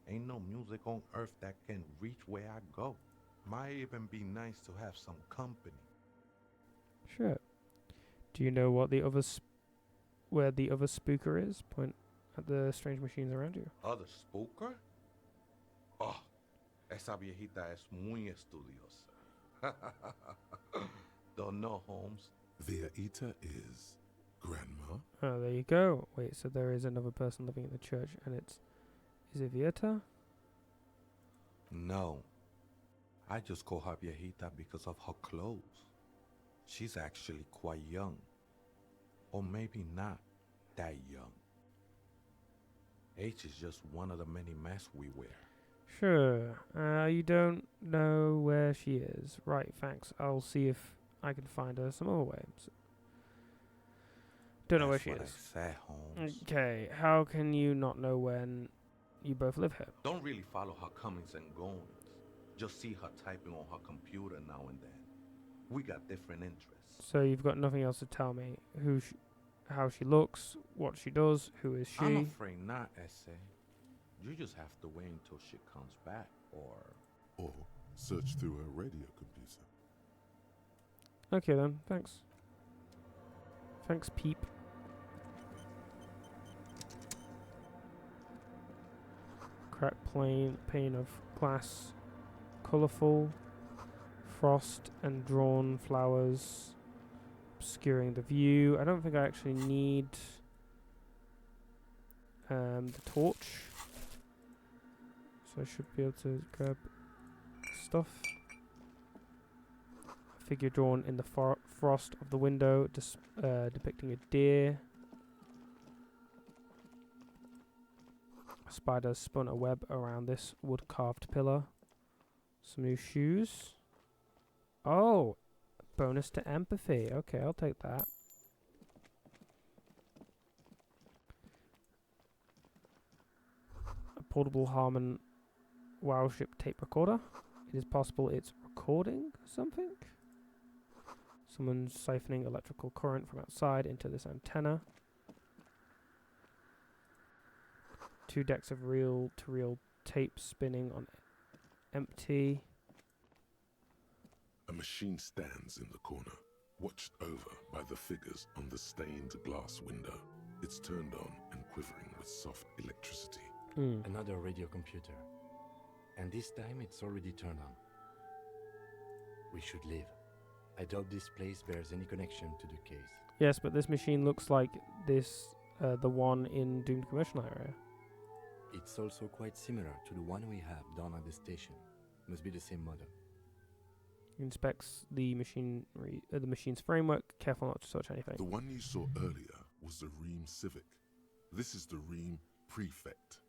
Ain't no music on earth that can reach where I go. Might even be nice to have some company. Sure. Do you know what the other where the other spooker is? Point at the strange machines around you. Other spooker? Oh, esa viejita es muy estudiosa. Don't know, Holmes. Viejita is grandma? Oh, there you go. Wait, so there is another person living in the church, and is it Vieta? No. I just call her viejita because of her clothes. She's actually quite young. Or maybe not that young. Age is just one of the many masks we wear. Sure. You don't know where she is. Right, thanks. I'll see if I can find her some other way. Don't know where she is. I said, Holmes. Okay, how can you not know when you both live here? Don't really follow her comings and goings. Just see her typing on her computer now and then. We got different interests. So you've got nothing else to tell me? How she looks, what she does, who is she? I'm afraid not, Essay. You just have to wait until she comes back, Or search through her radio computer. Okay then, thanks. Thanks, Peep. Cracked pane of glass, colourful, frost and drawn flowers obscuring the view. I don't think I actually need the torch, so I should be able to grab stuff. A figure drawn in the frost of the window, depicting a deer. A spider spun a web around this wood-carved pillar. Some new shoes. Oh, bonus to empathy. Okay, I'll take that. A portable Harman Wowship tape recorder. It is possible it's recording something. Someone's siphoning electrical current from outside into this antenna. 2 decks of reel-to-reel tape spinning on empty. A machine stands in the corner, watched over by the figures on the stained glass window. It's turned on and quivering with soft electricity. Another radio computer. And this time it's already turned on. We should leave. I doubt this place bears any connection to the case. Yes, but this machine looks like the one in Doomed Commercial Area. It's also quite similar to the one we have down at the station. Must be the same model. Inspects the the machine's framework, careful not to touch anything. The one you saw earlier was the Ream Civic. This is the Ream Prefect,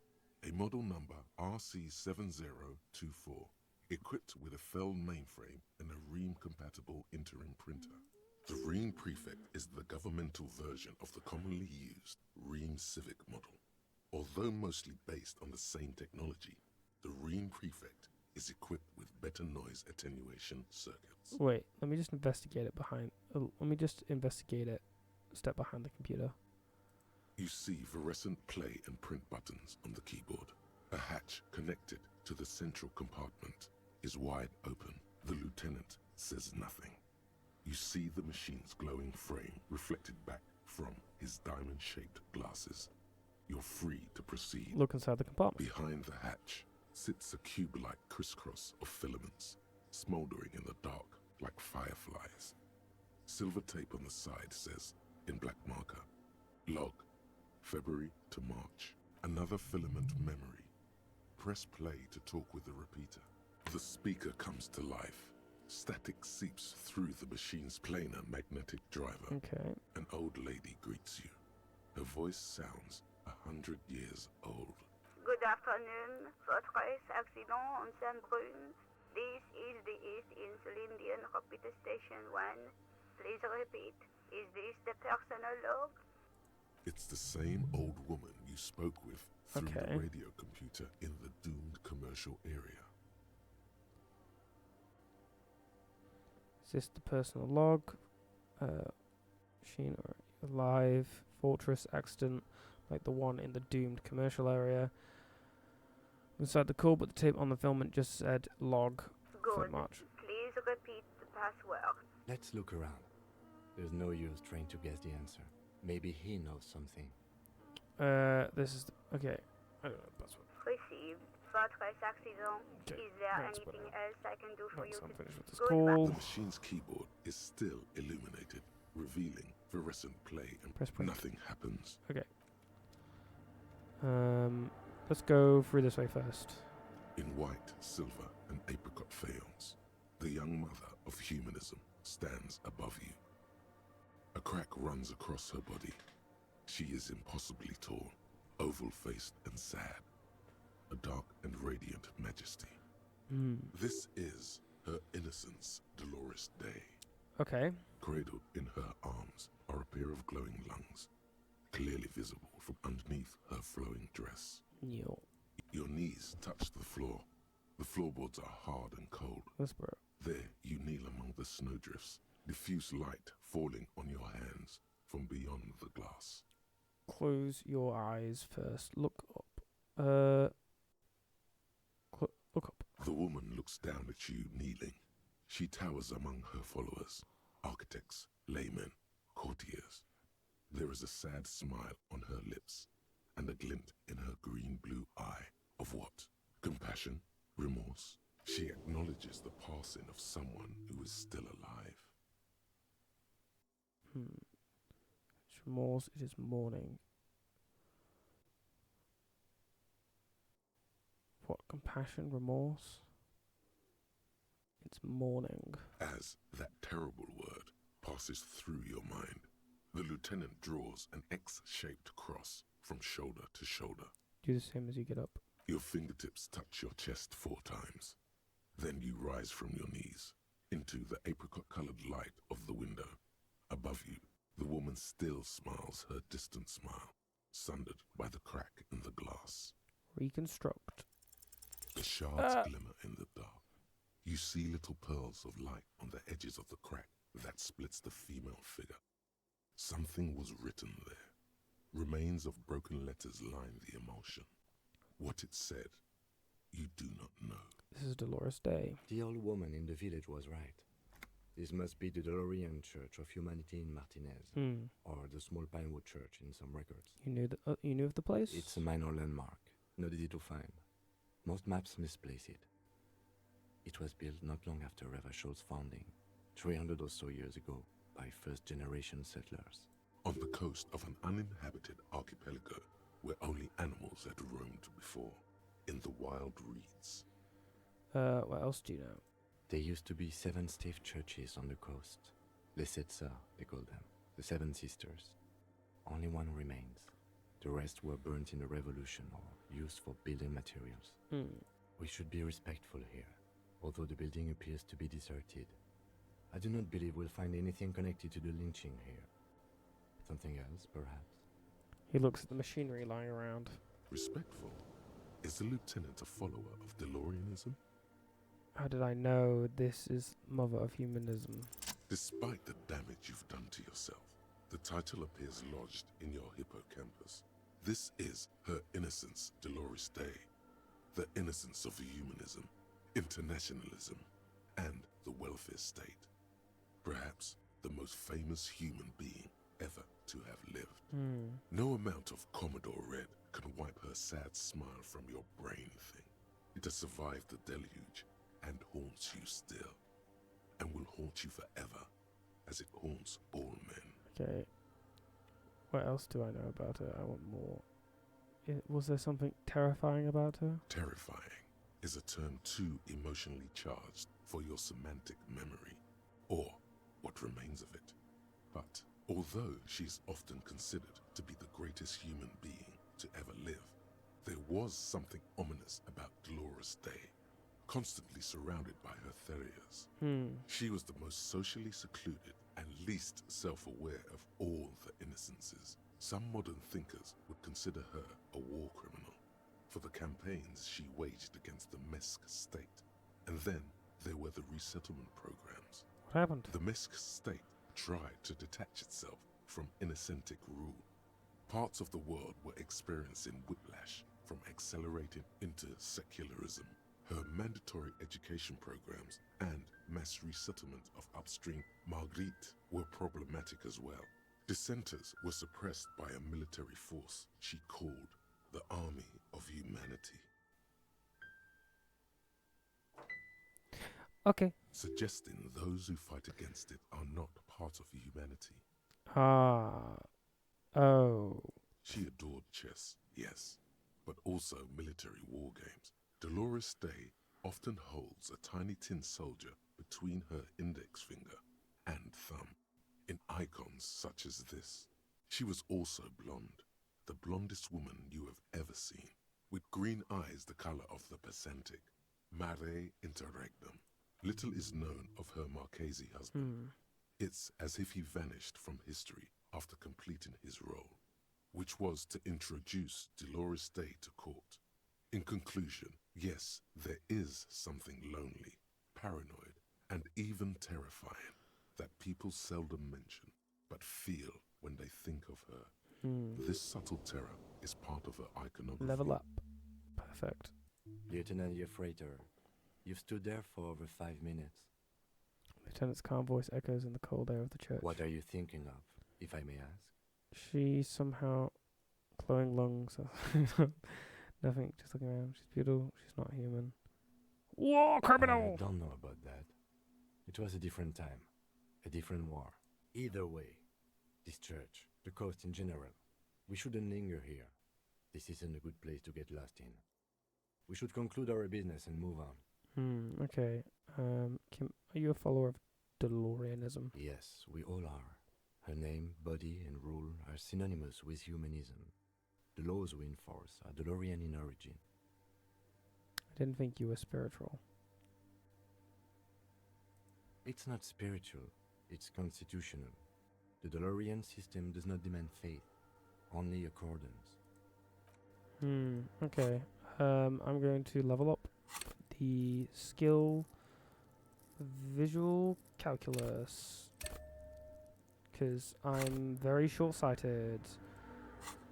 a model number RC7024, equipped with a Fell mainframe and a Ream-compatible interim printer. The Ream Prefect is the governmental version of the commonly used Ream Civic model. Although mostly based on the same technology, the Ream Prefect is equipped with better noise attenuation circuits. Wait, let me just investigate it behind. Let me just investigate it. Step behind the computer. You see fluorescent play and print buttons on the keyboard. A hatch connected to the central compartment is wide open. The lieutenant says nothing. You see the machine's glowing frame reflected back from his diamond-shaped glasses. You're free to proceed. Look inside the compartment. Behind the hatch sits a cube-like crisscross of filaments, smoldering in the dark like fireflies. Silver tape on the side says, in black marker, log, February to March. Another filament memory. Press play to talk with the repeater. The speaker comes to life. Static seeps through the machine's planar magnetic driver. Okay. An old lady greets you. Her voice sounds 100 years old. Good afternoon. First case accident on Saint-Brune. This is the East Insulindian Repeater Station 1. Please repeat. Is this the personal log? It's the same old woman you spoke with through the radio computer in the doomed commercial area. Access the personal log. Machine or alive. Fortress accident, like the one in the doomed commercial area. Inside the call, but the tape on the filament just said log. Good. March. Please repeat the password. Let's look around. There's no use trying to guess the answer. Maybe he knows something. This is okay. I don't know the password. Received. Fortress accident. Okay, Is there that's anything better. else I can do for you? I'm finished with this Goodbye. call. The machine's keyboard is still illuminated, revealing fluorescent play, and Press print. nothing happens. Okay. Let's go through this way first. In white, silver, and apricot faience, the young mother of humanism stands above you. A crack runs across her body. She is impossibly tall, oval-faced and sad. A dark and radiant majesty. This is her innocence, Dolores Day. Okay. Cradled in her arms are a pair of glowing lungs, clearly visible from underneath her flowing dress. Yo. Your knees touch the floor. The floorboards are hard and cold. Whisper. There you kneel among the snowdrifts, diffuse light falling on your hands from beyond the glass. Close your eyes first. Look up. Look up. The woman looks down at you kneeling. She towers among her followers, architects, laymen, courtiers. There is a sad smile on her lips, and a glint in her green-blue eye of what? Compassion? Remorse? She acknowledges the passing of someone who is still alive. It's remorse. It is mourning. What? Compassion? Remorse? It's mourning. As that terrible word passes through your mind, the lieutenant draws an X-shaped cross from shoulder to shoulder. Do the same as you get up. Your fingertips touch your chest 4 times. Then you rise from your knees into the apricot-colored light of the window. Above you, the woman still smiles her distant smile, sundered by the crack in the glass. Reconstruct. The shards glimmer in the dark. You see little pearls of light on the edges of the crack that splits the female figure. Something was written there. Remains of broken letters line the emulsion. What it said, you do not know. This is Dolores Day. The old woman in the village was right. This must be the Delorean Church of Humanity in Martinez, or the Small Pinewood Church in some records. You knew of the place? It's a minor landmark, not easy to find. Most maps misplace it. It was built not long after Ravachol's founding, 300 or so years ago, by first-generation settlers. On the coast of an uninhabited archipelago where only animals had roamed before, in the wild reeds. What else do you know? There used to be 7 stave churches on the coast. Les Sept Sœurs, they call them. The 7 Sisters. Only one remains. The rest were burnt in the revolution or used for building materials. We should be respectful here, although the building appears to be deserted. I do not believe we'll find anything connected to the lynching here. Something else, perhaps? He looks at the machinery lying around. Respectful? Is the lieutenant a follower of DeLoreanism? How did I know this is mother of humanism? Despite the damage you've done to yourself, the title appears lodged in your hippocampus. This is her innocence, Dolores Day. The innocence of humanism, internationalism, and the welfare state. Perhaps the most famous human being ever to have lived. No amount of Commodore Red can wipe her sad smile from your brain thing. It has survived the deluge and haunts you still, and will haunt you forever, as it haunts all men. Okay. What else do I know about her? I want more. Was there something terrifying about her? Terrifying is a term too emotionally charged for your semantic memory, or what remains of it. But although she's often considered to be the greatest human being to ever live, there was something ominous about Dolores Day, constantly surrounded by her terriers. She was the most socially secluded and least self-aware of all the innocences. Some modern thinkers would consider her a war criminal for the campaigns she waged against the Mesk state. And then there were the resettlement programs, What happened? The Mesk state tried to detach itself from Innocentic rule. Parts of the world were experiencing whiplash from accelerating into secularism. Her mandatory education programs and mass resettlement of upstream Marguerite were problematic as well. Dissenters were suppressed by a military force she called the Army of Humanity. Okay. Suggesting those who fight against it are not part of humanity. Oh. She adored chess, yes, but also military war games. Dolores Day often holds a tiny tin soldier between her index finger and thumb in icons such as this. She was also blonde, the blondest woman you have ever seen, with green eyes the color of the Pacentic, mare interregnum. Little is known of her Marchese husband. It's as if he vanished from history after completing his role, which was to introduce Dolores Day to court. In conclusion, yes, there is something lonely, paranoid, and even terrifying that people seldom mention, but feel when they think of her. This subtle terror is part of her iconography. Level up. Perfect. Lieutenant Yefrater, you've stood there for over 5 minutes. Lieutenant's calm voice echoes in the cold air of the church. What are you thinking of, if I may ask? She somehow glowing lungs. Nothing, just looking around. She's beautiful. She's not human. War criminal! I don't know about that. It was a different time. A different war. Either way, this church, the coast in general, we shouldn't linger here. This isn't a good place to get lost in. We should conclude our business and move on. Okay. Kim, are you a follower of DeLoreanism? Yes, we all are. Her name, body, and rule are synonymous with humanism. The laws we enforce are DeLorean in origin. I didn't think you were spiritual. It's not spiritual, it's constitutional. The DeLorean system does not demand faith, only accordance. Okay. I'm going to level up the skill visual calculus, because I'm very short-sighted.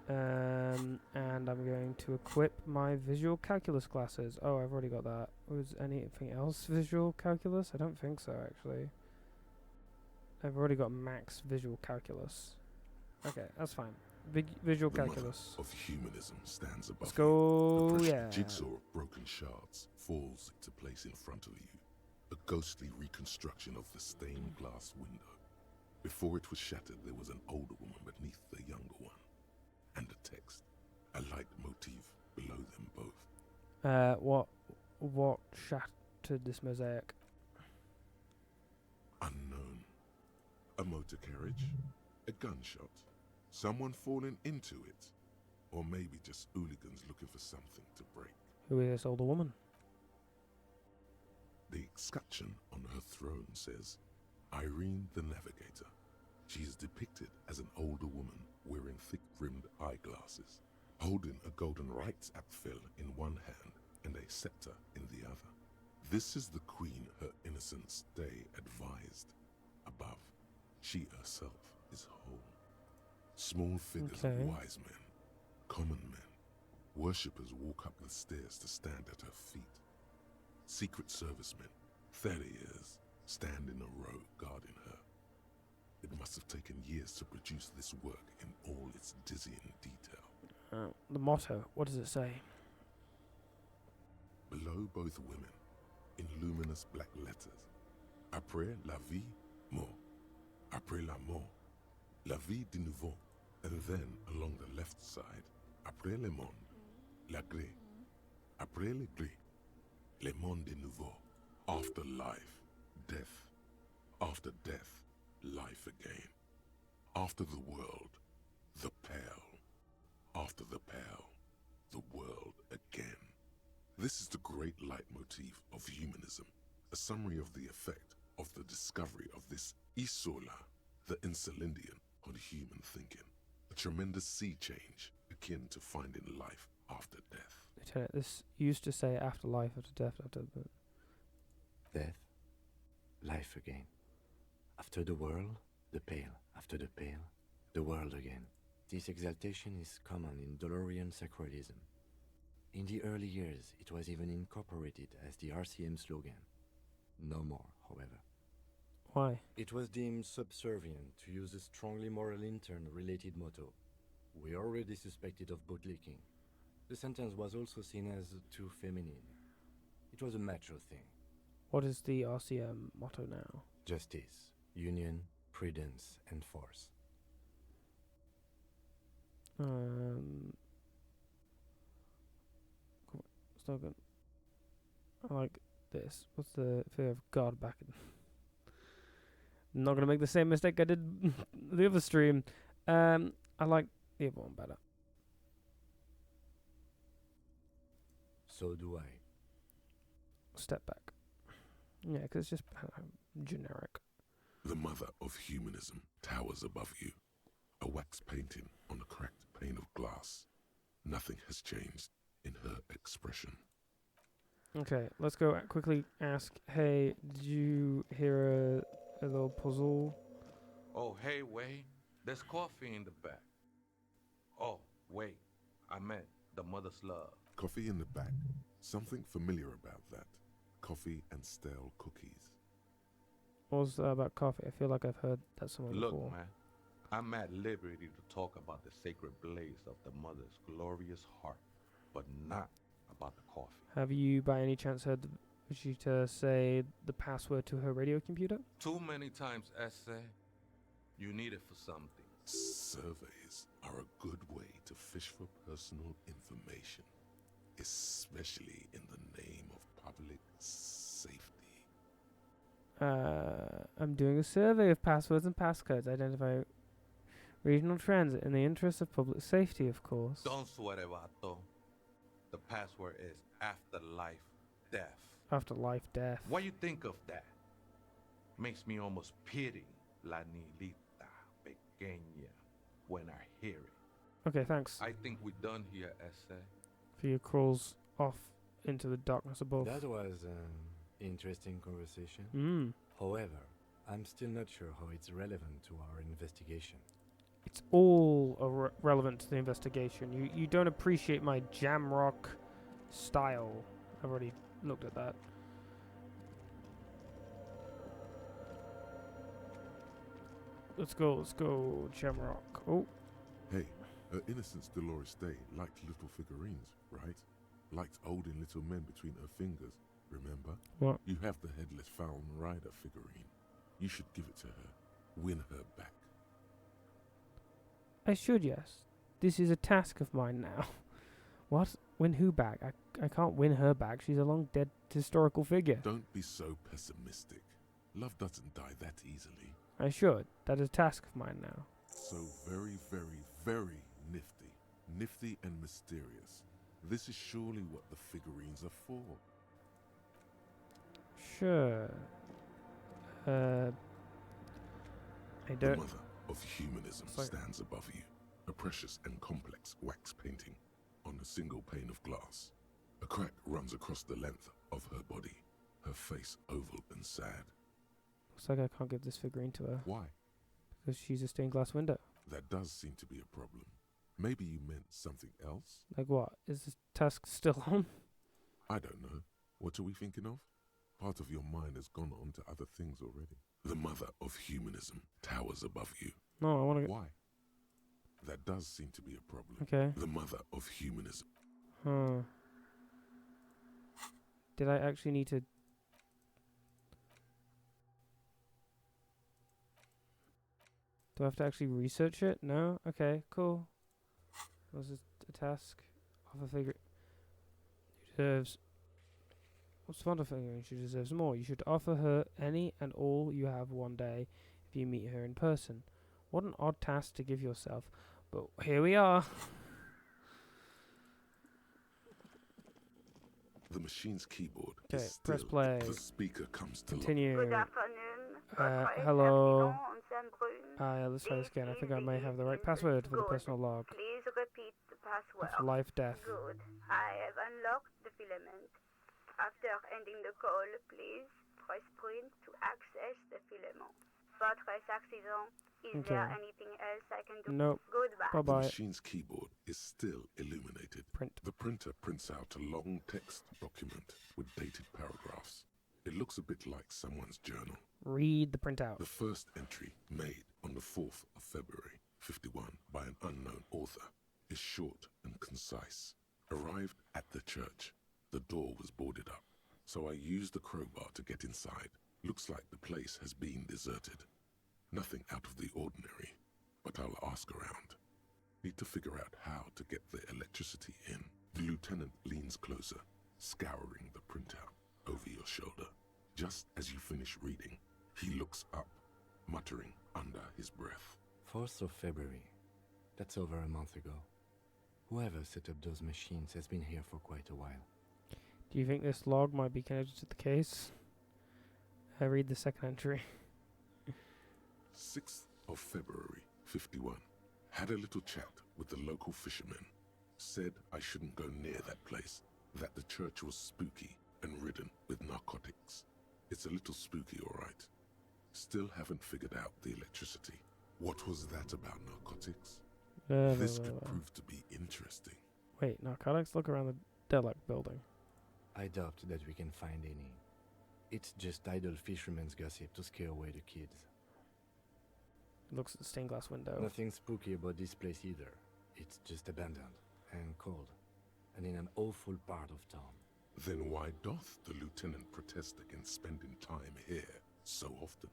And I'm going to equip my visual calculus glasses. Oh, I've already got that. Was anything else visual calculus? I don't think so, actually. I've already got max visual calculus. Okay, that's fine. Visual calculus. The mother of humanism stands above Let's go, you. yeah. Jigsaw of broken shards falls into place in front of you. A ghostly reconstruction of the stained glass window. Before it was shattered, there was an older woman beneath the younger one. And a text, a light motif below them both. What shattered this mosaic? Unknown. A motor carriage, a gunshot, someone falling into it, or maybe just hooligans looking for something to break. Who is this older woman? The escutcheon on her throne says, Irene the Navigator. She is depicted as an older woman wearing thick-rimmed eyeglasses, holding a golden rights apfel in one hand and a scepter in the other. This is the queen her Innocence Day advised. Above, she herself is whole. Small figures of wise men, common men, worshippers walk up the stairs to stand at her feet. Secret servicemen, 30 years, stand in a row guarding her. It must have taken years to produce this work in all its dizzying detail. The motto, what does it say? Below both women, in luminous black letters, Après la vie, mort. Après la mort, la vie de nouveau. And then, along the left side, Après le monde, la gré. Après le gré, le monde de nouveau. After life, death. After death, life again. After the world, the pale. After the pale, the world again. This is the great leitmotif of humanism, a summary of the effect of the discovery of this isola, the Insulindian, on human thinking. A tremendous sea change akin to finding life after death. Lieutenant, this used to say after life, after death, after the... Death, life again. After the whirl, the pale. After the pale, the world again. This exaltation is common in Dolorian sacralism. In the early years, it was even incorporated as the RCM slogan. No more, however. Why? It was deemed subservient to use a strongly moral intern-related motto. We already suspected of bootlicking. The sentence was also seen as too feminine. It was a macho thing. What is the RCM motto now? Justice, union, prudence, and force. Slogan. I like this. What's the fear of God back in? I'm not gonna make the same mistake I did the other stream. I like the other one better. So do I. Step back. Yeah, because it's just generic. The mother of humanism towers above you. A wax painting on a cracked pane of glass. Nothing has changed in her expression. Okay, let's go quickly ask, hey, did you hear a little puzzle? Oh, hey, wait. There's coffee in the back. Oh, wait. I meant the mother's love. Coffee in the back. Something familiar about that. Coffee and stale cookies. What was that about coffee? I feel like I've heard that somewhere Look, before. man. I'm at liberty to talk about the sacred blaze of the mother's glorious heart, but not about the coffee. Have you by any chance heard Vegeta say the password to her radio computer? Too many times, essay. You need it for something. Surveys are a good way to fish for personal information, especially in the name of public safety. I'm doing a survey of passwords and passcodes, identify regional trends in the interest of public safety, of course. Don't sweat it, vato. The password is afterlife death. Afterlife death. What you think of that? Makes me almost pity la niñita pequeña when I hear it. Okay, thanks. I think we're done here, essay. For your crawls off into the darkness above. That was an interesting conversation. However, I'm still not sure how it's relevant to our investigation. It's all relevant to the investigation. You don't appreciate my jam rock style. I've already looked at that. Let's go, jam rock. Oh. Hey, her Innocence Dolores Day liked little figurines, right? Liked holding little men between her fingers, remember? What? You have the Headless Falcon Rider figurine. You should give it to her. Win her back. I should, yes. This is a task of mine now. What? Win who back? I can't win her back. She's a long dead historical figure. Don't be so pessimistic. Love doesn't die that easily. I should. That is a task of mine now. So very, very, very nifty. Nifty and mysterious. This is surely what the figurines are for. Sure. I don't... The mother of humanism stands above you. A precious and complex wax painting on a single pane of glass. A crack runs across the length of her body. Her face oval and sad. Looks like I can't give this figurine to her. Why? Because she's a stained glass window. That does seem to be a problem. Maybe you meant something else? Like what? Is this task still on? I don't know. What are we thinking of? Part of your mind has gone on to other things already. The mother of humanism towers above you. No, I want to... Why? That does seem to be a problem. Okay. The mother of humanism. Huh. Did I actually need to... Do I have to actually research it? No? Okay, cool. Was it a task? Offer figure... She deserves... What's fun of figuring? She deserves more. You should offer her any and all you have one day if you meet her in person. What an odd task to give yourself. But here we are. The machine's keyboard Okay, is still. press play. The speaker comes to life. Continue. Good afternoon. Hello. Saint-Brun. Let's try this again. I think I may have the right password for the personal log. Please repeat the password. Of life death. Good. I have unlocked the filament. After ending the call, please press print to access the filament. Votre accident. Is Okay. there anything else I can do? Nope. Goodbye. The Bye-bye. machine's keyboard is still illuminated. Print. The printer prints out a long text document with dated paragraphs. It looks a bit like someone's journal. Read the printout. The first entry, made on the 4th of February, 51, by an unknown author, is short and concise. Arrived at the church. The door was boarded up, so I used the crowbar to get inside. Looks like the place has been deserted. Nothing out of the ordinary, but I'll ask around. Need to figure out how to get the electricity in. The lieutenant leans closer, scouring the printout over your shoulder. Just as you finish reading, he looks up, muttering under his breath. 4th of February. That's over a month ago. Whoever set up those machines has been here for quite a while. Do you think this log might be connected to the case? I read the second entry. 6th of February, 51. Had a little chat with the local fishermen. Said I shouldn't go near that place, that the church was spooky and ridden with narcotics. It's a little spooky, all right. Still haven't figured out the electricity. What was that about narcotics? This could prove to be interesting. Wait, narcotics? Look around the derelict building. I doubt that we can find any. It's just idle fishermen's gossip to scare away the kids. Looks at the stained glass window. Nothing spooky about this place either. It's just abandoned and cold, and in an awful part of town. Then why doth the lieutenant protest against spending time here so often?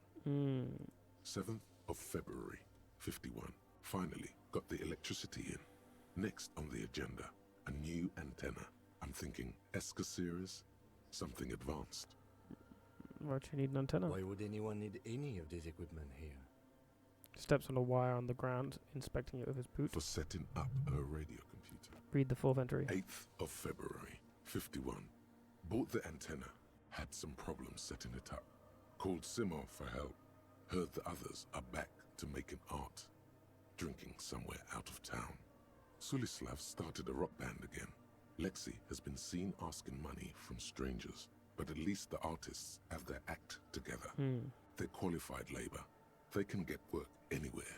7th of February, 51. Finally got the electricity in. Next on the agenda, a new antenna. I'm thinking ESCA series, something advanced. Why'd you need an antenna? Why would anyone need any of this equipment here? Steps on a wire on the ground, inspecting it with his boot. For setting up a radio computer. Read the 4th entry. 8th of February, 51. Bought the antenna. Had some problems setting it up. Called Simon for help. Heard the others are back to making art. Drinking somewhere out of town. Sulislav started a rock band again. Lexi has been seen asking money from strangers, but at least the artists have their act together. They're qualified labor. They can get work anywhere.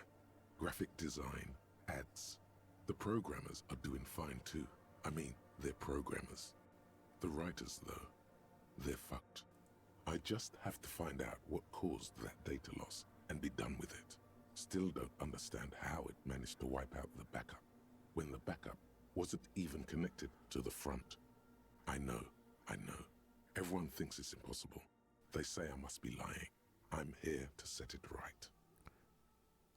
Graphic design, ads. The programmers are doing fine too. I mean, they're programmers. The writers, though, they're fucked. I just have to find out what caused that data loss and be done with it. Still don't understand how it managed to wipe out the backup, when the backup wasn't even connected to the front. I know. Everyone thinks it's impossible. They say I must be lying. I'm here to set it right.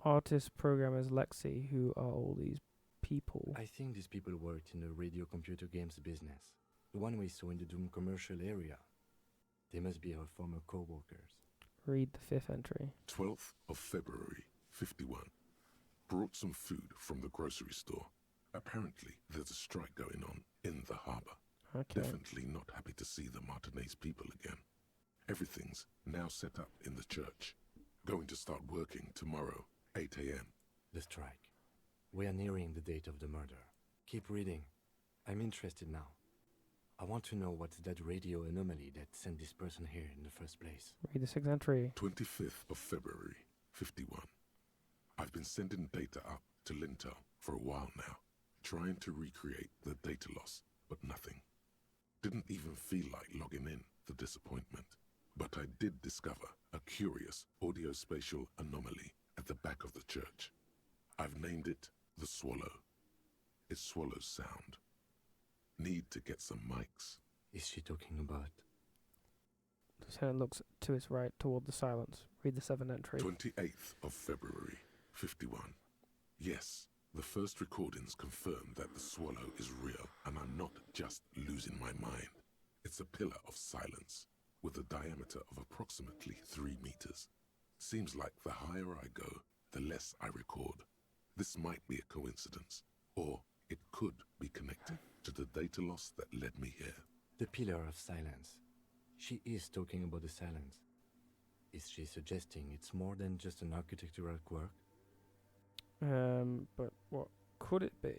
Artists, programmers, Lexi, who are all these people? I think these people worked in the radio computer games business. The one we saw in the Doom commercial area. They must be our former co-workers. Read the 5th entry. 12th of February, 51. Brought some food from the grocery store. Apparently, there's a strike going on in the harbour. Okay. Definitely not happy to see the Martinez people again. Everything's now set up in the church. Going to start working tomorrow, 8 a.m. The strike. We are nearing the date of the murder. Keep reading. I'm interested now. I want to know what's that radio anomaly that sent this person here in the first place. Read the 6th entry. 25th of February, 51. I've been sending data up to Lintel for a while now, trying to recreate the data loss, but nothing. Didn't even feel like logging in, the disappointment. But I did discover a curious audio-spatial anomaly at the back of the church. I've named it the Swallow. It swallows sound. Need to get some mics. Is she talking about? The lieutenant looks to his right toward the silence. Read the 7th entry. 28th of February, 51. Yes, the first recordings confirm that the swallow is real, and I'm not just losing my mind. It's a pillar of silence, with a diameter of approximately 3 meters. Seems like the higher I go, the less I record. This might be a coincidence, or it could be connected to the data loss that led me here. The pillar of silence. She is talking about the silence. Is she suggesting it's more than just an architectural quirk? But what could it be?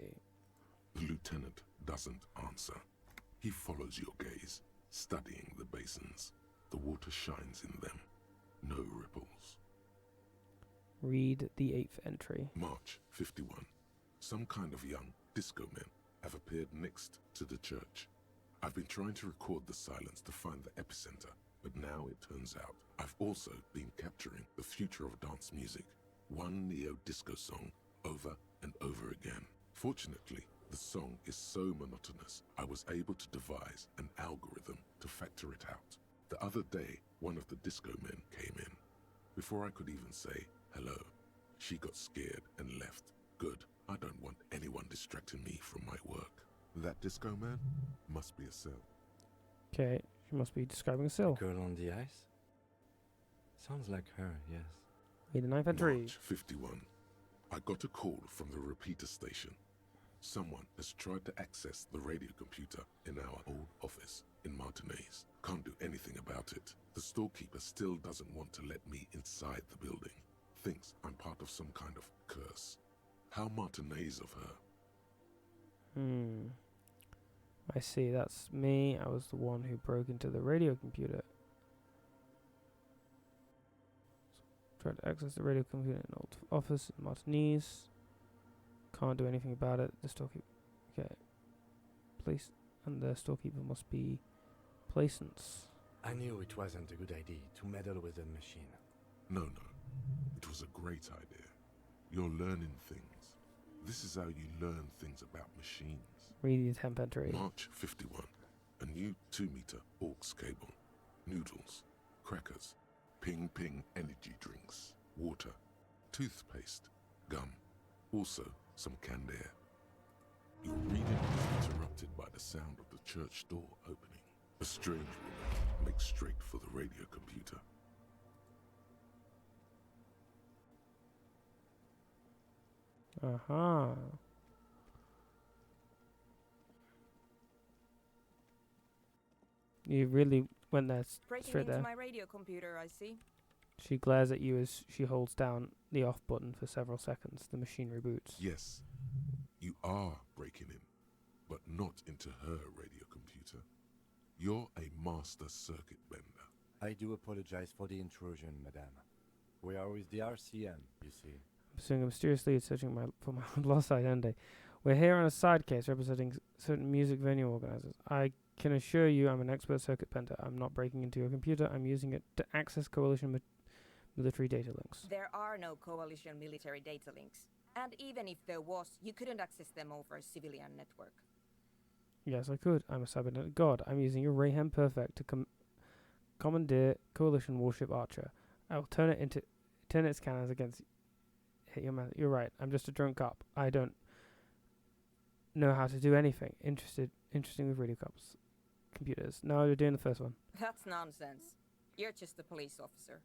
The lieutenant doesn't answer. He follows your gaze, studying the basins. The water shines in them. No ripples. Read the 8th entry. March 51. Some kind of young disco men have appeared next to the church. I've been trying to record the silence to find the epicenter, but now it turns out I've also been capturing the future of dance music, one neo-disco song over and over again. Fortunately, the song is so monotonous, I was able to devise an algorithm to factor it out. The other day, one of the disco men came in. Before I could even say hello, she got scared and left. Good. I don't want anyone distracting me from my work. That disco man must be a cell. Okay, she must be describing a cell. Girl on the ice? Sounds like her, yes. Read the 9th entry. March 51. I got a call from the repeater station. Someone has tried to access the radio computer in our old office in Martinez. Can't do anything about it. The storekeeper still doesn't want to let me inside the building. Thinks I'm part of some kind of curse. How Martinez of her. I see, that's me. I was the one who broke into the radio computer. Tried to access the radio computer in an old office in Martinez. Can't do anything about it. The storekeeper. Okay. Place. And the storekeeper must be Placence. I knew it wasn't a good idea to meddle with the machine. No. It was a great idea. You're learning things. This is how you learn things about machines. Read the 10th entry. March 51. A new 2-meter aux cable. Noodles. Crackers. Ping energy drinks. Water. Toothpaste. Gum. Also, some canned air. Your reading is interrupted by the sound of the church door opening. A strange woman makes straight for the radio computer. Aha. You really went there Breaking straight into there. my radio computer, I see. She glares at you as she holds down the off button for several seconds. The machine reboots. Yes, you are breaking in, but not into her radio computer. You're a master circuit bender. I do apologize for the intrusion, madame. We are with the RCM, you see. Pursuing a mysterious lead, searching for my lost identity. We're here on a side case representing certain music venue organizers. I can assure you I'm an expert circuit bender. I'm not breaking into your computer. I'm using it to access coalition military data links. There are no coalition military data links. And even if there was, you couldn't access them over a civilian network. Yes, I could. I'm a cybernetic god. I'm using your Rayhem Perfect to commandeer coalition warship Archer. I will turn its cannons against hit your man. You're right. I'm just a drunk cop. I don't know how to do anything. Interesting with radio cops. Computers. No, you're doing the first one. That's nonsense. You're just a police officer.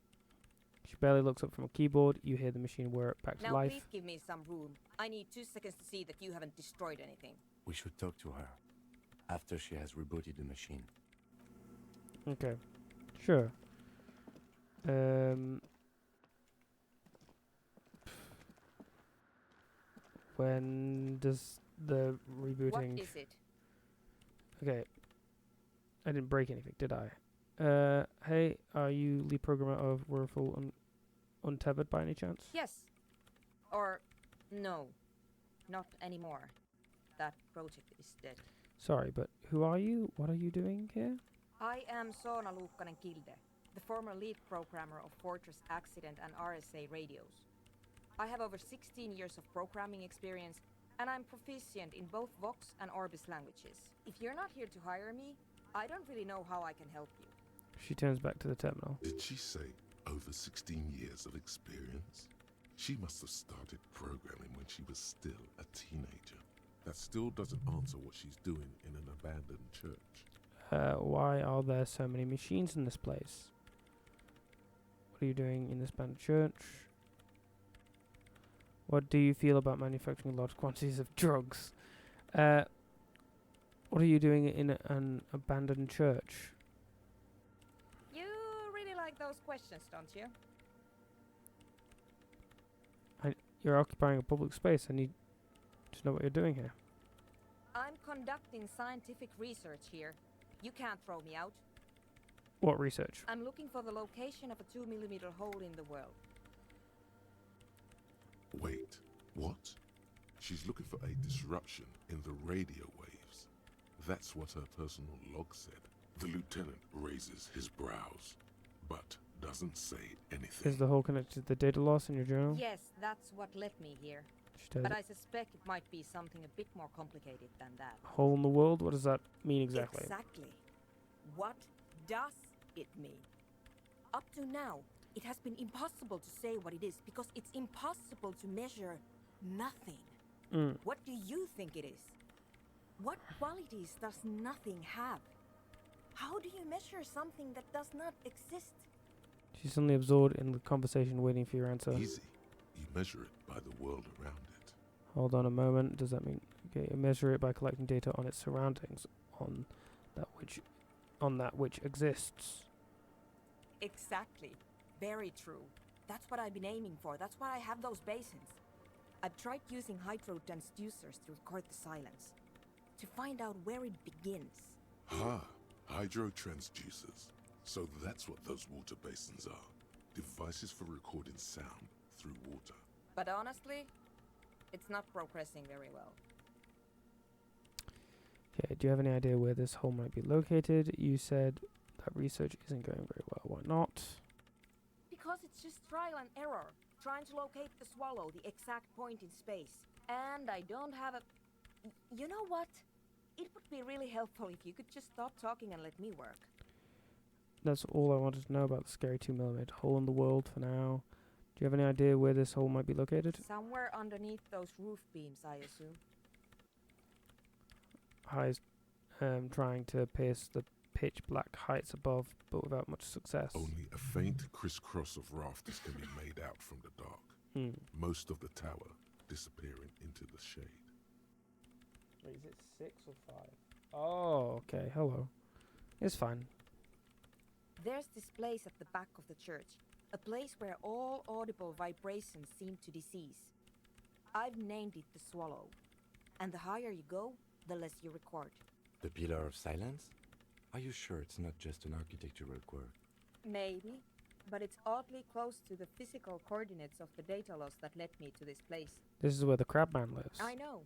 She barely looks up from a keyboard. You hear the machine whir back to Now life. please give me some room. I need 2 seconds to see that you haven't destroyed anything. We should talk to her after she has rebooted the machine. Okay. Sure. When does the rebooting... What is it? Okay. I didn't break anything, did I? Hey, are you lead programmer of Whirlpool Untethered by any chance? Yes. Or no. Not anymore. That project is dead. Sorry, but who are you? What are you doing here? I am Soona Luukkanen-Kilde, the former lead programmer of Fortress Accident and RSA radios. I have over 16 years of programming experience, and I'm proficient in both Vox and Orbis languages. If you're not here to hire me, I don't really know how I can help you. She turns back to the terminal. Did she say over 16 years of experience? She must have started programming when she was still a teenager. That still doesn't answer what she's doing in an abandoned church. Why are there so many machines in this place? What are you doing in this abandoned church? What do you feel about manufacturing large quantities of drugs? What are you doing in an abandoned church? You really like those questions, don't you? You're occupying a public space. I need to know what you're doing here. I'm conducting scientific research here. You can't throw me out. What research? I'm looking for the location of a 2mm hole in the world. Wait, what? She's looking for a disruption in the radio waves. That's what her personal log said. The lieutenant raises his brows, but doesn't say anything. Is the hole connected to the data loss in your journal? Yes, that's what led me here. does But it. I suspect it might be something a bit more complicated than that. Hole in the world? What does that mean exactly? Exactly. What does it mean? Up to now, it has been impossible to say what it is because it's impossible to measure nothing. What do you think it is? What qualities does nothing have? How do you measure something that does not exist? She's suddenly absorbed in the conversation, waiting for your answer. Easy. You measure it by the world around it. Hold on a moment. Does that mean okay? You measure it by collecting data on its surroundings, on that which exists. Exactly. Very true. That's what I've been aiming for. That's why I have those basins. I've tried using hydro transducers to record the silence, to find out where it begins. Hydro transducers. So that's what those water basins are. Devices for recording sound through water. But honestly, it's not progressing very well. Okay, do you have any idea where this hole might be located? You said that research isn't going very well. Why not? Because it's just trial and error, trying to locate the swallow, the exact point in space. And I don't have a... You know what? It would be really helpful if you could just stop talking and let me work. That's all I wanted to know about the scary 2mm hole in the world for now. Do you have any idea where this hole might be located? Somewhere underneath those roof beams, I assume. High's trying to pierce the pitch black heights above, but without much success. Only a faint crisscross of rafters can be made out from the dark. Most of the tower disappearing into the shade. Wait, is it 6 or 5? Oh, okay. Hello. It's fine. There's this place at the back of the church, a place where all audible vibrations seem to decease. I've named it the Swallow, and the higher you go, the less you record. The Pillar of Silence? Are you sure it's not just an architectural quirk? Maybe, but it's oddly close to the physical coordinates of the data loss that led me to this place. This is where the Crabman lives. I know.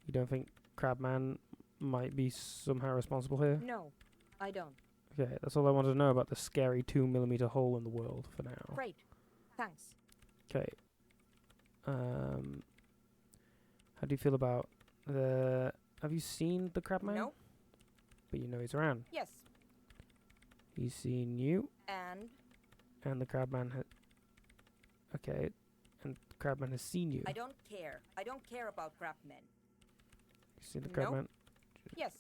You don't think Crabman might be somehow responsible here? No, I don't. Okay, that's all I wanted to know about the scary 2mm hole in the world for now. Great. Thanks. Okay. How do you feel about the... Have you seen the Crabman? No. But you know he's around. Yes. He's seen you. And the Crabman has... Okay. And the Crabman has seen you. I don't care. I don't care about crabmen. You seen the Crabman? Yes.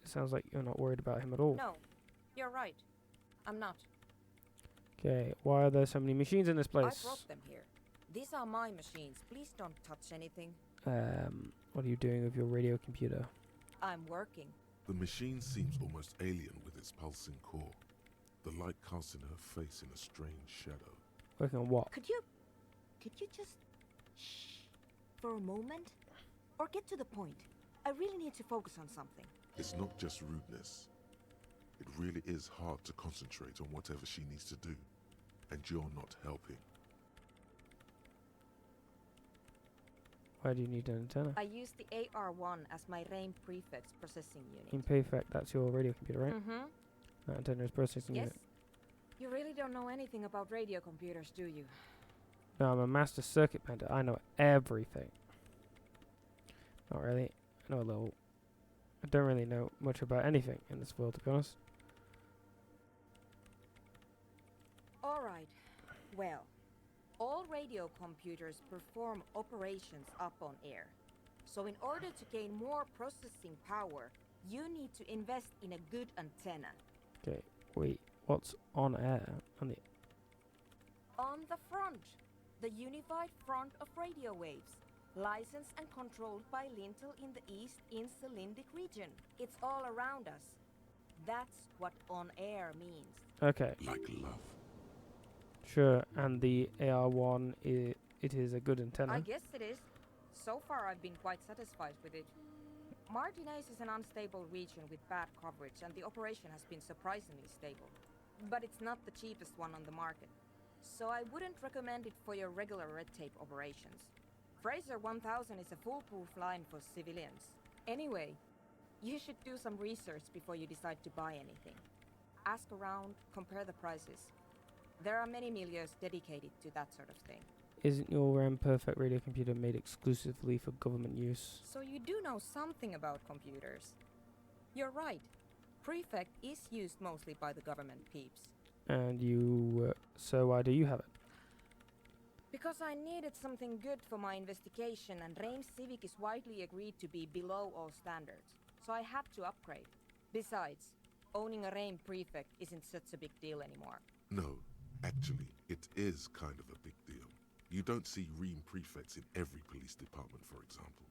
It sounds like you're not worried about him at all. No. You're right. I'm not. Okay, why are there so many machines in this place? I brought them here. These are my machines. Please don't touch anything. What are you doing with your radio computer? I'm working. The machine seems almost alien with its pulsing core. The light casting her face in a strange shadow. Working on what? Could you just shh for a moment? Or get to the point. I really need to focus on something. It's not just rudeness. It really is hard to concentrate on whatever she needs to do. And you're not helping. Why do you need an antenna? I use the AR1 as my RAIN prefix processing unit. In Payfac, that's your radio computer, right? Mm-hmm. That antenna is processing Yes. unit. You really don't know anything about radio computers, do you? No, I'm a master circuit bender. I know everything. Not really. I know a little. I don't really know much about anything in this world, to be honest. Alright. Well, all radio computers perform operations up on air. So in order to gain more processing power, you need to invest in a good antenna. Okay, wait. What's on air? On the front, the unified front of radio waves, licensed and controlled by Lintel in the East Insulindic region. It's all around us. That's what on air means. Okay. Like love. Sure, and the AR1, it is a good antenna. I guess it is. So far I've been quite satisfied with it. Martinez is an unstable region with bad coverage, and the operation has been surprisingly stable. But it's not the cheapest one on the market. so I wouldn't recommend it for your regular red tape operations. Fraser 1000 is a foolproof line for civilians. Anyway, you should do some research before you decide to buy anything. Ask around, compare the prices. There are many milieus dedicated to that sort of thing. Isn't your perfect radio computer made exclusively for government use? So you do know something about computers. You're right. Prefect is used mostly by the government peeps. And you, so why do you have it? Because I needed something good for my investigation, and Reims Civic is widely agreed to be below all standards. So I had to upgrade. Besides, owning a Reims Prefect isn't such a big deal anymore. No, actually, it is kind of a big deal. You don't see Reims Prefects in every police department, for example.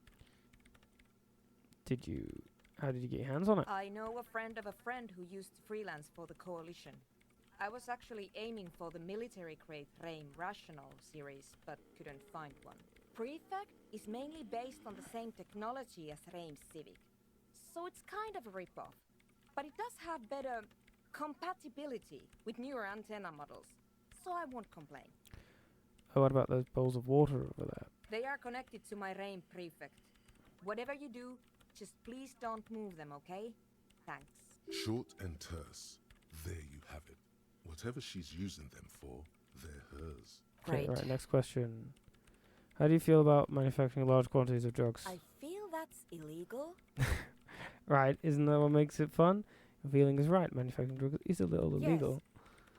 How did you get your hands on it? I know a friend of a friend who used to freelance for the Coalition. I was actually aiming for the military-grade Reims Rational series, but couldn't find one. Prefect is mainly based on the same technology as Reims Civic, so it's kind of a rip-off. But it does have better compatibility with newer antenna models, so I won't complain. Oh, what about those bowls of water over there? They are connected to my Reims Prefect. Whatever you do, just please don't move them, okay? Thanks. Short and terse. There you have it. Whatever she's using them for, they're hers. Okay, right, next question. How do you feel about manufacturing large quantities of drugs? I feel that's illegal. Right, isn't that what makes it fun? Your feeling is right. Manufacturing drugs is a little illegal.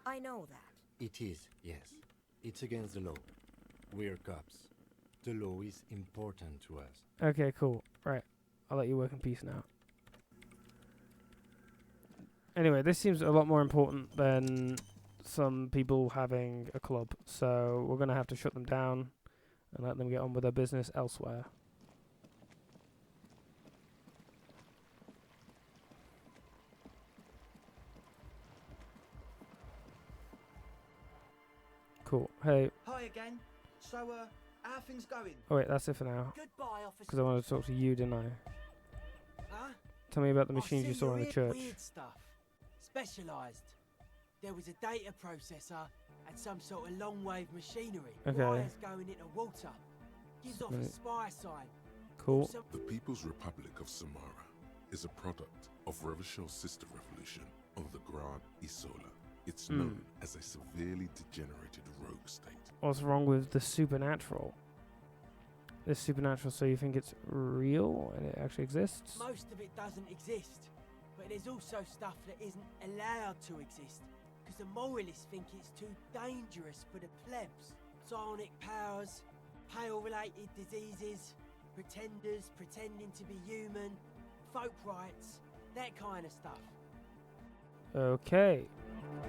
I know that. It is, yes. It's against the law. We're cops. The law is important to us. Okay, cool. Right. I'll let you work in peace now. Anyway, this seems a lot more important than some people having a club, so we're going to have to shut them down and let them get on with their business elsewhere. Cool. Hey. Hi again. So, how are things going? Oh wait, that's it for now. Goodbye, officer. Because I wanted to talk to you, didn't I? Huh? Tell me about the machines you see saw in you're the church. Weird stuff. Specialised. There was a data processor and some sort of long-wave machinery. Okay. Wires going into water. Gives off a spy sign. Cool. The People's Republic of Samara is a product of Revachol's sister revolution on the Grand Isola. It's known as a severely degenerated rogue state. What's wrong with the supernatural? This supernatural, so you think it's real and it actually exists? Most of it doesn't exist, but there's also stuff that isn't allowed to exist, because the moralists think it's too dangerous for the plebs. Psionic powers, pale-related diseases, pretenders pretending to be human, folk rights, that kind of stuff. Okay.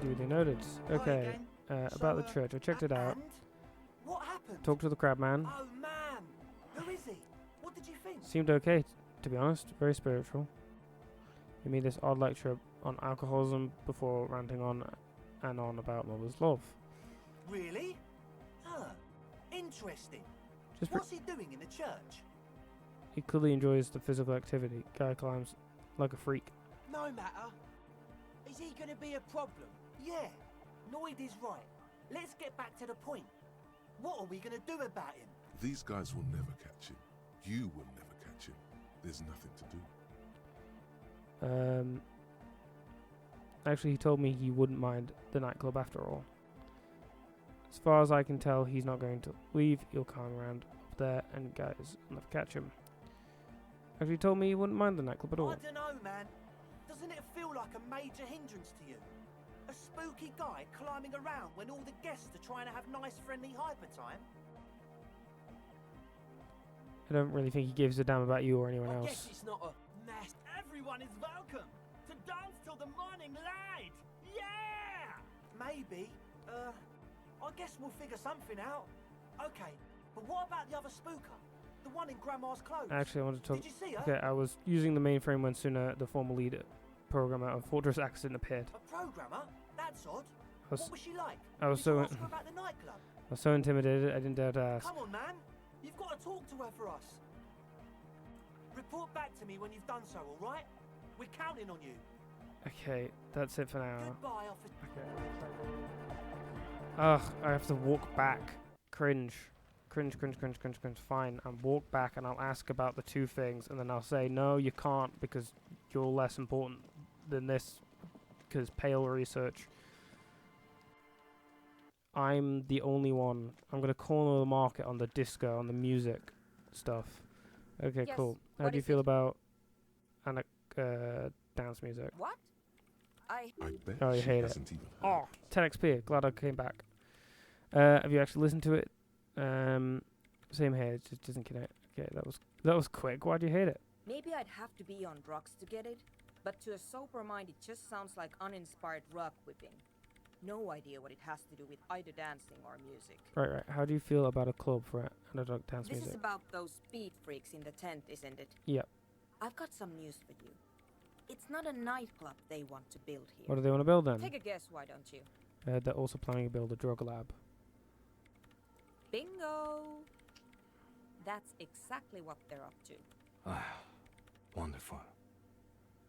Duly noted. Hi Okay. again. About the church, I checked it out. What happened? Talked to the crab man. Oh man, who is he? What did you think? Seemed okay, to be honest. Very spiritual. He made this odd lecture on alcoholism before ranting on and on about mother's love. Really? Huh. Interesting. Just What's he doing in the church? He clearly enjoys the physical activity. Guy climbs like a freak. No matter. Is he going to be a problem? Yeah, Noid is right. Let's get back to the point. What are we going to do about him? These guys will never catch him. You will never catch him. There's nothing to do. Actually, he told me he wouldn't mind the nightclub after all. As far as I can tell, he's not going to leave. He'll come around up there and guys will never catch him. Actually, he told me he wouldn't mind the nightclub at all. I don't know, man. Doesn't it feel like a major hindrance to you? A spooky guy climbing around when all the guests are trying to have nice, friendly hyper time? I don't really think he gives a damn about you or anyone I else. guess it's not a mass. Everyone is welcome to dance till the morning light. Yeah! Maybe. I guess we'll figure something out. Okay, but what about the other spooker? The one in Grandma's clothes? Actually, I wanted to talk. Did you see her? Okay, I was using the mainframe when Suna, the former lead programmer of Fortress Accident, appeared. A programmer? That's odd. Was- What was she like? I was Did so you ask her about the nightclub? I was so intimidated, I didn't dare to ask. Come on, man. You've got to talk to her for us. Report back to me when you've done so, all right? We're counting on you. Okay, that's it for now. Goodbye, officer. Okay. Ugh, I have to walk back. Cringe. Cringe. Fine, I'll walk back and I'll ask about the two things, and then I'll say, no, you can't because you're less important than this, because pale research. I'm the only one. I'm going to corner the market on the disco, on the music stuff. Okay, Yes, cool. How what do you is feel it? about dance music? What? I bet Oh, you she hate it. hasn't even heard. Oh, 10 XP. Glad I came back. Have you actually listened to it? Same here. It just doesn't connect. Okay, that was quick. Why do you hate it? Maybe I'd have to be on drugs to get it, but to a sober mind it just sounds like uninspired rug whipping. No idea what it has to do with either dancing or music. Right. How do you feel about a club for adult dance This music? is about those speed freaks in the tent, isn't it? Yep. I've got some news for you. It's not a nightclub they want to build here. What do they want to build then? Take a guess, why don't you? They're also planning to build a drug lab. Bingo! That's exactly what they're up to. Ah, wonderful.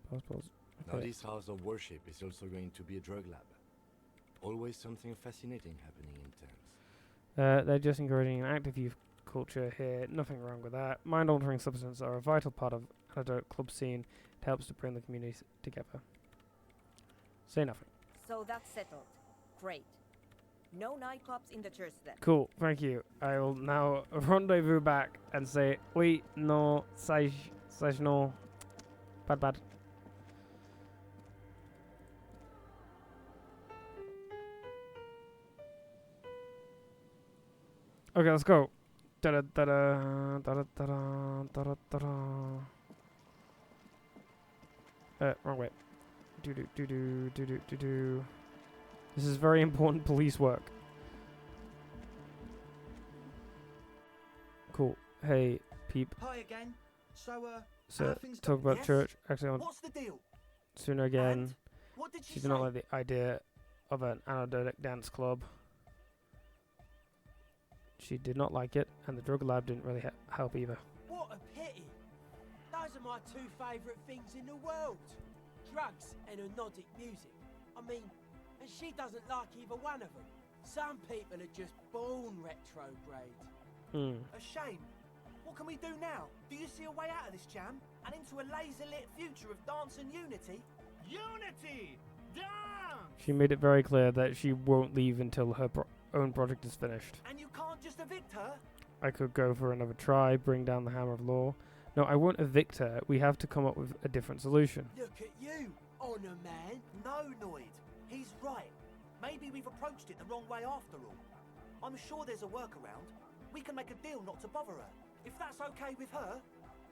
Pause. Now Okay. this house of worship is also going to be a drug lab. Always something fascinating happening in towns. They're just encouraging an active youth culture here. Nothing wrong with that. Mind-altering substances are a vital part of an adult club scene. It helps to bring the communities together. Say nothing. So that's settled. Great. No nightclubs in the church then. Cool, thank you. I will now rendezvous back and say, oui, no, sage no. Bad. Okay, let's go. Wrong way. Do. This is very important police work. Cool. Hey, peep. Hi again. So, So, things talk go- about yes? church. Actually, I want What's the deal? sooner again. And what did she She did not say? like the idea of an anecdotic dance club. She did not like it, and the drug lab didn't really help either. What a pity. Those are my two favourite things in the world. Drugs and hypnotic music. I mean, and she doesn't like either one of them. Some people are just born retrograde. A shame. What can we do now? Do you see a way out of this jam? And into a laser-lit future of dance and unity? Unity! Dance! She made it very clear that she won't leave until her own project is finished. And you can't just evict her? I could go for another try, bring down the hammer of law. No, I won't evict her. We have to come up with a different solution. Look at you, honour man. No, Noid. He's right. Maybe we've approached it the wrong way after all. I'm sure there's a workaround. We can make a deal not to bother her. If that's okay with her,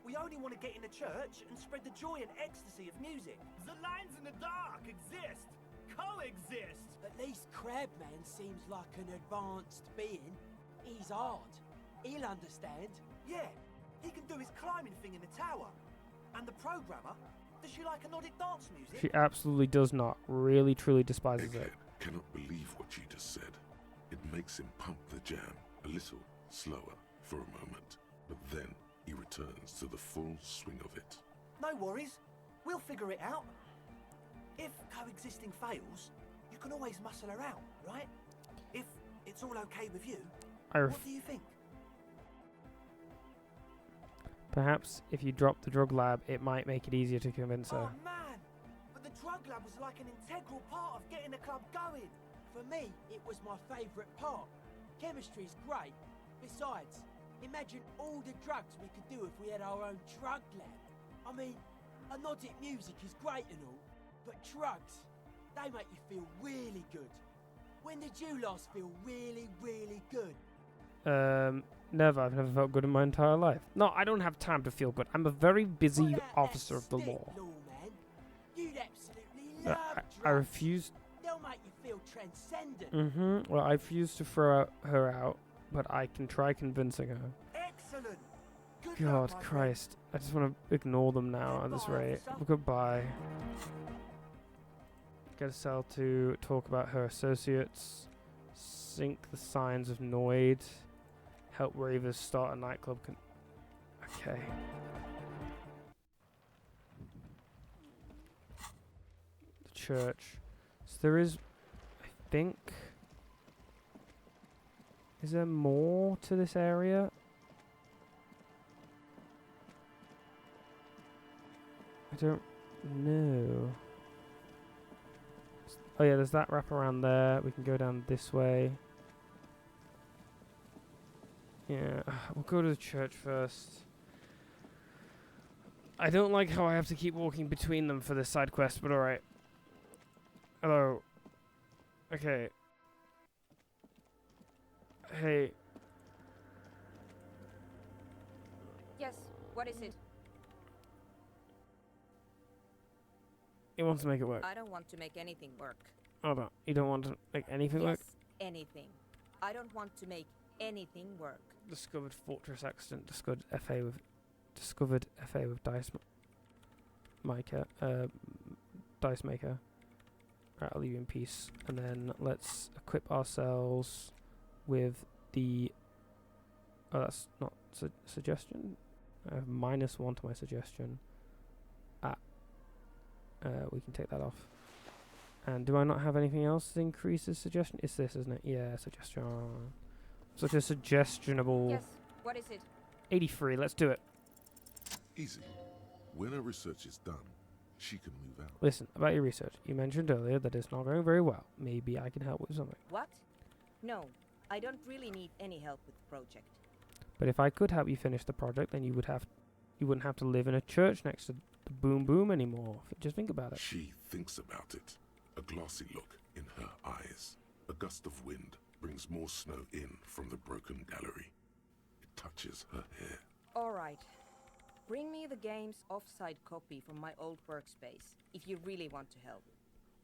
we only want to get in the church and spread the joy and ecstasy of music. The lines in the dark exist. Coexist. At least Crabman seems like an advanced being. He's hard. He'll understand. Yeah, he can do his climbing thing in the tower. And the programmer, does she like anodic dance music? She absolutely does not. Really, truly despises it. Cannot believe what she just said. It makes him pump the jam a little slower for a moment, but then he returns to the full swing of it. No worries. We'll figure it out. If coexisting fails, you can always muscle her out, right? If it's all okay with you, what do you think? Perhaps if you drop the drug lab, it might make it easier to convince her. Oh man! But the drug lab was like an integral part of getting the club going. For me, it was my favourite part. Chemistry's great. Besides, imagine all the drugs we could do if we had our own drug lab. I mean, hypnotic music is great and all, but drugs, they make you feel really good. When did you last feel really, really good? Never. I've never felt good in my entire life. No, I don't have time to feel good. I'm a very busy officer of the law. You'd absolutely love drugs. I refuse. They'll make you feel transcendent. Mm-hmm. Well, I refuse to throw her out, but I can try convincing her. Excellent. God Christ. I just want to ignore them now at this rate. Goodbye. Get a cell to talk about her associates. Sync the signs of Noid. Help ravers start a nightclub. Okay. The church. So there is, I think, Is there more to this area? I don't know. Oh yeah, there's that wrap around there. We can go down this way. Yeah, we'll go to the church first. I don't like how I have to keep walking between them for this side quest, but alright. Hello. Okay. Hey. Yes, what is it? He wants to make it work. I don't want to make anything work. Hold on. You don't want to make anything work? Yes, anything. I don't want to make anything work. Discovered fortress accident. Discovered FA with dice maker. Dice maker. Right, I'll leave you in peace. And then let's equip ourselves with the. Oh, that's not suggestion. I have -1 to my suggestion. We can take that off. And do I not have anything else that increases suggestion? It's this, isn't it? Yeah, suggestion. Such a suggestionable. Yes, what is it? 83, let's do it. Easy. When her research is done, she can move out. Listen, about your research. You mentioned earlier that it's not going very well. Maybe I can help with something. What? No, I don't really need any help with the project. But if I could help you finish the project, then you wouldn't have to live in a church next to the Boom Boom anymore. Just think about it. She thinks about it. A glassy look in her eyes. A gust of wind brings more snow in from the broken gallery. It touches her hair. All right. Bring me the game's offsite copy from my old workspace, if you really want to help.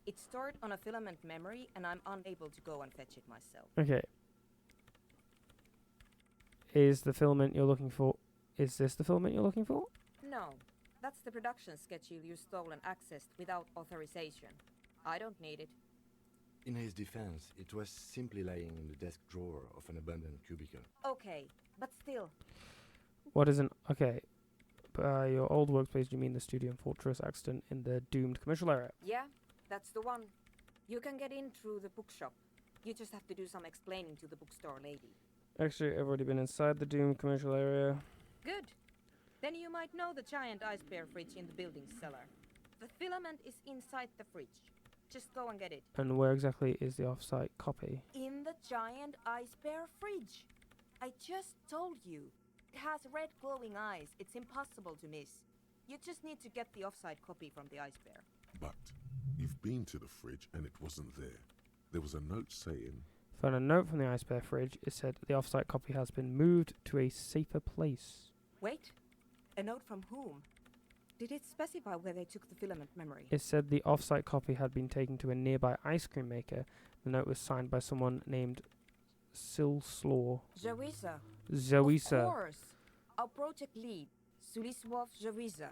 It's stored on a filament memory, and I'm unable to go and fetch it myself. Okay. Is the filament you're looking for? Is this the filament you're looking for? No, that's the production schedule you stole and accessed without authorization. I don't need it. In his defense, it was simply lying in the desk drawer of an abandoned cubicle. Okay, but still. What is an... Okay. Your old workspace, do you mean the studio and fortress accident in the doomed commercial area? Yeah, that's the one. You can get in through the bookshop. You just have to do some explaining to the bookstore lady. Actually, I've already been inside the doomed commercial area. Good. Then you might know the giant ice bear fridge in the building's cellar. The filament is inside the fridge. Just go and get it. And where exactly is the off-site copy? In the giant ice bear fridge. I just told you. It has red glowing eyes. It's impossible to miss. You just need to get the off-site copy from the ice bear. But you've been to the fridge and it wasn't there. There was a note saying... Found a note from the ice bear fridge. It said the off-site copy has been moved to a safer place. Wait. A note from whom? Did it specify where they took the filament memory? It said the off-site copy had been taken to a nearby ice cream maker. The note was signed by someone named Silslaw. Zawisa. Zawisa. Of course. Our project lead, Suliswov Zawisa.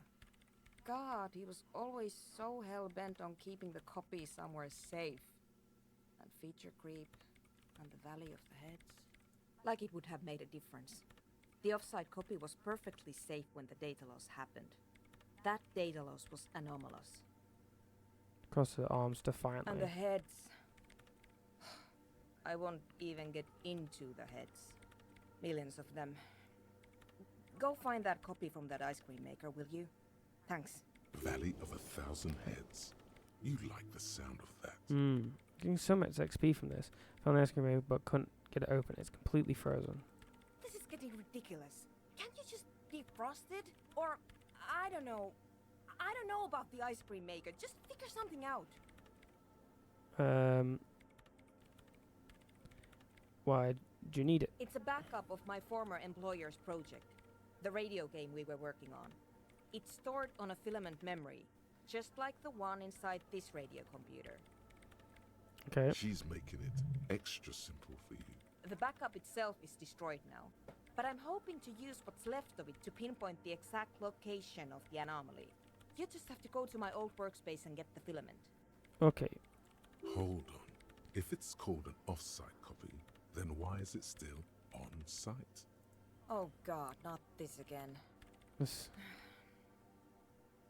God, he was always so hell-bent on keeping the copy somewhere safe. And feature creep, and the Valley of the Heads. Like it would have made a difference. The off-site copy was perfectly safe when the data loss happened. That data loss was anomalous. Cross the arms defiantly. And the heads. I won't even get into the heads. Millions of them. Go find that copy from that ice cream maker, will you? Thanks. Valley of 1,000 Heads. You like the sound of that. Getting so much XP from this. Found the ice cream maker but couldn't get it open. It's completely frozen. This is getting ridiculous. Can't you just defrost it? Or, I don't know. I don't know about the ice cream maker. Just figure something out. Why do you need it? It's a backup of my former employer's project. The radio game we were working on. It's stored on a filament memory. Just like the one inside this radio computer. Okay. She's making it extra simple for you. The backup itself is destroyed now. But I'm hoping to use what's left of it to pinpoint the exact location of the anomaly. You just have to go to my old workspace and get the filament. Okay. Hold on. If it's called an off-site copy, then why is it still on-site? Oh God, not this again.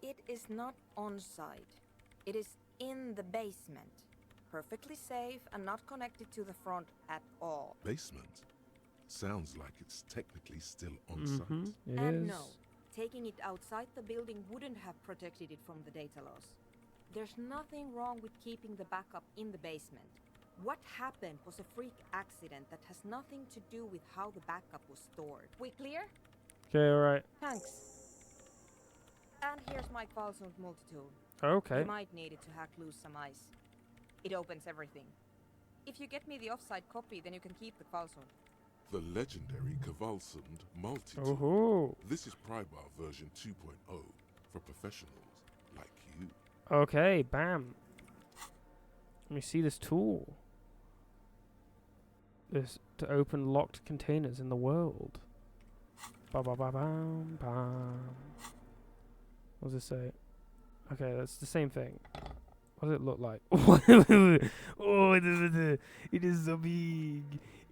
It is not on-site. It is in the basement. Perfectly safe and not connected to the front at all. Basement? Sounds like it's technically still on site. It and is. no, taking it outside the building wouldn't have protected it from the data loss. There's nothing wrong with keeping the backup in the basement. What happened was a freak accident that has nothing to do with how the backup was stored. We clear? Okay, alright. Thanks. And here's my Kvalsund multi-tool. Okay. You might need it to hack loose some ice. It opens everything. If you get me the offside copy, then you can keep the Kvalsund. The legendary Kvalsund multi-tool. Oh-hoo. This is Prybar version 2.0 for professionals like you. Okay, bam. Let me see this tool. This to open locked containers in the world. Ba ba ba bam bam. What does it say? Okay, that's the same thing. What does it look like? Oh, it is so big.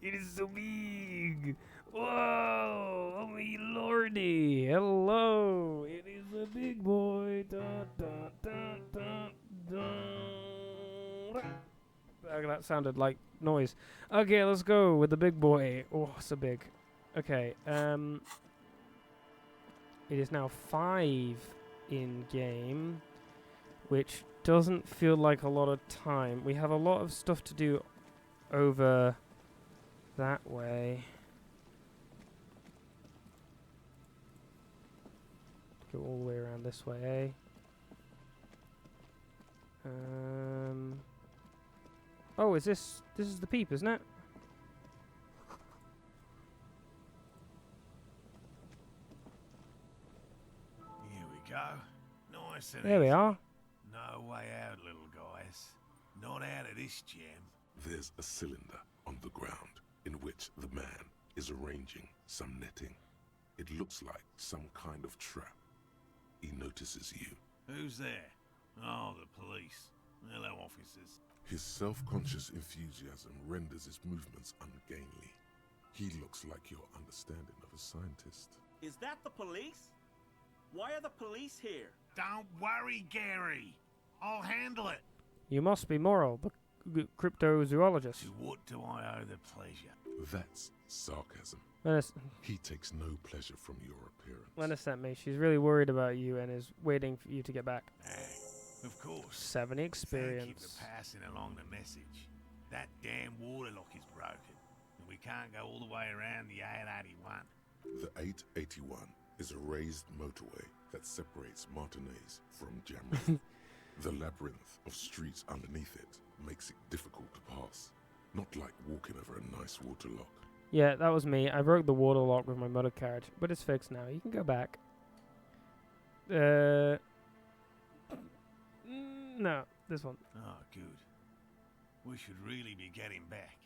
It is so big. Whoa! Oh my lordy! Hello! It is a big boy. Da, da, da, da, da. That sounded like noise. Okay, let's go with the big boy. Oh, so big. Okay, it is now 5 in game, which doesn't feel like a lot of time. We have a lot of stuff to do over that way. Go all the way around this way, eh? Oh, is this is the peep, isn't it? Here we go. Nice and There we easy. are. No way out, little guys. Not out of this jam. There's a cylinder on the ground in which the man is arranging some netting. It looks like some kind of trap. He notices you. Who's there? Oh, the police. Hello, officers. His self-conscious enthusiasm renders his movements ungainly. He looks like your understanding of a scientist. Is that the police? Why are the police here? Don't worry, Gary. I'll handle it. You must be Moral, the cryptozoologist. To what do I owe the pleasure? That's sarcasm. He takes no pleasure from your appearance. Lena sent me. She's really worried about you and is waiting for you to get back. Of course. 70 experience. Thank you for passing along the message. That damn water lock is broken, and we can't go all the way around the 881. The 881 is a raised motorway that separates Martinez from Jamrock. The labyrinth of streets underneath it makes it difficult to pass. Not like walking over a nice water lock. Yeah, that was me. I broke the water lock with my motor carriage, but it's fixed now. You can go back. No, this one. Oh, good. We should really be getting back.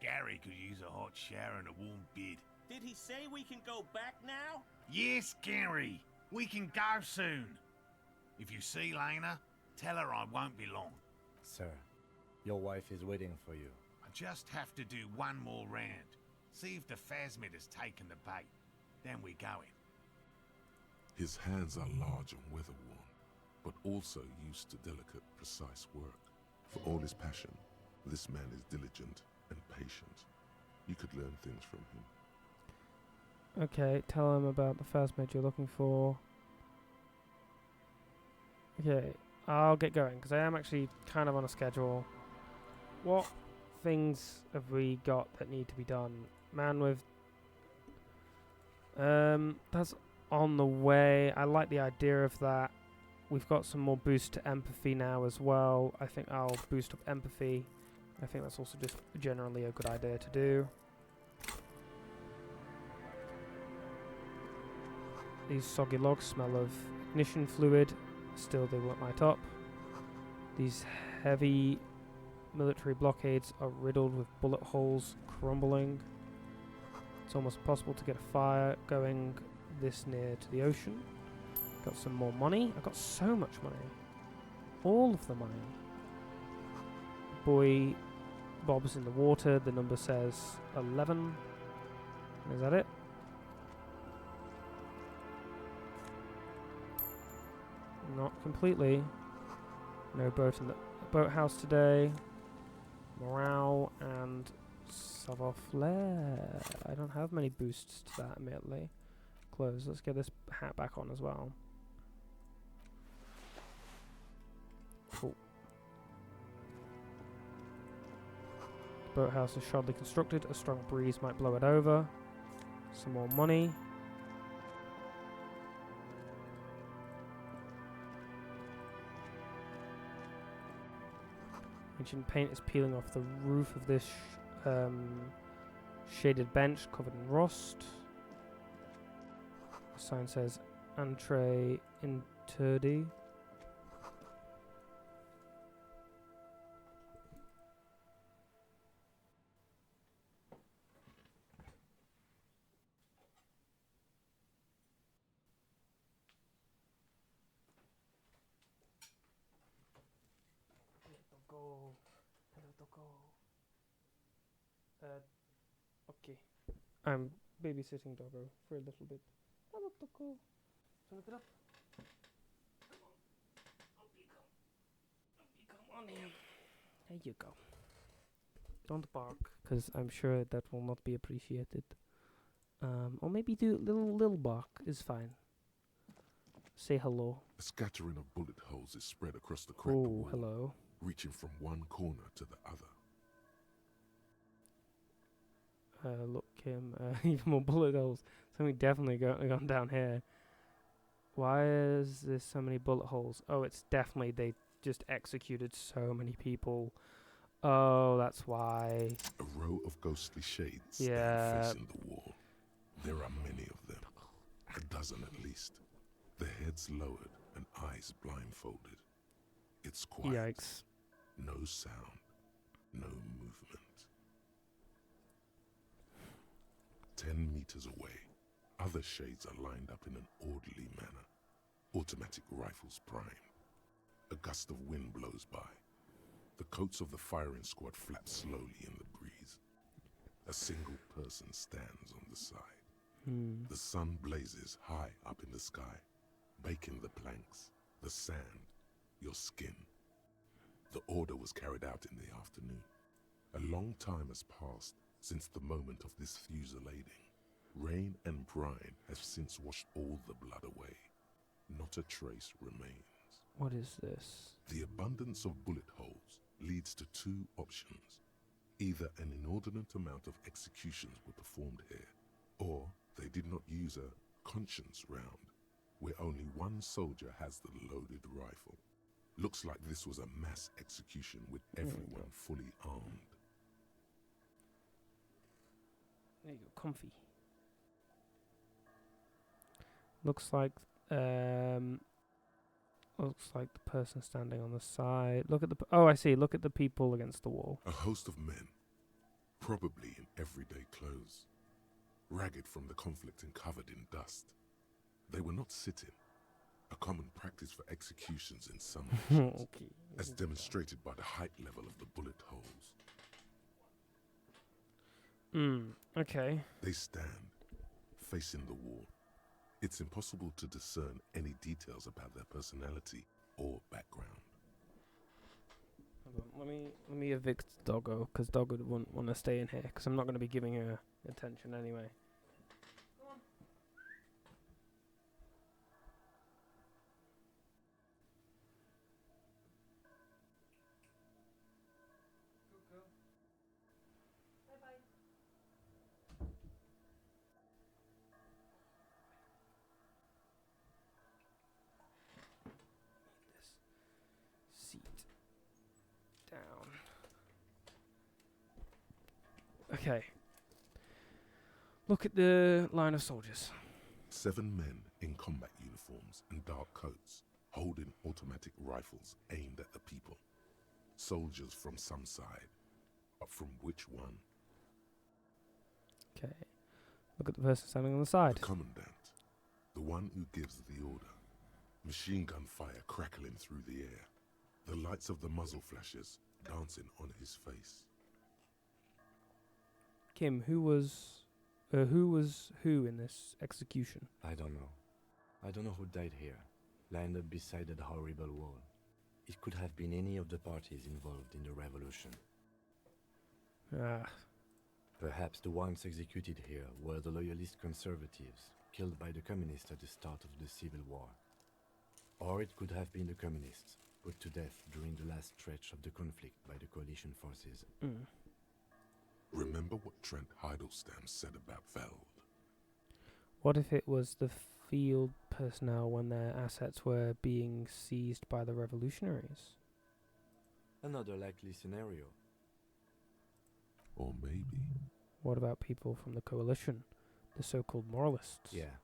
Gary could use a hot shower and a warm bed. Did he say we can go back now? Yes, Gary. We can go soon. If you see Lena, tell her I won't be long. Sir, your wife is waiting for you. I just have to do one more round. See if the phasmid has taken the bait. Then we go in. His hands are large and weather-worn, but also used to delicate, precise work. For all his passion, this man is diligent and patient. You could learn things from him. Okay, tell him about the phasmid you're looking for. Okay, I'll get going, because I am actually kind of on a schedule. What things have we got that need to be done? Man with... that's on the way. I like the idea of that. We've got some more boost to empathy now as well. I think I'll boost up empathy. I think that's also just generally a good idea to do. These soggy logs smell of ignition fluid. Still, they won't light up. These heavy military blockades are riddled with bullet holes crumbling. It's almost impossible to get a fire going this near to the ocean. Got some more money. I've got so much money. All of the money. Boy bobs in the water. The number says 11. Is that it? Not completely. No boat in the boathouse today. Morale and Savoir-faire. I don't have many boosts to that, admittedly. Clothes. Let's get this hat back on as well. Cool. The boathouse is shoddily constructed. A strong breeze might blow it over. Some more money. Ancient paint is peeling off the roof of this shaded bench covered in rust. The sign says Entree Interdit. Okay. I'm babysitting Doggo for a little bit. Hello, Doggo. Look it up. Come on here. There you go. Don't bark, because I'm sure that will not be appreciated. Or maybe do little bark is fine. Say hello. A scattering of bullet holes is spread across the cracked wall, hello. reaching from one corner to the other. Look, Kim, even more bullet holes. Something definitely gone down here. Why is there so many bullet holes? Oh, it's definitely they just executed so many people. Oh, that's why. A row of ghostly shades stand facing the wall. There are many of them, a dozen at least. Their heads lowered and eyes blindfolded. It's quiet. Yikes. No sound, no movement. 10 meters away, other shades are lined up in an orderly manner. Automatic rifles primed. A gust of wind blows by. The coats of the firing squad flap slowly in the breeze. A single person stands on the side. The sun blazes high up in the sky, baking the planks, the sand, your skin. The order was carried out in the afternoon. A long time has passed since the moment of this fusillading. Rain and brine have since washed all the blood away. Not a trace remains. What is this? The abundance of bullet holes leads to two options. Either an inordinate amount of executions were performed here, or they did not use a conscience round, where only one soldier has the loaded rifle. Looks like this was a mass execution with everyone fully armed. There you go, comfy. Looks like the person standing on the side. Look at the I see. Look at the people against the wall. A host of men, probably in everyday clothes, ragged from the conflict and covered in dust. They were not sitting, a common practice for executions in some nations, as demonstrated by the height level of the bullet holes. Okay. They stand, facing the wall. It's impossible to discern any details about their personality or background. Hold on, let me evict Doggo, because Doggo wouldn't want to stay in here, because I'm not going to be giving her attention anyway. Down. Okay. Look at the line of soldiers. 7 men in combat uniforms and dark coats, holding automatic rifles aimed at the people. Soldiers from some side, but from which one? Okay. Look at the person standing on the side. The commandant, the one who gives the order. Machine gun fire crackling through the air. The lights of the muzzle flashes dancing on his face. Kim, who was who in this execution? I don't know. I don't know who died here, lined up beside that horrible wall. It could have been any of the parties involved in the revolution. Perhaps the ones executed here were the loyalist conservatives, killed by the communists at the start of the Civil War. Or it could have been the communists, put to death during the last stretch of the conflict by the coalition forces. Remember what Trent Heidelstein said about Veld? What if it was the field personnel when their assets were being seized by the revolutionaries? Another likely scenario. Or maybe... What about people from the coalition, the so-called moralists? Yeah.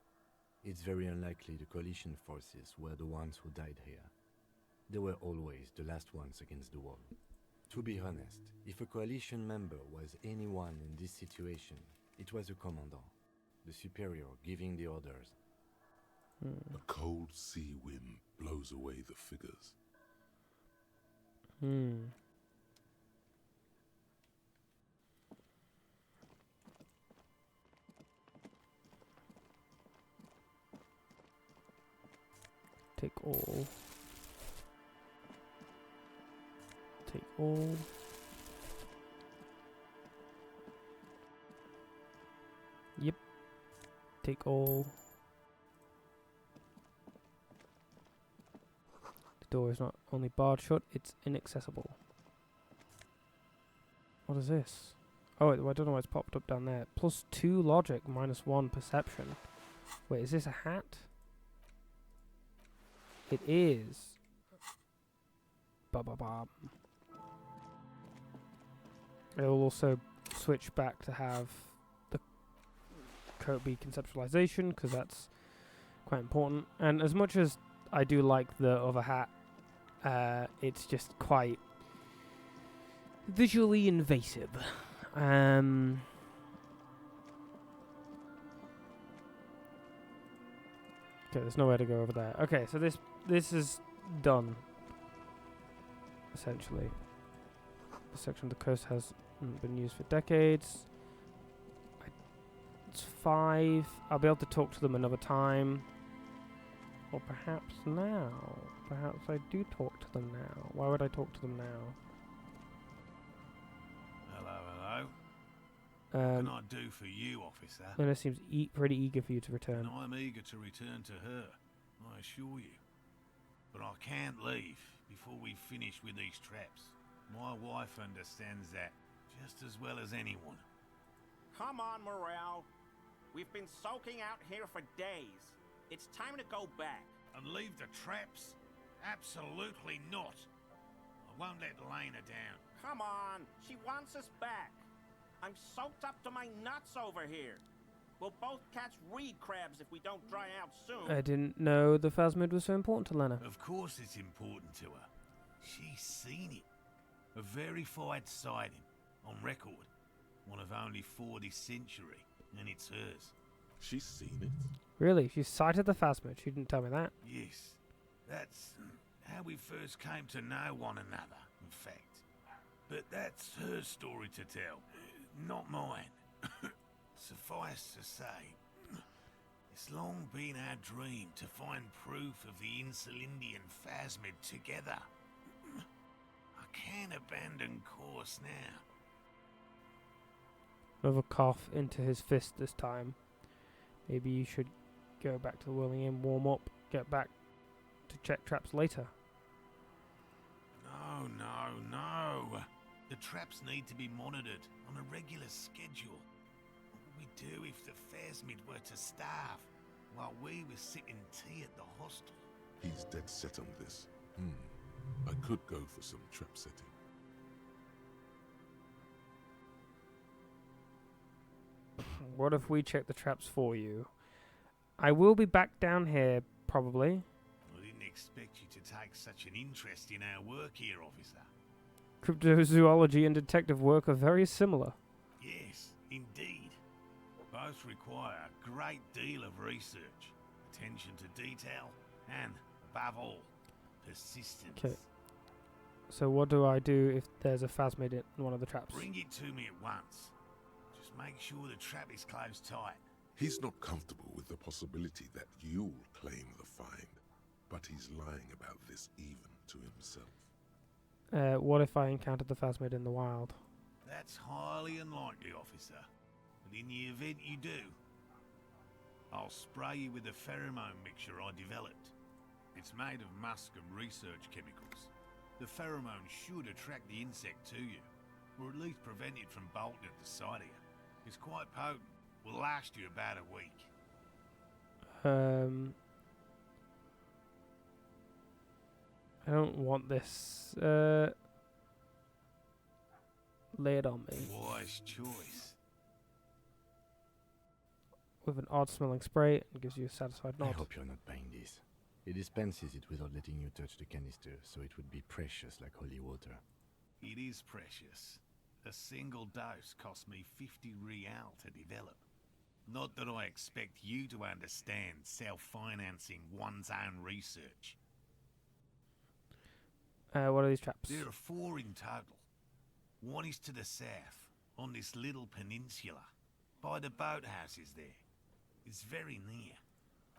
It's very unlikely the coalition forces were the ones who died here. They were always the last ones against the wall. To be honest, if a coalition member was anyone in this situation, it was a commandant, the superior giving the orders. A cold sea wind blows away the figures. Take all. Take all. Yep. Take all. The door is not only barred shut, it's inaccessible. What is this? Oh, I don't know why it's popped up down there. +2 logic, -1 perception. Wait, is this a hat? It is. Ba-ba-bam. It will also switch back to have the code be conceptualization, because that's quite important. And as much as I do like the other hat, it's just quite visually invasive. Okay, there's nowhere to go over there. Okay, so this is done, essentially. The section of the coast has been used for decades. It's 5. I'll be able to talk to them another time. Or perhaps now. Perhaps I do talk to them now. Why would I talk to them now? Hello. What can I do for you, officer? Lena seems pretty eager for you to return. And I'm eager to return to her, I assure you. But I can't leave before we finish with these traps. My wife understands that just as well as anyone. Come on, Morale. We've been soaking out here for days. It's time to go back. And leave the traps? Absolutely not. I won't let Lena down. Come on, she wants us back. I'm soaked up to my nuts over here. We'll both catch reed crabs if we don't dry out soon. I didn't know the phasmid was so important to Lena. Of course it's important to her. She's seen it. A verified sighting, on record. One of only 4 this century, and it's hers. She's seen it? Really? She sighted the phasmid? She didn't tell me that. Yes. That's how we first came to know one another, in fact. But that's her story to tell, not mine. Suffice to say, it's long been our dream to find proof of the Insulindian phasmid together. I can't abandon course now. Another cough into his fist this time. Maybe you should go back to the Whirling Inn, warm up, get back to check traps later. No. The traps need to be monitored on a regular schedule. What would we do if the phasmid were to starve while we were sipping tea at the hostel? He's dead set on this. I could go for some trap setting. What if we check the traps for you? I will be back down here, probably. I didn't expect you to take such an interest in our work here, officer. Cryptozoology and detective work are very similar. Yes, indeed. Both require a great deal of research, attention to detail, and, above all, persistence. Okay. So what do I do if there's a phasmid in one of the traps? Bring it to me at once. Just make sure the trap is closed tight. He's not comfortable with the possibility that you'll claim the find, but he's lying about this even to himself. What if I encountered the phasmid in the wild? That's highly unlikely, officer. But in the event you do, I'll spray you with a pheromone mixture I developed. It's made of musk and research chemicals. The pheromone should attract the insect to you, or at least prevent it from bolting at the sight of you. It's quite potent. Will last you about a week. I don't want this laid on me. Wise choice. With an odd smelling spray and gives you a satisfied I nod. hope you're not buying this. It dispenses it without letting you touch the canister, so it would be precious like holy water. It is precious. A single dose cost me 50 real to develop. Not that I expect you to understand self-financing one's own research. What are these traps? There are 4 in total. One is to the south, on this little peninsula, by the boathouses there. It's very near.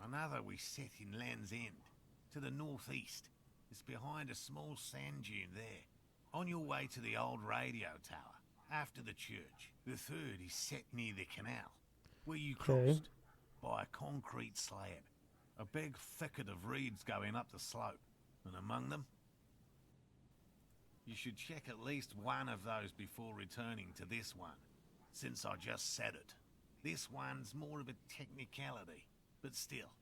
Another we set in Land's End, to the northeast. It's behind a small sand dune there, on your way to the old radio tower, after the church. The third is set near the canal, where you crossed, by a concrete slab. A big thicket of reeds going up the slope, and among them, you should check at least one of those before returning to this one, since I just said it. This one's more of a technicality, but still,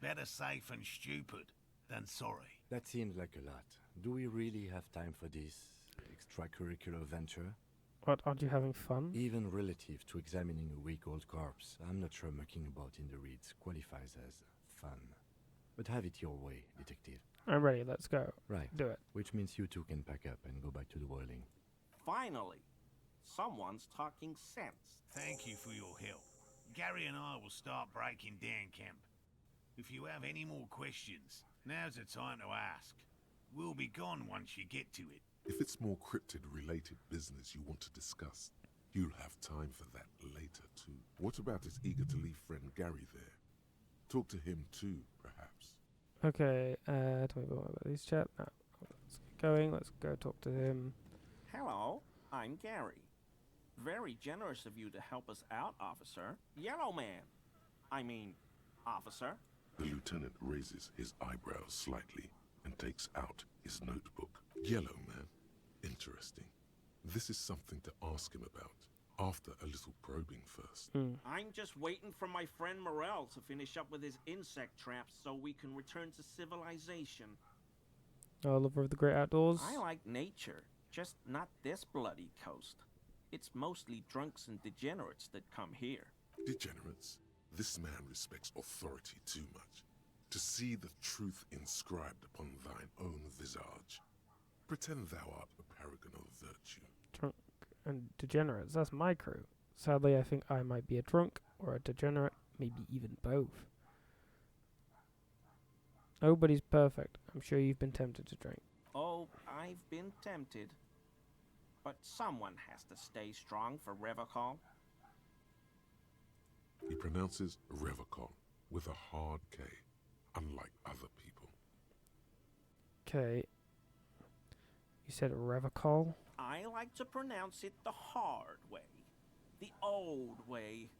better safe and stupid than sorry. That seems like a lot. Do we really have time for this extracurricular venture? What, aren't you having fun? Even relative to examining a week-old corpse, I'm not sure mucking about in the reeds qualifies as fun. But have it your way, detective. I'm ready, let's go. Right. Do it. Which means you two can pack up and go back to the whirling. Finally, someone's talking sense. Thank you for your help. Gary and I will start breaking down camp. If you have any more questions, now's the time to ask. We'll be gone once you get to it. If it's more cryptid-related business you want to discuss, you'll have time for that later too. What about his eager-to-leave friend Gary there? Talk to him too, perhaps. Okay, tell me more about these chat. No, let's get going. Let's go talk to him. Hello, I'm Gary. Very generous of you to help us out, officer. Yellow man. I mean, officer. The lieutenant raises his eyebrows slightly and takes out his notebook. Yellow man. Interesting. This is something to ask him about. After a little probing first. I'm just waiting for my friend Morel to finish up with his insect traps so we can return to civilization. Oh, lover of the great outdoors. I like nature, just not this bloody coast. It's mostly drunks and degenerates that come here. Degenerates? This man respects authority too much. To see the truth inscribed upon thine own visage. Pretend thou art a paragon of virtue. Drunk and degenerates, that's my crew. Sadly, I think I might be a drunk or a degenerate, maybe even both. Nobody's perfect. I'm sure you've been tempted to drink. Oh, I've been tempted. But someone has to stay strong for Revocol. He pronounces Revocol with a hard K, unlike other people. Okay. You said Revocol? I like to pronounce it the hard way. The old way.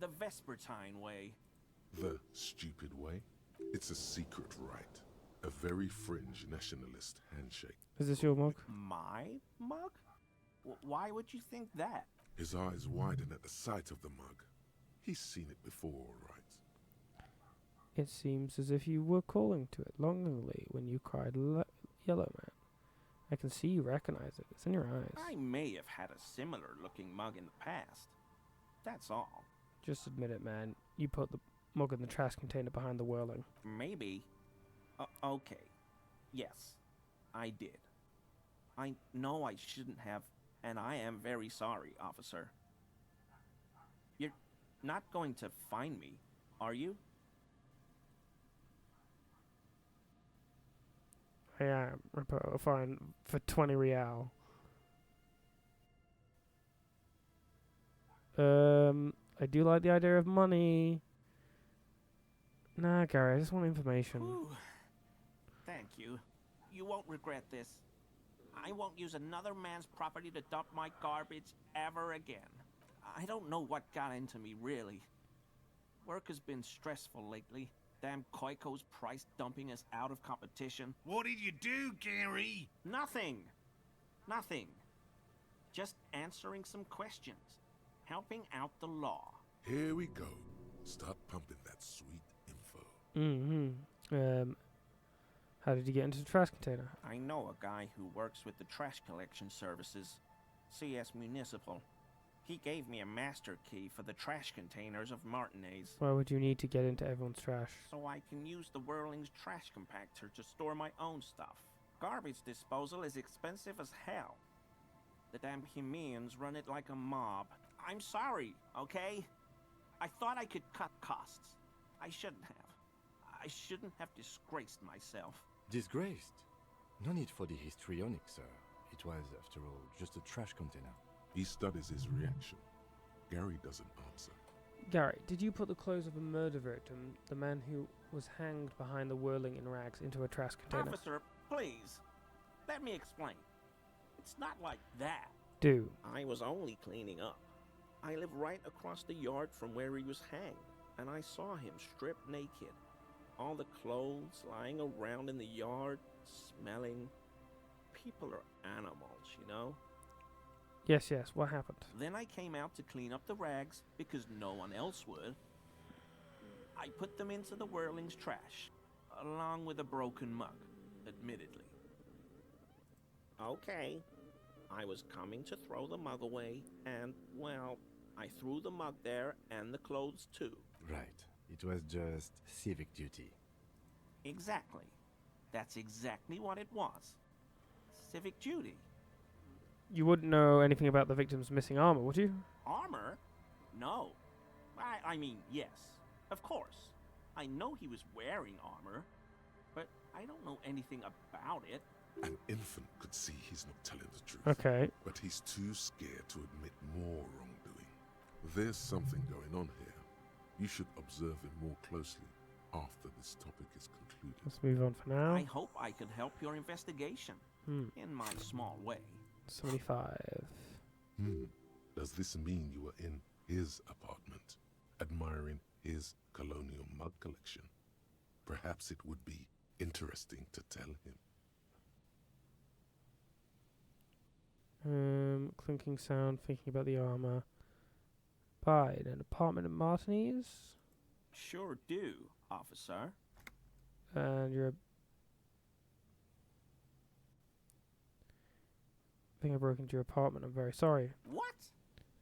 The Vespertine way. The stupid way? It's a secret rite. A very fringe nationalist handshake. Is this your mug? My mug? Why would you think that? His eyes widen at the sight of the mug. He's seen it before, all right. It seems as if you were calling to it longingly when you cried Yellow Man. I can see you recognize it. It's in your eyes. I may have had a similar looking mug in the past. That's all. Just admit it, man. You put the mug in the trash container behind the whirling. Maybe. Okay. Yes, I did. I know I shouldn't have, and I am very sorry, officer. You're not going to find me, are you? I am. Repo, fine. For 20 real. I do like the idea of money. Nah, Gary, I just want information. Whew. Thank you. You won't regret this. I won't use another man's property to dump my garbage ever again. I don't know what got into me, really. Work has been stressful lately. Damn Koiko's price dumping us out of competition. What did you do, Gary? Nothing. Nothing. Just answering some questions. Helping out the law. Here we go. Start pumping that sweet info. How did you get into the trash container? I know a guy who works with the trash collection services. CS Municipal. He gave me a master key for the trash containers of Martinez. Why would you need to get into everyone's trash? So I can use the Whirling's trash compactor to store my own stuff. Garbage disposal is expensive as hell. The damn Bohemians run it like a mob. I'm sorry, okay? I thought I could cut costs. I shouldn't have. I shouldn't have disgraced myself. Disgraced? No need for the histrionic, sir. It was, after all, just a trash container. He studies his reaction. Gary doesn't answer. Gary, did you put the clothes of a murder victim, the man who was hanged behind the whirling in rags, into a trash container? Officer, please. Let me explain. It's not like that. Do. I was only cleaning up. I live right across the yard from where he was hanged, and I saw him stripped naked. All the clothes lying around in the yard, smelling. People are animals, you know? Yes, what happened? Then I came out to clean up the rags, because no one else would. I put them into the Whirling's trash, along with a broken mug, admittedly. Okay, I was coming to throw the mug away, and, well, I threw the mug there and the clothes too. Right. It was just civic duty. Exactly. That's exactly what it was. Civic duty. You wouldn't know anything about the victim's missing armor, would you? Armor? No. I mean, yes. Of course. I know he was wearing armor, but I don't know anything about it. An infant could see he's not telling the truth. Okay. But he's too scared to admit more wrongdoing. There's something going on here. You should observe him more closely after this topic is concluded. Let's move on for now. I hope I can help your investigation. In my small way. 75. Does this mean you were in his apartment, admiring his colonial mug collection? Perhaps it would be interesting to tell him. Clinking sound, thinking about the armor. Buy an apartment in Martinez? Sure do, officer. And you're I think I broke into your apartment. I'm very sorry. What?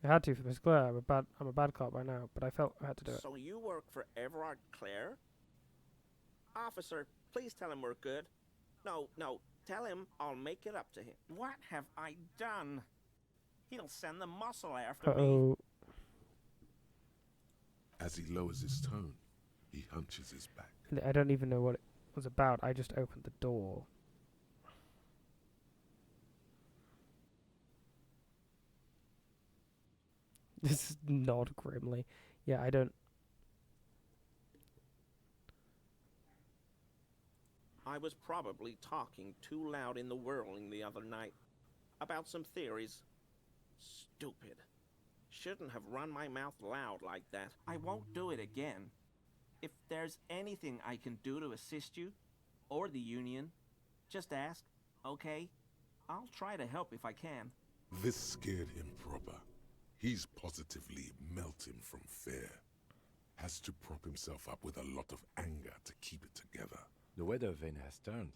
I had to for Miss Claire. I'm a bad cop by now, but I felt I had to do it. So you work for Everard Clare? Officer, please tell him we're good. No, tell him I'll make it up to him. What have I done? He'll send the muscle after me. As he lowers his tone, he hunches his back. I don't even know what it was about. I just opened the door. This is nod grimly. Yeah, I don't... I was probably talking too loud in the Whirling the other night. About some theories. Stupid. Shouldn't have run my mouth loud like that. I won't do it again. If there's anything I can do to assist you, or the Union, just ask, okay? I'll try to help if I can. This scared him proper. He's positively melting from fear. Has to prop himself up with a lot of anger to keep it together. The weather vane has turned.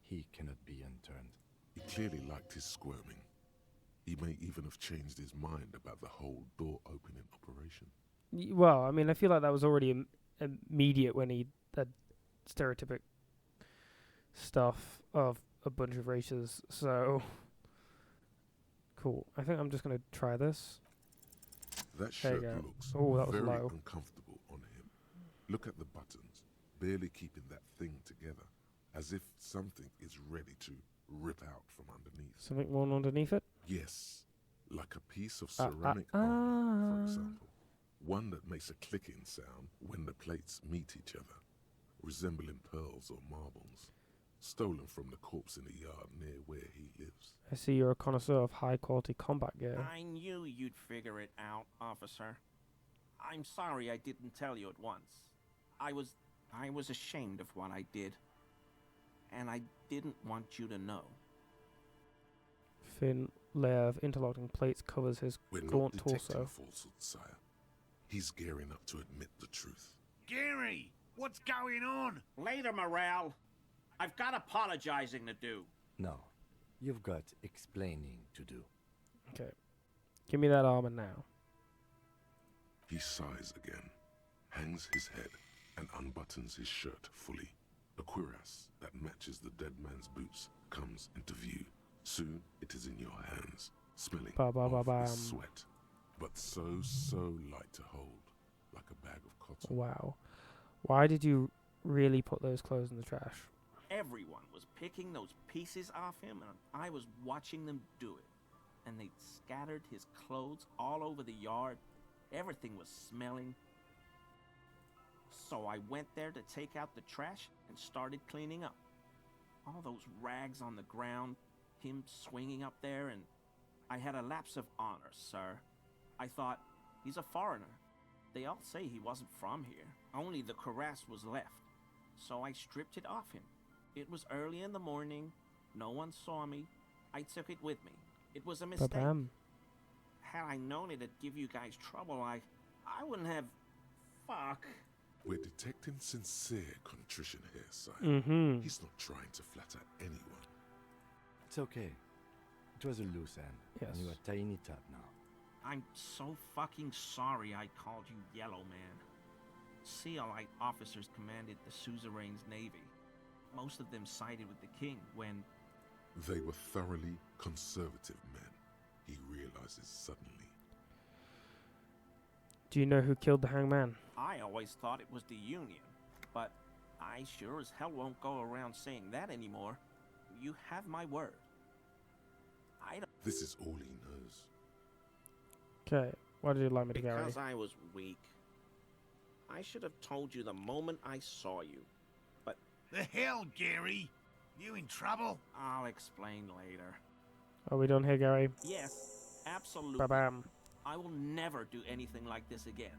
He cannot be unturned. He clearly liked his squirming. He may even have changed his mind about the whole door opening operation. Well, I mean, I feel like that was already immediate when he had stereotypic stuff of a bunch of races, so... Cool. I think I'm just going to try this. That shirt looks very uncomfortable on him. Look at the buttons, barely keeping that thing together, as if something is ready to rip out from underneath. Something worn underneath it? Yes, like a piece of ceramic armor, for example. One that makes a clicking sound when the plates meet each other, resembling pearls or marbles. stolen from the corpse in the yard near where he lives. I see you're a connoisseur of high-quality combat gear. I knew you'd figure it out, officer. I'm sorry I didn't tell you at once. I was ashamed of what I did. And I didn't want you to know. Thin layer of interlocking plates covers his gaunt torso. Falsehood, sire. He's gearing up to admit the truth. Gary, what's going on? Later, Morale. I've got apologizing to do. No, you've got explaining to do. Okay. Give me that armor now. He sighs again, hangs his head, and unbuttons his shirt fully. A cuirass that matches the dead man's boots comes into view. Soon it is in your hands, smelling of sweat, but so light to hold, like a bag of cotton. Wow. Why did you really put those clothes in the trash? Everyone was picking those pieces off him, and I was watching them do it. And they'd scattered his clothes all over the yard. Everything was smelling. So I went there to take out the trash and started cleaning up. All those rags on the ground, him swinging up there, and I had a lapse of honor, sir. I thought, he's a foreigner. They all say he wasn't from here. Only the cuirass was left. So I stripped it off him. It was early in the morning. No one saw me. I took it with me. It was a mistake. Had I known it'd give you guys trouble, I wouldn't have... Fuck. We're detecting sincere contrition here, sire. He's not trying to flatter anyone. It's okay. It was a loose end. Yes. And you're tying it up now. I'm so fucking sorry I called you Yellow Man. CLI officers commanded the suzerain's navy. Most of them sided with the king when... They were thoroughly conservative men, he realizes suddenly. Do you know who killed the hangman? I always thought it was the Union, but I sure as hell won't go around saying that anymore. You have my word. I don't... This is all he knows. Okay, why did you like me to Gary? Because I was weak. I should have told you the moment I saw you, but... The hell, Gary? You in trouble? I'll explain later. Are we done here, Gary? Yes, absolutely. Ba-bam. I will never do anything like this again.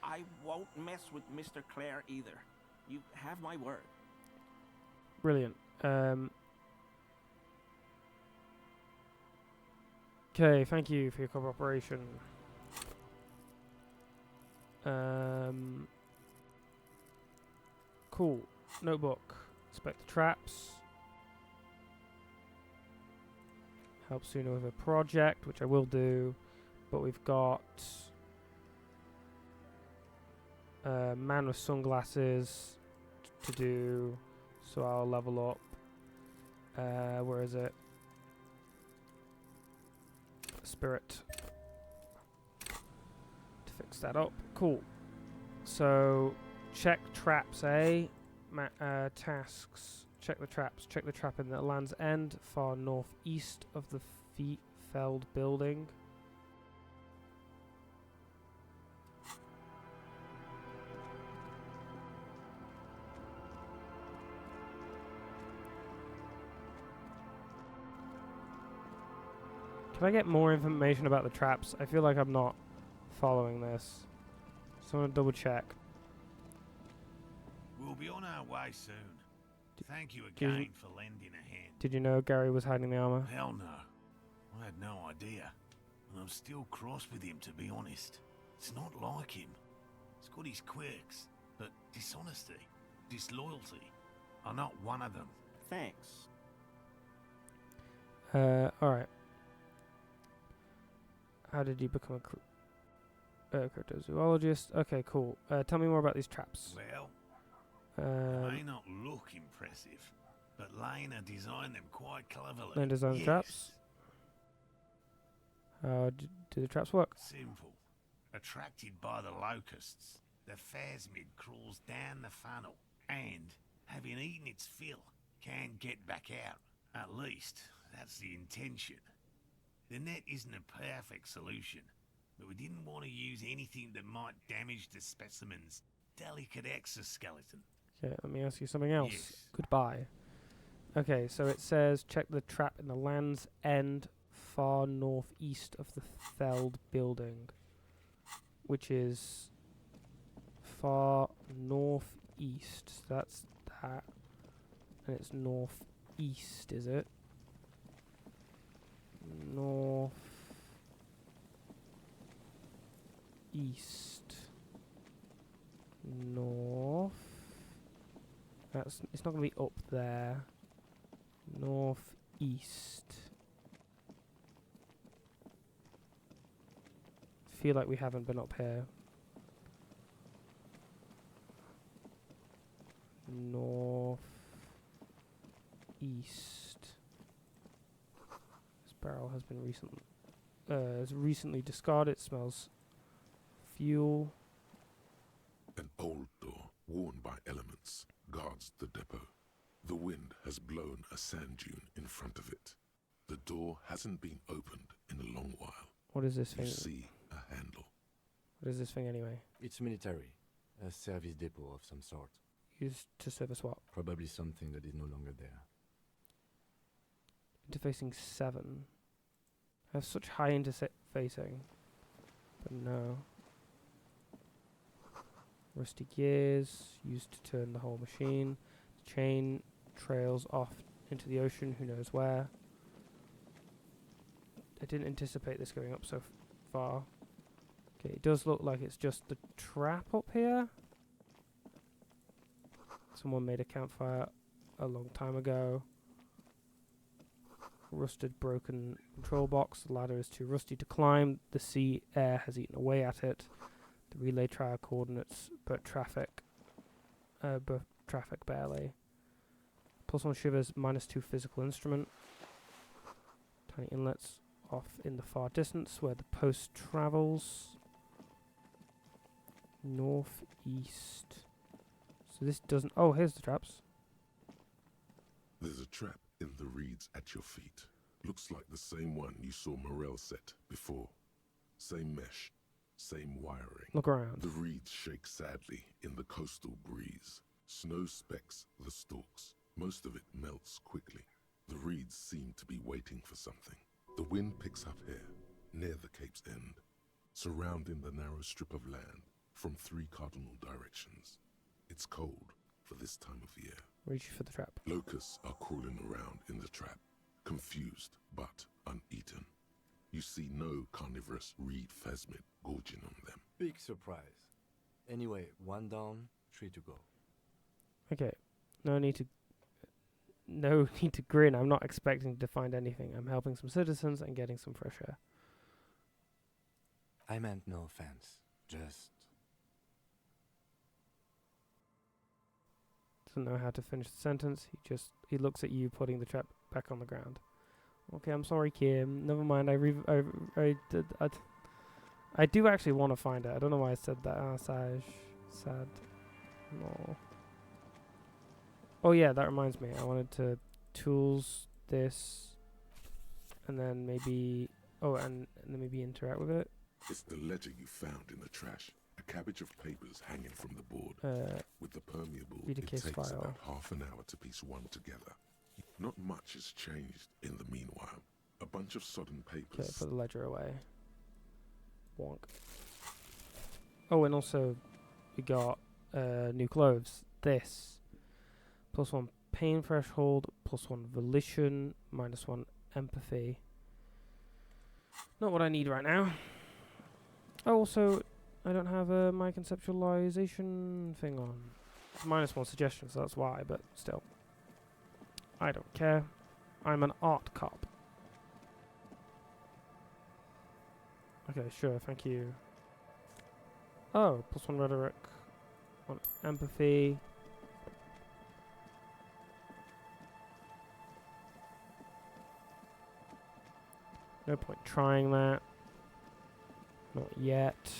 I won't mess with Mr. Clare either. You have my word. Brilliant. Okay, thank you for your cooperation. Cool. Notebook. Inspect the traps. Help Suna with a project, which I will do. But we've got man with sunglasses to do, so I'll level up. Where is it? Spirit. To fix that up. Cool. So check traps, eh? Tasks. Check the traps. Check the trap in the Land's End, far northeast of the Feld building. Can I get more information about the traps? I feel like I'm not following this. So I'm gonna double check. We'll be on our way soon. Thank you again for lending a hand. Did you know Gary was hiding the armor? Hell no. I had no idea. And I'm still cross with him, to be honest. It's not like him. He's got his quirks, but dishonesty, disloyalty are not one of them. Thanks. Alright. How did you become a cryptozoologist? Okay, cool. Tell me more about these traps. Well, they may not look impressive, but Lena designed them quite cleverly. Lena designed the traps? How do the traps work? Simple. Attracted by the locusts, the phasmid crawls down the funnel and, having eaten its fill, can get back out. At least, that's the intention. The net isn't a perfect solution, but we didn't want to use anything that might damage the specimen's delicate exoskeleton. Okay, let me ask you something else. Yes. Goodbye. Okay, so it says check the trap in the Land's End, far northeast of the Feld building, which is far northeast. So that's that, and it's northeast, is it? North east. North. It's not going to be up there. Northeast. Feel like we haven't been up here. North east. This barrel has been recently discarded. It smells fuel. An old door, worn by elements, guards the depot. The wind has blown a sand dune in front of it. The door hasn't been opened in a long while. What is this thing? You see a handle. What is this thing anyway? It's military. A service depot of some sort. Used to service what? Probably something that is no longer there. Interfacing 7. I have such high interfacing. But no. Rusty gears, used to turn the whole machine. Chain trails off into the ocean, who knows where. I didn't anticipate this going up so far. Okay, it does look like it's just the trap up here. Someone made a campfire a long time ago. Rusted, broken control box. The ladder is too rusty to climb. The sea air has eaten away at it. The relay trial coordinates, but traffic barely. +1 shivers, -2 physical instrument. Tiny inlets off in the far distance where the post travels. Northeast. So this doesn't... Oh, here's the traps. There's a trap in the reeds at your feet. Looks like the same one you saw Morel set before. Same mesh. Same wiring. Look around. The reeds shake sadly in the coastal breeze. Snow specks the stalks. Most of it melts quickly. The reeds seem to be waiting for something. The wind picks up here, near the cape's end, surrounding the narrow strip of land from 3 cardinal directions. It's cold for this time of year. Reach for the trap. Locusts are crawling around in the trap, confused but uneaten. You see no carnivorous reed phasmid gorging on them. Big surprise. Anyway, 1 down, 3 to go. Okay. No need to grin. I'm not expecting to find anything. I'm helping some citizens and getting some fresh air. I meant no offense. Just... Doesn't know how to finish the sentence. He looks at you putting the trap back on the ground. Okay, I'm sorry, Kim. Never mind. I do actually want to find it. I don't know why I said that. Sad. No. Oh yeah, that reminds me. I wanted to tools this, and then maybe and then maybe interact with it. It's the ledger you found in the trash. A cabbage of papers hanging from the board. With the permeable, read a it case takes file. about half an hour to piece one together. Not much has changed in the meanwhile. A bunch of sodden papers. Okay, put the ledger away. Wonk. Oh, and also we got new clothes. This +1 pain threshold, +1 volition, -1 empathy. Not what I need right now. Oh, also I don't have my conceptualization thing on. It's -1 suggestion, so that's why. But still, I don't care. I'm an art cop. Okay, sure, thank you. Oh, +1 rhetoric, 1 empathy. No point trying that. Not yet.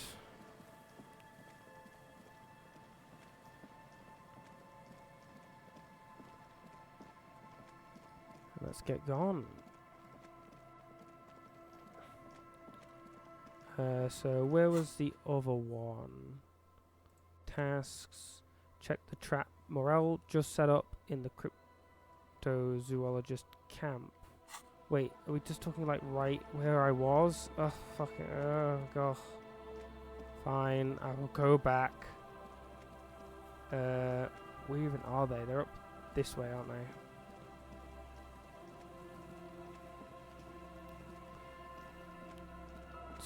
Let's get gone. So where was the other one? Tasks. Check the trap. Morale just set up in the cryptozoologist camp. Wait, are we just talking like right where I was? Ugh, fucking, oh god. Fine, I will go back. Where even are they? They're up this way, aren't they?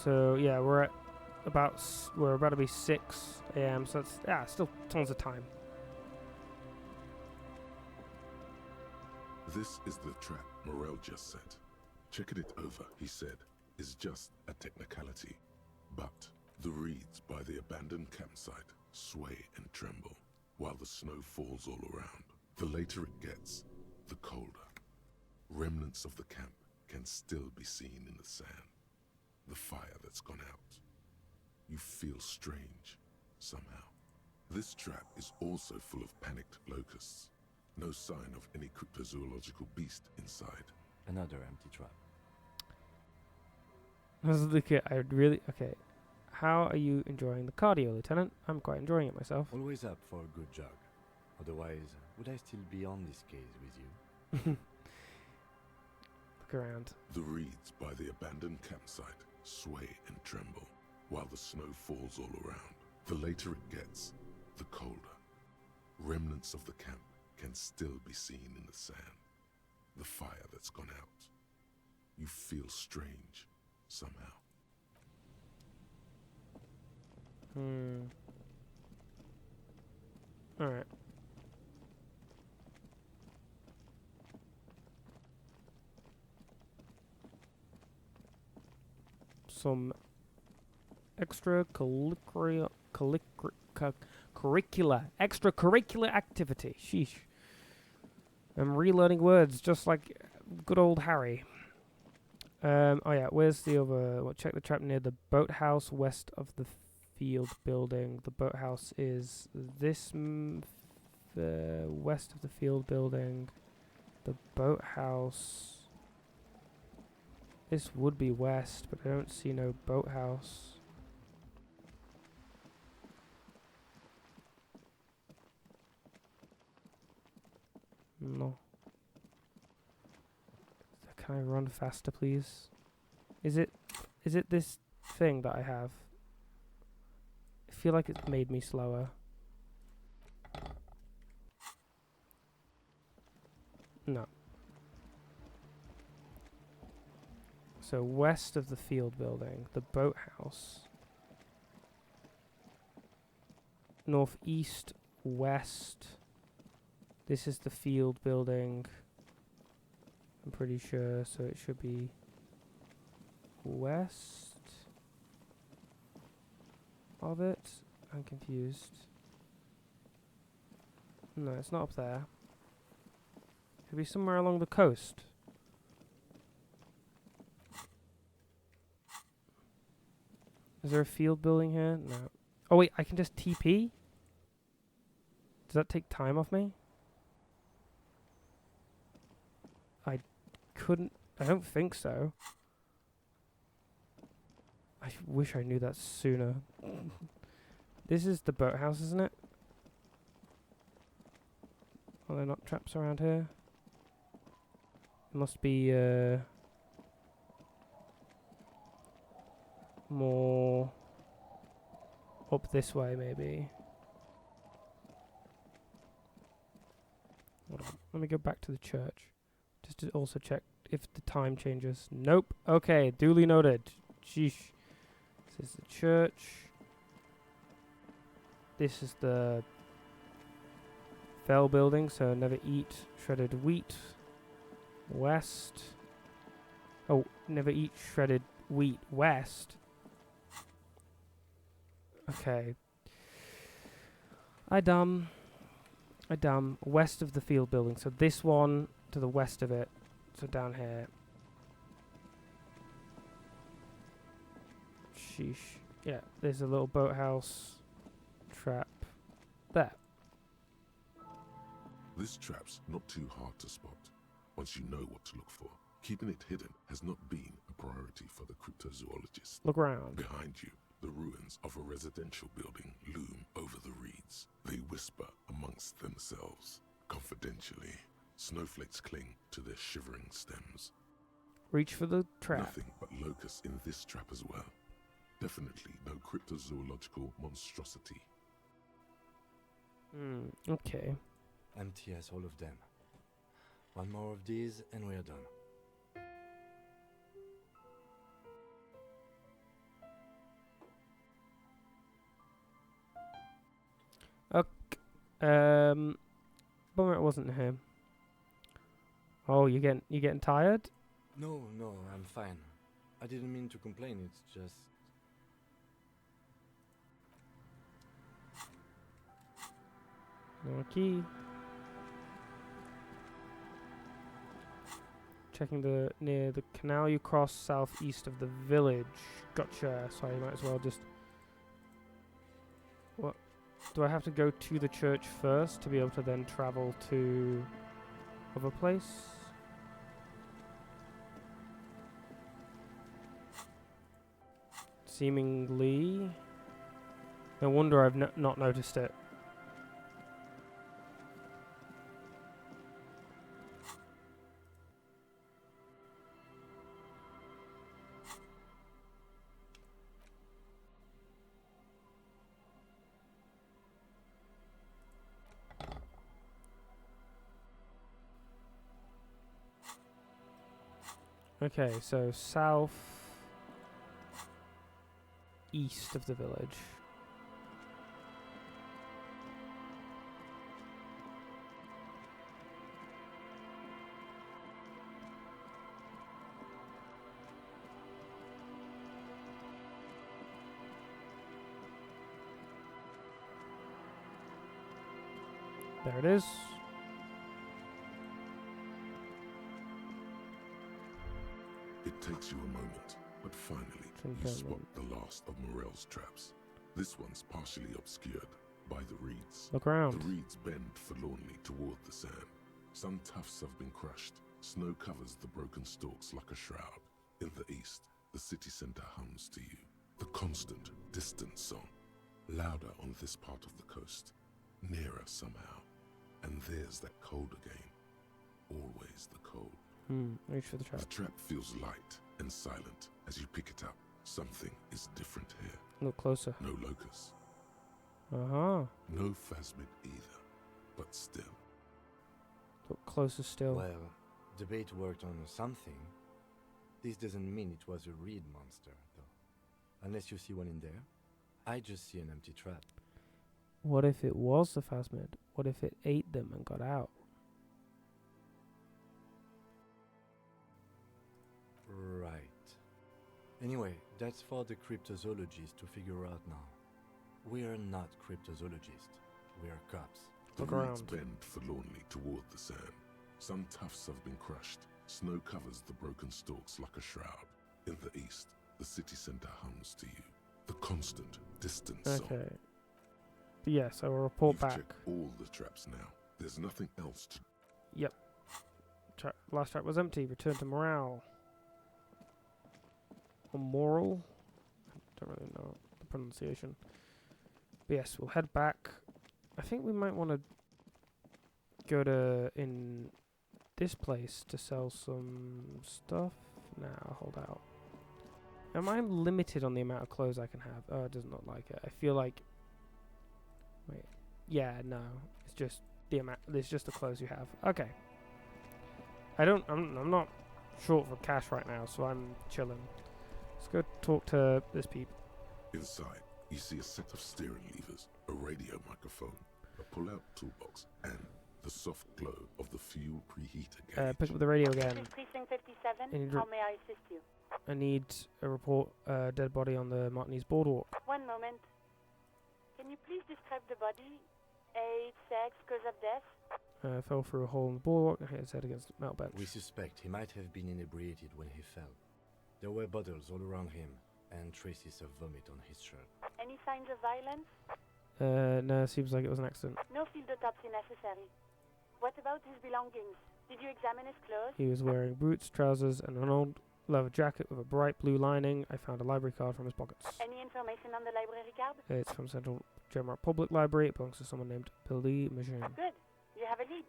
So yeah, we're about to be 6 a.m. So that's still tons of time. This is the trap Morel just set. Checking it over, he said, is just a technicality. But the reeds by the abandoned campsite sway and tremble while the snow falls all around. The later it gets, the colder. Remnants of the camp can still be seen in the sand. The fire that's gone out. You feel strange, somehow. This trap is also full of panicked locusts. No sign of any cryptozoological beast inside. Another empty trap. Okay. How are you enjoying the cardio, Lieutenant? I'm quite enjoying it myself. Always up for a good jog. Otherwise, would I still be on this case with you? Look around. The reeds by the abandoned campsite sway and tremble while the snow falls all around. The later it gets, the colder. Remnants of the camp can still be seen in the sand. The fire that's gone out. You feel strange, somehow. Alright. Some extracurricular activity. Sheesh. I'm relearning words just like good old Harry. Oh yeah, where's the other? Well, check the trap near the boathouse west of the field building. The boathouse is this west of the field building. The boathouse. This would be west, but I don't see no boathouse. No. Can I run faster, please? Is it this thing that I have? I feel like it's made me slower. No. So west of the field building, the boathouse. Northeast, west. This is the field building. I'm pretty sure, so it should be west of it. I'm confused. No, it's not up there. It should be somewhere along the coast. Is there a field building here? No. Oh wait, I can just TP? Does that take time off me? I don't think so. I wish I knew that sooner. This is the boathouse, isn't it? Are there not traps around here? It must be more up this way, maybe. Hold on. Let me go back to the church. Just to also check if the time changes. Nope. Okay, duly noted. Sheesh. This is the church. This is the Fell building, so never eat shredded wheat. West. Oh, never eat shredded wheat. West. Okay. I dumb. West of the field building. So this one to the west of it. So down here. Sheesh. Yeah, there's a little boathouse trap there. This trap's not too hard to spot once you know what to look for. Keeping it hidden has not been a priority for the cryptozoologist. Look around. Behind you, the ruins of a residential building loom over the reeds. They whisper amongst themselves, confidentially. Snowflakes cling to their shivering stems. Reach for the trap. Nothing but locusts in this trap as well. Definitely no cryptozoological monstrosity. Okay. Empty as all of them. One more of these and we're done. Okay. Bummer it wasn't him. Oh, you getting tired? No, I'm fine. I didn't mean to complain, it's just... No key. Checking near the canal you cross southeast of the village. Gotcha. So you might as well just... What? Do I have to go to the church first to be able to then travel to other place? Seemingly. No wonder I've not noticed it. Okay, so south east of the village. There it is. It takes you a moment, but finally you spot the last of Morel's traps. This one's partially obscured by the reeds. Look around. The reeds bend forlornly toward the sand. Some tufts have been crushed. Snow covers the broken stalks like a shroud. In the east, the city centre hums to you. The constant, distant song. Louder on this part of the coast. Nearer somehow. And there's that cold again. Always the cold. Reach for the trap. The trap feels light and silent as you pick it up. Something is different here. Look closer. No locust. Uh-huh. No phasmid either. But still. Look closer still. Well, debate worked on something. This doesn't mean it was a reed monster, though. Unless you see one in there. I just see an empty trap. What if it was the phasmid? What if it ate them and got out? Right. Anyway, that's for the cryptozoologists to figure out now. We are not cryptozoologists. We are cops. The Look reeds around. bend forlornly toward the sand. Some tufts have been crushed. Snow covers the broken stalks like a shroud. In the east, the city centre hums to you. The constant, distant song. Okay. Yes, I will report You've back. checked all the traps now. There's nothing else to... Yep. Last trap was empty. Return to morale. Or moral? I don't really know the pronunciation. But yes, we'll head back. I think we might want to go to in this place to sell some stuff. Nah, hold out. Am I limited on the amount of clothes I can have? Oh, it does not like it. I feel like... Wait. Yeah, no. It's just the amount. It's just the clothes you have. Okay. I'm not short for cash right now, so I'm chilling. Let's go talk to this people. Inside, you see a set of steering levers, a radio microphone, a pull-out toolbox, and the soft glow of the fuel preheater gauge. Pick up the radio again. This is Precinct 57. Any How may I assist you? I need a report, dead body on the Martinez boardwalk. One moment. Can you please describe the body? Age, sex, cause of death? Fell through a hole in the boardwalk and hit his head against the metal bench. We suspect he might have been inebriated when he fell. There were bottles all around him, and traces of vomit on his shirt. Any signs of violence? No, seems like it was an accident. No field autopsy necessary. What about his belongings? Did you examine his clothes? He was wearing boots, trousers, and an old leather jacket with a bright blue lining. I found a library card from his pockets. Any information on the library card? It's from Central General Public Library. It belongs to someone named Billy Majin. Good. You have a lead.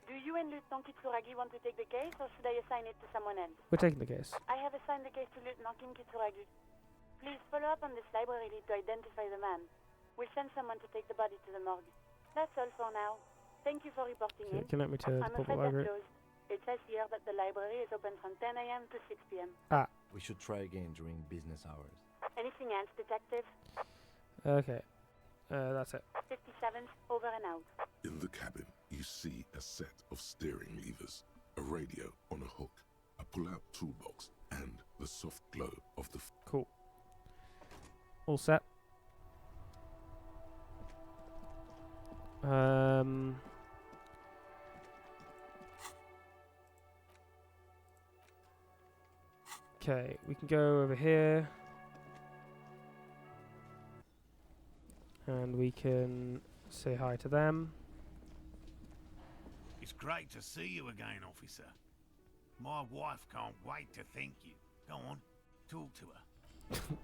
Do you and Lieutenant Kitsuragi want to take the case, or should I assign it to someone else? We're taking the case. I have assigned the case to Lieutenant Kitsuragi. Please follow up on this library lead to identify the man. We'll send someone to take the body to the morgue. That's all for now. Thank you for reporting in. Connect me to the I'm public afraid library. that's closed. It says here that the library is open from 10 a.m. to 6 p.m. Ah. We should try again during business hours. Anything else, detective? Okay. That's it. 57th, over and out. In the cabin, you see a set of steering levers, a radio on a hook, a pull-out toolbox, and the soft glow of the... Cool. All set. Okay, we can go over here. And we can say hi to them. It's great to see you again, officer. My wife can't wait to thank you. Go on, talk to her.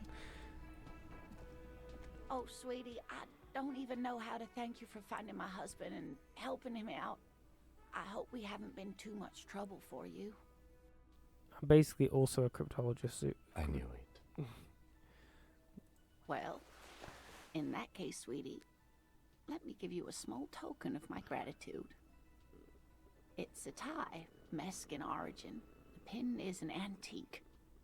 Oh, sweetie, I don't even know how to thank you for finding my husband and helping him out. I hope we haven't been too much trouble for you. I'm basically also a cryptologist. I knew it. Well, in that case, sweetie, let me give you a small token of my gratitude. It's a tie, Mexican origin. The pin is an antique,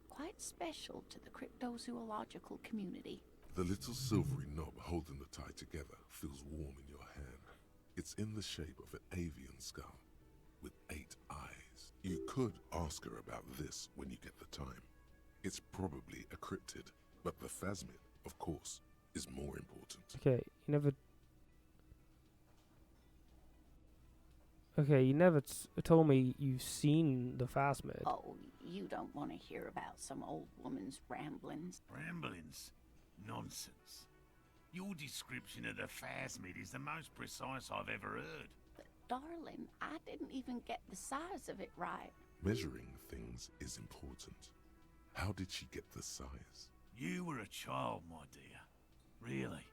quite special to the cryptozoological community. The little silvery knob holding the tie together feels warm in your hand. It's in the shape of an avian skull with 8 eyes. You could ask her about this when you get the time. It's probably a cryptid, but the phasmid, of course, is more important. Okay, you never told me you've seen the phasmid. Oh, you don't want to hear about some old woman's ramblings. Ramblings? Nonsense. Your description of the phasmid is the most precise I've ever heard. But darling, I didn't even get the size of it right. Measuring things is important. How did she get the size? You were a child, my dear. Really.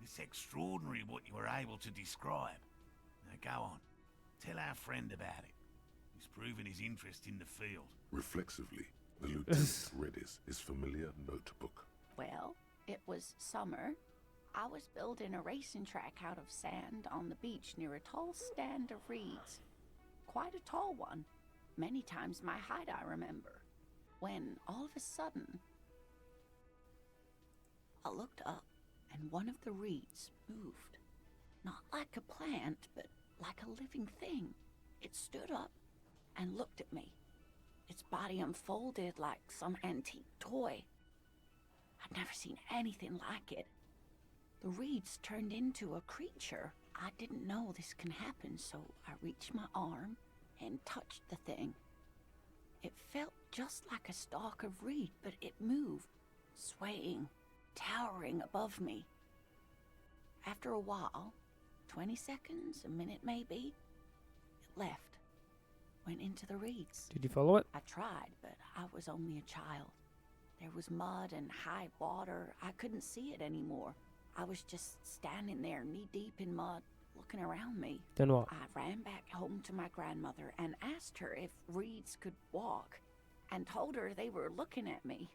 It's extraordinary what you were able to describe. Now go on. Tell our friend about it. He's proven his interest in the field. Reflexively, the lieutenant read his familiar notebook. Well, it was summer. I was building a racing track out of sand on the beach near a tall stand of reeds. Quite a tall one. Many times my height, I remember. When, all of a sudden, I looked up and one of the reeds moved. Not like a plant, but like a living thing. It stood up and looked at me. Its body unfolded like some antique toy. I'd never seen anything like it. The reeds turned into a creature. I didn't know this can happen, so I reached my arm and touched the thing. It felt just like a stalk of reed, but it moved, swaying, towering above me. After a while, 20 seconds, a minute maybe, it left, went into the reeds. Did you follow it? I tried, but I was only a child. There was mud and high water. I couldn't see it anymore. I was just standing there knee-deep in mud, looking around me. Then what? I ran back home to my grandmother and asked her if reeds could walk, and told her they were looking at me.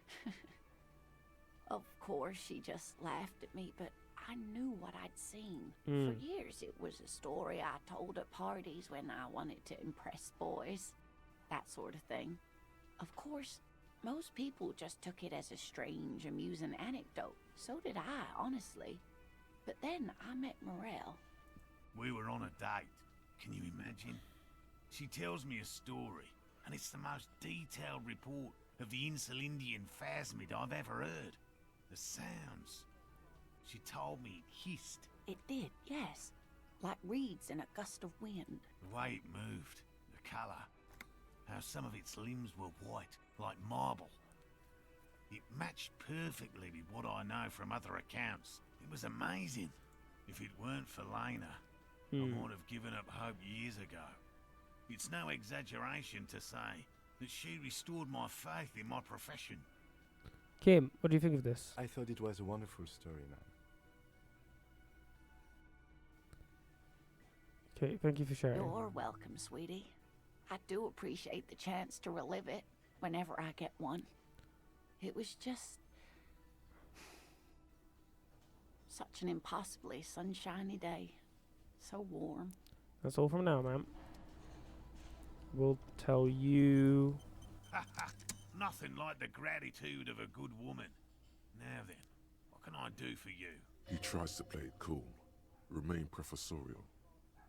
Of course, she just laughed at me, but I knew what I'd seen. For years, it was a story I told at parties when I wanted to impress boys. That sort of thing. Of course, most people just took it as a strange, amusing anecdote. So did I, honestly. But then I met Morel. We were on a date. Can you imagine? She tells me a story, and it's the most detailed report of the Insulindian phasmid I've ever heard. The sounds. She told me it hissed. It did, yes. Like reeds in a gust of wind. The way it moved, the colour, how some of its limbs were white, like marble. It matched perfectly with what I know from other accounts. It was amazing. If it weren't for Lena, I might have given up hope years ago. It's no exaggeration to say that she restored my faith in my profession. Kim, what do you think of this? I thought it was a wonderful story, man. Okay, thank you for sharing. You're welcome, sweetie. I do appreciate the chance to relive it whenever I get one. It was just such an impossibly sunshiny day. So warm. That's all from now, ma'am. We'll tell you... Nothing like the gratitude of a good woman. Now then, what can I do for you? He tries to play it cool, remain professorial,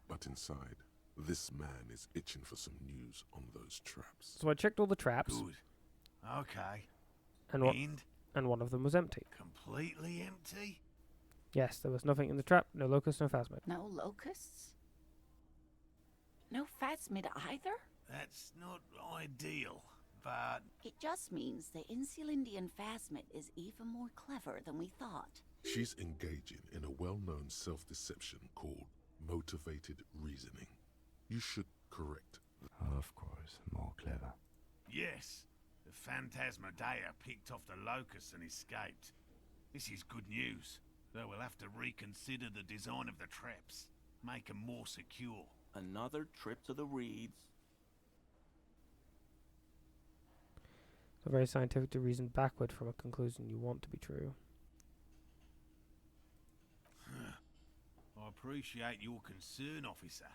but inside, this man is itching for some news on those traps. So I checked all the traps. Good. Okay. And one of them was empty. Completely empty? Yes, there was nothing in the trap. No locust, no phasmid. No locusts? No phasmid either? That's not ideal, but... It just means the Insulindian phasmid is even more clever than we thought. She's engaging in a well-known self-deception called motivated reasoning. You should correct. Of course, more clever. Yes, the Phantasmadeia picked off the locust and escaped. This is good news, though we'll have to reconsider the design of the traps, make them more secure. Another trip to the reeds. It's very scientific to reason backward from a conclusion you want to be true. I appreciate your concern, officer,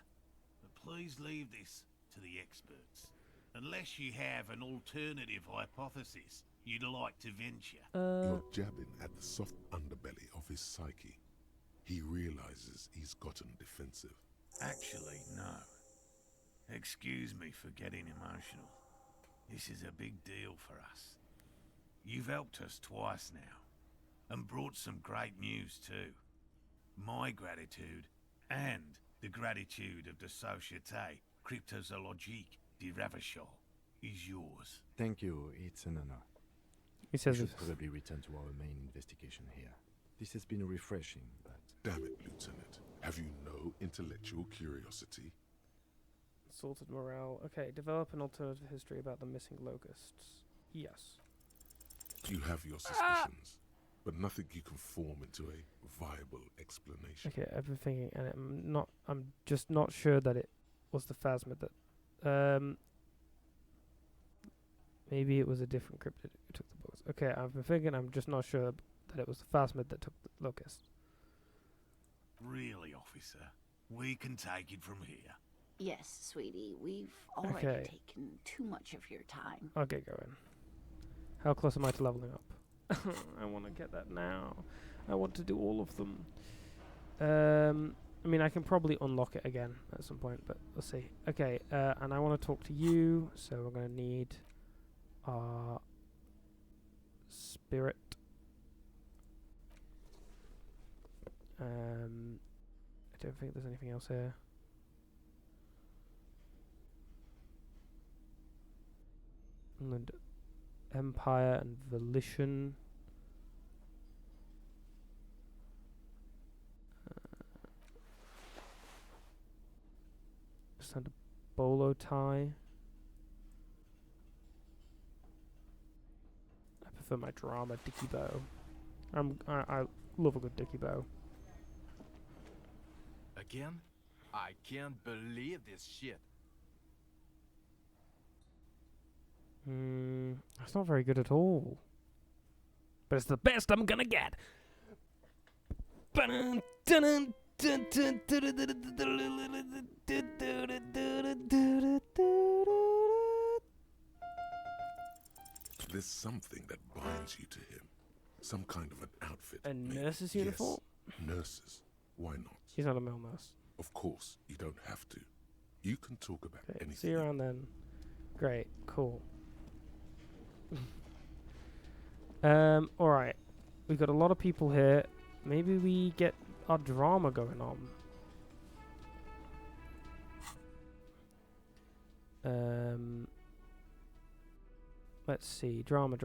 but please leave this to the experts. Unless you have an alternative hypothesis you'd like to venture. You're jabbing at the soft underbelly of his psyche. He realizes he's gotten defensive. Actually, no. Excuse me for getting emotional. This is a big deal for us. You've helped us twice now, and brought some great news too. My gratitude, and the gratitude of the Société Cryptozoologique de Ravachol, is yours. Thank you, it's an honor. He says we should probably return to our main investigation here. This has been refreshing, but... Damn it, Lieutenant. Have you no intellectual curiosity? Salted morale. Okay, develop an alternative history about the missing locusts. Yes. You have your suspicions, but nothing you can form into a viable explanation. Okay, I've been thinking, and I'm just not sure that it was the phasmid that... maybe it was a different cryptid who took the books. Okay, I've been thinking, I'm just not sure that it was the phasmid that took the locust. Really, officer? We can take it from here. Yes, sweetie, we've already taken too much of your time. I'll get going. How close am I to leveling up? I want to get that now. I want to do all of them. I mean, I can probably unlock it again at some point, but we'll see. Okay, and I want to talk to you, so we're going to need our spirit. I don't think there's anything else here. And Empire and Volition. Send a bolo tie. I prefer my drama dicky bow. I love a good dicky bow. Again? I can't believe this shit. That's not very good at all. But it's the best I'm gonna get. There's something that binds you to him. Some kind of an outfit. A nurse's uniform? Yes, nurses. Why not? He's not a male nurse. Of course, you don't have to. You can talk about anything. See you around then. Great, cool. Alright. We've got a lot of people here. Maybe we get our drama going on. Let's see. Drama.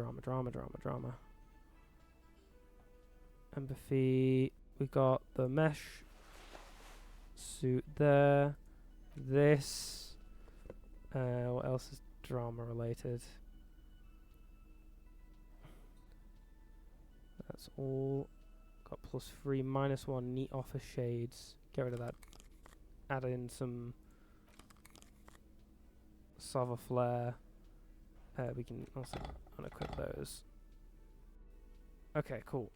Empathy. We got the mesh suit there. This. What else is drama related? That's all. Got +3, -1, neat office shades. Get rid of that add in some Sava Flare. We can also unequip those. Okay, cool.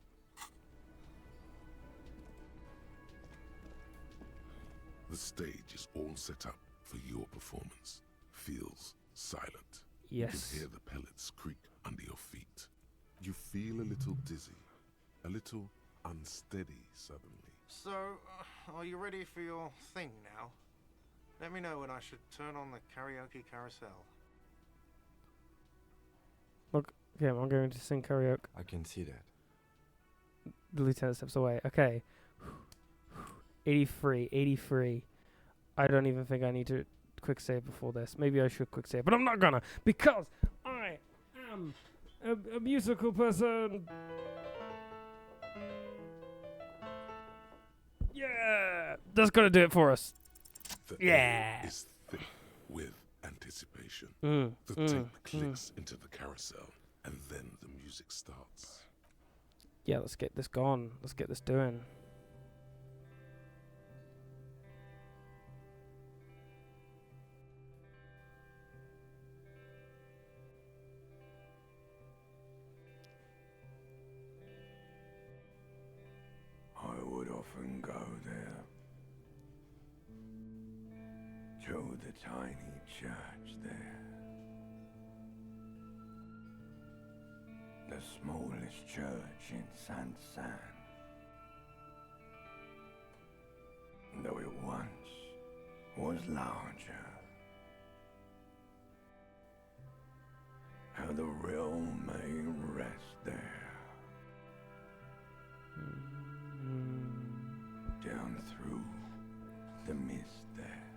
The stage is all set up for your performance. Feels silent. Yes. You can hear the pellets creak under your feet. You feel a little dizzy, a little unsteady suddenly. So, are you ready for your thing now? Let me know when I should turn on the karaoke carousel. Look, yeah, I'm going to sing karaoke. I can see that. The lieutenant steps away. Okay. 83. I don't even think I need to quick save before this. Maybe I should quick save, but I'm not gonna, because I am a musical person. Yeah, that's gonna do it for us. The Yeah. air is thick with anticipation. Mm, The tape clicks into the carousel, and then the music starts. Yeah, let's get this going. Let's get this doing. I would often go there to the tiny church there, the smallest church in San, though it once was larger. How the realm may rest there. Down through the mist there,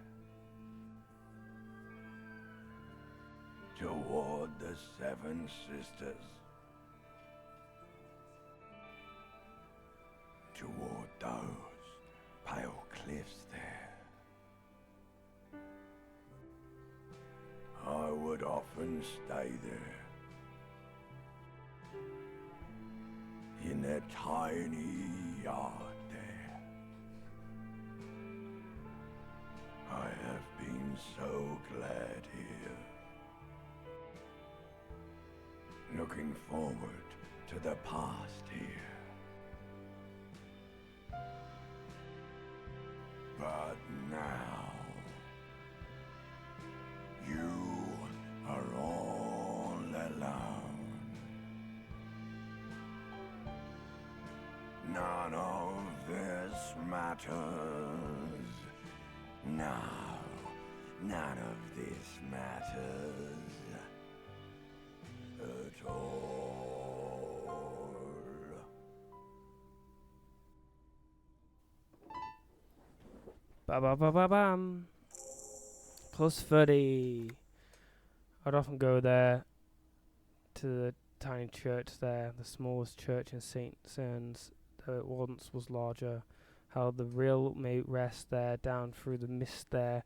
toward the Seven Sisters, toward those pale cliffs there. I would often stay there, in that tiny yard there. I have been so glad here, looking forward to the past here. But now, you are all alone. None of this matters. No, none of this matters at all. Ba ba ba ba bam. Plus 30. I'd often go there to the tiny church there, the smallest church in St. Cern's, though it once was larger. How the real may rest there, down through the mist there,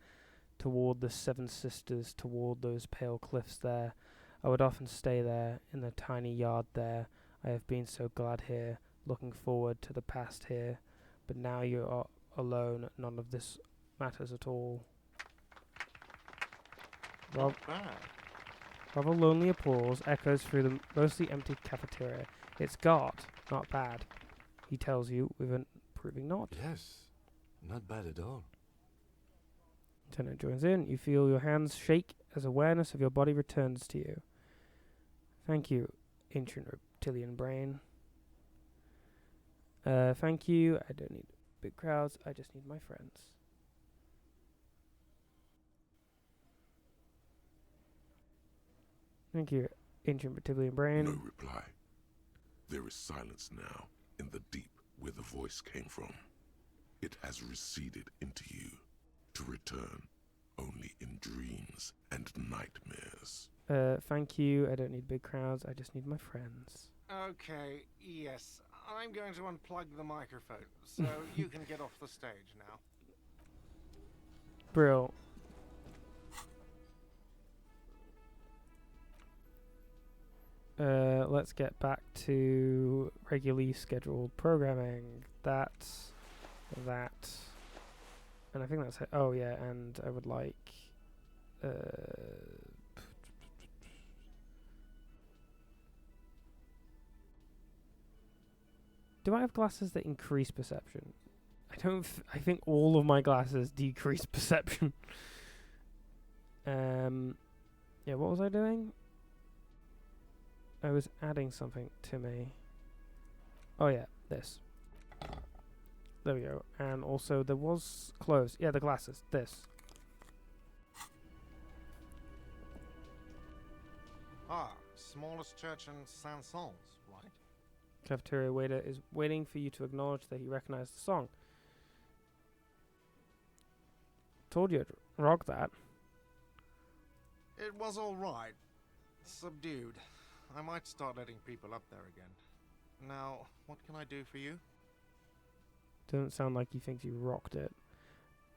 toward the Seven Sisters, toward those pale cliffs there. I would often stay there, in the tiny yard there. I have been so glad here, looking forward to the past here. But now you are alone, none of this matters at all. Not bad. Rather lonely applause echoes through the mostly empty cafeteria. It's God, not bad, he tells you with an approving nod. Yes, not bad at all. Lieutenant joins in. You feel your hands shake as awareness of your body returns to you. Thank you, ancient reptilian brain. Thank you. I don't need big crowds. I just need my friends. Thank you, ancient reptilian brain. No reply. There is silence now in the deep where the voice came from. It has receded into you, to return only in dreams and nightmares. Thank you. I don't need big crowds. I just need my friends. Okay, yes. I'm going to unplug the microphone, so you can get off the stage now. Brill. Let's get back to regularly scheduled programming. That. And I think that's it. Oh yeah, and I would like do I have glasses that increase perception? I don't I think all of my glasses decrease perception. Yeah, what was I doing? I was adding something to me. Oh yeah, this. There we go. And also there was clothes. Yeah, the glasses. This. Ah, smallest church in Saint-Saëns, right? Cafeteria waiter is waiting for you to acknowledge that he recognized the song. Told you I'd rock that. It was all right. Subdued. I might start letting people up there again. Now, what can I do for you? Doesn't sound like he thinks you rocked it.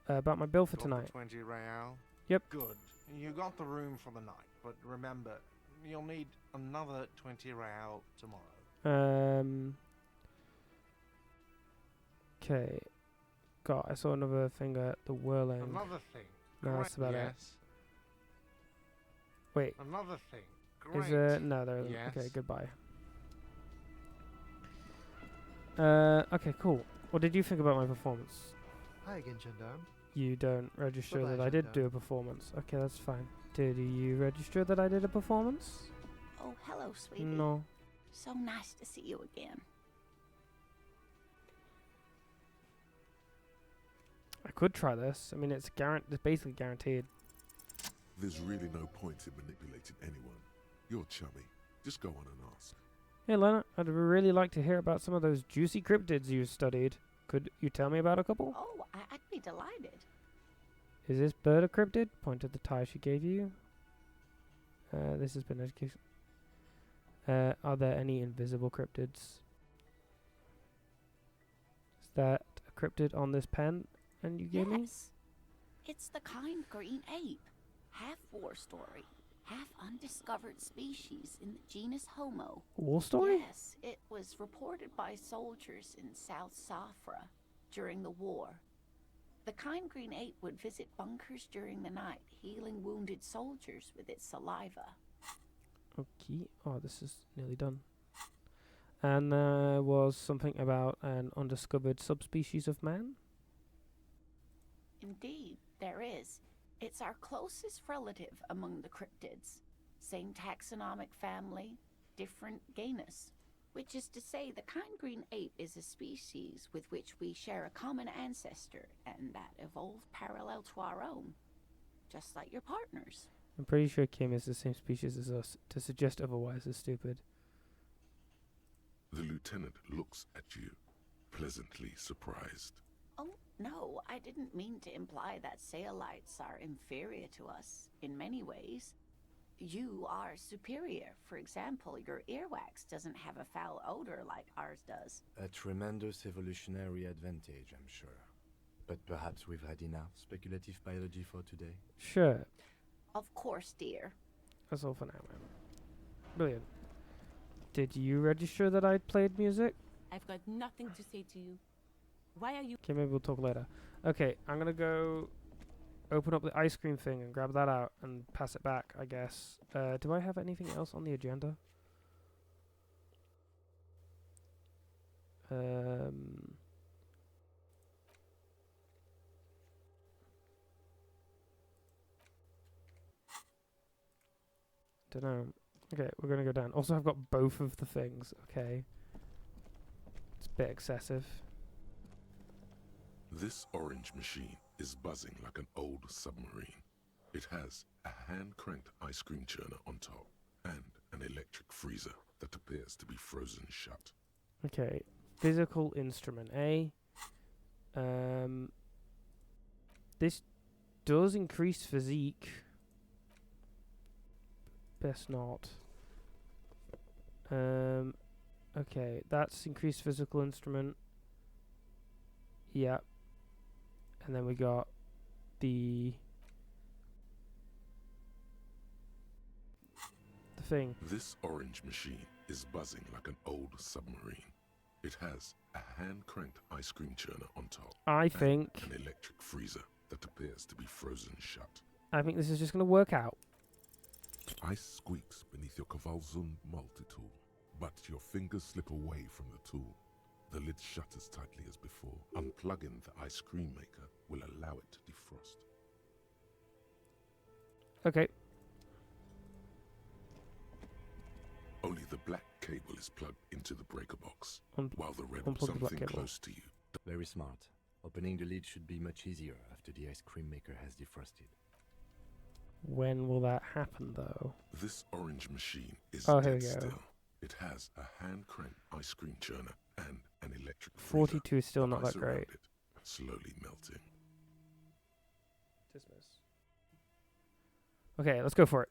About my bill for Got tonight. the 20 real? Yep. Good. You got the room for the night, but remember, you'll need another 20 real tomorrow. Okay. God, I saw another thing at the whirling. Another thing. No, that's about it. Yes. Wait. Another thing. Great. Is there? No, there isn't. Yes. Okay, goodbye. Okay, cool. What did you think about my performance? Hi again, Gendarme. You don't register Bye-bye, that I did Gendarme. do a performance. Okay, that's fine. Did you register that I did a performance? Oh, hello, sweetie. No. So nice to see you again. I could try this. I mean, it's basically guaranteed. There's really no point in manipulating anyone. You're chummy. Just go on and ask. Hey, Lena, I'd really like to hear about some of those juicy cryptids you studied. Could you tell me about a couple? Oh, I'd be delighted. Is this bird a cryptid? Point to the tie she gave you. This has been education. Are there any invisible cryptids? Is that a cryptid on this pen and you gave me? Yes. It's the kind green ape. Half war story. Half undiscovered species in the genus Homo. War story? Yes, it was reported by soldiers in South Safra during the war. The kind green ape would visit bunkers during the night, healing wounded soldiers with its saliva. Okay. Oh, this is nearly done. And there was something about an undiscovered subspecies of man? Indeed, there is. It's our closest relative among the cryptids. Same taxonomic family, different genus. Which is to say, the kind green ape is a species with which we share a common ancestor, and that evolved parallel to our own. Just like your partners. I'm pretty sure Kim is the same species as us. To suggest otherwise is stupid. The lieutenant looks at you, pleasantly surprised. Oh, no, I didn't mean to imply that Saolites are inferior to us in many ways. You are superior. For example, your earwax doesn't have a foul odor like ours does. A tremendous evolutionary advantage, I'm sure. But perhaps we've had enough speculative biology for today? Sure. Of course, dear. That's all for now, man. Brilliant. Did you register that I played music? I've got nothing to say to you. Why are you... Okay, maybe we'll talk later. Okay, I'm gonna go open up the ice cream thing and grab that out and pass it back, I guess. Do I have anything else on the agenda? Dunno. Okay, we're gonna go down. Also, I've got both of the things, okay. It's a bit excessive. This orange machine is buzzing like an old submarine. It has a hand-cranked ice cream churner on top and an electric freezer that appears to be frozen shut. Okay, physical instrument, eh? This does increase physique. Best not. Okay, that's increased physical instrument. Yep. And then we got the thing. This orange machine is buzzing like an old submarine. It has a hand-cranked ice cream churner on top. I think an electric freezer that appears to be frozen shut. I think this is just going to work out. Ice squeaks beneath your Kavalzun multi-tool, but your fingers slip away from the tool. The lid shuts as tightly as before. Unplugging the ice cream maker will allow it to defrost. Okay. Only the black cable is plugged into the breaker box, while the red unplug the black something cable. close to you. Very smart. Opening the lid should be much easier after the ice cream maker has defrosted. When will that happen, though? This orange machine is here dead we go. still. It has a hand-cranked ice cream churner and an electric freezer. 42 is still not Ice that around great. it, slowly melting. Dismiss. Okay, let's go for it.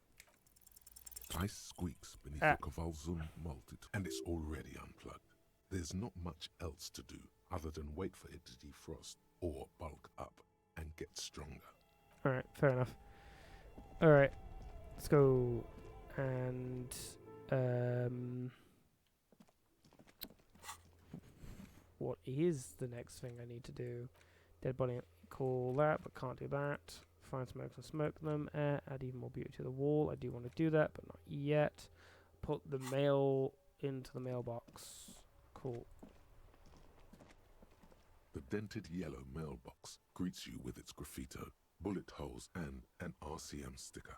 Ice squeaks beneath your Kavalzun multi-tool, and it's already unplugged. There's not much else to do other than wait for it to defrost or bulk up and get stronger. Alright, fair enough. Alright, let's go and what is the next thing I need to do? Dead body, call that, but can't do that. Find smokes and smoke them. Add even more beauty to the wall. I do want to do that, but not yet. Put the mail into the mailbox. Cool. The dented yellow mailbox greets you with its graffito, bullet holes, and an RCM sticker.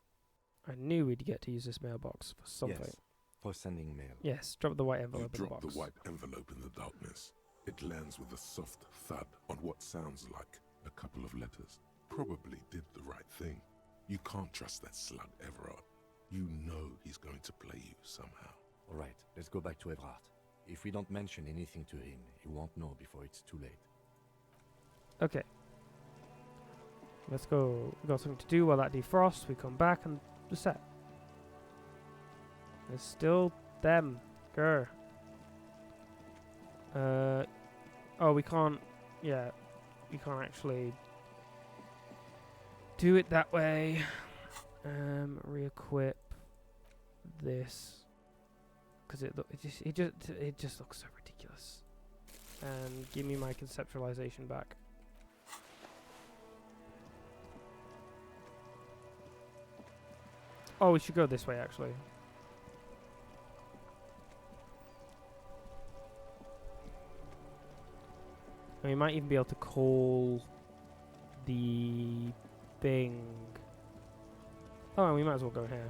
I knew we'd get to use this mailbox for something. Yes, for sending mail. Yes, drop the white envelope You in the drop box. the white envelope in the darkness. It lands with a soft thud on what sounds like a couple of letters. Probably did the right thing. You can't trust that slug, Everard. You know he's going to play you somehow. All right, let's go back to Everard. If we don't mention anything to him, he won't know before it's too late. Okay. Let's go. We've got something to do while that defrosts. We come back and reset. There's still them. Grr. Oh, we can't. Yeah. We can't actually do it that way. Re-equip this. Because it just looks so ridiculous. And give me my conceptualization back. Oh, we should go this way, actually. And we might even be able to call the thing. Oh, we might as well go here.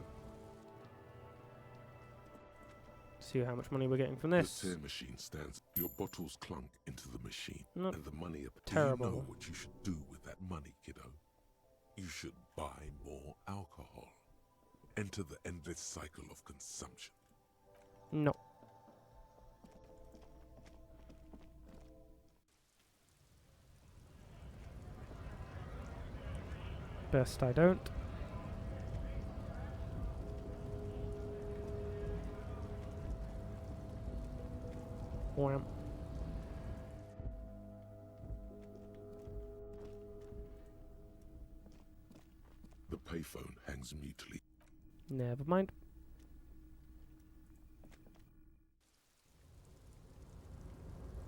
See how much money we're getting from this. The tear machine stands. Your bottles clunk into the machine, Not and the money up. terrible. Do you know what you should do with that money, kiddo? You should buy more alcohol. Enter the endless cycle of consumption. No. Best I don't. Wham. The payphone hangs mutely. Never mind.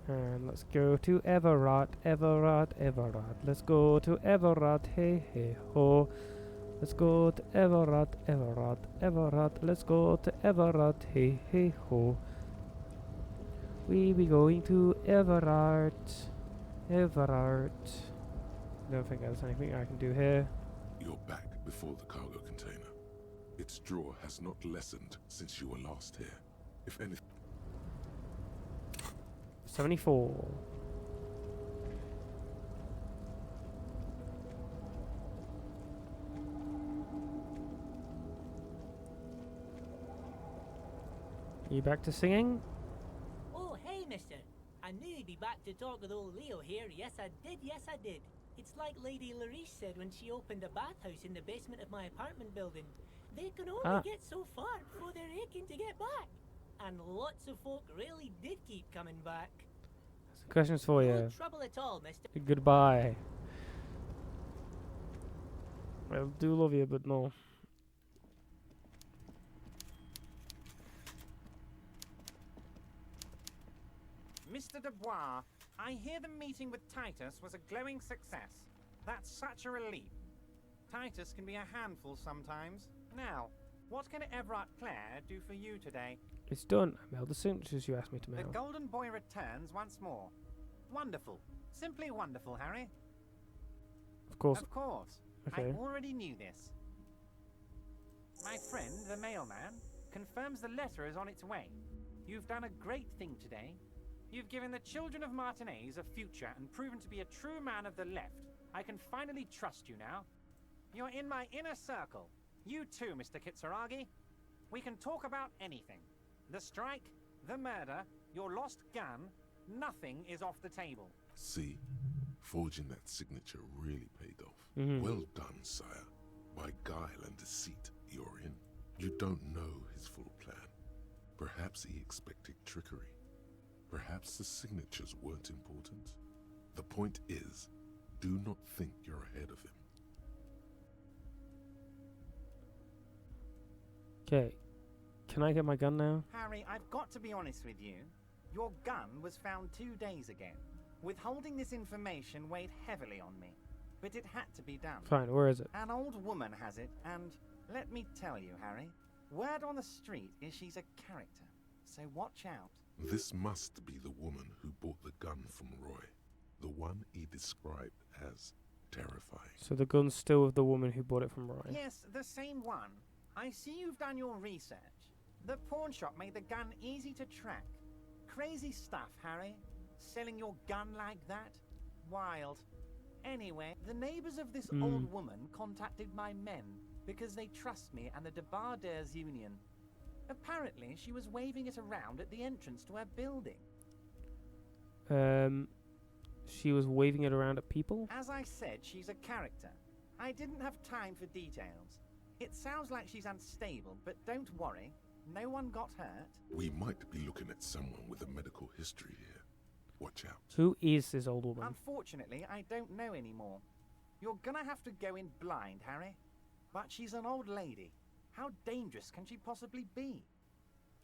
And let's go to Everard, Everard, Everard. Let's go to Everard, hey, hey, ho. Let's go to Everard, Everard, Everard. Let's go to Everard, hey, hey, ho. We be going to Everard, Everard. Don't think there's anything I can do here. You're back before the cargo container. Its draw has not lessened since you were last here. If anything... 74. You back to singing? Oh, hey, mister. I knew you'd be back to talk with old Leo here. Yes, I did. Yes, I did. It's like Lady Larice said when she opened a bathhouse in the basement of my apartment building. They can only get so far before they're aching to get back. And lots of folk really did keep coming back. Some questions for No you. trouble at all, mister. Goodbye. I do love you, but no. Mr. Dubois, I hear the meeting with Titus was a glowing success. That's such a relief. Titus can be a handful sometimes. Now, what can Everard Clare do for you today? It's done. I mailed the signatures you asked me to The mail. Golden Boy returns once more. Wonderful. Simply wonderful, Harry. Of course. Of course. Okay. I already knew this. My friend, the mailman, confirms the letter is on its way. You've done a great thing today. You've given the children of Martinez a future and proven to be a true man of the left. I can finally trust you now. You're in my inner circle. You too, Mr. Kitsuragi. We can talk about anything. The strike, the murder, your lost gun, nothing is off the table. See, forging that signature really paid off. Well done, sire. By guile and deceit, you're in. You don't know his full plan. Perhaps he expected trickery. Perhaps the signatures weren't important. The point is, do not think you're ahead of him. Okay. Can I get my gun now? Harry, I've got to be honest with you. Your gun was found 2 days ago. Withholding this information weighed heavily on me. But it had to be done. Fine, where is it? An old woman has it, and let me tell you, Harry, word on the street is she's a character. So watch out. This must be the woman who bought the gun from Roy. The one he described as terrifying. So the gun's still with the woman who bought it from Roy. Yes, the same one. I see you've done your research. The pawn shop made the gun easy to track. Crazy stuff, Harry. Selling your gun like that? Wild. Anyway, the neighbors of this old woman contacted my men because they trust me and the Debardeurs Union. Apparently, she was waving it around at the entrance to her building. She was waving it around at people? As I said, she's a character. I didn't have time for details. It sounds like she's unstable, but don't worry. No one got hurt. We might be looking at someone with a medical history here. Watch out. Who is this old woman? Unfortunately, I don't know anymore. You're gonna have to go in blind, Harry. But she's an old lady. How dangerous can she possibly be?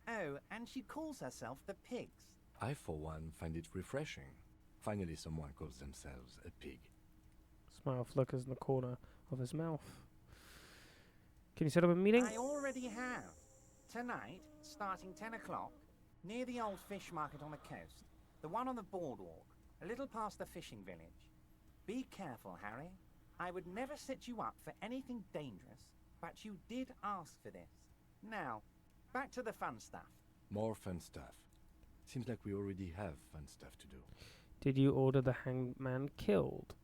Oh, and she calls herself the Pigs. I, for one, find it refreshing. Finally, someone calls themselves a pig. Smile flickers in the corner of his mouth. Can you set up a meeting? I already have. Tonight, starting 10 o'clock, near the old fish market on the coast. The one on the boardwalk, a little past the fishing village. Be careful, Harry. I would never set you up for anything dangerous, but you did ask for this. Now, back to the fun stuff. More fun stuff. Seems like we already have fun stuff to do. Did you order the hangman killed?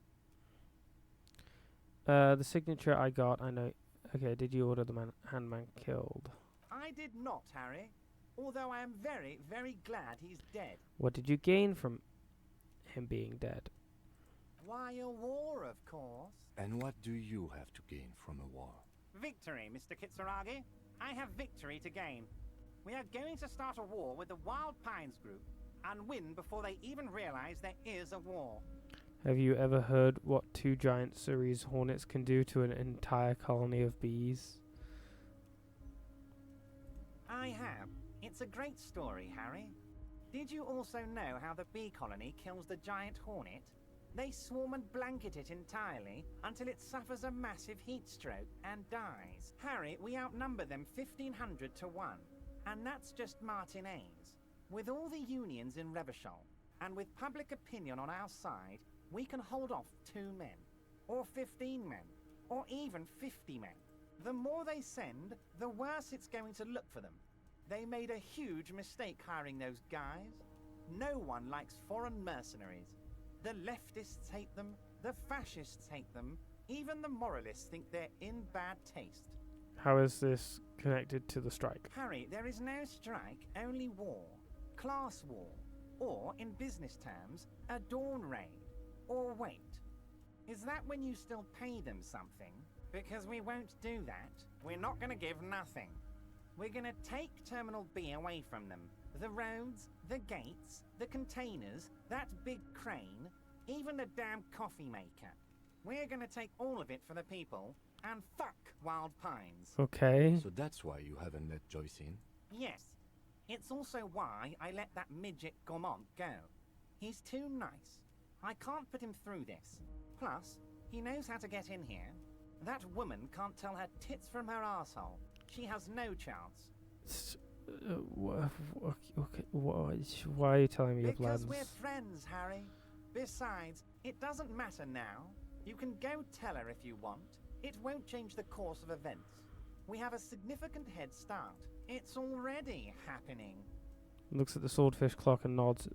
The signature I got, I know. Okay, did you order the hangman killed? I did not, Harry. Although I am very, very glad he's dead. What did you gain from him being dead? Why, a war, of course. And what do you have to gain from a war? Victory, Mr. Kitsuragi. I have victory to gain. We are going to start a war with the Wild Pines group and win before they even realize there is a war. Have you ever heard what 2 giant Ceres hornets can do to an entire colony of bees? I have. It's a great story, Harry. Did you also know how the bee colony kills the giant hornet? They swarm and blanket it entirely until it suffers a massive heat stroke and dies. Harry, we outnumber them 1,500 to 1. And that's just Martinez. With all the unions in Revachol, and with public opinion on our side, we can hold off 2 men, or 15 men, or even 50 men. The more they send, the worse it's going to look for them. They made a huge mistake hiring those guys. No one likes foreign mercenaries. The leftists hate them, the fascists hate them, even the moralists think they're in bad taste. How is this connected to the strike? Harry, there is no strike, only war. Class war. Or, in business terms, a dawn raid. Or wait, is that when you still pay them something? Because we won't do that. We're not going to give nothing. We're going to take Terminal B away from them. The roads, the gates, the containers, that big crane, even the damn coffee maker. We're going to take all of it for the people, and fuck Wild Pines. Okay. So that's why you haven't let Joyce in? Yes. It's also why I let that midget Gaumont go. He's too nice. I can't put him through this. Plus, he knows how to get in here. That woman can't tell her tits from her asshole. She has no chance. Okay, why are you telling me your plans? Because we're friends, Harry. Besides, it doesn't matter now. You can go tell her if you want. It won't change the course of events. We have a significant head start. It's already happening. Looks at the swordfish clock and nods.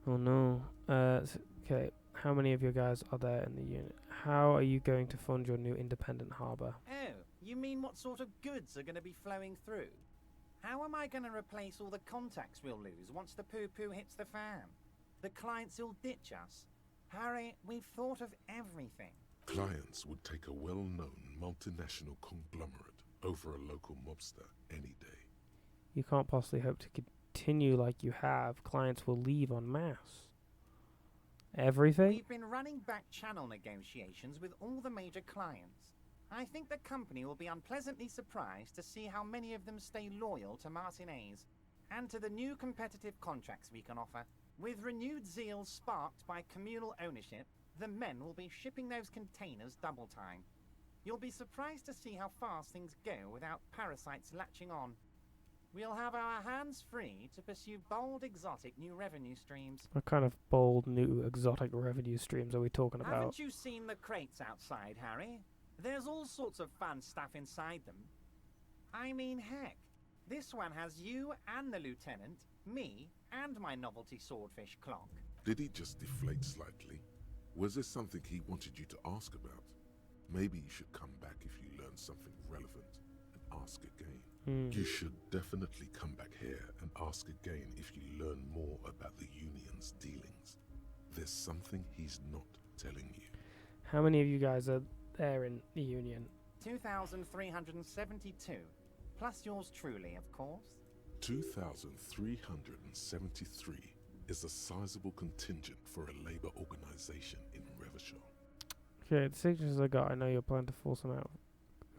Oh no. Okay, how many of your guys are there in the unit? How are you going to fund your new independent harbour? Oh, you mean what sort of goods are going to be flowing through? How am I going to replace all the contacts we'll lose once the poo-poo hits the fan? The clients will ditch us. Harry, we've thought of everything. Clients would take a well-known multinational conglomerate over a local mobster any day. You can't possibly hope to continue like you have. Clients will leave en masse. Everything? We've been running back channel negotiations with all the major clients. I think the company will be unpleasantly surprised to see how many of them stay loyal to Martinez and to the new competitive contracts we can offer. With renewed zeal sparked by communal ownership, the men will be shipping those containers double time. You'll be surprised to see how fast things go without parasites latching on. We'll have our hands free to pursue bold, exotic new revenue streams. What kind of bold, new, exotic revenue streams are we talking about? Haven't you seen the crates outside, Harry? There's all sorts of fun stuff inside them. I mean, heck, this one has you and the lieutenant, me, and my novelty swordfish clock. Did he just deflate slightly? Was there something he wanted you to ask about? Maybe you should come back if you learn something relevant and ask again. You should definitely come back here and ask again if you learn more about the Union's dealings. There's something he's not telling you. How many of you guys are there in the Union? 2,372. Plus yours truly, of course. 2,373 is a sizable contingent for a labor organization in Revachol. Okay, the signatures I got, I know you're planning to force them out.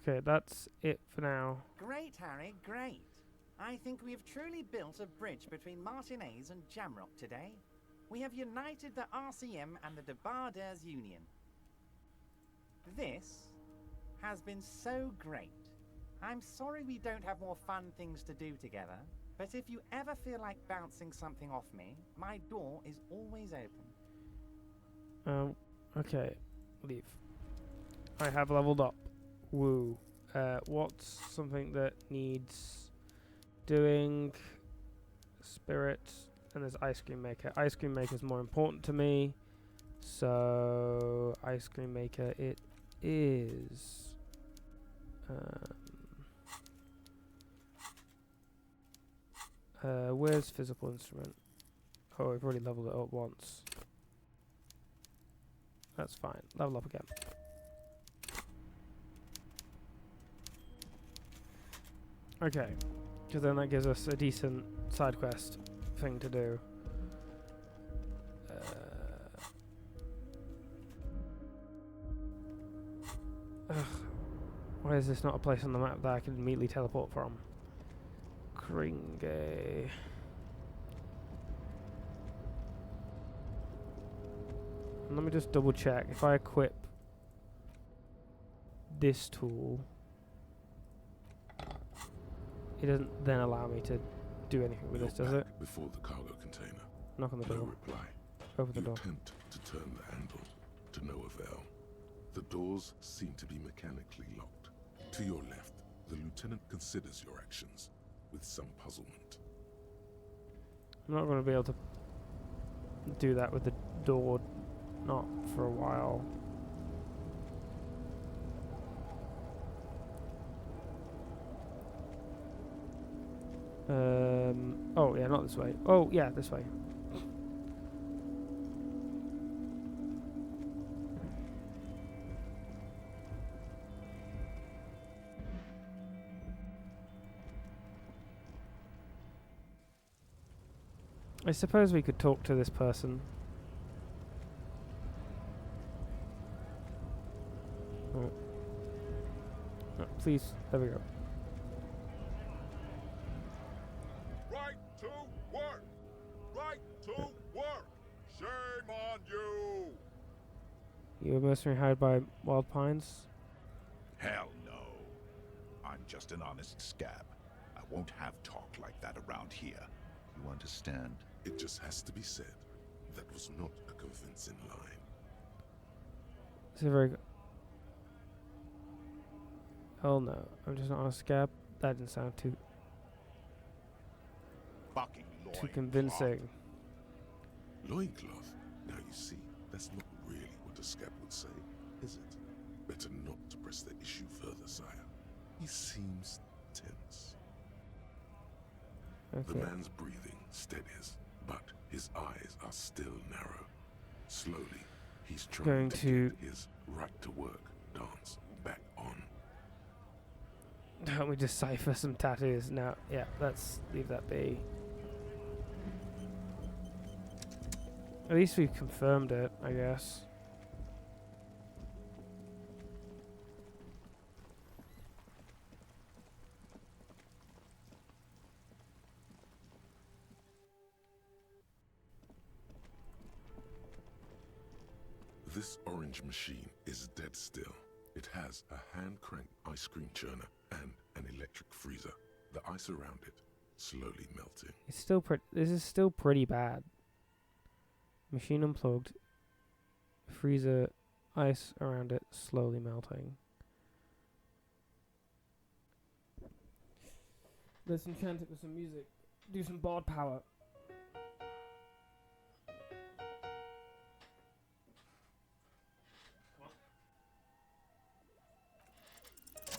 Okay, that's it for now. Great, Harry, great. I think we've truly built a bridge between Martinez and Jamrock today. We have united the RCM and the Debarders Union. This has been so great. I'm sorry we don't have more fun things to do together, but if you ever feel like bouncing something off me, my door is always open. Okay, leave. I have leveled up. Woo. What's something that needs doing? Spirit, and there's ice cream maker. Ice cream maker is more important to me, so ice cream maker it is. Where's physical instrument? Oh, I've already leveled it up once. That's fine. Level up again. Okay, because then that gives us a decent side quest thing to do. Why is this not a place on the map that I can immediately teleport from? Kringe. Let me just double check. If I equip this tool, it doesn't then allow me to do anything with this, does it? Before the cargo container. Knock on the door. No reply. Open the door. Attempt to turn the handle, to no avail. The doors seem to be mechanically locked. To your left, the lieutenant considers your actions with some puzzlement. I'm not going to be able to do that with the door, not for a while. Oh yeah, not this way. Oh yeah, this way. I suppose we could talk to this person. Oh. Oh, please, there we go. Right to work! Right to work! on, you! You a mercenary hired by Wild Pines? Hell no. I'm just an honest scab. I won't have talk like that around here. You understand? It just has to be said. That was not a convincing line. It's a very good. Hell no. I'm just not a scab. That didn't sound too Fucking convincing. Loincloth? Now you see, that's not really what a scab would say, is it? Better not to press the issue further, sire. He seems tense. Okay. The man's breathing steadies, but his eyes are still narrow. Slowly, he's trying to get his right to work dance back on. Help me decipher some tattoos. No, yeah, let's leave that be. At least we've confirmed it, I guess. This orange machine is dead still. It has a hand-cranked ice cream churner and an electric freezer. The ice around it slowly melting. It's still this is still pretty bad. Machine unplugged. Freezer, ice around it, slowly melting. Let's enchant it with some music. Do some bard power.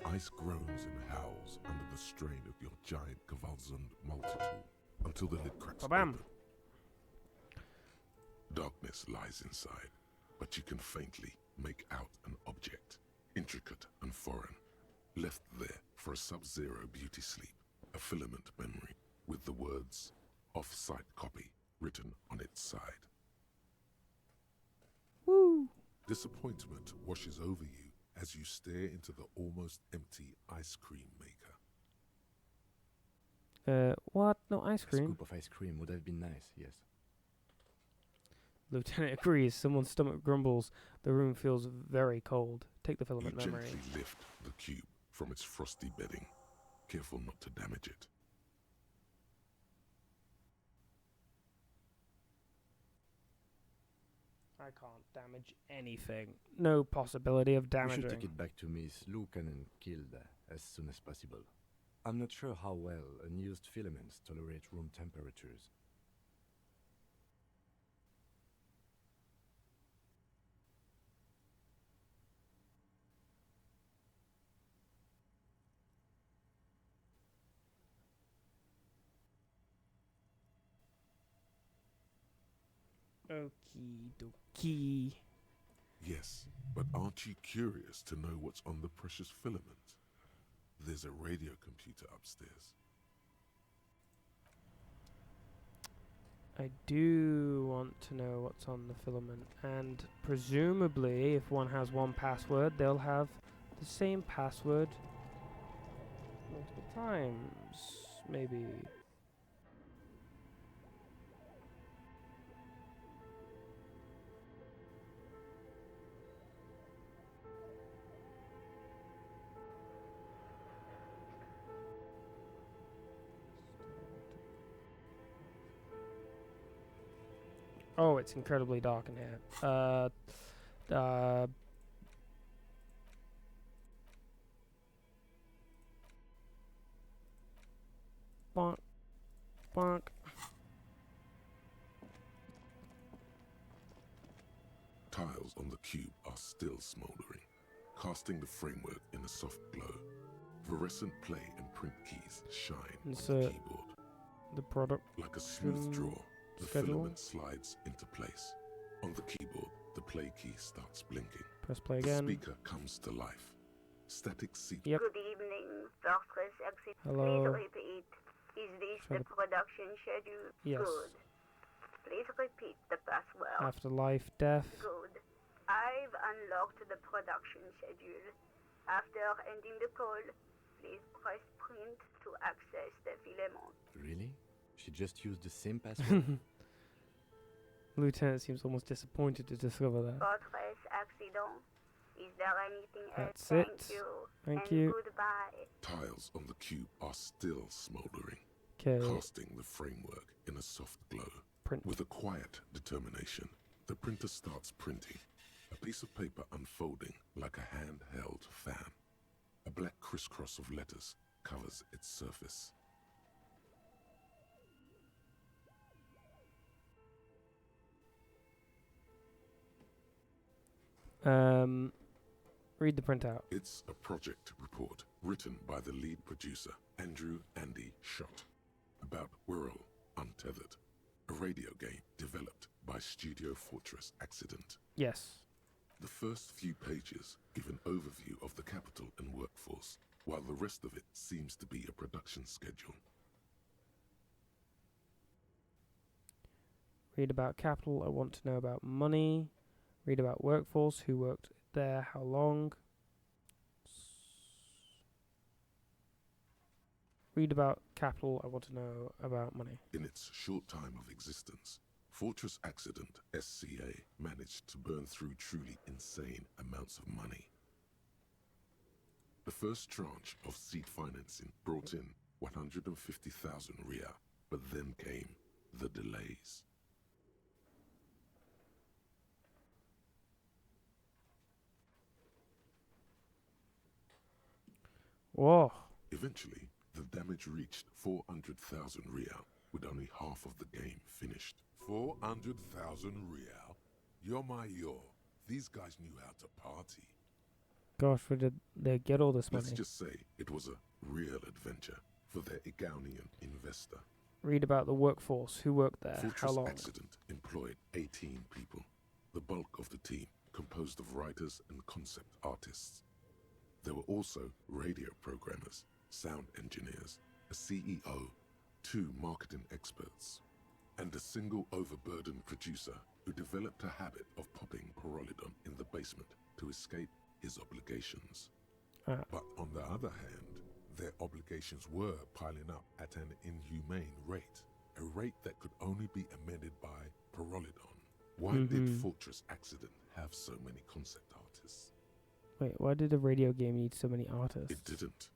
Ice groans and howls under the strain of your giant Kavalzund multi-tool until the lid cracks open. Darkness lies inside, but you can faintly make out an object, intricate and foreign, left there for a sub-zero beauty sleep, a filament memory with the words off-site copy written on its side. Woo! Disappointment washes over you as you stare into the almost empty ice cream maker. What? No ice A cream? scoop of ice cream would have been nice, yes. Lieutenant agrees. Someone's stomach grumbles. The room feels very cold. Take the filament You memory. gently lift the cube from its frosty bedding, careful not to damage it. I can't damage anything. No possibility of We damaging. should take it back to Miss Lukanen killed as soon as possible. I'm not sure how well unused filaments tolerate room temperatures. Okie dokie. Yes, but aren't you curious to know what's on the precious filament? There's a radio computer upstairs. I do want to know what's on the filament, and presumably if one has one password, they'll have the same password multiple times, maybe. Oh, it's incredibly dark in here. Bonk. Bonk. Tiles on the cube are still smoldering, casting the framework in a soft glow. Fluorescent play and print keys shine on the keyboard. The product. Like a smooth draw, the schedule. filament slides into place. On the keyboard, the play key starts blinking. Press play The again. speaker comes to life. Static seat. Yep. Good evening, Fortress Exit. Hello. Please repeat. Is this Try the to- production schedule? Yes. Good. Please repeat the password. Afterlife, death. Good. I've unlocked the production schedule. After ending the call, please press print to access the filament. Really? She just used the same password? Lieutenant seems almost disappointed to discover that. Fortress accident. Is there anything else? That's Thank it. you. Thank and you. Goodbye. Tiles on the cube are still smouldering, 'Kay. casting the framework in a soft glow. Print. With a quiet determination, the printer starts printing, a piece of paper unfolding like a handheld fan. A black crisscross of letters covers its surface. Read the printout. It's a project report written by the lead producer, Andrew Andy Schott, about Whirl Untethered, a radio game developed by Studio Fortress Accident. Yes. The first few pages give an overview of the capital and workforce, while the rest of it seems to be a production schedule. Read about capital. I want to know about money. Read about workforce. Who worked there? How long? Read about capital. I want to know about money. In its short time of existence, Fortress Accident SCA managed to burn through truly insane amounts of money. The first tranche of seed financing brought in 150,000 Riyal, but then came the delays. Whoa. Eventually, the damage reached 400,000 Riyal, with only half of the game finished. 400,000 Riyal? These guys knew how to party. Gosh, where did they get all this money? Let's just say it was a real adventure for their Igaunian investor. Read about the workforce. Who worked there? Fortress How long? Accident employed 18 people. The bulk of the team composed of writers and concept artists. There were also radio programmers, sound engineers, a CEO, 2 marketing experts, and a single overburdened producer who developed a habit of popping Pyrrolidon in the basement to escape his obligations. But on the other hand, their obligations were piling up at an inhumane rate, a rate that could only be amended by Pyrrolidon. Why did Fortress Accident have so many concept artists? Wait, why did a radio game need so many artists? It didn't.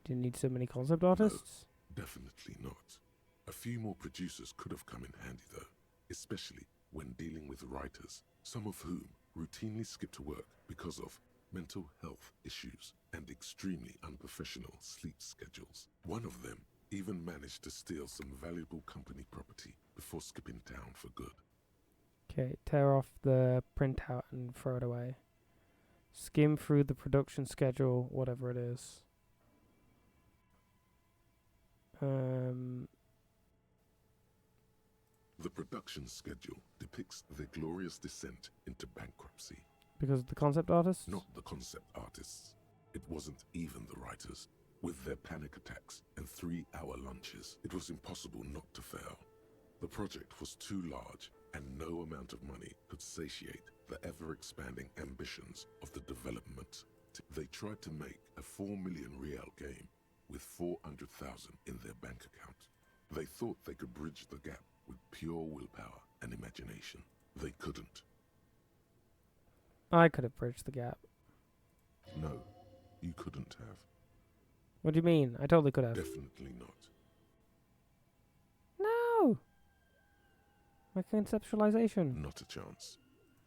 Didn't need so many concept artists? No, definitely not. A few more producers could have come in handy though, especially when dealing with writers, some of whom routinely skip to work because of mental health issues and extremely unprofessional sleep schedules. One of them even managed to steal some valuable company property before skipping town for good. Okay, tear off the printout and throw it away. Skim through the production schedule, whatever it is. The production schedule depicts their glorious descent into bankruptcy. Because of the concept artists? Not the concept artists. It wasn't even the writers. With their panic attacks and 3-hour lunches, it was impossible not to fail. The project was too large, and no amount of money could satiate the ever-expanding ambitions of the development. They tried to make a 4 million Riyal game with 400,000 in their bank account. They thought they could bridge the gap with pure willpower and imagination. They couldn't. I could have bridged the gap. No, you couldn't have. What do you mean? I totally could have. Definitely not. No! My conceptualization. Not a chance.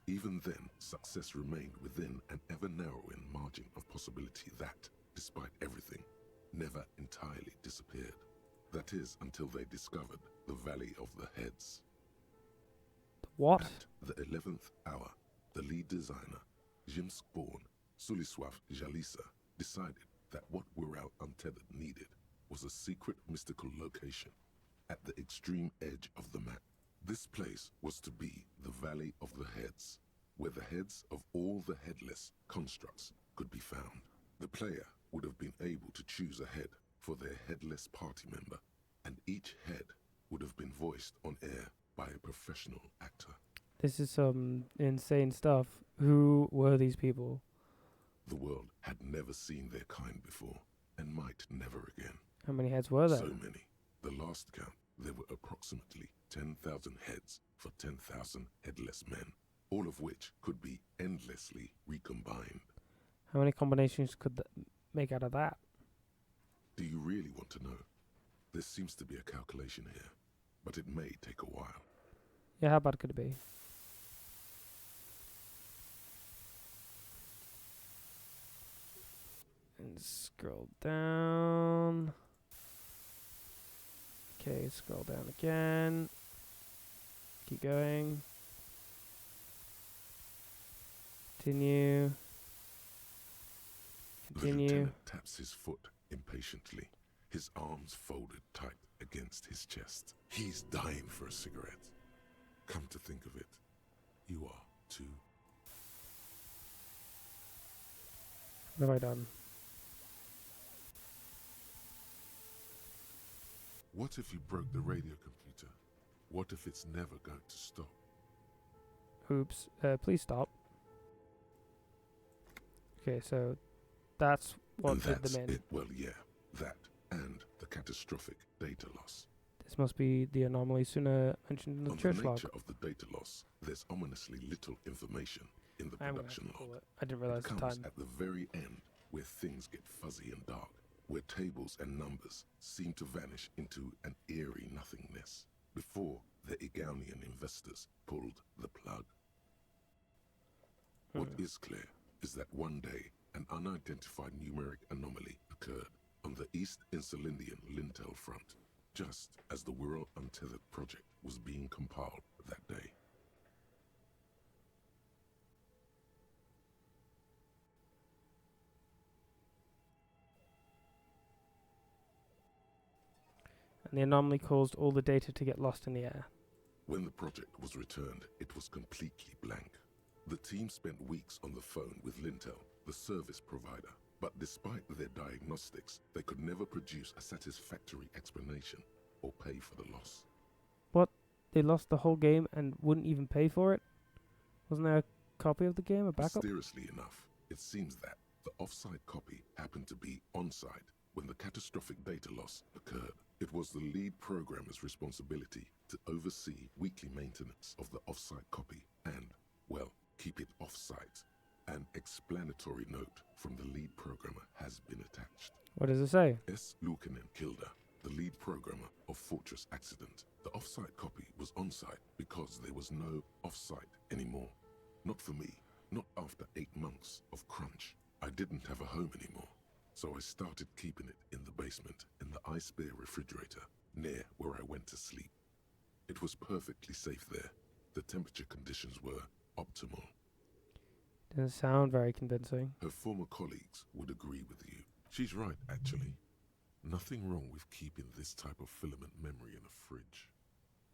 Even then, success remained within an ever-narrowing margin of possibility that, despite everything, never entirely disappeared. That is, until they discovered the Valley of the Heads. What? At the 11th hour, the lead designer, Jimsk-born Suliswaf Jalisa, decided that what Whirl Untethered needed was a secret mystical location at the extreme edge of the map. This place was to be the Valley of the Heads, where the heads of all the headless constructs could be found. The player would have been able to choose a head for their headless party member, and each head would have been voiced on air by a professional actor. This is some insane stuff. Who were these people? The world had never seen their kind before, and might never again. How many heads were there? So many. The last count, there were approximately 10,000 heads for 10,000 headless men, all of which could be endlessly recombined. How many combinations could make out of that? Do you really want to know? There seems to be a calculation here, but it may take a while. Yeah, how bad could it be? And scroll down. Okay, scroll down again. Keep going. Continue. The Continue. lieutenant taps his foot impatiently, his arms folded tight against his chest. He's dying for a cigarette. Come to think of it, you are too. What have I done? What if you broke the radio computer? What if it's never going to stop? Oops. Please stop. Okay, so that's what And did that's them in. it. Well, yeah, that and the catastrophic data loss. This must be the anomaly Suna mentioned in the On church the log. nature of the data loss, there's ominously little information in the I'm gonna production pull log. it. I didn't realize It the comes time. at the very end, where things get fuzzy and dark, where tables and numbers seem to vanish into an eerie nothingness, before the Egonian investors pulled the plug. What is clear is that one day, an unidentified numeric anomaly occurred on the East Insulindian Lintel front, just as the Wirral Untethered project was being compiled that day. And the anomaly caused all the data to get lost in the air. When the project was returned, it was completely blank. The team spent weeks on the phone with Lintel, the service provider, but despite their diagnostics, they could never produce a satisfactory explanation or pay for the loss. What? They lost the whole game and wouldn't even pay for it? Wasn't there a copy of the game, a backup? Mysteriously enough, it seems that the off-site copy happened to be on-site when the catastrophic data loss occurred. It was the lead programmer's responsibility to oversee weekly maintenance of the off-site copy and, well, keep it off-site. An explanatory note from the lead programmer has been attached. What does it say? S. Lukanen Kilda, the lead programmer of Fortress Accident. The off-site copy was on-site because there was no off-site anymore. Not for me, not after 8 months of crunch. I didn't have a home anymore, so I started keeping it in the basement in the ice bear refrigerator near where I went to sleep. It was perfectly safe there. The temperature conditions were optimal. Doesn't sound very convincing. Her former colleagues would agree with you. She's right, actually. Nothing wrong with keeping this type of filament memory in a fridge.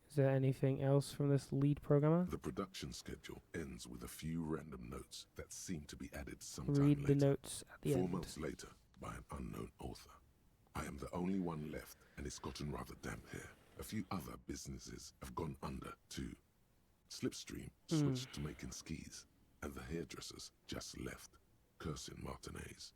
Is there anything else from this lead programmer? The production schedule ends with a few random notes that seem to be added sometime Read later. the notes at the 4 end. months later, by an unknown author. I am the only one left, and it's gotten rather damp here. A few other businesses have gone under, too. Slipstream switched to making skis, and the hairdressers just left, cursing Martinez.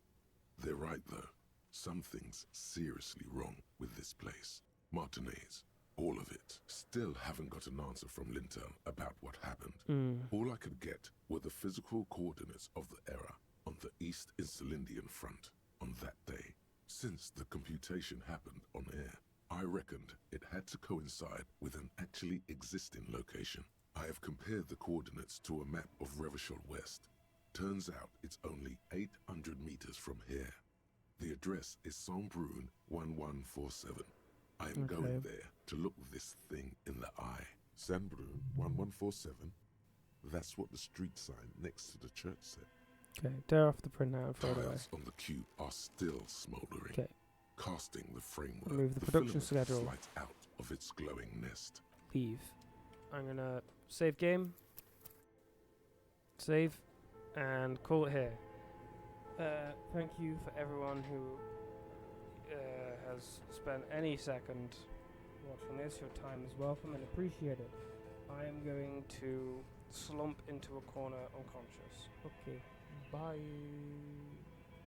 They're right, though. Something's seriously wrong with this place. Martinez, all of it. Still haven't got an answer from Lintel about what happened. All I could get were the physical coordinates of the error on the East Insulindian front on that day. Since the computation happened on air, I reckoned it had to coincide with an actually existing location. I have compared the coordinates to a map of Revachol West. Turns out it's only 800 meters from here. The address is Saint-Brun 1147. I am going there to look this thing in the eye. Saint-Brun 1147? That's what the street sign next to the church said. Okay, tear off the printout and throw it away. Tiles on the cube are still smoldering. Okay. Casting the framework, Remove the production filament schedule. slides out of its glowing nest. Leave. I'm gonna save game. Save. And call it here. Thank you for everyone who has spent any second watching this. Your time is welcome and appreciated. I am going to slump into a corner unconscious. Okay, bye.